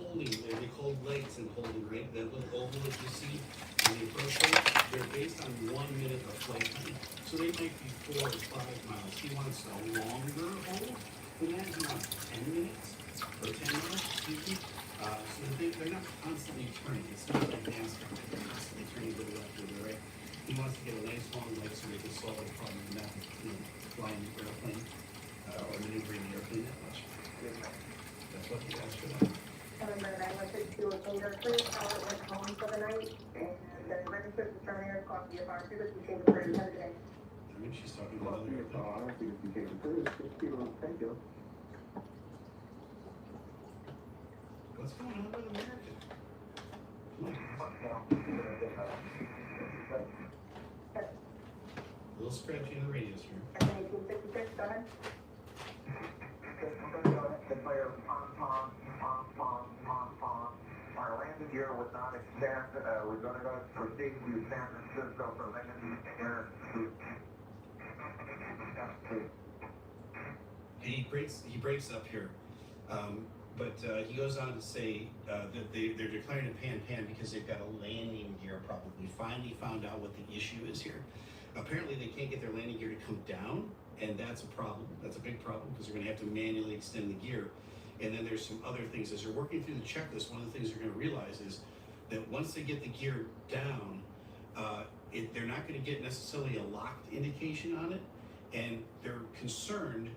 holding, they call legs in holding, right? That little oval that you see in the approach plate, they're based on 1 minute of flight time. So they might be 4 or 5 miles. He wants a longer hold than that. He wants 10 minutes or 10 miles, excuse me. So that they're not constantly turning. It's not like NASCAR. They're constantly turning to the left or the right. He wants to get a nice long leg so they can solve the problem and not flying the airplane or maneuvering the airplane that much. That's what he asked for that. November 916 change our fleet, power went home for the night, and the registered determiners copy of our frequency change for the other day. I mean, she's talking about other airplanes. I don't think you can improve. Thank you. What's going on with American? Come on. A little scratchy on the radios here. 1866, go ahead. Declare pom-pom, pom-pom, pom-pom. Our landing gear would not extend. We're going to proceed to San Francisco for landing gear. He breaks up here. But he goes on to say that they're declaring a pan because they've got a landing gear problem. We finally found out what the issue is here. Apparently they can't get their landing gear to come down, and that's a problem. That's a big problem because they're going to have to manually extend the gear. And then there's some other things. As they're working through the checklist, one of the things they're going to realize is that once they get the gear down, they're not going to get necessarily a locked indication on it, and they're concerned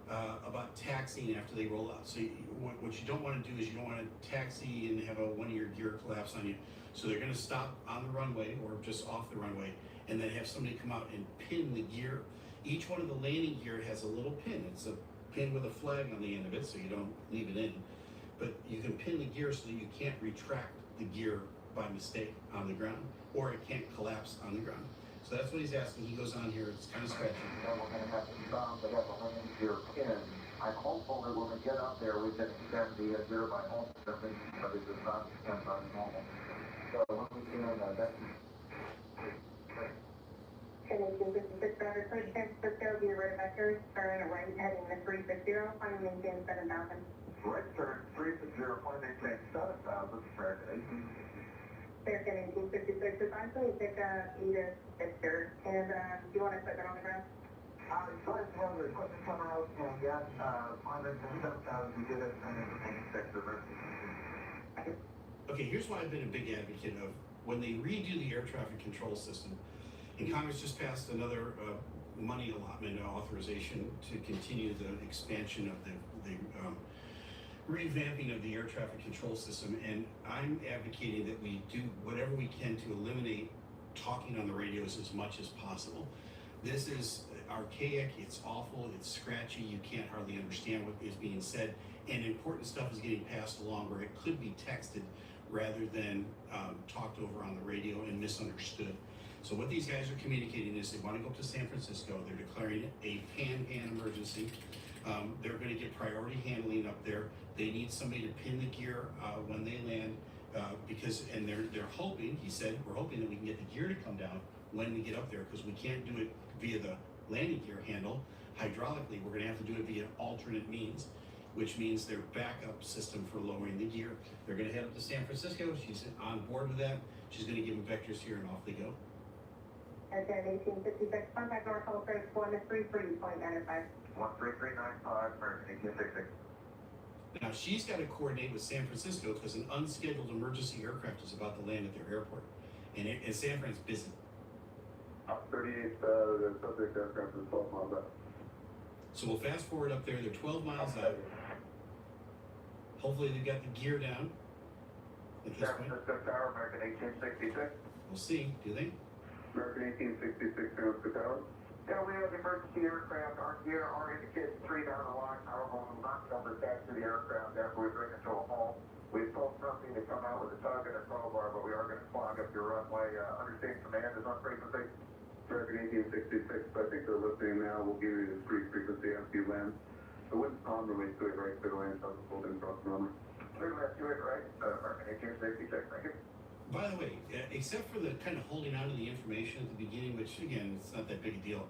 about taxiing after they roll out. So what you don't want to do is you don't want to taxi and have one of your gear collapse on you. So they're going to stop on the runway or just off the runway and then have somebody come out and pin the gear. Each one of the landing gear has a little pin. It's a pin with a flag on the end of it so you don't leave it in. But you can pin the gear so that you can't retract the gear by mistake on the ground, or it can't collapse on the ground. So that's what he's asking. He goes on here, it's kind of scratchy. Then we're going to have to stop. They have the landing gear pin. I'm hopeful that when we get up there, we can extend the gear by home something, but it does not extend by normal. So when we can, that's... 1856 Driver, San Francisco, be right vector, turn right heading to 360, final maintain 7,000. Right turn 360, final maintain 7,000, American 1866. American 1866, if I'm going to pick up Edith Victor, and do you want to put that on the ground? It's nice to have the equipment come out, and yes, final maintain 7,000, we did it, and it's 1866, Okay, here's why I've been a big advocate of when they redo the air traffic control system. And Congress just passed another money allotment authorization to continue the expansion of the revamping of the air traffic control system. And I'm advocating that we do whatever we can to eliminate talking on the radios as much as possible. This is archaic, it's awful, it's scratchy, you can't hardly understand what is being said, and important stuff is getting passed along where it could be texted rather than talked over on the radio and misunderstood. So what these guys are communicating is they want to go up to San Francisco. They're declaring a pan emergency. They're going to get priority handling up there. They need somebody to pin the gear when they land and they're hoping, he said, we're hoping that we can get the gear to come down when we get up there because we can't do it via the landing gear handle. Hydraulically, we're going to have to do it via alternate means, which means their backup system for lowering the gear. They're going to head up to San Francisco. She's on board with that. She's going to give them vectors here and off they go. Okay, 1856, contact Norfolk Coast 133.95. 13395, American 1866. Now she's got to coordinate with San Francisco because an unscheduled emergency aircraft is about to land at their airport, and San Fran's busy. Up 38, the subject aircraft is 12 miles out. So we'll fast forward up there. They're 12 miles out. Hopefully they've got the gear down at this point. San Francisco Tower, American 1866. We'll see. Do they? American 1866, San Francisco Tower. Yeah, we have the emergency aircraft. Our gear are indicated 3 down the line. However, we will not number back to the aircraft after we bring it to a halt. We've told something to come out with a tug and a crowbar, but we are going to clog up your runway. Understand command is on frequency. American 1866, I think they're listening now. We'll give you the frequency after you land. The wind's calm, release to it right, clear land, so we'll hold in across the runway. Clear left to it right, American 1866, thank you. By the way, except for the kind of holding on to the information at the beginning, which again, it's not that big a deal.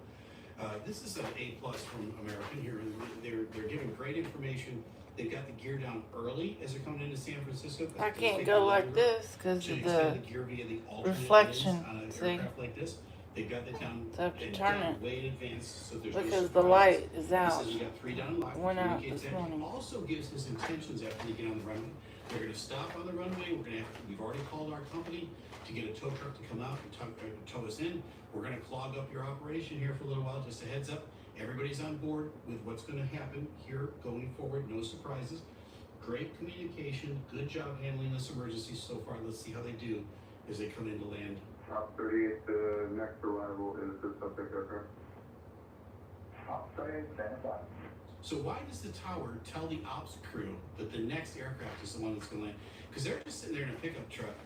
This is an A+ from American here. They're giving great information. They've got the gear down early as they're coming into San Francisco. I can't go like this because of the reflection. On an See? aircraft like this. They've got that down, So I have to turn it way in advance, so there's because no the light is He out. says we got 3 down lock. Went out Communicates this that. morning. Also gives his intentions after they get on the runway. They're going to stop on the runway. We've already called our company to get a tow truck to come out and tow us in. We're going to clog up your operation here for a little while. Just a heads up. Everybody's on board with what's going to happen here going forward. No surprises. Great communication. Good job handling this emergency so far. Let's see how they do as they come in to land. Top 38, the next arrival is the subject aircraft. Top 38, stand by. So why does the tower tell the ops crew that the next aircraft is the one that's going to land? Because they're just sitting there in a pickup truck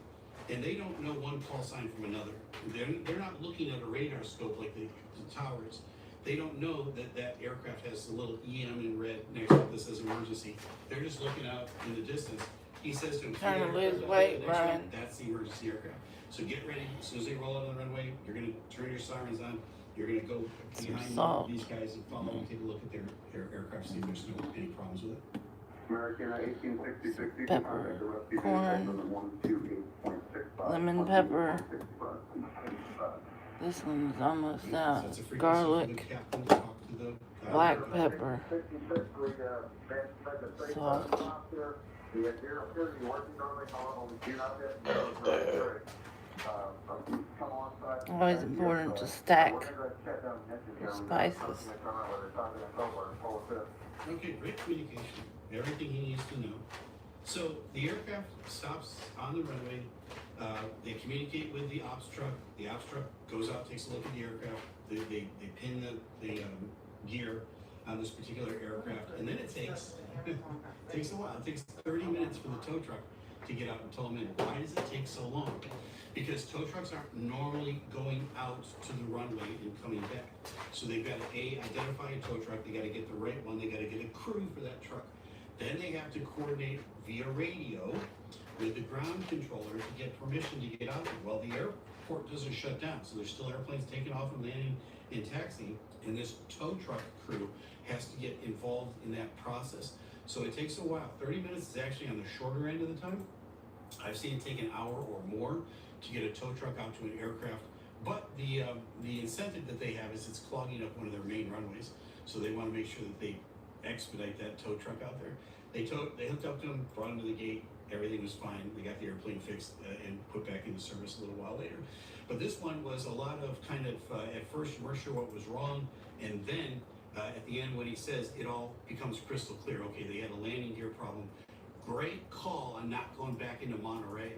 And they don't know one call sign from another. They're not looking at a radar scope like the towers. They don't know that that aircraft has a little EM in red next to it that says emergency. They're just looking out in the distance. He says to him, Trying to lose "Aircraft weight, the next one, Brian. that's the emergency aircraft. So get ready. As soon as they roll out on the runway, you're going to turn your sirens on. You're going to go behind salt. these guys and follow and take a look at their aircraft, see if there's any problems with it." American 1866. Pepper, corn, lemon pepper. This one's almost out. That's a frequency Garlic, for the captain to talk to the black pepper, salt. Always important to stack your spices. Okay, great communication. Everything he needs to know. So the aircraft stops on the runway. They communicate with the ops truck. The ops truck goes out, takes a look at the aircraft. They pin the gear on this particular aircraft, and then it takes takes a while. It takes 30 minutes for the tow truck to get out and tow them in. Why does it take so long? Because tow trucks aren't normally going out to the runway and coming back. So they've got to identify a tow truck. They got to get the right one. They got to get a crew for that truck. Then they have to coordinate via radio with the ground controller to get permission to get out there. Well, the airport doesn't shut down, so there's still airplanes taking off and landing and taxiing, and this tow truck crew has to get involved in that process. So it takes a while. 30 minutes is actually on the shorter end of the time. I've seen it take an hour or more to get a tow truck out to an aircraft, but the incentive that they have is it's clogging up one of their main runways, so they want to make sure that they expedite that tow truck out there. They hooked up to him, brought him to the gate. Everything was fine. They got the airplane fixed and put back into service a little while later. But this one was a lot of kind of, at first you weren't sure what was wrong, and then at the end when he says it all becomes crystal clear. Okay, they had a landing gear problem. Great call on not going back into Monterey.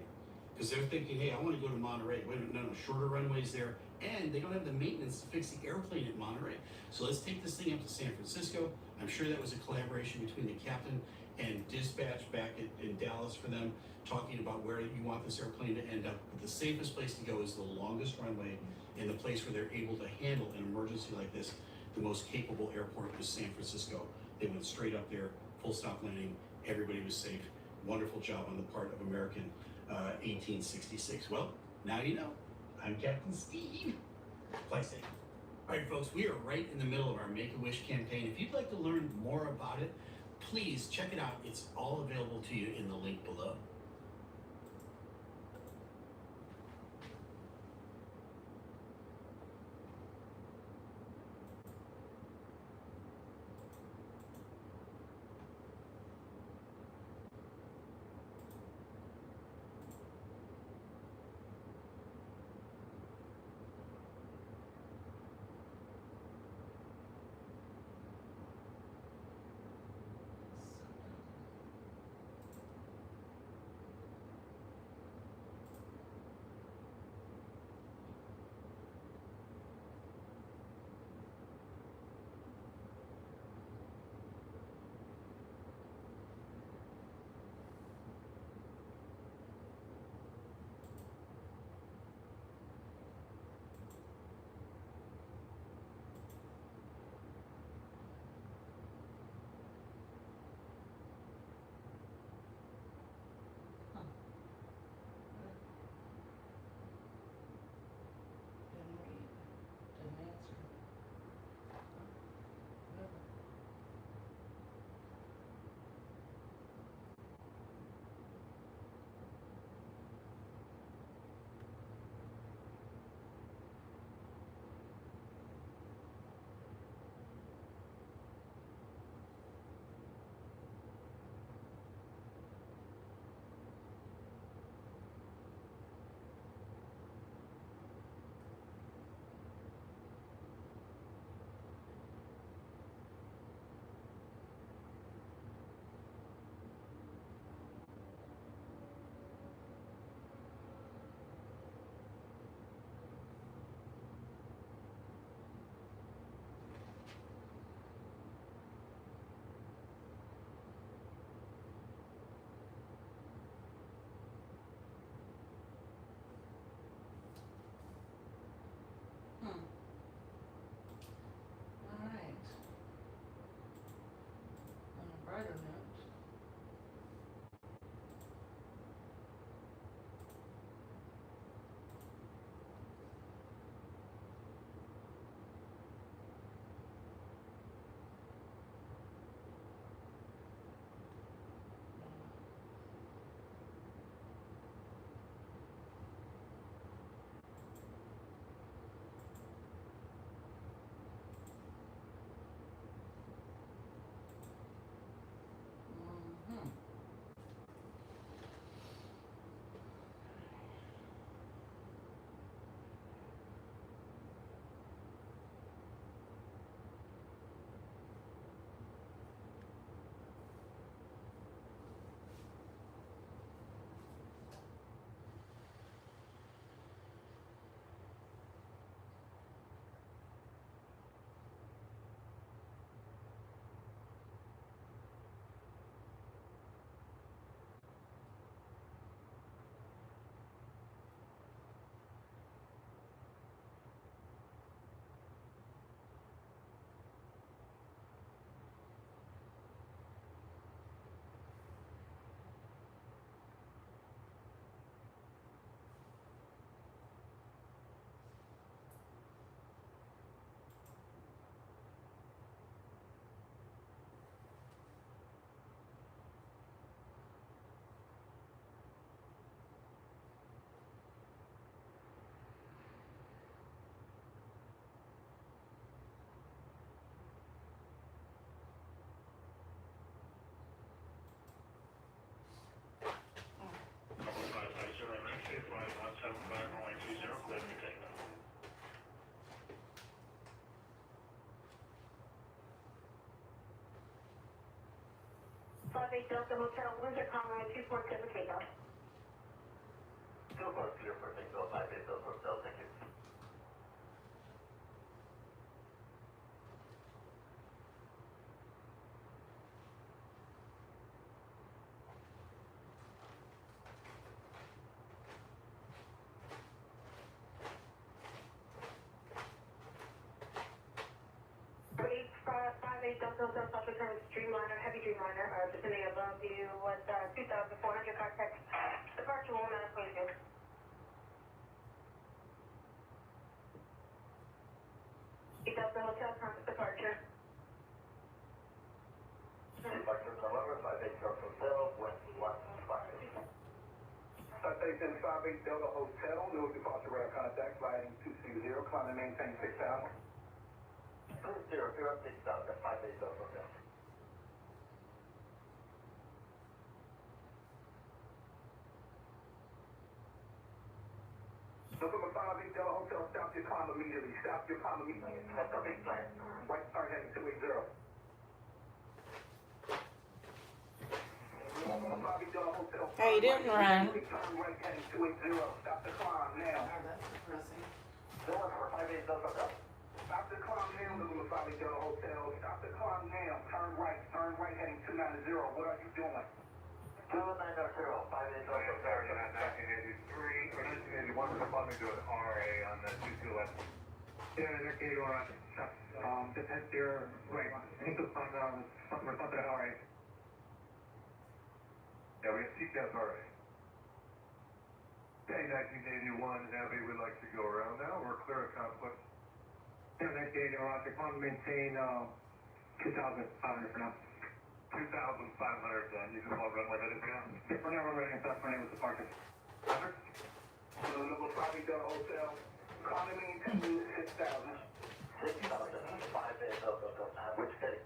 Because they're thinking, hey, I want to go to Monterey. Wait a minute, no, shorter runways there. And they don't have the maintenance to fix the airplane at Monterey. So let's take this thing up to San Francisco. I'm sure that was a collaboration between the captain and dispatch back in Dallas for them, talking about where you want this airplane to end up. But the safest place to go is the longest runway and the place where they're able to handle an emergency like this. The most capable airport is San Francisco. They went straight up there, full stop landing. Everybody was safe. Wonderful job on the part of American 1866. Well, now you know. I'm Captain Steve. Fly safe. All right, folks, we are right in the middle of our Make-A-Wish campaign. If you'd like to learn more about it, please check it out. It's all available to you in the link below. brighter now. Delta Hotel, Windsor, Conroe, 247 takeoff. 2-4 clear for takeoff, 58 Delta Hotel, thank you. Delta Hotel, South Return Dreamliner, heavy Dreamliner, descending above you with 2,400 contact. Departure 1922. Delta Hotel, contact departure. Departure November, 58 Delta Hotel, West 158. Citation 58 Delta Hotel, no departure radar contact, flight 260, climb and maintain 6,000. 200, 6,000, 58 Delta Hotel. November 58 Delta Hotel, stop your climb immediately. Stop your climb immediately. That's a big plan. Right start heading 280. How you doing, Ryan? Turn right heading 280. Stop the climb now. Oh, that's depressing. November 58 Delta Hotel. Stop the climb now, November 58 Delta Hotel. Stop the climb now. Turn right heading 290. What are you doing? 290, 58 Delta Hotel. 1983 or 1981, we're probably doing RA on the 2211. Yeah, they're getting on. Just head there, right. I think it's on something RA. Yeah, we have CCAS RA. Okay, 1981 Heavy, we'd like to go around now. We're clear of conflict. Yeah, 1981 Roger, come maintain 2,500 for now. 2,500 then. You can log runway ready for now. Yeah, for now we're ready to start for now with departure. Perfect. So number 58 Delta Hotel, economy 6,000. 6,000, 58 Delta Hotel. Which city?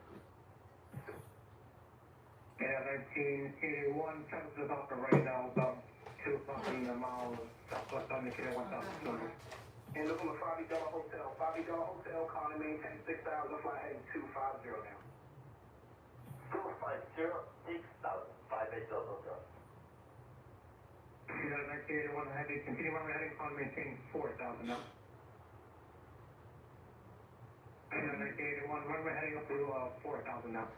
Yeah, 1981, temperature is off the right now, about 2 something miles southwest on the K 1,200. And looking for 58 Delta Hotel, 58 Delta Hotel, economy 6,000, flight heading 250 now. 250, 6,000, 58 Delta Hotel. Yeah, 1981 heavy, continue runway heading, economy maintain 4,000 now. Yeah, 1981, runway heading up to 4,000 now.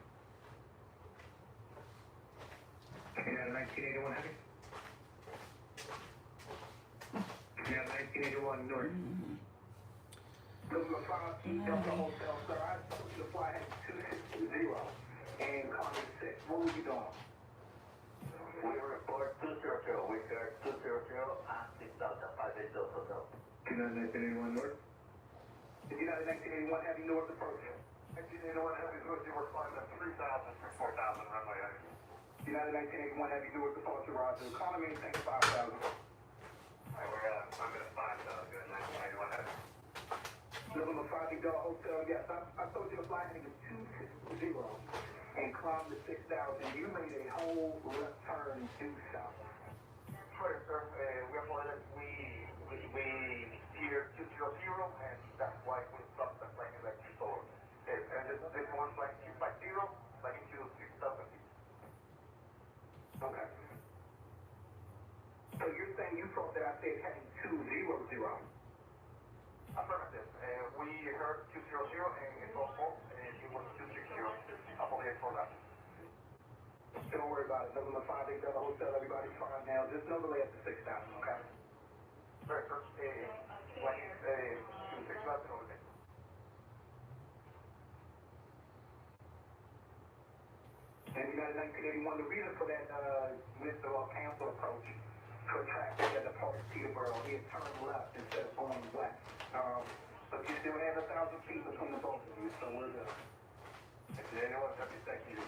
Yeah, 1981 heavy. Yeah, 1981 north. Number 5 Delta Hotel, sir. I told you to fly heading 260 and economy 6. Who you doing? We report 200. We heard 200 and 6,580 hotel. United 1981 North. United 1981 Heavy North approach. 1981 Heavy North, you were flying at 3,000 for 4,000 runway heavy. United 1981 Heavy North departure roger. Economy maintain 5,000. Alright, I'm at 5,000. Good, 1981 Heavy. November 5 Big Dog Hotel. Yes, I told you the flight heading is 260 and climb to 6,000. You made a whole left turn due south. Sorry, sir. We apologize. We steered 200 and that's why we stopped the plane like you saw. And this one flight 250, flying to 6,000 feet. Okay. So you're saying you thought that I said heading 200? Affirmative. We heard 200 and it was false. It was 260. Apologize for that. Don't worry about it. November 5 Big Dog Hotel. Everybody's fine now. Just know the lay up to 6,000, okay? Sorry, sir. Flying to 6,000 over there. And United 1981, the reason for that Mr. Cancel approach for traffic that departs Peterborough, he had turned left instead of going west. But you still have 1,000 feet between the both of you, so we're good. If anyone has to thank you,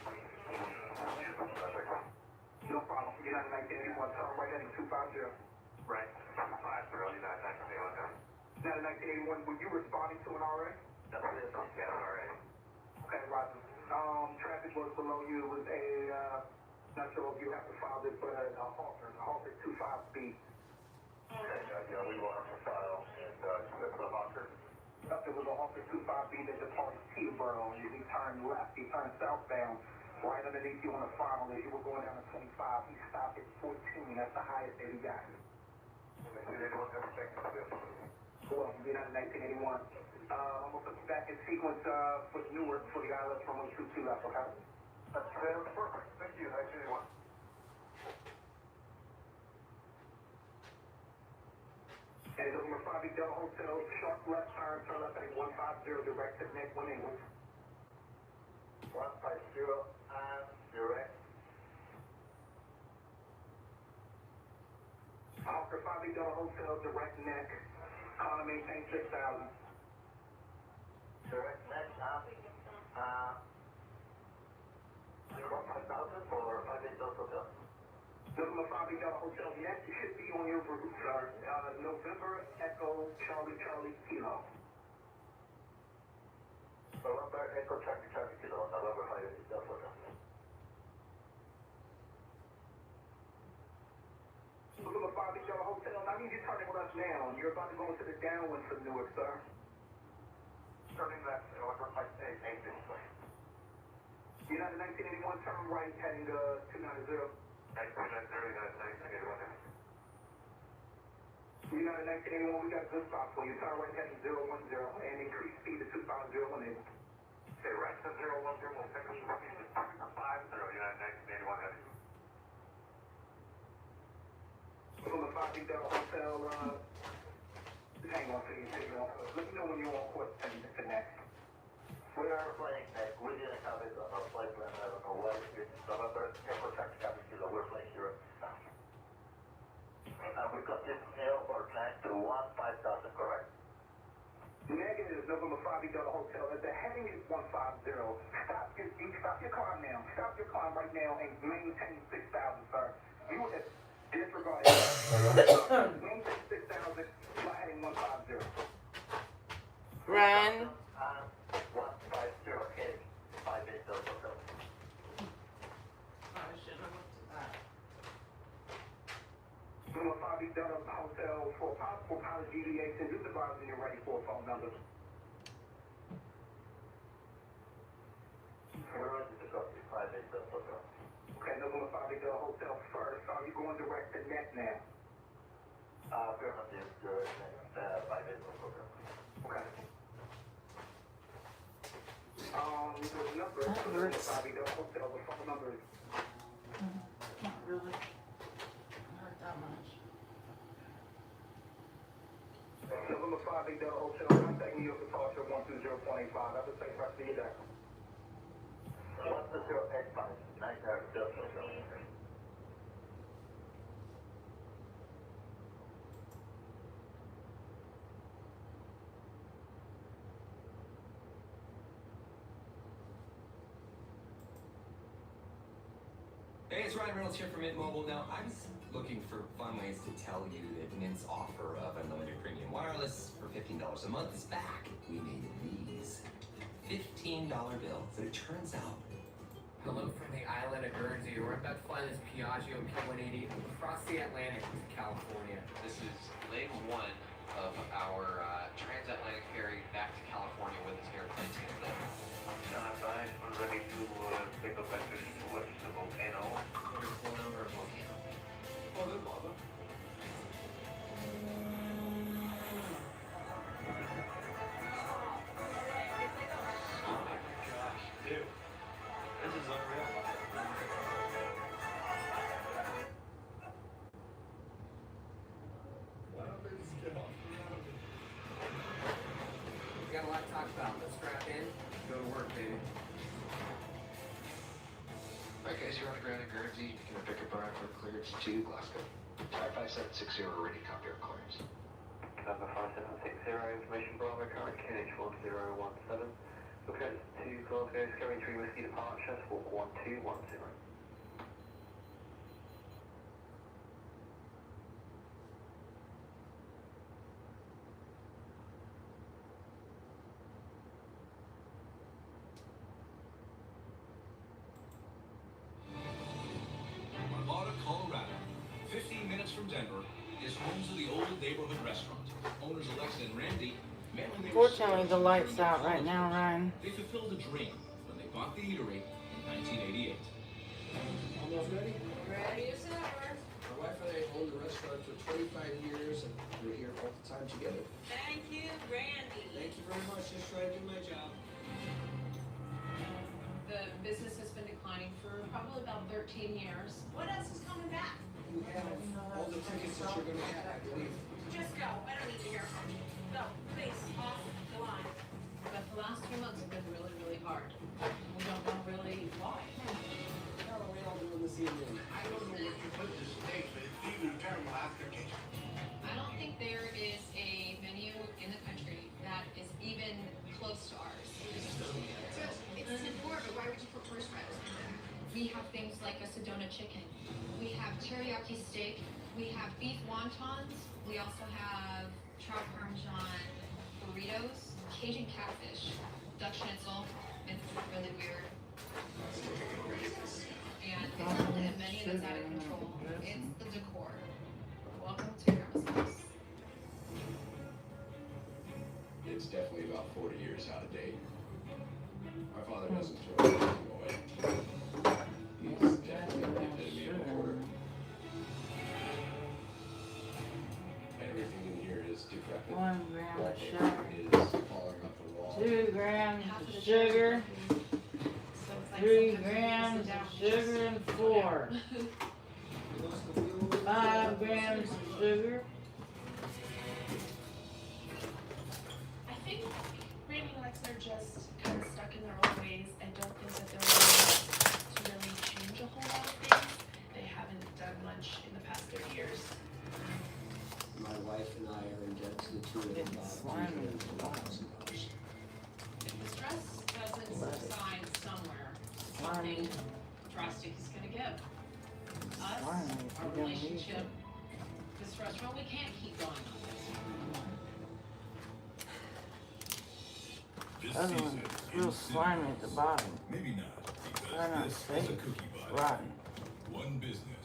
No problem. United 1981, turn right heading 250. right, 5 early 1981. United 1981, were you responding to an RA? That's it. Yeah, alright. Okay, roger. Traffic was below you. It was not sure if you have to file this, but a halter 25 speed. Okay, yeah, we will have to file and slip the hawker. It was a halter 25 speed that departed Peterborough, and he turned left. He turned southbound. Right underneath you on the file, as you were going down to 25, he stopped at 14. That's the highest that he got. Anyone have a second for this? Well, United 1981. I'm going to put you back in sequence for Newark for the ILS runway 22 left, okay? That's perfect. Thank you, 1981. And November 5 Big Del Hotel, sharp left turn left at 150, direct to neck 1 English. 150 and direct. Hawker 5 Big Del Hotel, direct neck, economy maintain 6,000. Direct next up. 5,000 for 5 days hotel. November 5 Big Del Hotel, next should be on your route, sir. November Echo Charlie Kilo. November Echo Charlie Kilo, November 5 days hotel. November 5 Big Del Hotel, I need you turning with us now. You're about to go into the downwind for Newark, sir. Turning left, November 5 days, 8 this way. United 1981, turn right, heading 290. 1981. United 1981, we got a good spot for you. Turn right, heading 010, and increase speed to 250 Okay, right to 010, we'll pick up speed to 250, United 1981 heavy. From the 5 Big Del Hotel, hang on to you, let me know when you're on course to connect. We are flying next. We didn't have it on our flight plan. I don't know why. It's November Echo Charlie Kilo. We're flying here now. And we continue our plan to 15,000, correct? Negative, November 5 Big Del Hotel. The heading is 150. Stop your climb now. Stop your climb right now and maintain 6,000, sir. You disregard it. Maintain 6,000, fly heading 150. Run. 150 heading 5 days hotel. I shouldn't have looked at that. November 5 Big Del Hotel for possible pilot deviation. Just advise when you're ready for a phone number. We're ready to go to 5 days hotel. Okay, November 5 Big Del Hotel first. Are you going direct to net now? Affirmative, direct next 5 days hotel. Okay. The number is November 5 Big Del Hotel. The phone number is Not really. Not hurt that much. November 5 Big Del Hotel. Contact New York departure 120.85. Have a safe rest of your day. 12085, 1981. lighthearted industrial zone. Hey, it's Ryan Reynolds here from Mint Mobile. Now, I was looking for fun ways to tell you that Mint's offer of unlimited premium wireless for $15 a month is back. We made these $15 bills, and it turns out. Hello from the island of Guernsey. We're about to fly this Piaggio P180 across the Atlantic to California. This is leg one of our transatlantic ferry back to California where this airplane's going to live. Stand by, we're ready to take a passage towards the volcano. We're pulling over a volcano. Oh, no bother. Oh my gosh, dude. This is unreal. We got a lot to talk about. Let's strap in, go to work, baby. Alright guys, you're on the ground in Guernsey. You're going to pick up our for clearance to Glasgow. 5760 ready, copy our clearance. Number 5760, information Bravo, current QNH 1017. Look to Glasgow, Sky 3 Whiskey departure, squawk 1210. Arvada, Colorado, 15 minutes from Denver, is home to the Old Neighborhood Restaurant. Owners Alexa and Randy, mainly they were Fortunately, the light's out right now, Ryan. They fulfilled a dream when they bought the eatery in 1988. Almost ready? Ready as ever. My wife and I owned the restaurant for 25 years, and we're here all the time together. Thank you, Randy. Thank you very much. Just trying to do my job. The business has been declining for probably about 13 years. What else is coming back? We have all the tickets that you're going to have, I believe. Just go. I don't need to hear from you. Go, please, off the line. But the last 2 months have been really, really hard. We don't know really why. How are we all doing this evening? I don't know what you put this steak, but it's even a terrible aftertaste. I don't think there is a menu in the country that is even close to ours. It's important, but why would you put horseradish in there? We have things like a Sedona chicken. We have teriyaki steak. We have beef wontons. We also have trout parmesan burritos, Cajun catfish, Dutch schnitzel. It's really weird. And it's not the menu that's out of control. It's the decor. Welcome to Grandma's house. It's definitely about 40 years out of date. My father doesn't throw anything away. He's definitely the epitome of order. Everything in here is decrepit. 1 gram of Wallpaper sugar. is falling off the wall. 2 grams of sugar. 3 grams of sugar and 4. 5 grams of sugar. I think Randy and Lex are just kind of stuck in their old ways. I don't think that they're willing to really change a whole lot of things. They haven't done much in the past 30 years. My wife and I are in debt to the tune of about $300,000. If the stress doesn't subside somewhere, something drastic is going to give. Us, our relationship, this restaurant, we can't keep going on this. This Other season one's in real Cinemas. slimy at the bottom. Maybe not, Why not because say this is a it? cookie bot. Rotten. One business,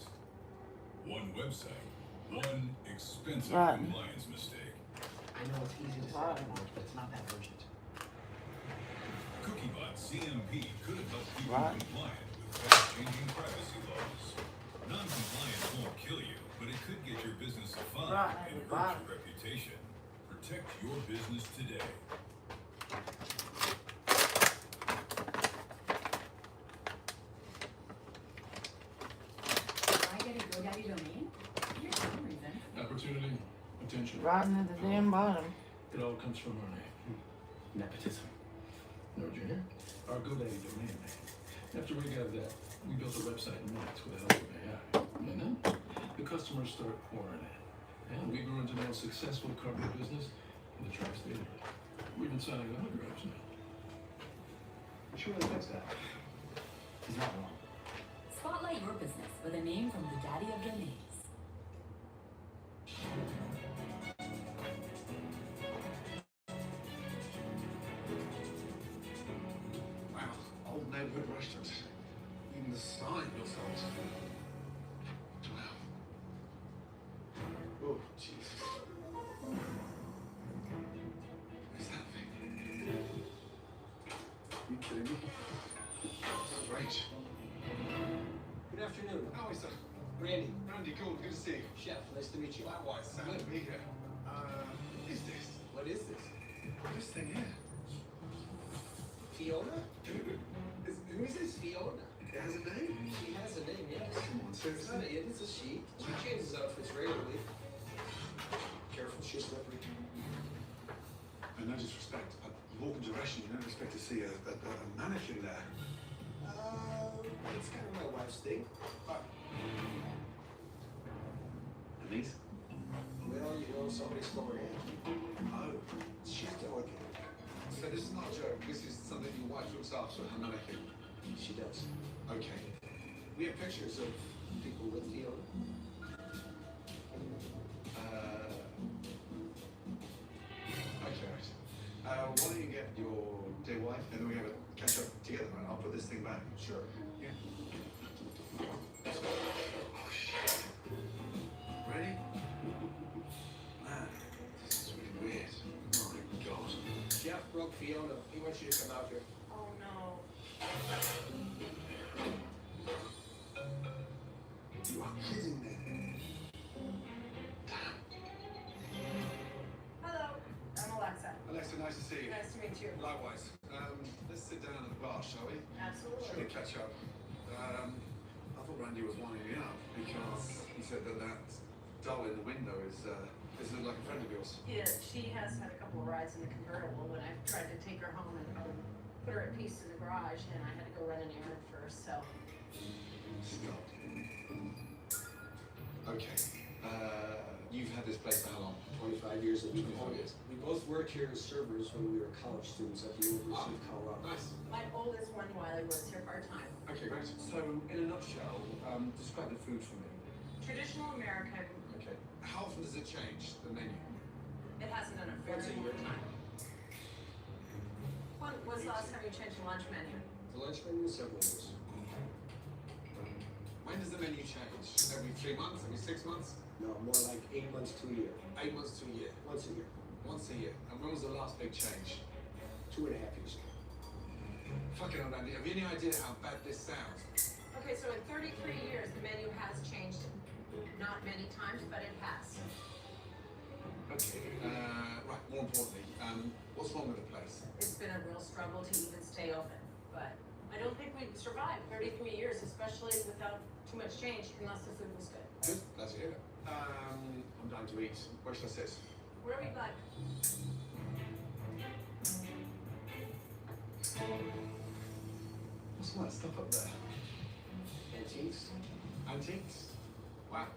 one website, one expensive Rotten. compliance mistake. I know it's easy to say, Rotten. but it's not that urgent. CookieBot CMP could have helped keep Rotten. you compliant with fast-changing privacy laws. Non-compliance won't kill you, but it could get your business a fine Rotten at and the hurt bottom. your reputation. Protect your business today. I get a GoDaddy domain? Here's some reason. Opportunity, potential. Rotten at the damn bottom. It all comes from our name. Nepotism. No, Junior? Our GoDaddy domain name. After we got that We built a website in minutes with the help of AI. And then the customers start pouring in. And we grew into the most successful carpet business in the tri-state area. We've been signing autographs now. You sure to fix that? He's not wrong. Spotlight your business with a name from the daddy of domains. Wow, old neighborhood restaurant. Even the sign looks old. Wow. Oh, Jesus. What's that thing? You kidding me? That's great. Good afternoon. How is that? Randy. Randy, good to see you. Chef, nice to meet you. Likewise, sad to be here. Is this? What is this? This thing here? Fiona? Who Who's this Fiona? It has a name? She has a name, yes. Come on, It's seriously? not a it, it's a she. She changes outfits regularly. Careful, she's slippery. And no disrespect, but you walk into a restaurant, you don't expect to see a mannequin there. It's kind of my wife's thing. And these? Well, you know, somebody's going in. Oh. She's delicate. So this is not a joke, this is something your wife looks after, a mannequin. She does. Okay. We have pictures of people with Fiona. Okay, right. Why don't you get your dear wife and then we have a catch up together and I'll put this thing back. Sure. Yeah. Oh shit. Ready? Man, this is really weird. Oh my god. Jeff broke Fiona. He wants you to come out here. Oh no. You are kidding me. Hello, I'm Alexa. Alexa, nice to see you. Nice to meet you. Likewise. Let's sit down at the bar, shall we? Absolutely. Should we catch up? I thought Randy was winding me up because he said that doll in the window is like a friend of yours. Yeah, she has had a couple of rides in the convertible when I've tried to take her home and put her at peace in the garage, and I had to go run an errand first, so. Stop. Okay. You've had this place how long? 25 years at 24 years. We both worked here as servers when we were college students at the University of Colorado. Nice. My oldest one, Wiley, works here part-time. Okay, great. So, in a nutshell, describe the food for me. Traditional American, Okay. How often does it change, the menu? it hasn't done a Once a very year. long time. When was the last time you changed the lunch menu? The lunch menu is several years. When does the menu change? Every 3 months? Every 6 months? No, more like 8 months to a year. 8 months to a year? Once a year. Once a year. And when was the last big change? 2.5 years ago. Fucking hell, Randy, have you any idea how bad this sounds? Okay, so in 33 years, the menu has changed, not many times, but it has. Okay, right, more importantly, what's wrong with the place? It's been a real struggle to even stay open, but I don't think we'd survive 33 years, especially without too much change, unless the food was good. Good, glad to hear it. I'm down to eat. Where should I sit? Wherever you'd like. What's all that stuff up there? Antiques? Antiques? Wow.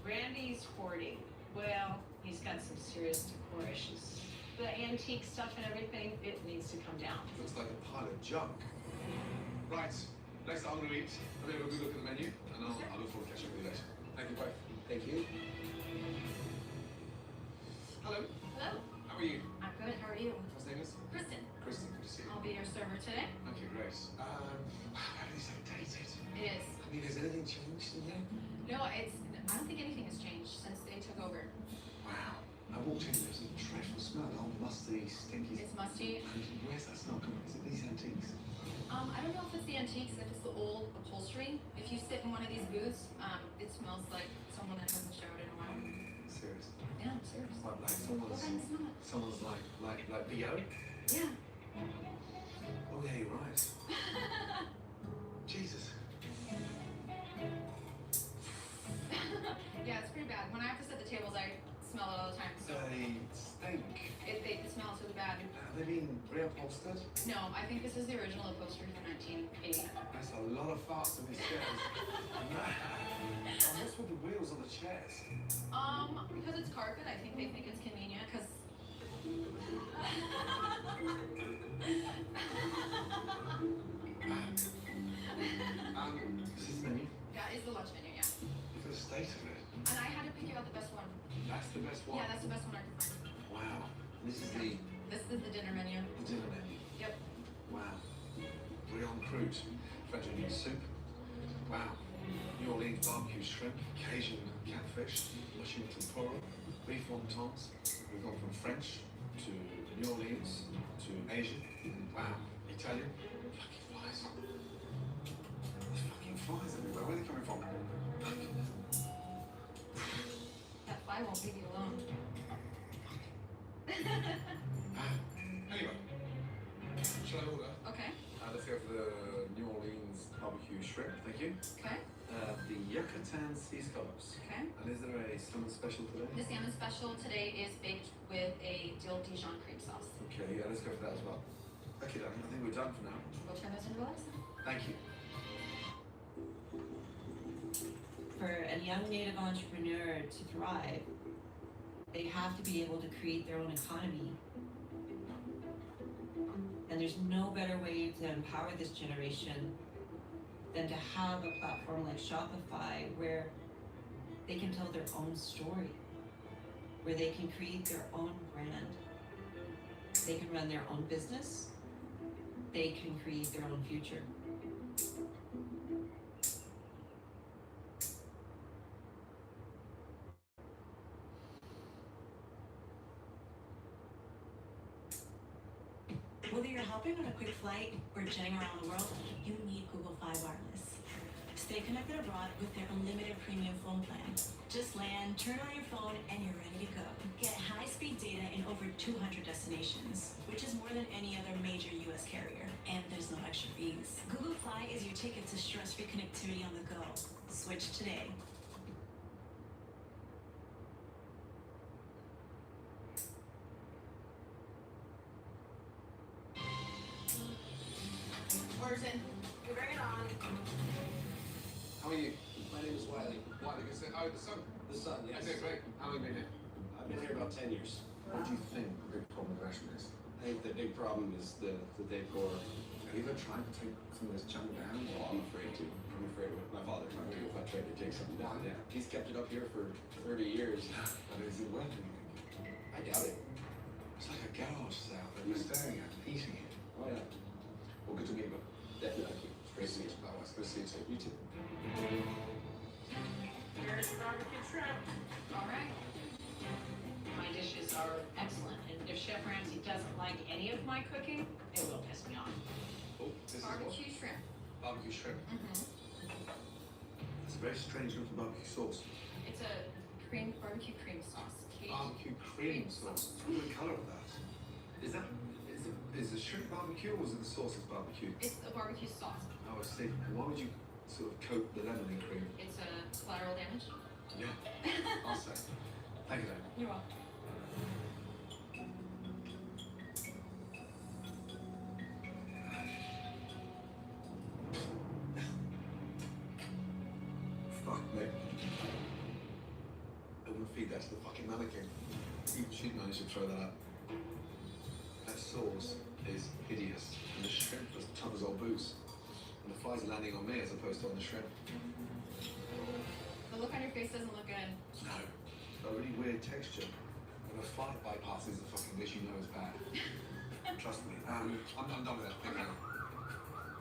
Randy's hoarding. Well, he's got some serious decor issues. The antique stuff and everything, it needs to come down. Looks like a pile of junk. Right, next I'm going to eat. I'll have a good look at the menu, and I'll look forward to catching up with you later. Thank you both. Thank you. Hello. Hello. How are you? I'm good. How are you? What's your name is? Kristen. Kristen, good to see you. I'll be your server today. Okay, great. Everything's so dated. It is. I mean, has anything changed in here? No, I don't think anything has changed since they took over. Wow. I walked in, there was a dreadful smell, all musty, stinky. It's musty. And where's that smell coming? Is it these antiques? I don't know if it's the antiques, if it's the old upholstery. If you sit in one of these booths, it smells like someone that hasn't showered in a while. Serious? Yeah, I'm serious. Like What kind of smell? someone's like BO? Yeah. Oh yeah, you're right. Jesus. Yeah, it's pretty bad. When I have to set the tables, I smell it all the time. So They stink. it smells really bad. bad. Have they been reupholstered? No, I think this is the original upholstery from 1980. That's a lot of farts on these chairs. And what's with the wheels on the chairs? Because it's carpet, I think they think it's convenient, because... Is this the menu? That is the lunch menu, yeah. Look at the state of it. And I had to pick out the best one. That's the best one? Yeah, that's the best one I could find. Wow. This is the the dinner menu. The dinner menu? Yep. Wow. Bouillon croûte, French onion soup. Wow. New Orleans barbecue shrimp, Cajun catfish, mushroom tempura, beef wontons. We've gone from French to New Orleans to Asian. Wow. Italian. Fucking flies. There's fucking flies everywhere. Where are they coming from? That fly won't leave you alone. Anyway, shall I order? Okay. Let's go for the New Orleans barbecue shrimp, thank you. Okay. The Yucatan sea scallops. Okay. And is there a salmon special today? The salmon special today is baked with a dill Dijon cream sauce. Okay, yeah, let's go for that as well. Okay, I think we're done for now. We'll turn this into a lesson. Thank you. For a young native entrepreneur to thrive, they have to be able to create their own economy. And there's no better way to empower this generation than to have a platform like Shopify where they can tell their own story, where they can create their own brand. They can run their own business. They can create their own future. Whether you're hopping on a quick flight or jetting around the world, you need Google Fi Wireless. Stay connected abroad with their unlimited premium phone plan. Just land, turn on your phone, and you're ready to go. Get high-speed data in over 200 destinations, which is more than any other major US carrier. And there's no extra fees. Google Fi is your ticket to stress-free connectivity on the go. Switch today. Orders in. You bring it on. How are you? My name is Wiley. Wiley, good to oh, the son. The son, yes. Okay, great. How long have you been here? I've been here about 10 years. What do you think the big problem with Ashland is? I think the big problem is the Dave Gore. Have you ever tried to take some of this junk down? Oh, I'm afraid to. I'm afraid of my father tried to if I tried to take something down. Yeah. He's kept it up here for 30 years. But is it worth anything? I doubt it. It's like a garage sale that you're staring at, eating it. Oh, yeah. Well, good to meet you. Definitely. Great to meet you. Likewise. Good to see you too. You too. Here's the barbecue shrimp. All right. My dishes are excellent, and if Chef Ramsay doesn't like any of my cooking, it will piss me off. Oh, this Barbecue is shrimp. what? Barbecue shrimp. It's a very strange looking barbecue sauce. It's a barbecue cream sauce. Barbecue cream sauce. What's the colour of that? Is the shrimp barbecue or is it the sauce is barbecue? It's a barbecue sauce. Oh, I see. And why would you sort of coat the lemon in cream? It's a collateral damage. Yeah. I'll say. Thank you, Dan. You're welcome. Fuck me. I wouldn't feed that to the fucking mannequin. Even she'd manage to throw that up. That sauce is hideous. And the shrimp was tough as old boots. And the flies are landing on me as opposed to on the shrimp. The look on your face doesn't look good. No. A really weird texture. When a fly bypasses the fucking dish, you know it's bad. Trust me. I'm done with that. Thank you.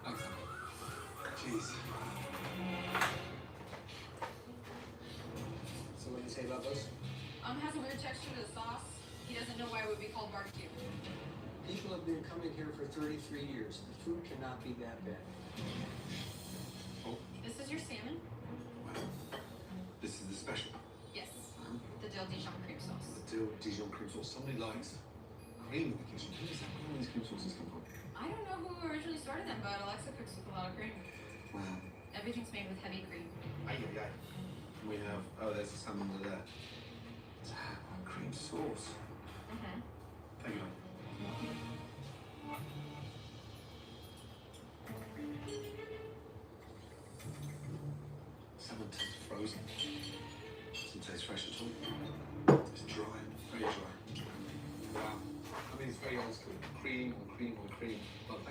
Thanks, Sam. Jeez. So what do you say about those? Has a weird texture to the sauce. He doesn't know why it would be called barbecue. People have been coming here for 33 years. The food cannot be that bad. Oh, This is your salmon. this is the special. Yes. The dill Dijon cream sauce. The dill Dijon cream sauce. Somebody likes cream in the kitchen. Where does that where do these cream sauces come from? I don't know who originally started them, but Alexa cooks with a lot of cream. Wow. Everything's made with heavy cream. Aye, aye, aye. We have, oh, there's the salmon over there. Damn, cream sauce. Mm-hmm. Thank you. Salmon tastes frozen. Doesn't taste fresh at all. It's dry, very dry. Wow. I mean, it's very old school. Cream on cream on cream. But